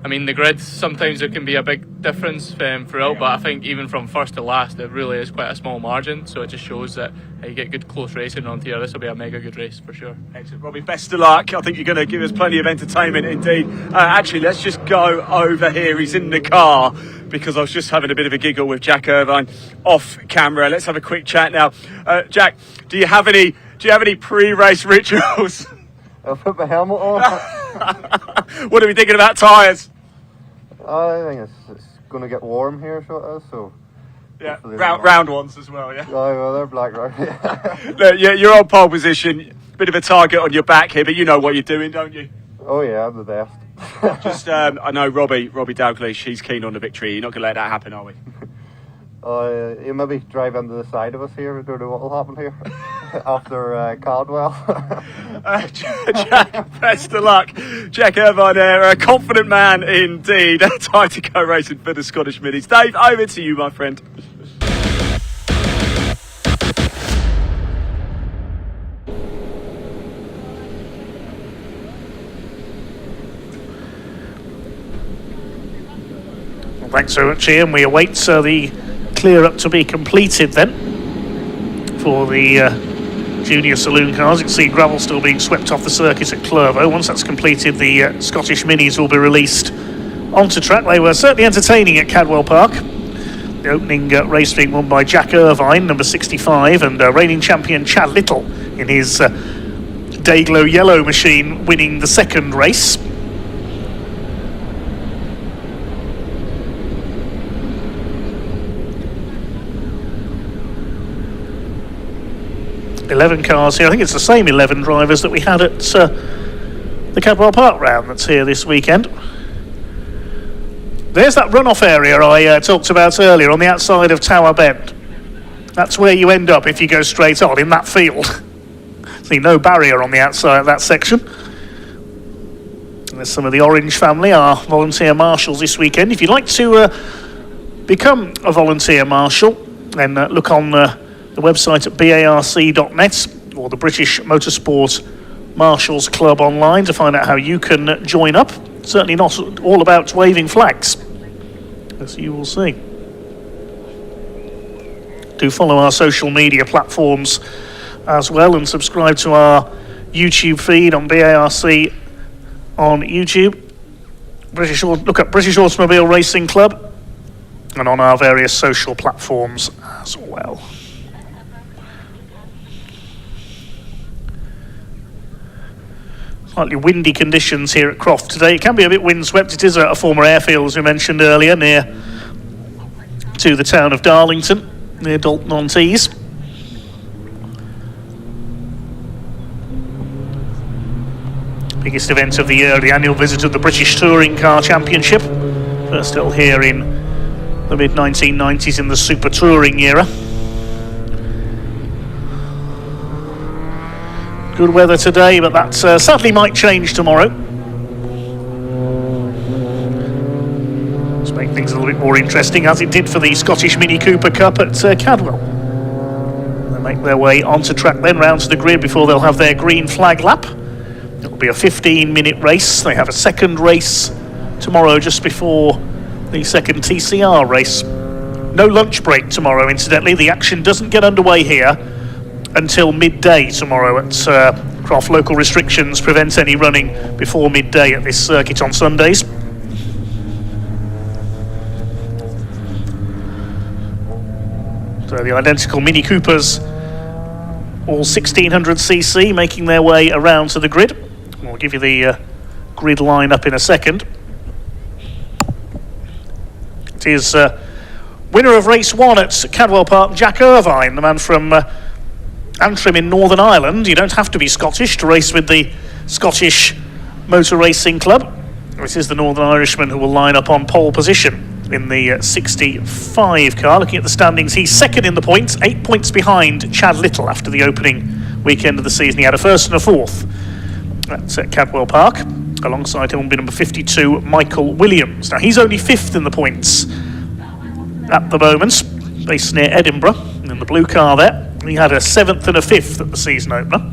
[SPEAKER 18] I mean, the grid, sometimes there can be a big difference throughout, but I think even from first to last, it really is quite a small margin. So it just shows that you get good close racing on here. This will be a mega good race for sure.
[SPEAKER 1] Excellent, Robbie. Best of luck. I think you're going to give us plenty of entertainment indeed. Actually, let's just go over here. He's in the car because I was just having a bit of a giggle with Jack Irvine off camera. Let's have a quick chat now. Jack, do you have any pre-race rituals?
[SPEAKER 16] I'll put my helmet on.
[SPEAKER 1] What are we thinking about tyres?
[SPEAKER 16] I think it's going to get warm here, so
[SPEAKER 1] yeah, round ones as well, yeah?
[SPEAKER 16] Oh, well, they're black, right?
[SPEAKER 1] Look, you're on pole position, bit of a target on your back here, but you know what you're doing, don't you?
[SPEAKER 16] Oh yeah, I'm the best.
[SPEAKER 1] Just, I know Robbie Dalglish, he's keen on the victory. You're not going to let that happen, are we?
[SPEAKER 16] You maybe drive into the side of us here. I don't know what will happen here after Caldwell.
[SPEAKER 1] Jack, best of luck. Jack Irvine there, a confident man indeed. Time to go racing for the Scottish Minis. Dave, over to you, my friend.
[SPEAKER 10] Well, thanks very much, Ian. We await the clear up to be completed then for the Junior Saloon cars. You can see gravel still being swept off the circuit at Clervo. Once that's completed, the Scottish Minis will be released onto track. They were certainly entertaining at Cadwell Park. The opening race being won by Jack Irvine, number 65, and reigning champion Chad Little in his Dayglow yellow machine winning the second race. .11 cars here. I think it's the same 11 drivers that we had at the Cadwell Park round that's here this weekend. There's that runoff area I talked about earlier on the outside of Tower Bend. That's where you end up if you go straight on in that field. See, no barrier on the outside of that section. And there's some of the Orange family, our volunteer marshals this weekend. If you'd like to become a volunteer marshal, then look on the website at barc.net or the British Motorsport Marshals Club online to find out how you can join up. Certainly not all about waving flags, as you will see. Do follow our social media platforms as well and subscribe to our YouTube feed on BARC on YouTube. Look at British Automobile Racing Club and on our various social platforms as well. Slightly windy conditions here at Croft today. It can be a bit windswept. It is a former airfield, as we mentioned earlier, near to the town of Darlington, near Dalton-on-Tees. Biggest event of the year, the annual visit of the British Touring Car Championship. First held here in the mid-1990s in the Super Touring era. Good weather today, but that sadly might change tomorrow. Let's make things a little bit more interesting, as it did for the Scottish Mini Cooper Cup at Cadwell. They make their way onto track, then round to the grid before they'll have their green flag lap. It'll be a 15-minute race. They have a second race tomorrow just before the second TCR race. No lunch break tomorrow, incidentally. The action doesn't get underway here until midday tomorrow at Croft. Local restrictions prevent any running before midday at this circuit on Sundays. So the identical Mini Coopers, all 1600cc, making their way around to the grid. We'll give you the grid line up in a second. It is winner of race 1 at Cadwell Park, Jack Irvine, the man from Antrim in Northern Ireland. You don't have to be Scottish to race with the Scottish Motor Racing Club. This is the Northern Irishman who will line up on pole position in the 65 car. Looking at the standings, he's second in the points, 8 points behind Chad Little after the opening weekend of the season. He had a first and a fourth at Cadwell Park. Alongside him will be number 52, Michael Williams. Now, he's only 5th in the points at the moment, based near Edinburgh, in the blue car there. He had a 7th and a 5th at the season opener.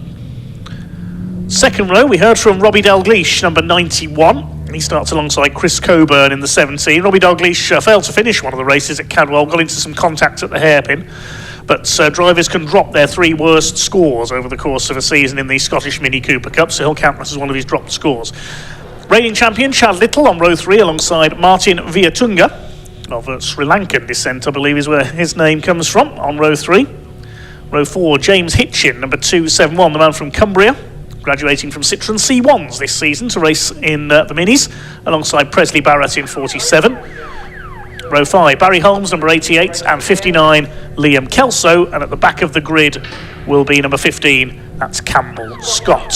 [SPEAKER 10] Second row, we heard from Robbie Dalgleish, number 91. He starts alongside Chris Coburn in the 17. Robbie Dalgleish failed to finish one of the races at Cadwell, got into some contact at the hairpin. But drivers can drop their 3 worst scores over the course of a season in the Scottish Mini Cooper Cup, so he'll count that as one of his dropped scores. Reigning champion Chad Little on row 3 alongside Martin Viatunga, of Sri Lankan descent, I believe is where his name comes from, on row 3. Row 4, James Hitchin, number 271, the man from Cumbria, graduating from Citroen C1s this season to race in the Minis, alongside Presley Barrett in 47. Row 5, Barry Holmes, number 88, and 59, Liam Kelso. And at the back of the grid will be number 15, that's Campbell Scott.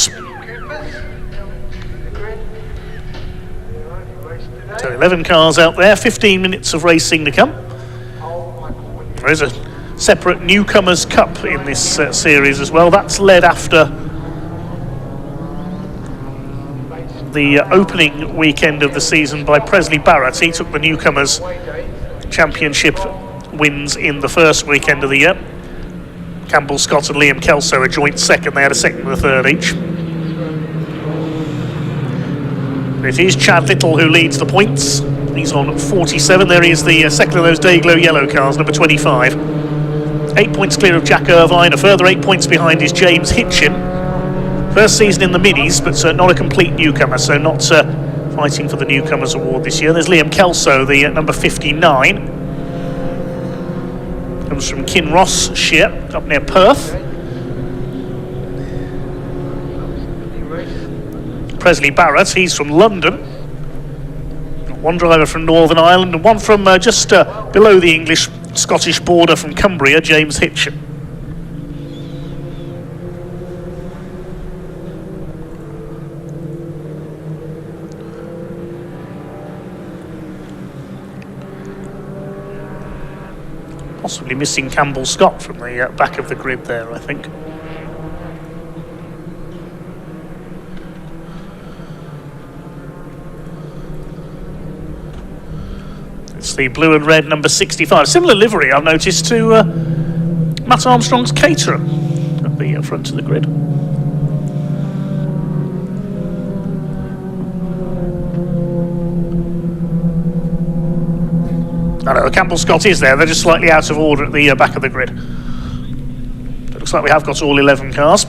[SPEAKER 10] So 11 cars out there, 15 minutes of racing to come. There is a separate Newcomers Cup in this series as well. That's led after the opening weekend of the season by Presley Barrett. He took the Newcomers Championship wins in the first weekend of the year. Campbell Scott and Liam Kelso a joint second. They had a second and a third each. It is Chad Little who leads the points. He's on 47. There he is, the second of those Dayglow yellow cars, number 25. 8 points clear of Jack Irvine. A further 8 points behind is James Hitchin. First season in the Minis, but not a complete newcomer, so not fighting for the Newcomers Award this year. There's Liam Kelso, the number 59. Comes from Kinross-shire, up near Perth. Presley Barrett, he's from London. One driver from Northern Ireland and one from just below the English-Scottish border from Cumbria, James Hitchin. Possibly missing Campbell Scott from the back of the grid there, I think. It's the blue and red number 65. Similar livery, I've noticed, to Matt Armstrong's Caterham at the front of the grid. I know, Campbell Scott is there. They're just slightly out of order at the back of the grid. It looks like we have got all 11 cars.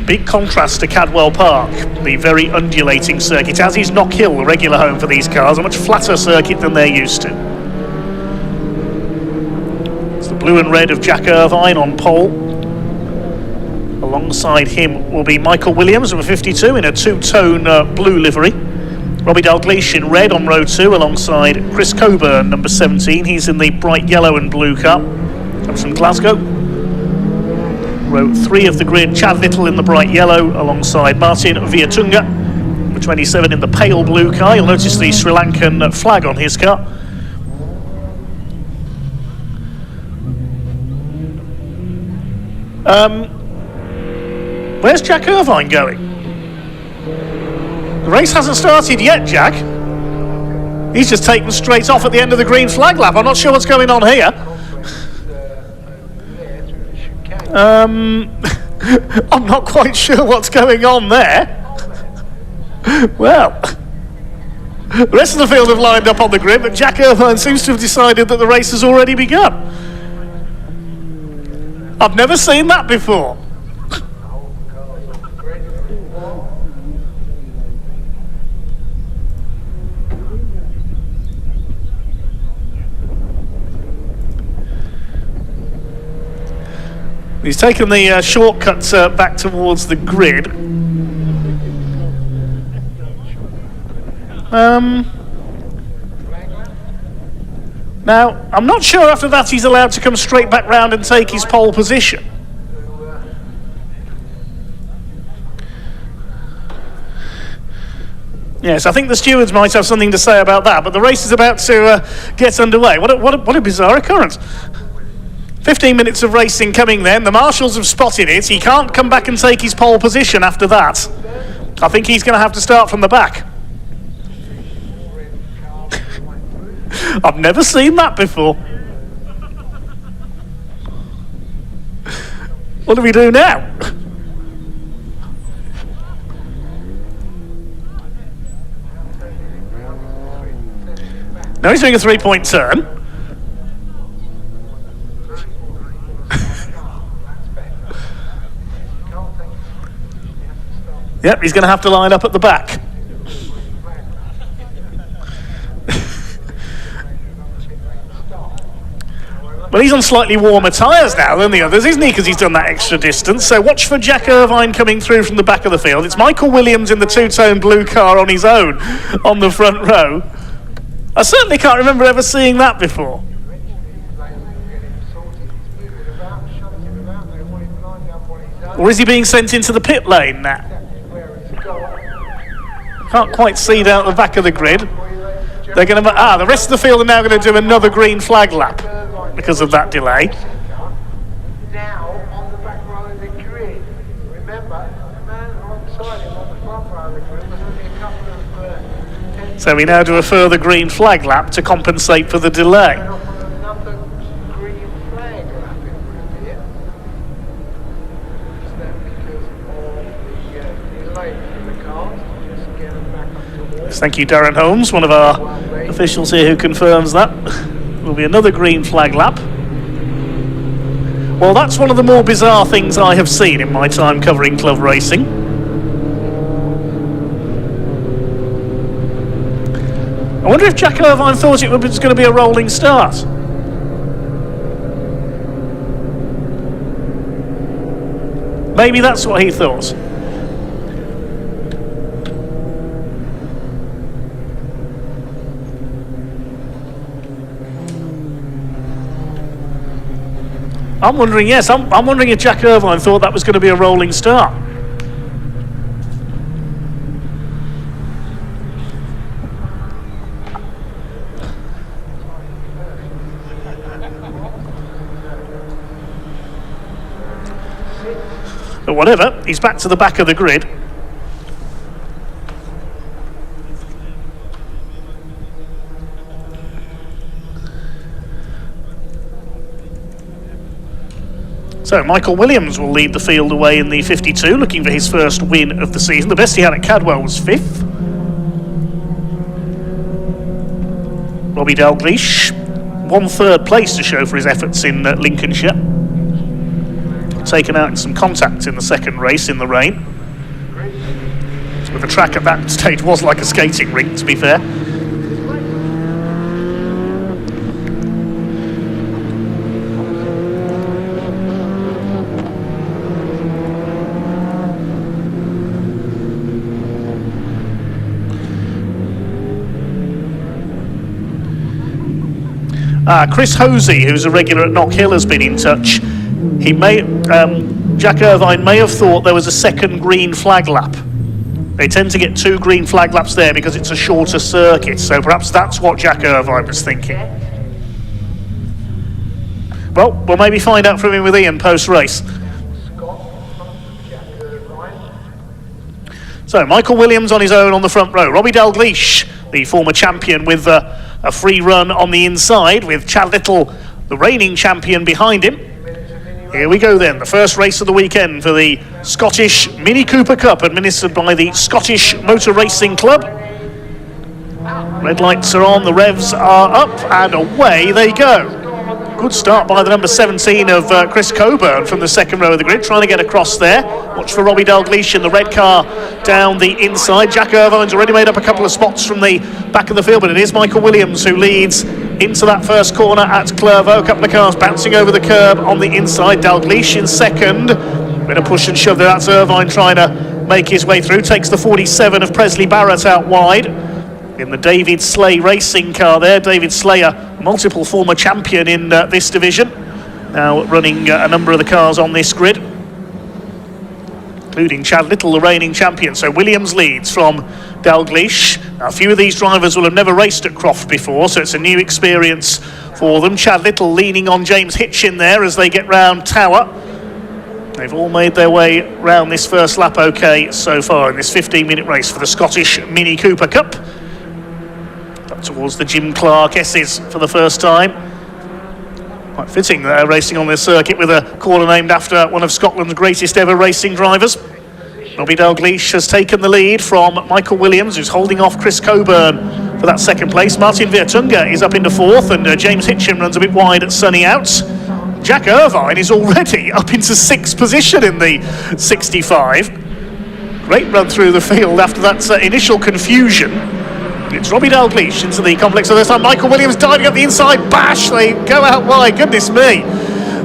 [SPEAKER 10] Big contrast to Cadwell Park, the very undulating circuit, as is Knock Hill, the regular home for these cars, a much flatter circuit than they're used to. It's the blue and red of Jack Irvine on pole. Alongside him will be Michael Williams, number 52, in a two-tone blue livery. Robbie Dalgleish in red on row 2, alongside Chris Coburn, number 17. He's in the bright yellow and blue car. Comes from Glasgow. Row 3 of the grid, Chad Little in the bright yellow, alongside Martin Viatunga, number 27, in the pale blue car. You'll notice the Sri Lankan flag on his car. Where's Jack Irvine going? The race hasn't started yet, Jack. He's just taken straight off at the end of the green flag lap. I'm not sure what's going on here. I'm not quite sure what's going on there. Well, the rest of the field have lined up on the grid, but Jack Irvine seems to have decided that the race has already begun. I've never seen that before. He's taken the shortcut back towards the grid. Now, I'm not sure after that he's allowed to come straight back round and take his pole position. Yes, I think the stewards might have something to say about that, but the race is about to get underway. What a bizarre occurrence. 15 minutes of racing coming then. The marshals have spotted it. He can't come back and take his pole position after that. I think he's going to have to start from the back. I've never seen that before. What do we do now? Now he's doing a three-point turn. Yep, he's going to have to line up at the back. Well, he's on slightly warmer tyres now than the others, isn't he? Because he's done that extra distance. So watch for Jack Irvine coming through from the back of the field. It's Michael Williams in the two-tone blue car on his own on the front row. I certainly can't remember ever seeing that before. Or is he being sent into the pit lane now? Can't quite see down at the back of the grid. They're going to... the rest of the field are now going to do another green flag lap because of that delay.
[SPEAKER 17] Now on the back row of the grid. Remember, the man alongside him on the front row of the grid was only a couple of...
[SPEAKER 10] So we now do a further green flag lap to compensate for the delay.
[SPEAKER 17] Another green flag lap in here. Is that because of the delay in the cars? Just get them back up to
[SPEAKER 10] Yes, thank you, Darren Holmes, one of our officials here who confirms that. Will be another green flag lap. Well, that's one of the more bizarre things I have seen in my time covering club racing. I wonder if Jack Irvine thought it was going to be a rolling start. Maybe that's what he thought. I'm wondering if Jack Irvine thought that was going to be a rolling start. But whatever, he's back to the back of the grid. So Michael Williams will lead the field away in the 52, looking for his first win of the season. The best he had at Cadwell was 5th. Robbie Dalgleish won 3rd place to show for his efforts in Lincolnshire. Taken out in some contact in the second race in the rain. But the track at that stage was like a skating rink, to be fair. Chris Hosey, who's a regular at Knock Hill, has been in touch. Jack Irvine may have thought there was a second green flag lap. They tend to get 2 green flag laps there because it's a shorter circuit, so perhaps that's what Jack Irvine was thinking. Well, we'll maybe find out from him with Ian post-race. So, Michael Williams on his own on the front row. Robbie Dalgleish, the former champion, with a free run on the inside, with Chad Little, the reigning champion, behind him. Here we go then, the first race of the weekend for the Scottish Mini Cooper Cup, administered by the Scottish Motor Racing Club. Red lights are on, the revs are up, and away they go. Good start by the number 17 of Chris Coburn from the second row of the grid, trying to get across there. Watch for Robbie Dalgleish in the red car down the inside. Jack Irvine's already made up a couple of spots from the back of the field, but it is Michael Williams who leads into that first corner at Clervaux. A couple of cars bouncing over the curb on the inside. Dalgleish in second. Bit of push and shove there. That's Irvine trying to make his way through. Takes the 47 of Presley Barrett out wide. in the David Slay racing car there. David Slay, a multiple former champion in this division, now running a number of the cars on this grid, including Chad Little, the reigning champion. So Williams leads from Dalgleish. A few of these drivers will have never raced at Croft before, so it's a new experience for them. Chad Little leaning on James Hitchin there as they get round Tower. They've all made their way round this first lap okay so far in this 15-minute race for the Scottish Mini Cooper Cup. Up towards the Jim Clark S's for the first time. Quite fitting they're racing on this circuit with a corner named after one of Scotland's greatest ever racing drivers. Robbie Dalgleish has taken the lead from Michael Williams, who's holding off Chris Coburn for that second place. Martin Viertunga is up into fourth, and James Hitchin runs a bit wide at sunny outs. Jack Irvine is already up into sixth position in the 65. Great run through the field after that initial confusion. It's Robbie Dalgleish into the complex. So this time Michael Williams diving up the inside, bash, they go out wide, goodness me.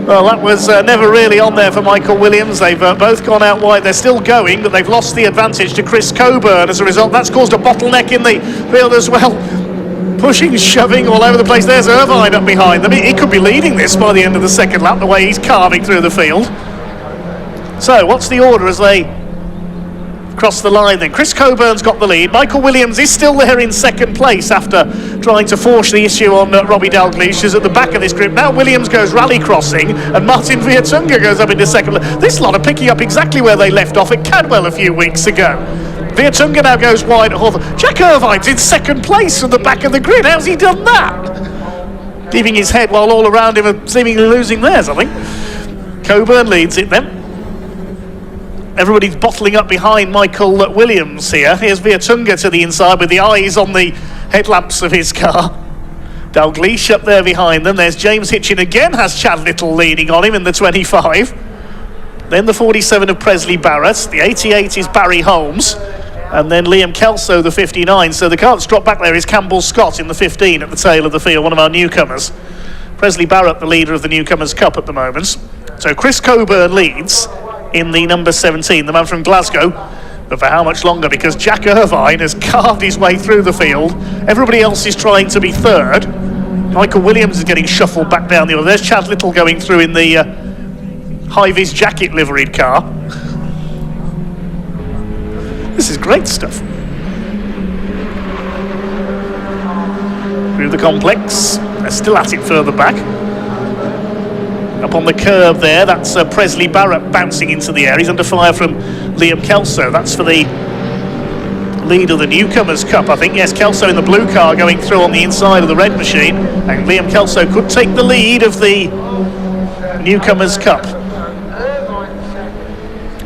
[SPEAKER 10] Well, that was never really on there for Michael Williams. They've both gone out wide. They're still going, but they've lost the advantage to Chris Coburn as a result. That's caused a bottleneck in the field as well. Pushing, shoving all over the place. There's Irvine up behind them. He could be leading this by the end of the second lap, the way he's carving through the field. So, what's the order as they cross the line then? Chris Coburn's got the lead. Michael Williams is still there in second place after trying to force the issue on Robbie Dalgleish, who's at the back of this group. Now Williams goes rally crossing and Martin Viertunga goes up into second. This lot are picking up exactly where they left off at Cadwell a few weeks ago. Viertunga now goes wide at Hawthorne. Jack Irvine's in second place from the back of the grid. How's he done that? Keeping his head while all around him are seemingly losing theirs, I think. Coburn leads it then. Everybody's bottling up behind Michael Williams here. Here's Viertunga to the inside with the eyes on the headlamps of his car. Dalgleish up there behind them. There's James Hitchin again, has Chad Little leading on him in the 25. Then the 47 of Presley Barrett. The 88 is Barry Holmes. And then Liam Kelso, the 59. So the car that's dropped back there is Campbell Scott in the 15 at the tail of the field, one of our newcomers. Presley Barrett, the leader of the Newcomers' Cup at the moment. So Chris Coburn leads in the number 17, the man from Glasgow. But for how much longer? Because Jack Irvine has carved his way through the field. Everybody else is trying to be third. Michael Williams is getting shuffled back down the order. There's Chad Little going through in the high-vis jacket liveried car. This is great stuff. Through the complex. They're still at it further back. Up on the curb there, that's Presley Barrett bouncing into the air. He's under fire from Liam Kelso. That's for the lead of the Newcomers' Cup, I think. Yes, Kelso in the blue car going through on the inside of the red machine. And Liam Kelso could take the lead of the Newcomers' Cup.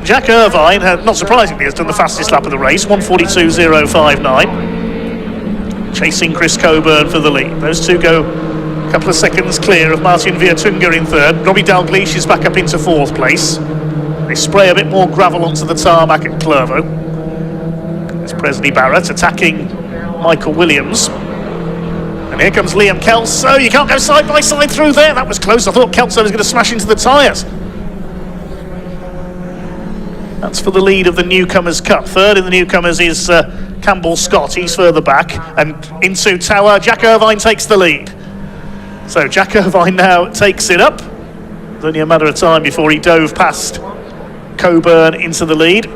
[SPEAKER 10] Jack Irvine, not surprisingly, has done the fastest lap of the race, 1:42.059. Chasing Chris Coburn for the lead. Those two go a couple of seconds clear of Martin Viertunga in third. Robbie Dalgleish is back up into fourth place. They spray a bit more gravel onto the tarmac at Clervaux. There's Presley Barrett attacking Michael Williams. And here comes Liam Kelso. You can't go side by side through there. That was close. I thought Kelso was going to smash into the tyres. That's for the lead of the Newcomers' Cup. Third in the Newcomers is Campbell Scott. He's further back. And into Tower, Jack Irvine takes the lead. So Jack Irvine now takes it up. It's only a matter of time before he dove past Coburn into the lead.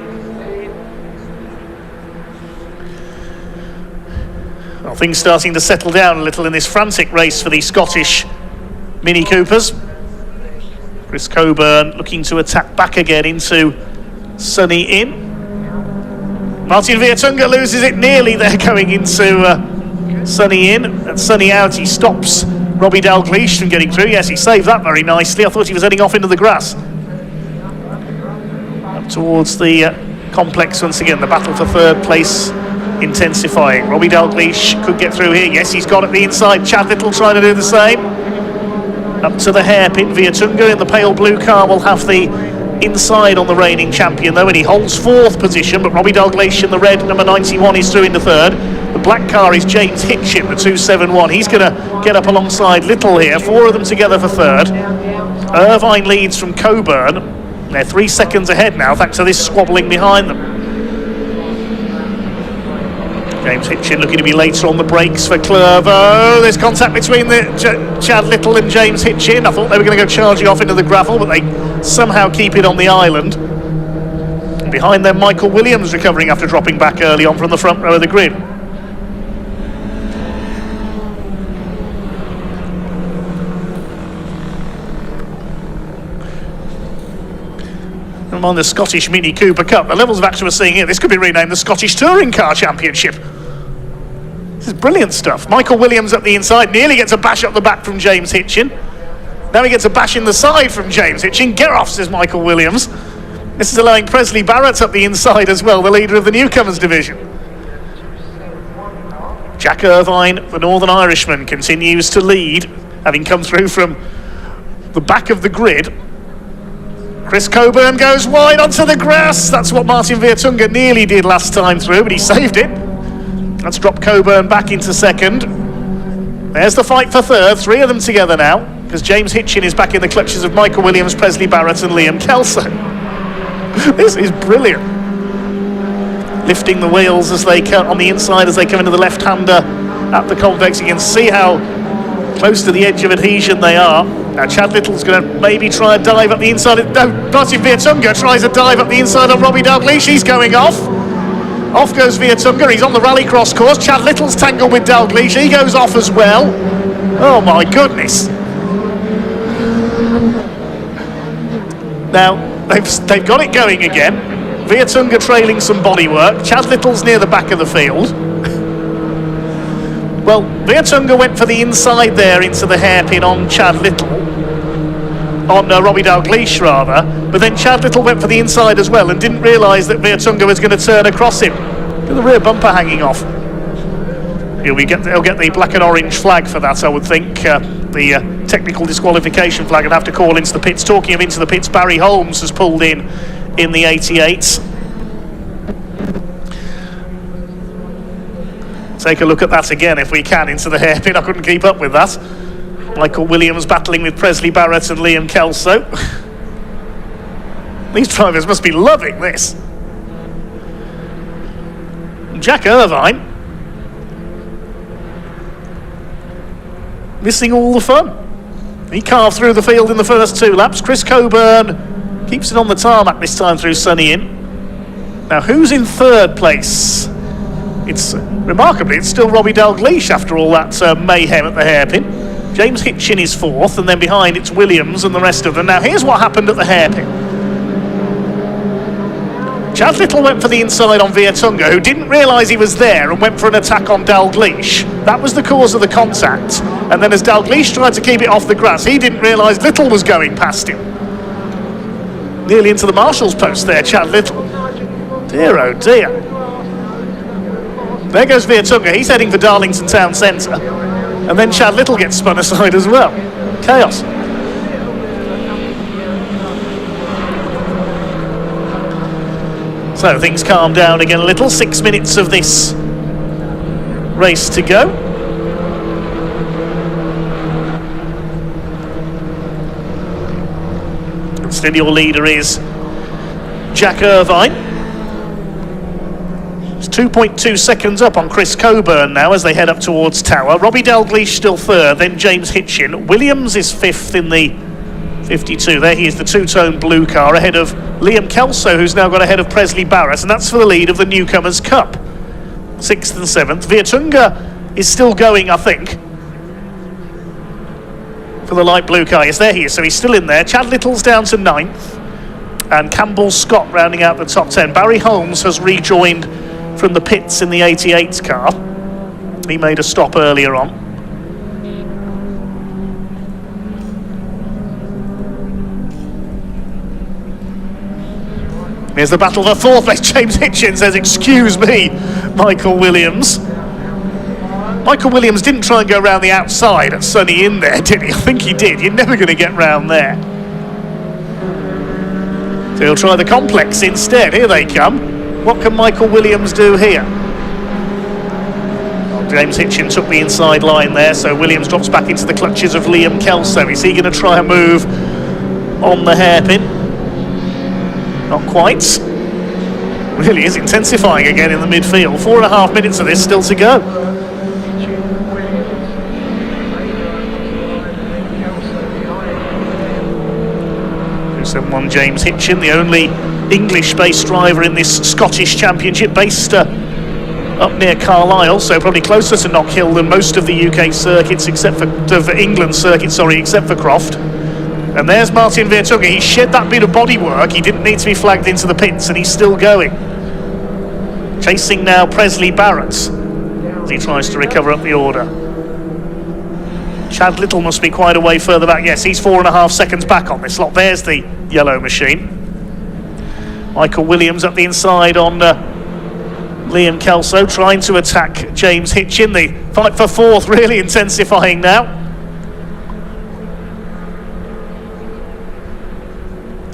[SPEAKER 10] Well, things starting to settle down a little in this frantic race for the Scottish Mini Coopers. Chris Coburn looking to attack back again into Sunny Inn. Martin Viertunga loses it nearly there going into Sunny Inn. And Sunny out, he stops Robbie Dalgleish from getting through. Yes, he saved that very nicely. I thought he was heading off into the grass. Up towards the complex once again. The battle for third place intensifying. Robbie Dalgleish could get through here. Yes, he's got at the inside. Chad Little trying to do the same. Up to the hairpin. Viertunga in the pale blue car will have the inside on the reigning champion though, and he holds fourth position, but Robbie Dalgleish in the red number 91 is through into third. The black car is James Hitchin, the 271. He's going to get up alongside Little here. Four of them together for third. Irvine leads from Coburn. They're 3 seconds ahead now thanks to this squabbling behind them. James Hitchin looking to be later on the brakes for Clervo. There's contact between Chad Little and James Hitchin. I thought they were going to go charging off into the gravel, but they somehow keep it on the island. And behind them, Michael Williams recovering after dropping back early on from the front row of the grid. On the Scottish Mini Cooper Cup, the levels of action we're seeing here, this could be renamed the Scottish Touring Car Championship. This is brilliant stuff. Michael Williams up the inside, nearly gets a bash up the back from James Hitchin. Now he gets a bash in the side from James Hitchin. Get off, says Michael Williams. This is allowing Presley Barrett up the inside as well, the leader of the newcomers division. Jack Irvine, the Northern Irishman, continues to lead, having come through from the back of the grid. Chris Coburn goes wide onto the grass. That's what Martin Viertunga nearly did last time through, but he saved it. Let's drop Coburn back into second. There's the fight for third, three of them together now, because James Hitchin is back in the clutches of Michael Williams, Presley Barrett and Liam Kelso. This is brilliant. Lifting the wheels as they come on the inside as they come into the left-hander at the convex. You can see how close to the edge of adhesion they are. Now Chad Little's going to maybe try a dive up the inside. No, Martin Viertunga tries a dive up the inside of Robbie Dalgleish. He's going off. Off goes Viertunga. He's on the rallycross course. Chad Little's tangled with Dalgleish. He goes off as well. Oh my goodness. Now they've got it going again. Viertunga trailing some bodywork. Chad Little's near the back of the field. Well, Viertunga went for the inside there into the hairpin on Chad Little, on Robbie Dalgleish rather, but then Chad Little went for the inside as well and didn't realise that Viertunga was going to turn across him. With the rear bumper hanging off. He'll get the black and orange flag for that, I would think. The technical disqualification flag, and have to call into the pits. Talking of into the pits, Barry Holmes has pulled in the 88s. Take a look at that again if we can into the hairpin. I couldn't keep up with that. Michael Williams battling with Presley Barrett and Liam Kelso. These drivers must be loving this. Jack Irvine missing all the fun. He carved through the field in the first two laps. Chris Coburn keeps it on the tarmac this time through Sunny Inn. Now who's in third place? It's remarkably, it's still Robbie Dalgleish after all that mayhem at the hairpin. James Hitchin is fourth, and then behind it's Williams and the rest of them. Now here's what happened at the hairpin. Chad Little went for the inside on Viertunga, who didn't realise he was there and went for an attack on Dalgleish. That was the cause of the contact. And then as Dalgleish tried to keep it off the grass, he didn't realise Little was going past him. Nearly into the marshal's post there, Chad Little. Dear oh dear. There goes Viertunga, he's heading for Darlington Town Centre. And then Chad Little gets spun aside as well. Chaos. So things calm down again a little. 6 minutes of this race to go. And still your leader is Jack Irvine. 2.2 seconds up on Chris Coburn now as they head up towards Tower. Robbie Dalgleish still third, then James Hitchin. Williams is fifth in the 52. There he is, the two-tone blue car, ahead of Liam Kelso, who's now got ahead of Presley Barrett, and that's for the lead of the Newcomers Cup. 6th and 7th. Viertunga is still going, I think, for the light blue car. Yes, there he is, so he's still in there. Chad Little's down to 9th, and Campbell Scott rounding out the top 10. Barry Holmes has rejoined from the pits in the 88 car. He made a stop earlier on. Here's the battle for fourth place. James Hitchin says, excuse me, Michael Williams. Michael Williams didn't try and go around the outside at Sunny Inn there, did he? I think he did. You're never going to get round there. So he'll try the complex instead. Here they come. What can Michael Williams do here? James Hitchin took the inside line there, so Williams drops back into the clutches of Liam Kelso. Is he going to try a move on the hairpin? Not quite. really is intensifying again in the midfield. 4.5 minutes of this still to go. 271 James Hitchin, the only English-based driver in this Scottish Championship, based up near Carlisle, so probably closer to Knockhill than most of the UK circuits, except for England circuits, sorry, except for Croft. And there's Martin Viertunga. He shed that bit of bodywork. He didn't need to be flagged into the pits, and he's still going. Chasing now Presley Barrett as he tries to recover up the order. Chad Little must be quite a way further back. Yes, he's 4.5 seconds back on this lot. There's the yellow machine. Michael Williams up the inside on Liam Kelso, trying to attack James Hitchin. The fight for fourth really intensifying now.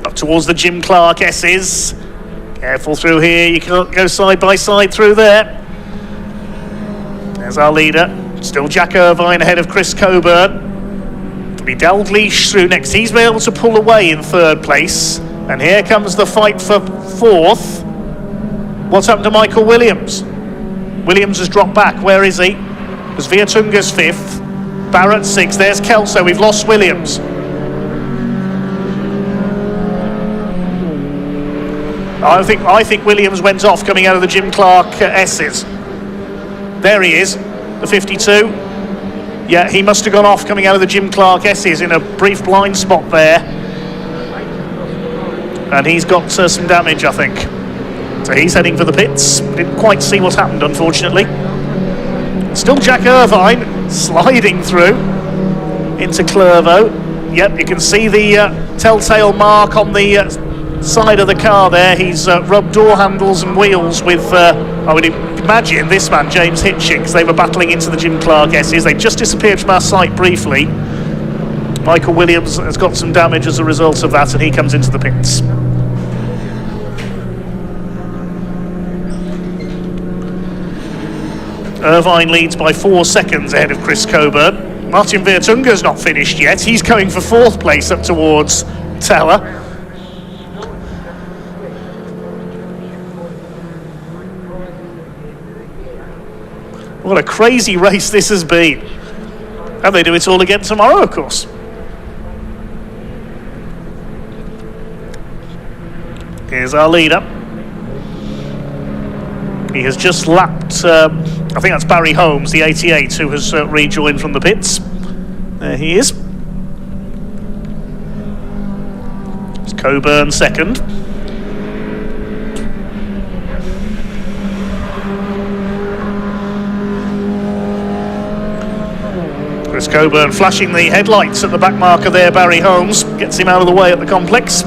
[SPEAKER 10] Up towards the Jim Clark S's. Careful through here, you can't go side by side through there. There's our leader. Still Jack Irvine ahead of Chris Coburn. It'll be Dalgleish through next. He's been able to pull away in third place. And here comes the fight for fourth. What's happened to Michael Williams? Williams has dropped back. Where is he? Because Viertunga's fifth. Barrett sixth. There's Kelso. We've lost Williams. I think Williams went off coming out of the Jim Clark S's. There he is, the 52. Yeah, he must have gone off coming out of the Jim Clark S's in a brief blind spot there. And he's got some damage, I think. So he's heading for the pits. Didn't quite see what happened, unfortunately. Still Jack Irvine sliding through into Clervaux. Yep, you can see the telltale mark on the side of the car there. He's rubbed door handles and wheels with, I would imagine, this man, James Hitchin, because they were battling into the Jim Clark S's. They just disappeared from our sight briefly. Michael Williams has got some damage as a result of that, and he comes into the pits. Irvine leads by 4 seconds ahead of Chris Coburn. Martin Viertunga's not finished yet. He's going for fourth place up towards Tower. What a crazy race this has been. And they do it all again tomorrow, of course. Here's our leader. He has just lapped, I think that's Barry Holmes, the 88, who has rejoined from the pits. There he is. It's Coburn second. Chris Coburn flashing the headlights at the back marker there. Barry Holmes gets him out of the way at the complex.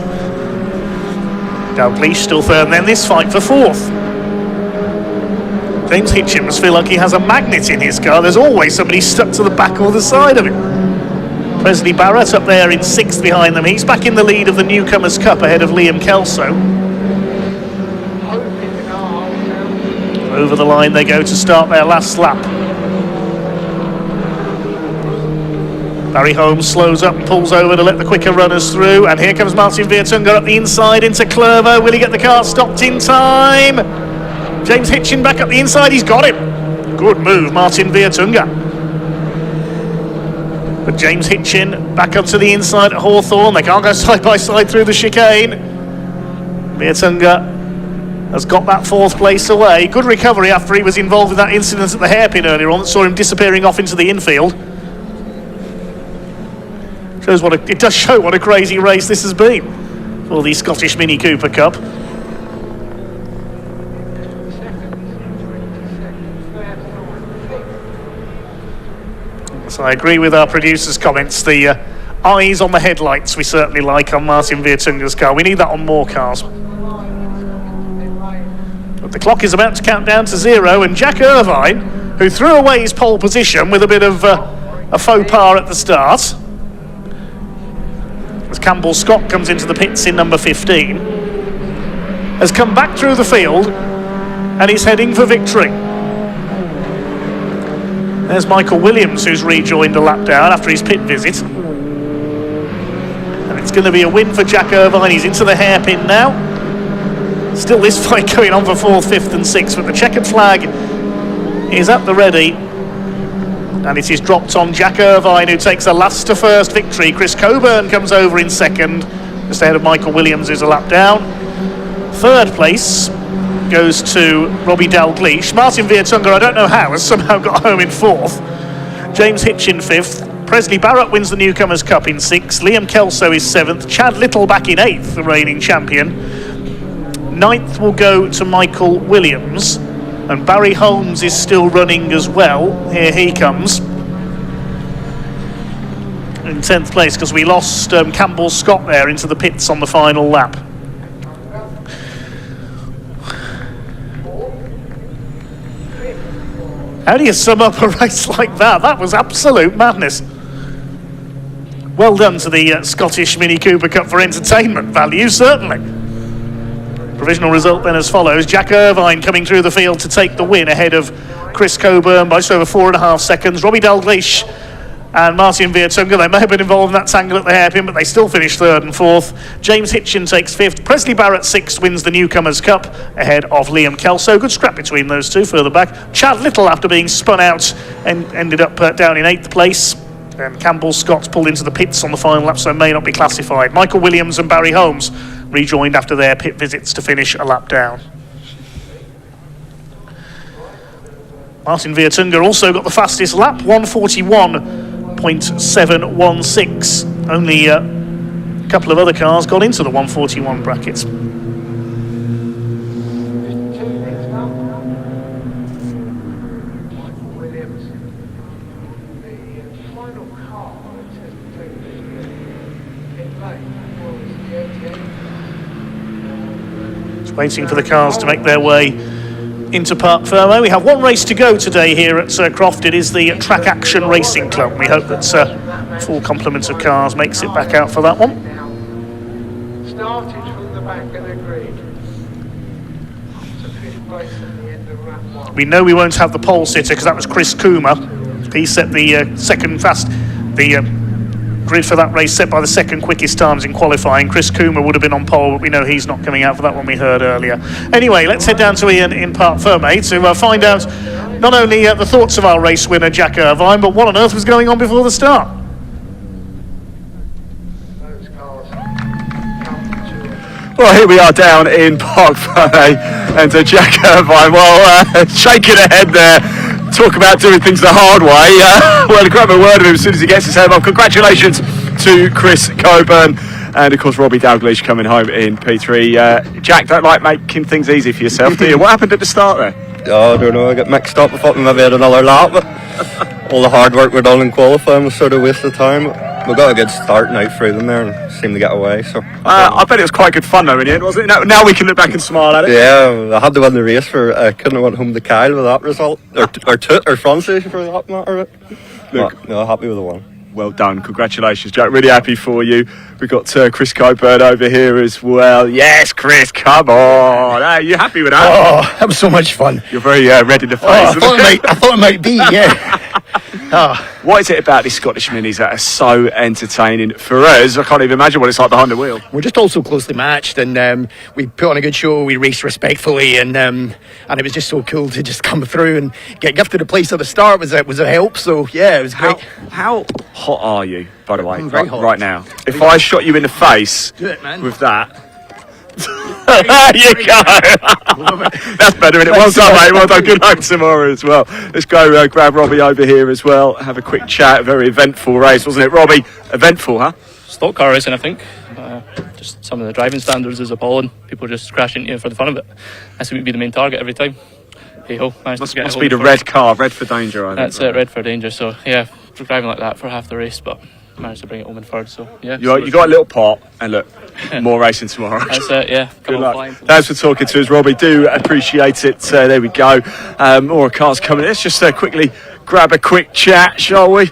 [SPEAKER 10] Dalgleish still third, and then this fight for fourth. James Hitchin must feel like he has a magnet in his car. There's always somebody stuck to the back or the side of him. Presley Barrett up there in sixth behind them. He's back in the lead of the Newcomers' Cup ahead of Liam Kelso. Over the line they go to start their last lap. Barry Holmes slows up and pulls over to let the quicker runners through. And here comes Martin Viertunga up the inside into Clervaux. Will he get the car stopped in time? James Hitchin back up the inside. He's got him. Good move, Martin Viertunga. But James Hitchin back up to the inside at Hawthorne. They can't go side by side through the chicane. Viertunga has got that fourth place away. Good recovery after he was involved with that incident at the hairpin earlier on that saw him disappearing off into the infield. It does show what a crazy race this has been for the Scottish Mini Cooper Cup. So I agree with our producer's comments. The eyes on the headlights we certainly like on Martin Viertunga's car. We need that on more cars. But the clock is about to count down to 0, and Jack Irvine, who threw away his pole position with a bit of a faux pas at the start, as Campbell Scott comes into the pits in number 15, has come back through the field and is heading for victory. There's Michael Williams, who's rejoined a lap down after his pit visit. And it's going to be a win for Jack Irvine. He's into the hairpin now. Still this fight going on for 4th, 5th and 6th, but the checkered flag is at the ready. And it is dropped on Jack Irvine, who takes a last to first victory. Chris Coburn comes over in 2nd, just ahead of Michael Williams, who's a lap down. 3rd place goes to Robbie Dalgleish. Martin Viertunga, I don't know how, has somehow got home in 4th. James Hitchin 5th. Presley Barrett wins the Newcomers' Cup in 6th. Liam Kelso is 7th. Chad Little back in 8th, the reigning champion. 9th will go to Michael Williams. And Barry Holmes is still running as well. Here he comes. In 10th place, because we lost Campbell Scott there into the pits on the final lap. How do you sum up a race like that? That was absolute madness. Well done to the Scottish Mini Cooper Cup for entertainment value, certainly. Provisional result then as follows. Jack Irvine coming through the field to take the win ahead of Chris Coburn by just over 4.5 seconds. Robbie Dalgleish and Martin Viertunga, they may have been involved in that tangle at the hairpin, but they still finished 3rd and 4th. James Hitchin takes 5th. Presley Barrett 6th, wins the Newcomers' Cup ahead of Liam Kelso. Good scrap between those two further back. Chad Little, after being spun out, and ended up down in 8th place. And Campbell Scott's pulled into the pits on the final lap, so may not be classified. Michael Williams and Barry Holmes rejoined after their pit visits to finish a lap down. Martin Viertunga also got the fastest lap, 1:41.716. Only a couple of other cars got into the 1:41 brackets. Waiting for the cars to make their way into Parc Fermé. We have one race to go today here at Croft. It is the Track Action Racing Club. We hope that full complement of cars makes it back out for that one.
[SPEAKER 17] Started from the back and agreed to 5th place at the end of lap 1.
[SPEAKER 10] We know we won't have the pole sitter because that was Chris Coomer. He set the grid for that race set by the second quickest times in qualifying. Chris Coomer would have been on pole, but we know he's not coming out for that one we heard earlier. Anyway, let's head down to Ian in Parc Fermé to find out not only the thoughts of our race winner Jack Irvine, but what on earth was going on before the start.
[SPEAKER 1] Well, here we are down in Parc Fermé, and Jack Irvine, shaking her head there. Talk about doing things the hard way. Well, to grab a word of him as soon as he gets his head on. Congratulations to Chris Coburn and, of course, Robbie Dalgleish coming home in P3. Jack, don't like making things easy for yourself, do you? What happened at the start there?
[SPEAKER 2] Oh, I don't know. I got mixed up. I thought we maybe had another lap, but all the hard work we've done in qualifying was sort of a waste of time. We got a good start and out through them there and seemed to get away. So
[SPEAKER 1] I bet it was quite good fun though in the end, wasn't it? Now we can look back and smile at it.
[SPEAKER 2] Yeah, I had to win the race for. I couldn't have went home to Kyle with that result, or front station for that matter. Look, no, happy with the one.
[SPEAKER 1] Well done, congratulations, Jack. Really happy for you. We've got Chris Coburn over here as well. Yes, Chris, come on. Are you happy with that?
[SPEAKER 22] Oh, that was so much fun.
[SPEAKER 1] You're very red in the face.
[SPEAKER 22] I thought it might be, yeah.
[SPEAKER 1] What is it about these Scottish minis that are so entertaining for us? I can't even imagine what it's like behind the wheel.
[SPEAKER 22] We're just all so closely matched, and we put on a good show. We raced respectfully, and it was just so cool to just come through and get gifted a place at the start was a help. So yeah, it was great.
[SPEAKER 1] How hot are you, by the way,
[SPEAKER 22] I'm very hot.
[SPEAKER 1] right now? If I shot you in the face
[SPEAKER 22] Do it, man.
[SPEAKER 1] with that. There you go. That's better, isn't it? Well done, mate. Well done. Good luck tomorrow as well. Let's go grab Robbie over here as well. Have a quick chat. A very eventful race, wasn't it, Robbie? Eventful, huh?
[SPEAKER 18] Stock car racing, I think. Just some of the driving standards is appalling. People just crash into you for the fun of it. That seems to be the main target every time. Hey ho,
[SPEAKER 1] Must be the red car, red for danger. I think.
[SPEAKER 18] That's it, red for danger. So yeah, we're driving like that for half the race, but managed to bring it home in third. So yeah,
[SPEAKER 1] you got a little pot, and look, more racing tomorrow.
[SPEAKER 18] That's it. Yeah.
[SPEAKER 1] Good luck. Thanks for talking to us, Robbie. Do appreciate it. There we go. More cars coming. Let's just quickly grab a quick chat, shall we?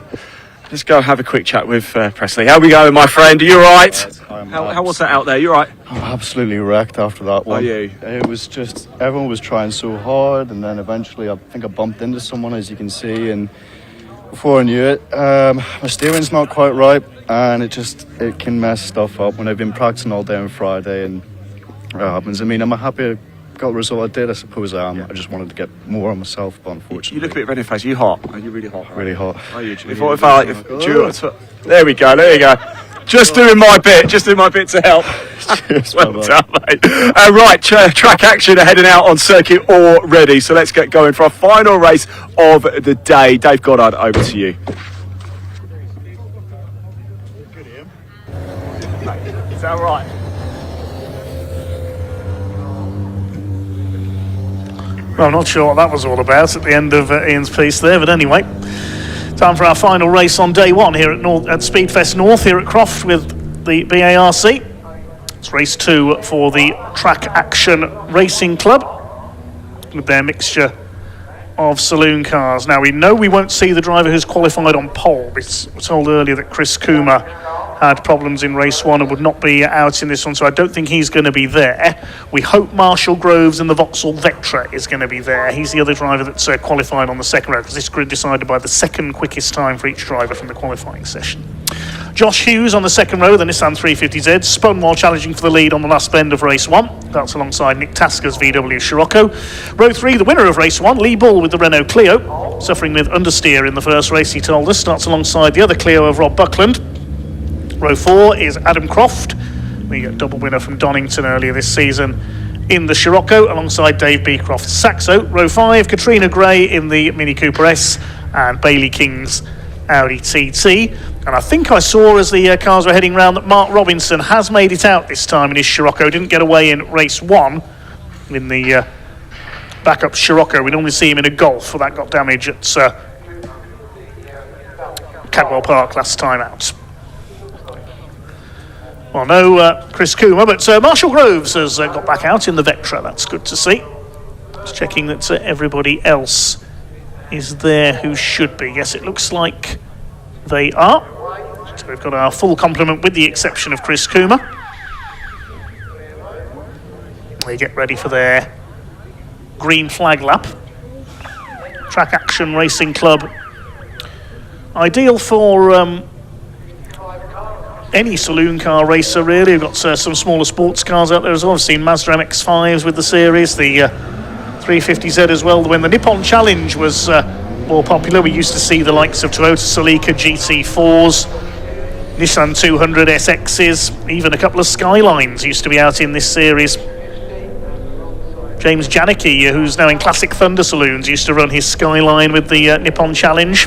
[SPEAKER 1] Let's go have a quick chat with Presley. How we going, my friend? Are you all right? How was that out there? You all right?
[SPEAKER 23] I'm absolutely wrecked after that one.
[SPEAKER 1] Are you?
[SPEAKER 23] It was just, everyone was trying so hard, and then eventually I think I bumped into someone, as you can see, and before I knew it, my steering's not quite right, and it can mess stuff up when I've been practicing all day on Friday, and it happens. I mean, am I happy I got the result I did? I suppose I am. I just wanted to get more on myself, but unfortunately...
[SPEAKER 1] You look a bit red in the face. Are you hot? Are you really hot?
[SPEAKER 23] Really hot.
[SPEAKER 1] Are you? There we go. There you go. Just doing my bit to help. Well done, mate. Right, track action are heading out on circuit already, so let's get going for our final race of the day. Dave Goddard, over to you. Is that right?
[SPEAKER 10] Well, I'm not sure what that was all about at the end of Ian's piece there, but anyway, time for our final race on day one here at Speedfest North here at Croft with the BARC. It's race 2 for the Track Action Racing Club with their mixture of saloon cars. Now, we know we won't see the driver who's qualified on pole. We were told earlier that Chris Coomer had problems in race 1 and would not be out in this one, so I don't think he's going to be there. We hope Marshall Groves in the Vauxhall Vectra is going to be there. He's the other driver that's qualified on the second row, because this grid decided by the second quickest time for each driver from the qualifying session. Josh Hughes on the second row, the Nissan 350Z, spun while challenging for the lead on the last bend of race 1. That's alongside Nick Tasker's VW Scirocco. Row 3, the winner of race 1, Lee Bull with the Renault Clio, suffering with understeer in the first race, he told us, starts alongside the other Clio of Rob Buckland. Row 4 is Adam Croft, the double winner from Donington earlier this season in the Scirocco, alongside Dave Beecroft's Saxo. Row 5, Katrina Gray in the Mini Cooper S and Bailey King's Audi TT. And I think I saw as the cars were heading round that Mark Robinson has made it out this time in his Scirocco. Didn't get away in race 1 in the backup Scirocco. We normally see him in a Golf, for that got damage at Cadwell Park last time out. Well, no Chris Coomer, but Marshall Groves has got back out in the Vectra. That's good to see. Just checking that everybody else is there who should be. Yes, it looks like they are. So we've got our full complement with the exception of Chris Coomer. They get ready for their green flag lap. Track Action Racing Club. Ideal for any saloon car racer, really. We've got some smaller sports cars out there as well. I've seen Mazda MX-5s with the series, the 350Z as well. When the Nippon Challenge was more popular, we used to see the likes of Toyota Celica GT4s, Nissan 200 SXs, even a couple of Skylines used to be out in this series. James Janicki, who's now in Classic Thunder Saloons, used to run his Skyline with the Nippon Challenge.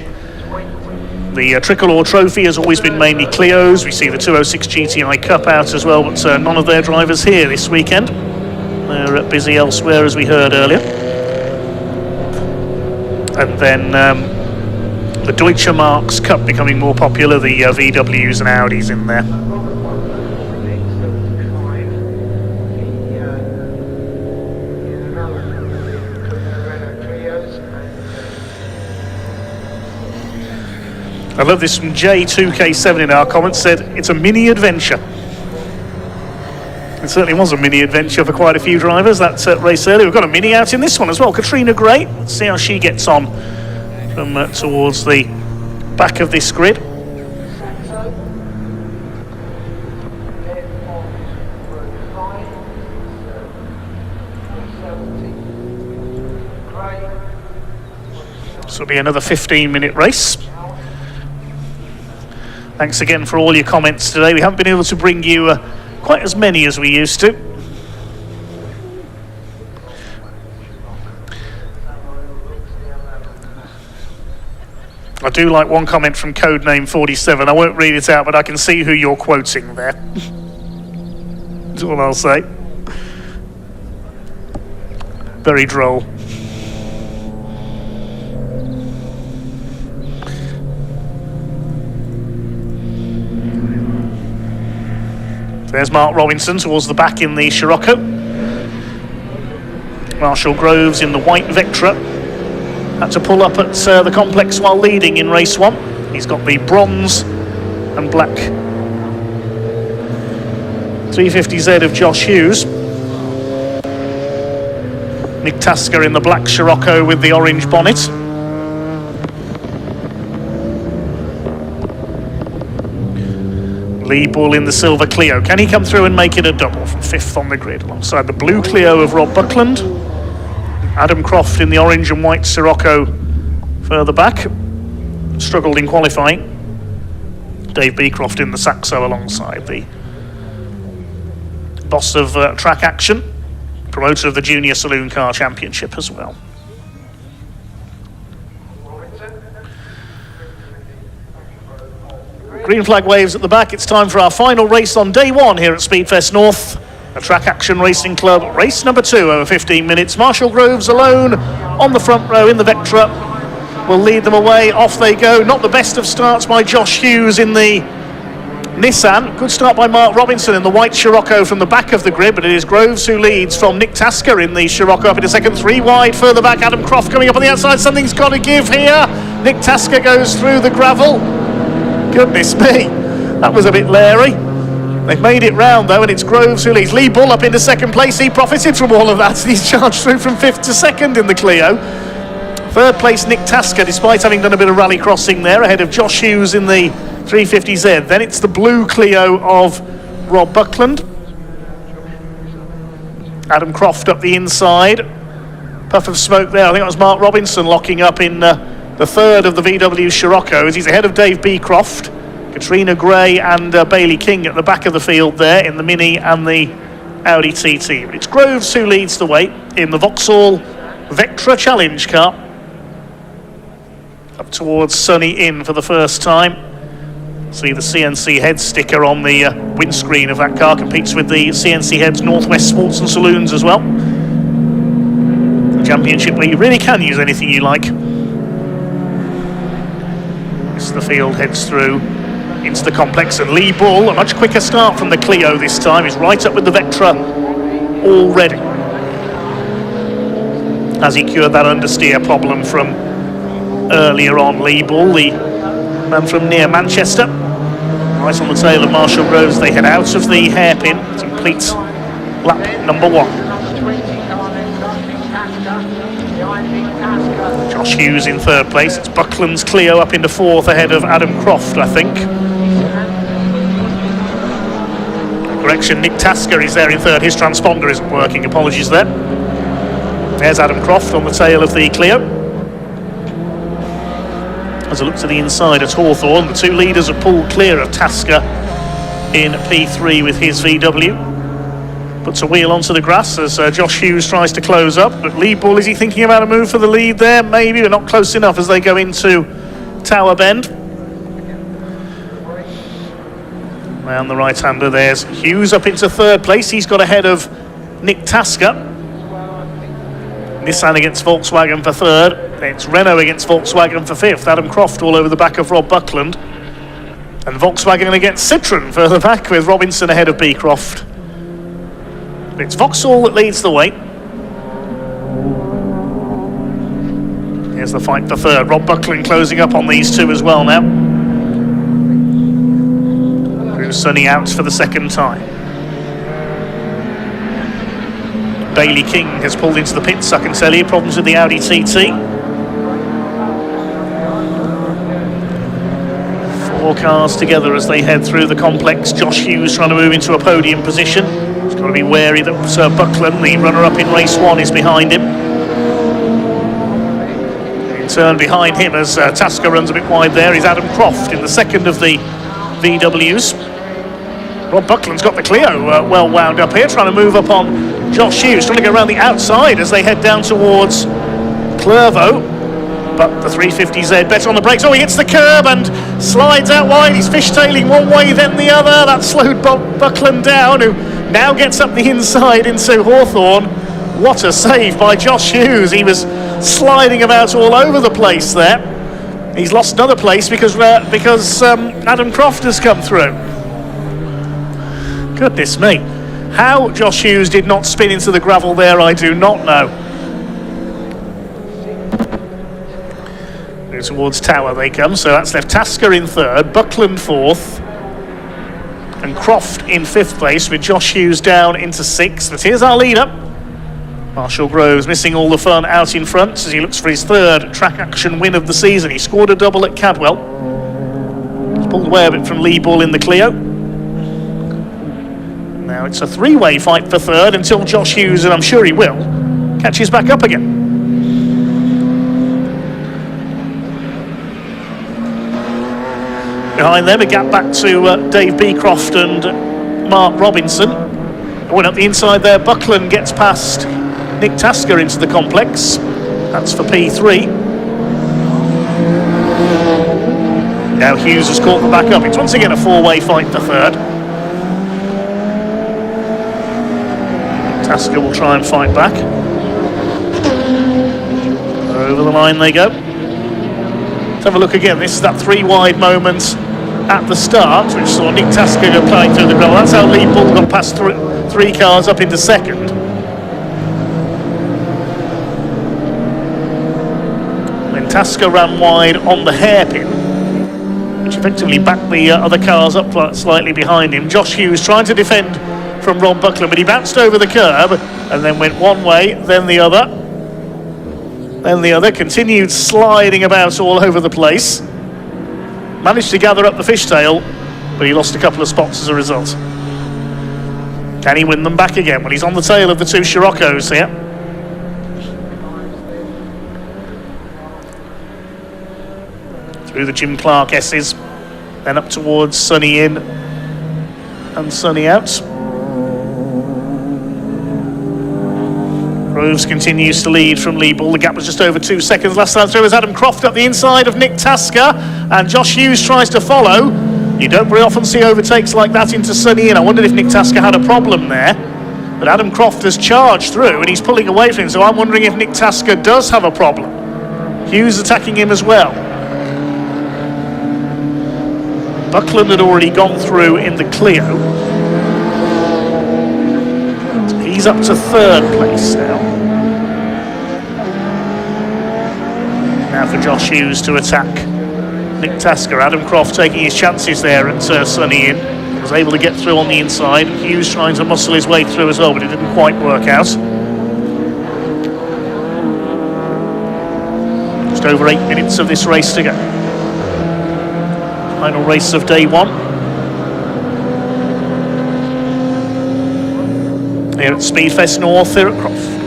[SPEAKER 10] The Tricolor Trophy has always been mainly Clios. We see the 206 GTI Cup out as well, but none of their drivers here this weekend. They're busy elsewhere, as we heard earlier. And then the Deutsche Marks Cup becoming more popular, the VWs and Audis in there. I love this from J2K7 in our comments, said it's a mini adventure. It certainly was a mini adventure for quite a few drivers, that race earlier. We've got a mini out in this one as well. Katrina Gray, let's see how she gets on from towards the back of this grid. This will be another 15-minute race. Thanks again for all your comments today. We haven't been able to bring you quite as many as we used to. I do like one comment from Codename 47. I won't read it out, but I can see who you're quoting there. That's all I'll say. Very droll. There's Mark Robinson towards the back in the Scirocco. Marshall Groves in the white Vectra. Had to pull up at the complex while leading in race 1. He's got the bronze and black 350Z of Josh Hughes. Nick Tasker in the black Scirocco with the orange bonnet. Lee Bull in the silver Clio. Can he come through and make it a double from 5th on the grid alongside the blue Clio of Rob Buckland? Adam Croft in the orange and white Sirocco further back. Struggled in qualifying. Dave Beecroft in the Saxo alongside the boss of Track Action, promoter of the Junior Saloon Car Championship as well. Green flag waves at the back. It's time for our final race on day one here at Speedfest North. A Track Action Racing Club race number 2 over 15 minutes. Marshall Groves alone on the front row in the Vectra will lead them away. Off they go. Not the best of starts by Josh Hughes in the Nissan. Good start by Mark Robinson in the white Scirocco from the back of the grid, but it is Groves who leads from Nick Tasker in the Scirocco up into second. 3 wide further back. Adam Croft coming up on the outside. Something's got to give here. Nick Tasker goes through the gravel. Goodness me, that was a bit leery. They've made it round though, and it's Groves who leads. Lee Bull up into second place. He profited from all of that. He's charged through from 5th to 2nd in the Clio. 3rd place Nick Tasker, despite having done a bit of rally crossing there, ahead of Josh Hughes in the 350Z. Then it's the blue Clio of Rob Buckland. Adam Croft up the inside. Puff of smoke there. I think that was Mark Robinson locking up in the 3rd of the VW Scirocco, as he's ahead of Dave Beecroft, Katrina Gray and Bailey King at the back of the field there in the Mini and the Audi TT. But it's Groves who leads the way in the Vauxhall Vectra Challenge car. Up towards Sunny Inn for the first time. See the CNC head sticker on the windscreen of that car. Competes with the CNC Heads Northwest Sports and Saloons as well. A championship where you really can use anything you like. As the field heads through into the complex, and Lee Bull, a much quicker start from the Clio this time, is right up with the Vectra already. Has he cured that understeer problem from earlier on? Lee Bull, the man from near Manchester, right on the tail of Marshall Groves. They head out of the hairpin to complete lap number 1. Josh Hughes in 3rd place. It's Buckland's Clio up into 4th ahead of Adam Croft, I think. Correction, Nick Tasker is there in 3rd. His transponder isn't working. Apologies there. There's Adam Croft on the tail of the Clio. As a look to the inside at Hawthorn, the 2 leaders are pulled clear of Tasker in P3 with his VW. Puts a wheel onto the grass as Josh Hughes tries to close up. But Lee Bull, is he thinking about a move for the lead there? Maybe, but not close enough as they go into Tower Bend. Round the right-hander, there's Hughes up into 3rd place. He's got ahead of Nick Tasker. Nissan against Volkswagen for 3rd. It's Renault against Volkswagen for 5th. Adam Croft all over the back of Rob Buckland. And Volkswagen against Citroën further back with Robinson ahead of Beecroft. It's Vauxhall that leads the way. Here's the fight for 3rd. Rob Buckland closing up on these 2 as well now. Bruce Sunny out for the 2nd time. Bailey King has pulled into the pits, I can tell you. Problems with the Audi TT. 4 cars together as they head through the complex. Josh Hughes trying to move into a podium position. He's got to be wary that Sir Buckland, the runner-up in race 1, is behind him. In turn behind him as Tasker runs a bit wide there is Adam Croft in the 2nd of the VWs. Rob Buckland's got the Clio well wound up here, trying to move up on Josh Hughes, trying to go around the outside as they head down towards Clervaux. But the 350Z better on the brakes. Oh, he hits the curb and slides out wide. He's fishtailing one way, then the other. That slowed Buckland down, who now gets up the inside into Hawthorn. What a save by Josh Hughes. He was sliding about all over the place there. He's lost another place because Adam Croft has come through. Goodness me. How Josh Hughes did not spin into the gravel there, I do not know. Towards Tower they come, so that's left Tasker in 3rd, Buckland 4th, and Croft in 5th place with Josh Hughes down into 6th. But here's our leader. Marshall Groves missing all the fun out in front as he looks for his 3rd Track Action win of the season. He scored a double at Cadwell. He's pulled away a bit from Lee Bull in the Clio. Now it's a three-way fight for third until Josh Hughes, and I'm sure he will, catches back up again. Behind them, a gap back to Dave Beecroft and Mark Robinson. Going up the inside there, Buckland gets past Nick Tasker into the complex. That's for P3. Now Hughes has caught them back up. It's once again a four-way fight for third. Tasker will try and fight back. Over the line they go. Let's have a look again. This is that three-wide moment at the start, which saw Nick Tasker go flying through the goal. That's how Lee Bull got past three cars up into second. When Tasker ran wide on the hairpin, which effectively backed the other cars up slightly behind him. Josh Hughes trying to defend from Ron Buckland, but he bounced over the curb and then went one way, then the other. Then the other, continued sliding about all over the place. Managed to gather up the fishtail, but he lost a couple of spots as a result. Can he win them back again when he's on the tail of the two Scirocco's here? Through the Jim Clark S's, then up towards Sunny in and Sunny out. Groves continues to lead from Lee Bull. The gap was just over 2 seconds last time through as Adam Croft up the inside of Nick Tasker, and Josh Hughes tries to follow. You don't very often see overtakes like that into Sunny in. I wondered if Nick Tasker had a problem there, but Adam Croft has charged through and he's pulling away from him, so I'm wondering if Nick Tasker does have a problem. Hughes attacking him as well. Buckland had already gone through in the Clio. So he's up to third place now. Now for Josh Hughes to attack Nick Tasker. Adam Croft taking his chances there at Sunny in. Was able to get through on the inside. Hughes trying to muscle his way through as well, but it didn't quite work out. Just over 8 minutes of this race to go. Final race of day one. Here at Speedfest North, here at Croft.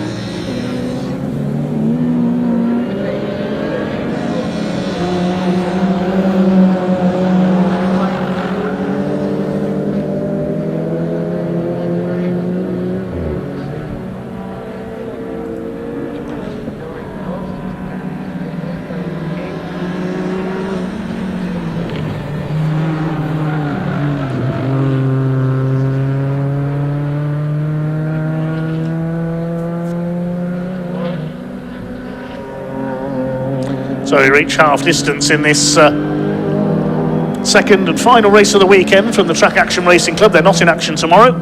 [SPEAKER 10] So we reach half distance in this second and final race of the weekend from the Track Action Racing Club. They're not in action tomorrow.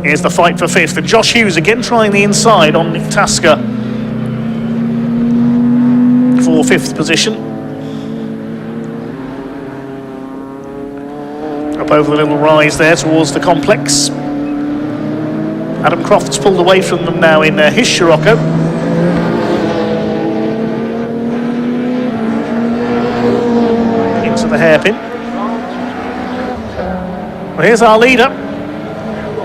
[SPEAKER 10] Here's the fight for fifth, and Josh Hughes again trying the inside on Nick Tasker for fifth position. Up over the little rise there towards the complex. Adam Croft's pulled away from them now in his Scirocco. The hairpin. Well, here's our leader.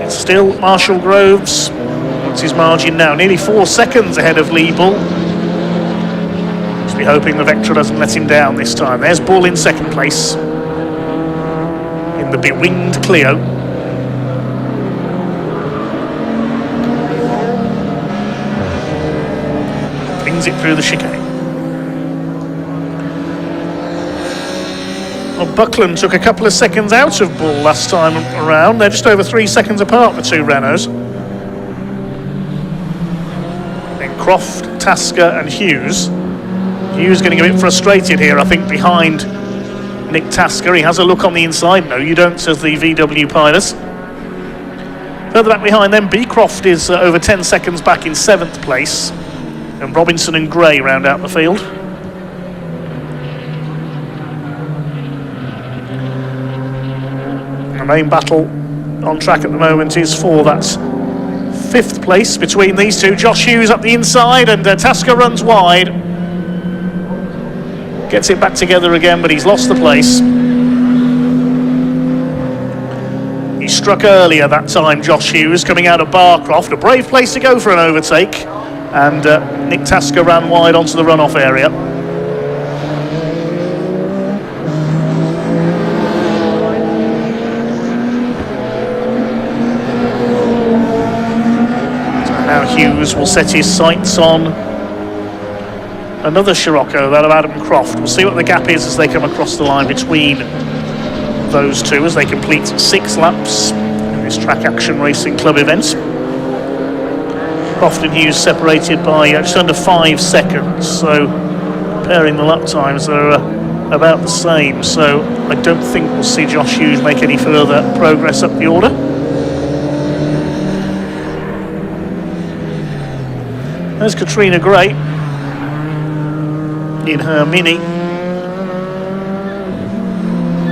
[SPEAKER 10] It's still Marshall Groves. What's his margin now? Nearly 4 seconds ahead of Lee Bull. Just be hoping the Vectra doesn't let him down this time. There's Bull in second place in the bewinged Clio. Flings it through the chicane. Well, Buckland took a couple of seconds out of Bull last time around. They're just over 3 seconds apart, the two Renaults. Then Croft, Tasker and Hughes. Hughes getting a bit frustrated here, I think, behind Nick Tasker. He has a look on the inside. No, you don't, says the VW pilot. Further back behind them, Beecroft is over 10 seconds back in 7th place. And Robinson and Gray round out the field. The main battle on track at the moment is for that 5th place between these two. Josh Hughes up the inside, and Tasker runs wide. Gets it back together again, but he's lost the place. He struck earlier that time, Josh Hughes, coming out of Croft. A brave place to go for an overtake. And Nick Tasker ran wide onto the runoff area. So now Hughes will set his sights on another Scirocco, that of Adam Croft. We'll see what the gap is as they come across the line between those two as they complete 6 laps in this Track Action Racing Club event. Croft and Hughes separated by just under 5 seconds, so comparing the lap times, they're about the same, so I don't think we'll see Josh Hughes make any further progress up the order. There's Katrina Gray in her Mini,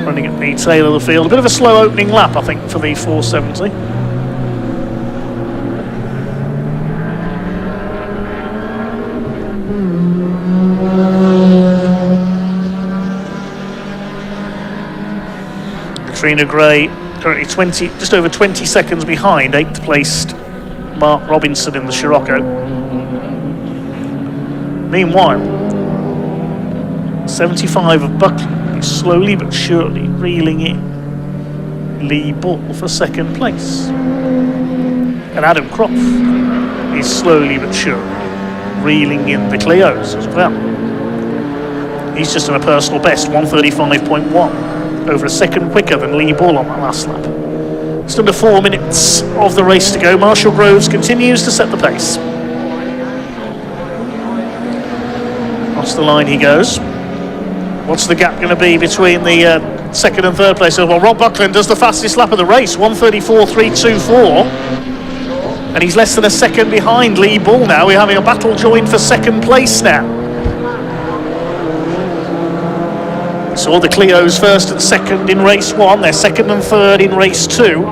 [SPEAKER 10] running at the tail of the field. A bit of a slow opening lap, I think, for the 470. Katrina Gray currently just over 20 seconds behind 8th placed Mark Robinson in the Scirocco. Meanwhile, 75 of Buckley is slowly but surely reeling in Lee Bull for 2nd place. And Adam Croft is slowly but surely reeling in the Clios as well. He's just done a personal best, 1:35.1, over a second quicker than Lee Bull on that last lap. Just under 4 minutes of the race to go. Marshall Groves continues to set the pace. Across the line he goes. What's the gap going to be between the 2nd and 3rd place? Well, Rob Buckland does the fastest lap of the race, 1:34.324. And he's less than a second behind Lee Bull now. We're having a battle joined for 2nd place now. Saw the Clios 1st and 2nd in race 1. They're 2nd and 3rd in race 2.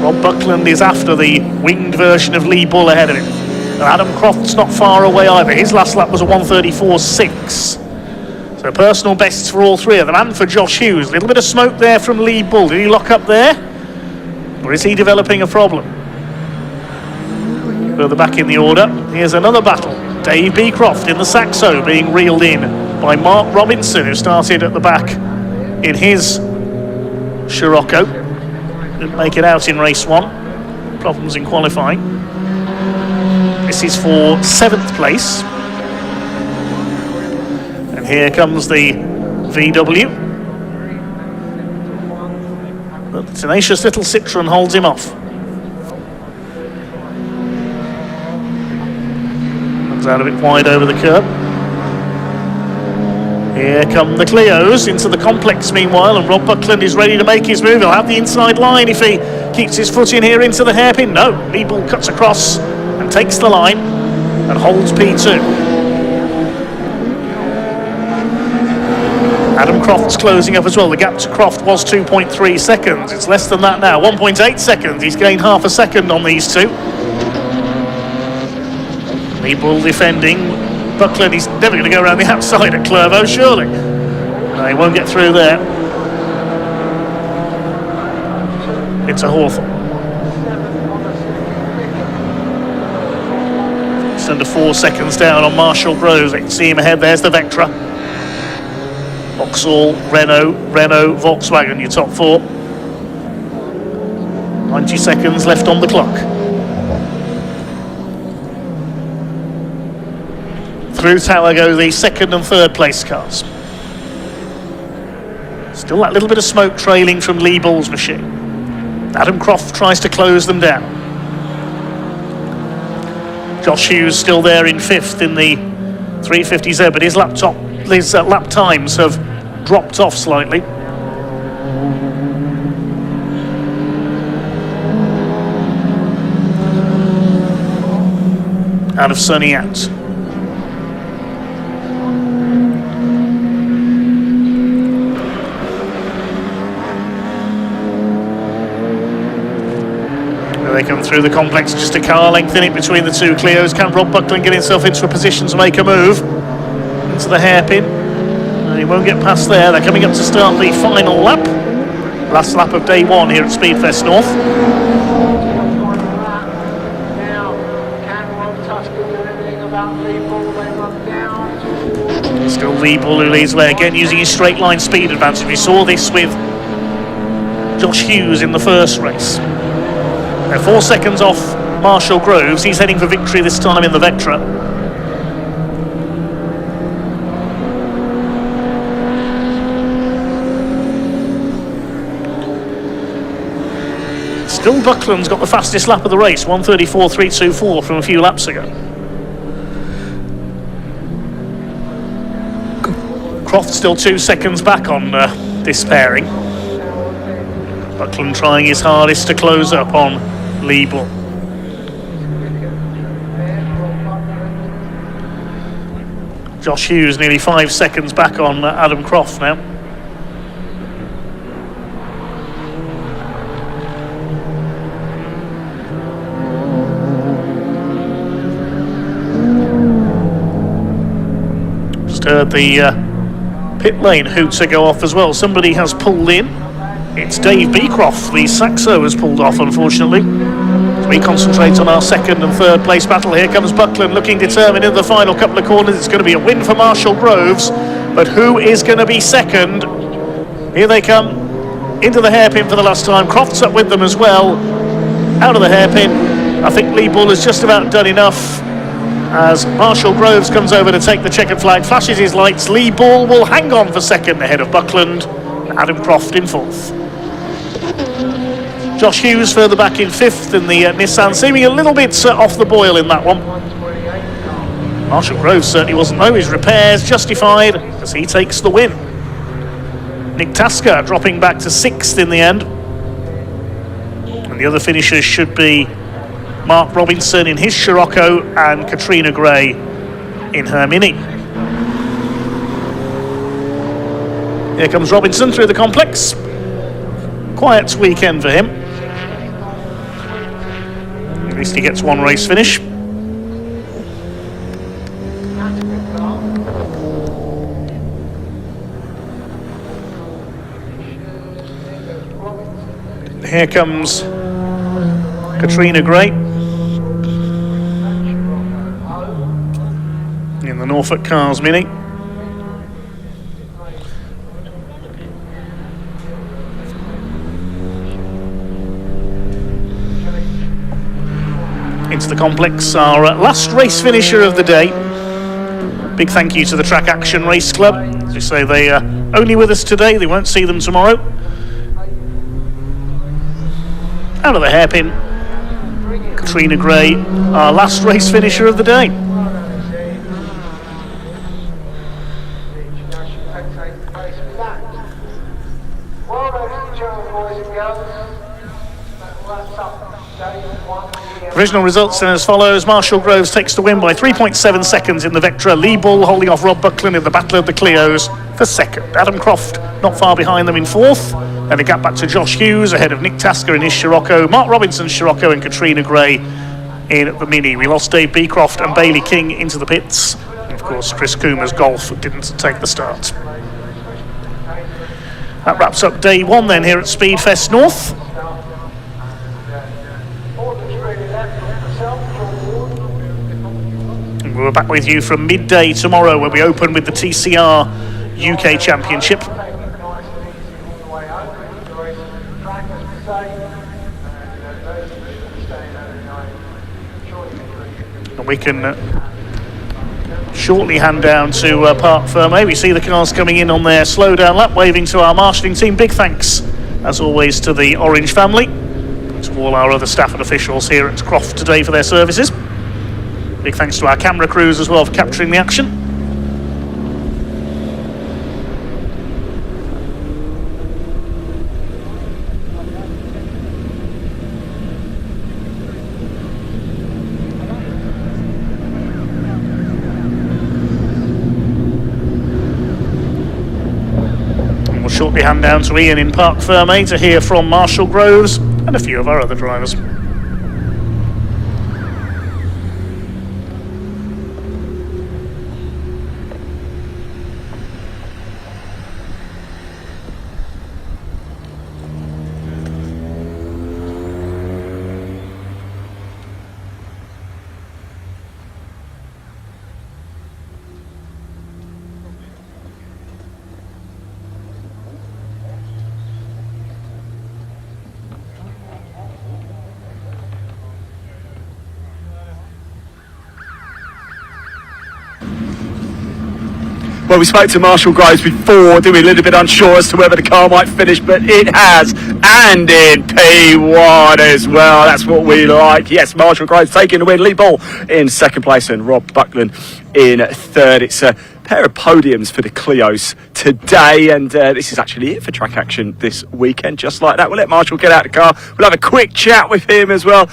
[SPEAKER 10] Rob Buckland is after the winged version of Lee Bull ahead of him. And Adam Croft's not far away either. His last lap was a 1:34.6. So personal bests for all 3 of them, and for Josh Hughes. A little bit of smoke there from Lee Bull. Did he lock up there? Or is he developing a problem? Further back in the order, here's another battle. Dave Beecroft in the Saxo being reeled in by Mark Robinson, who started at the back in his Scirocco. Didn't make it out in race 1. Problems in qualifying. This is for 7th place. And here comes the VW. But the tenacious little Citroen holds him off. Comes out a bit wide over the curb. Here come the Clios into the complex meanwhile, and Rob Buckland is ready to make his move. He'll have the inside line if he keeps his foot in here into the hairpin. No, Lee Bull cuts across and takes the line and holds P2. Adam Croft's closing up as well. The gap to Croft was 2.3 seconds. It's less than that now, 1.8 seconds. He's gained half a second on these two. Lee Bull defending. Buckland, he's never going to go around the outside at Clervo, surely. No, he won't get through there. It's a Hawthorne. Just under 4 seconds down on Marshall Groves. I can see him ahead. There's the Vectra. Vauxhall, Renault, Volkswagen, your top 4. 90 seconds left on the clock. Through tower go the 2nd and 3rd place cars. Still that little bit of smoke trailing from Lee Bull's machine. Adam Croft tries to close them down. Josh Hughes still there in 5th in the 350Z, but his lap times have dropped off slightly. Out of Sunny out. They come through the complex, just a car length in it between the two Clios. Can Rob Buckland get himself into a position to make a move into the hairpin? He won't get past there. They're coming up to start the final lap. Last lap of day one here at Speedfest North. Still Lee Bull who leads there, again using his straight line speed advantage. We saw this with Josh Hughes in the first race. They're 4 seconds off Marshall Groves. He's heading for victory this time in the Vectra. Still Buckland's got the fastest lap of the race, 1:34.324 from a few laps ago. Croft still 2 seconds back on this pairing. Buckland trying his hardest to close up on Lee Bull. Josh Hughes nearly 5 seconds back on Adam Croft now. Just heard the pit lane hooter go off as well. Somebody has pulled in. It's Dave Beecroft. The Saxo has pulled off, unfortunately. As we concentrate on our second and third place battle, here comes Buckland looking determined in the final couple of corners. It's going to be a win for Marshall Groves, but who is going to be second? Here they come into the hairpin for the last time. Croft's up with them as well. Out of the hairpin. I think Lee Bull has just about done enough as Marshall Groves comes over to take the checkered flag, flashes his lights. Lee Bull will hang on for second ahead of Buckland. Adam Croft in fourth. Josh Hughes further back in fifth in the Nissan, seeming a little bit off the boil in that one. Marshall Groves certainly wasn't though. His repairs justified as he takes the win. Nick Tasker dropping back to sixth in the end. And the other finishers should be Mark Robinson in his Scirocco and Katrina Gray in her Mini. Here comes Robinson through the complex. Quiet weekend for him. At least he gets one race finish. Here comes Katrina Gray in the Norfolk Cars Mini. Into the complex, our last race finisher of the day. Big thank you to the Track Action Race Club. As you say, they are only with us today, they won't see them tomorrow. Out of the hairpin, Katrina Gray, our last race finisher of the day. Provisional results then as follows. Marshall Groves takes the win by 3.7 seconds in the Vectra. Lee Bull holding off Rob Buckland in the Battle of the Clios for second. Adam Croft not far behind them in fourth. And a gap back to Josh Hughes ahead of Nick Tasker in his Scirocco, Mark Robinson's Scirocco and Katrina Gray in the Mini. We lost Dave Beecroft and Bailey King into the pits. And of course, Chris Coomer's Golf didn't take the start. That wraps up day one then here at Speedfest North. We're back with you from midday tomorrow when we open with the TCR UK Championship. And we can shortly hand down to Park Ferme. We see the cars coming in on their slowdown lap, waving to our marshalling team. Big thanks, as always, to the Orange family, to all our other staff and officials here at Croft today for their services. Big thanks to our camera crews as well for capturing the action. And we'll shortly hand down to Ian in Park Ferme to hear from Marshall Groves and a few of our other drivers.
[SPEAKER 1] Well, we spoke to Marshall Groves before, doing a little bit unsure as to whether the car might finish, but it has, and in P1 as well. That's what we like. Yes, Marshall Groves taking the win. Lee Ball in second place and Rob Buckland in third. It's a pair of podiums for the Clios today, and this is actually it for track action this weekend. Just like that, we'll let Marshall get out of the car. We'll have a quick chat with him as well.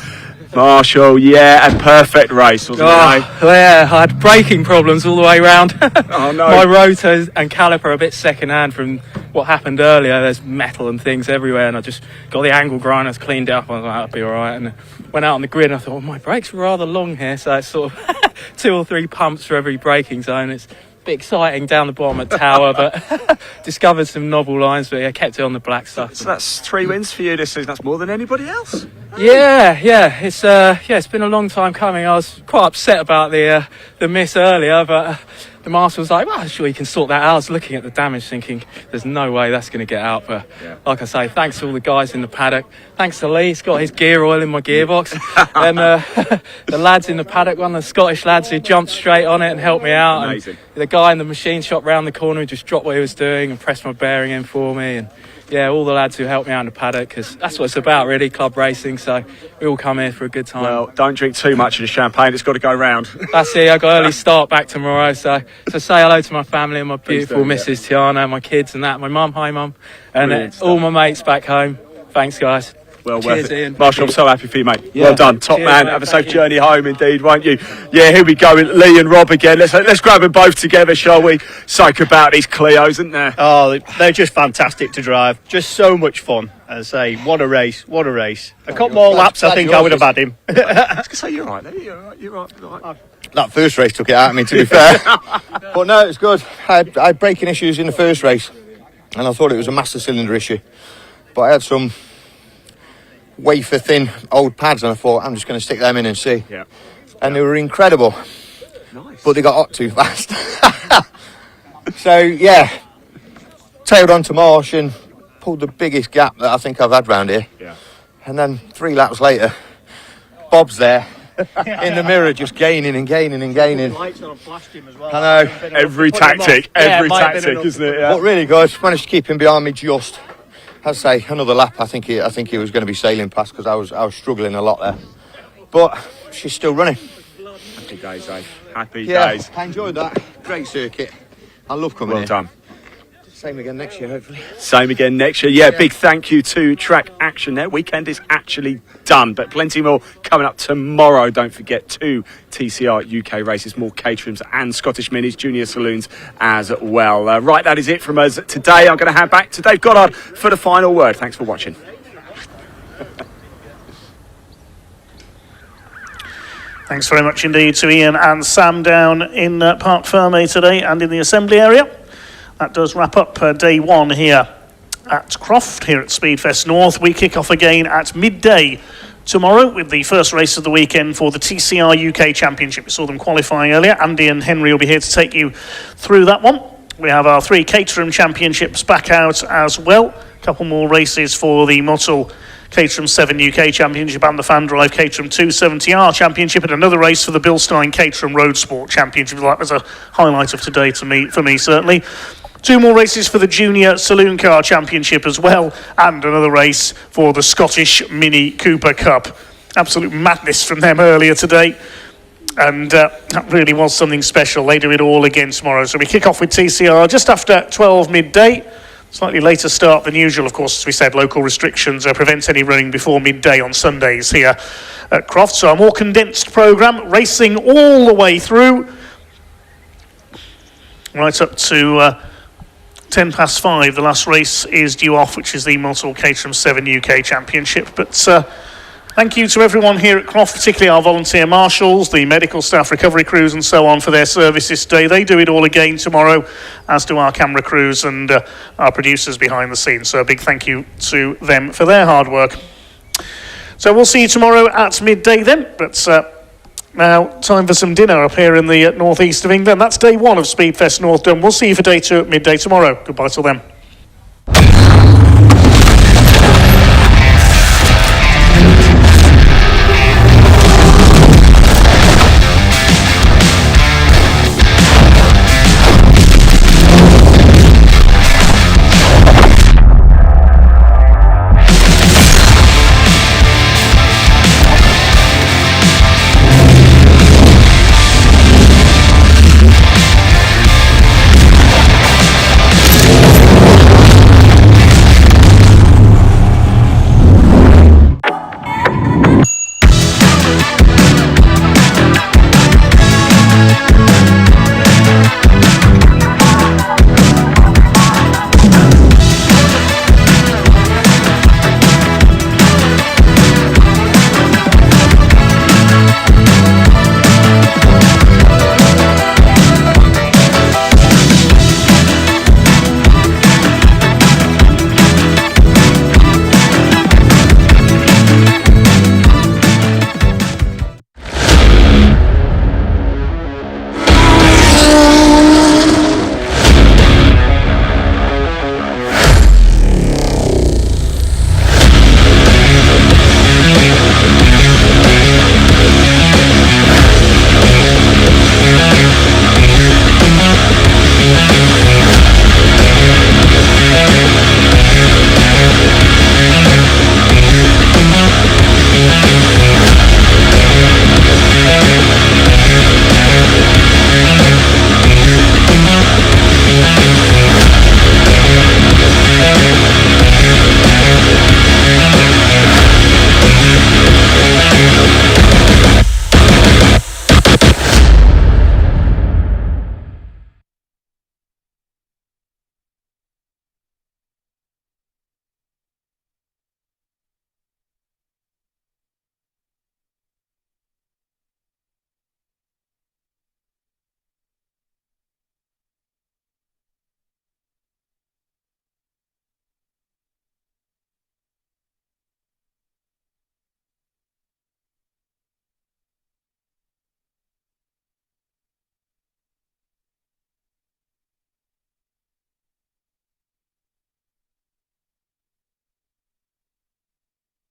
[SPEAKER 1] Marshall, yeah, a perfect race, wasn't it?
[SPEAKER 4] Yeah, I had braking problems all the way round.
[SPEAKER 1] Oh no.
[SPEAKER 4] My rotor and caliper are a bit second-hand from what happened earlier. There's metal and things everywhere, and I just got the angle grinders cleaned up. I was like, that'll be all right. And went out on the grid, and I thought, my brakes were rather long here, so it's sort of 2 or 3 pumps for every braking zone. It's a bit exciting down the bottom at Tower, but discovered some novel lines, but yeah, kept it on the black stuff.
[SPEAKER 1] So that's 3 wins for you this season. That's more than anybody else.
[SPEAKER 4] Yeah, it's been a long time coming. I was quite upset about the miss earlier, but the master was like, well, I'm sure you can sort that out. I was looking at the damage thinking there's no way that's going to get out, but like I say, thanks to all the guys in the paddock, thanks to Lee, he's got his gear oil in my gearbox, and the lads in the paddock, one of the Scottish lads who jumped straight on it and helped me out.
[SPEAKER 1] Amazing.
[SPEAKER 4] And the guy in the machine shop round the corner who just dropped what he was doing and pressed my bearing in for me, and yeah, all the lads who helped me out in the paddock, because that's what it's about really, club racing, so we all come here for a good time.
[SPEAKER 1] Well, don't drink too much of the champagne, it's got to go round.
[SPEAKER 4] That's it, I got early start back tomorrow, so say hello to my family and my beautiful Mrs. Tiana, my kids and that, my mum, hi mum, and all my mates back home. Thanks guys.
[SPEAKER 1] Well
[SPEAKER 4] Cheers,
[SPEAKER 1] worth it.
[SPEAKER 4] Ian.
[SPEAKER 1] Marshall, I'm so happy for you, mate.
[SPEAKER 4] Yeah.
[SPEAKER 1] Well done, top
[SPEAKER 4] Cheers,
[SPEAKER 1] man.
[SPEAKER 4] mate.
[SPEAKER 1] Have a safe
[SPEAKER 4] Thank you.
[SPEAKER 1] journey home, indeed, won't you? Yeah, here we go, Lee and Rob again. Let's grab them both together, shall we? Psych about these Clios, isn't there?
[SPEAKER 6] Oh, they're just fantastic to drive. Just so much fun. As I say, what a race, what a race. A couple more laps, I think I would have had him.
[SPEAKER 1] I was going to say, you're right there. You're right.
[SPEAKER 22] That first race took it out of me, to be fair. But no, it's good. I had braking issues in the first race, and I thought it was a master cylinder issue. But I had some wafer thin old pads, and I thought I'm just going to stick them in and see.
[SPEAKER 1] Yeah.
[SPEAKER 22] And they were incredible.
[SPEAKER 1] Nice.
[SPEAKER 22] But they got hot too fast. So yeah, tailed onto Marsh and pulled the biggest gap that I think I've had round here.
[SPEAKER 1] Yeah.
[SPEAKER 22] And then 3 laps later, Bob's there in the mirror, just gaining and gaining and gaining. I know.
[SPEAKER 1] Every tactic, isn't it? Yeah.
[SPEAKER 22] But really good. Managed to keep him behind me just. As I say, another lap. I think he was going to be sailing past because I was struggling a lot there. But she's still running.
[SPEAKER 1] Happy days, eh? Happy
[SPEAKER 22] Yeah,
[SPEAKER 1] days.
[SPEAKER 22] I enjoyed that. Great circuit. I love coming
[SPEAKER 1] Well
[SPEAKER 22] here.
[SPEAKER 1] done.
[SPEAKER 22] Same again next year, hopefully.
[SPEAKER 1] Same again next year. Yeah, big thank you to Track Action there. Weekend is actually done, but plenty more coming up tomorrow. Don't forget 2 TCR UK races, more Caterhams and Scottish Minis, Junior Saloons as well. Right, that is it from us today. I'm going to hand back to Dave Goddard for the final word. Thanks for watching.
[SPEAKER 10] Thanks very much indeed to Ian and Sam down in Parc Fermé today and in the assembly area. That does wrap up day 1 here at Croft, here at Speedfest North. We kick off again at midday tomorrow with the first race of the weekend for the TCR UK Championship. We saw them qualifying earlier. Andy and Henry will be here to take you through that one. We have our 3 Caterham Championships back out as well. A couple more races for the Motul Caterham 7 UK Championship and the FanDrive Caterham 270R Championship, and another race for the Bilstein Caterham Roadsport Championship. That was a highlight of today for me certainly. 2 more races for the Junior Saloon Car Championship as well, and another race for the Scottish Mini Cooper Cup. Absolute madness from them earlier today, and that really was something special. They do it all again tomorrow. So we kick off with TCR just after 12 midday. Slightly later start than usual, of course, as we said, local restrictions prevent any running before midday on Sundays here at Croft. So a more condensed programme, racing all the way through, right up to 10 past 5. The last race is due off, which is the Motul Caterham 7 UK Championship. But thank you to everyone here at Croft, particularly our volunteer marshals, the medical staff, recovery crews and so on for their services today. They do it all again tomorrow, as do our camera crews and our producers behind the scenes. So a big thank you to them for their hard work. So we'll see you tomorrow at midday then. But now time for some dinner up here in the northeast of England. That's day 1 of Speedfest North done. We'll see you for day 2 at midday tomorrow. Goodbye till then.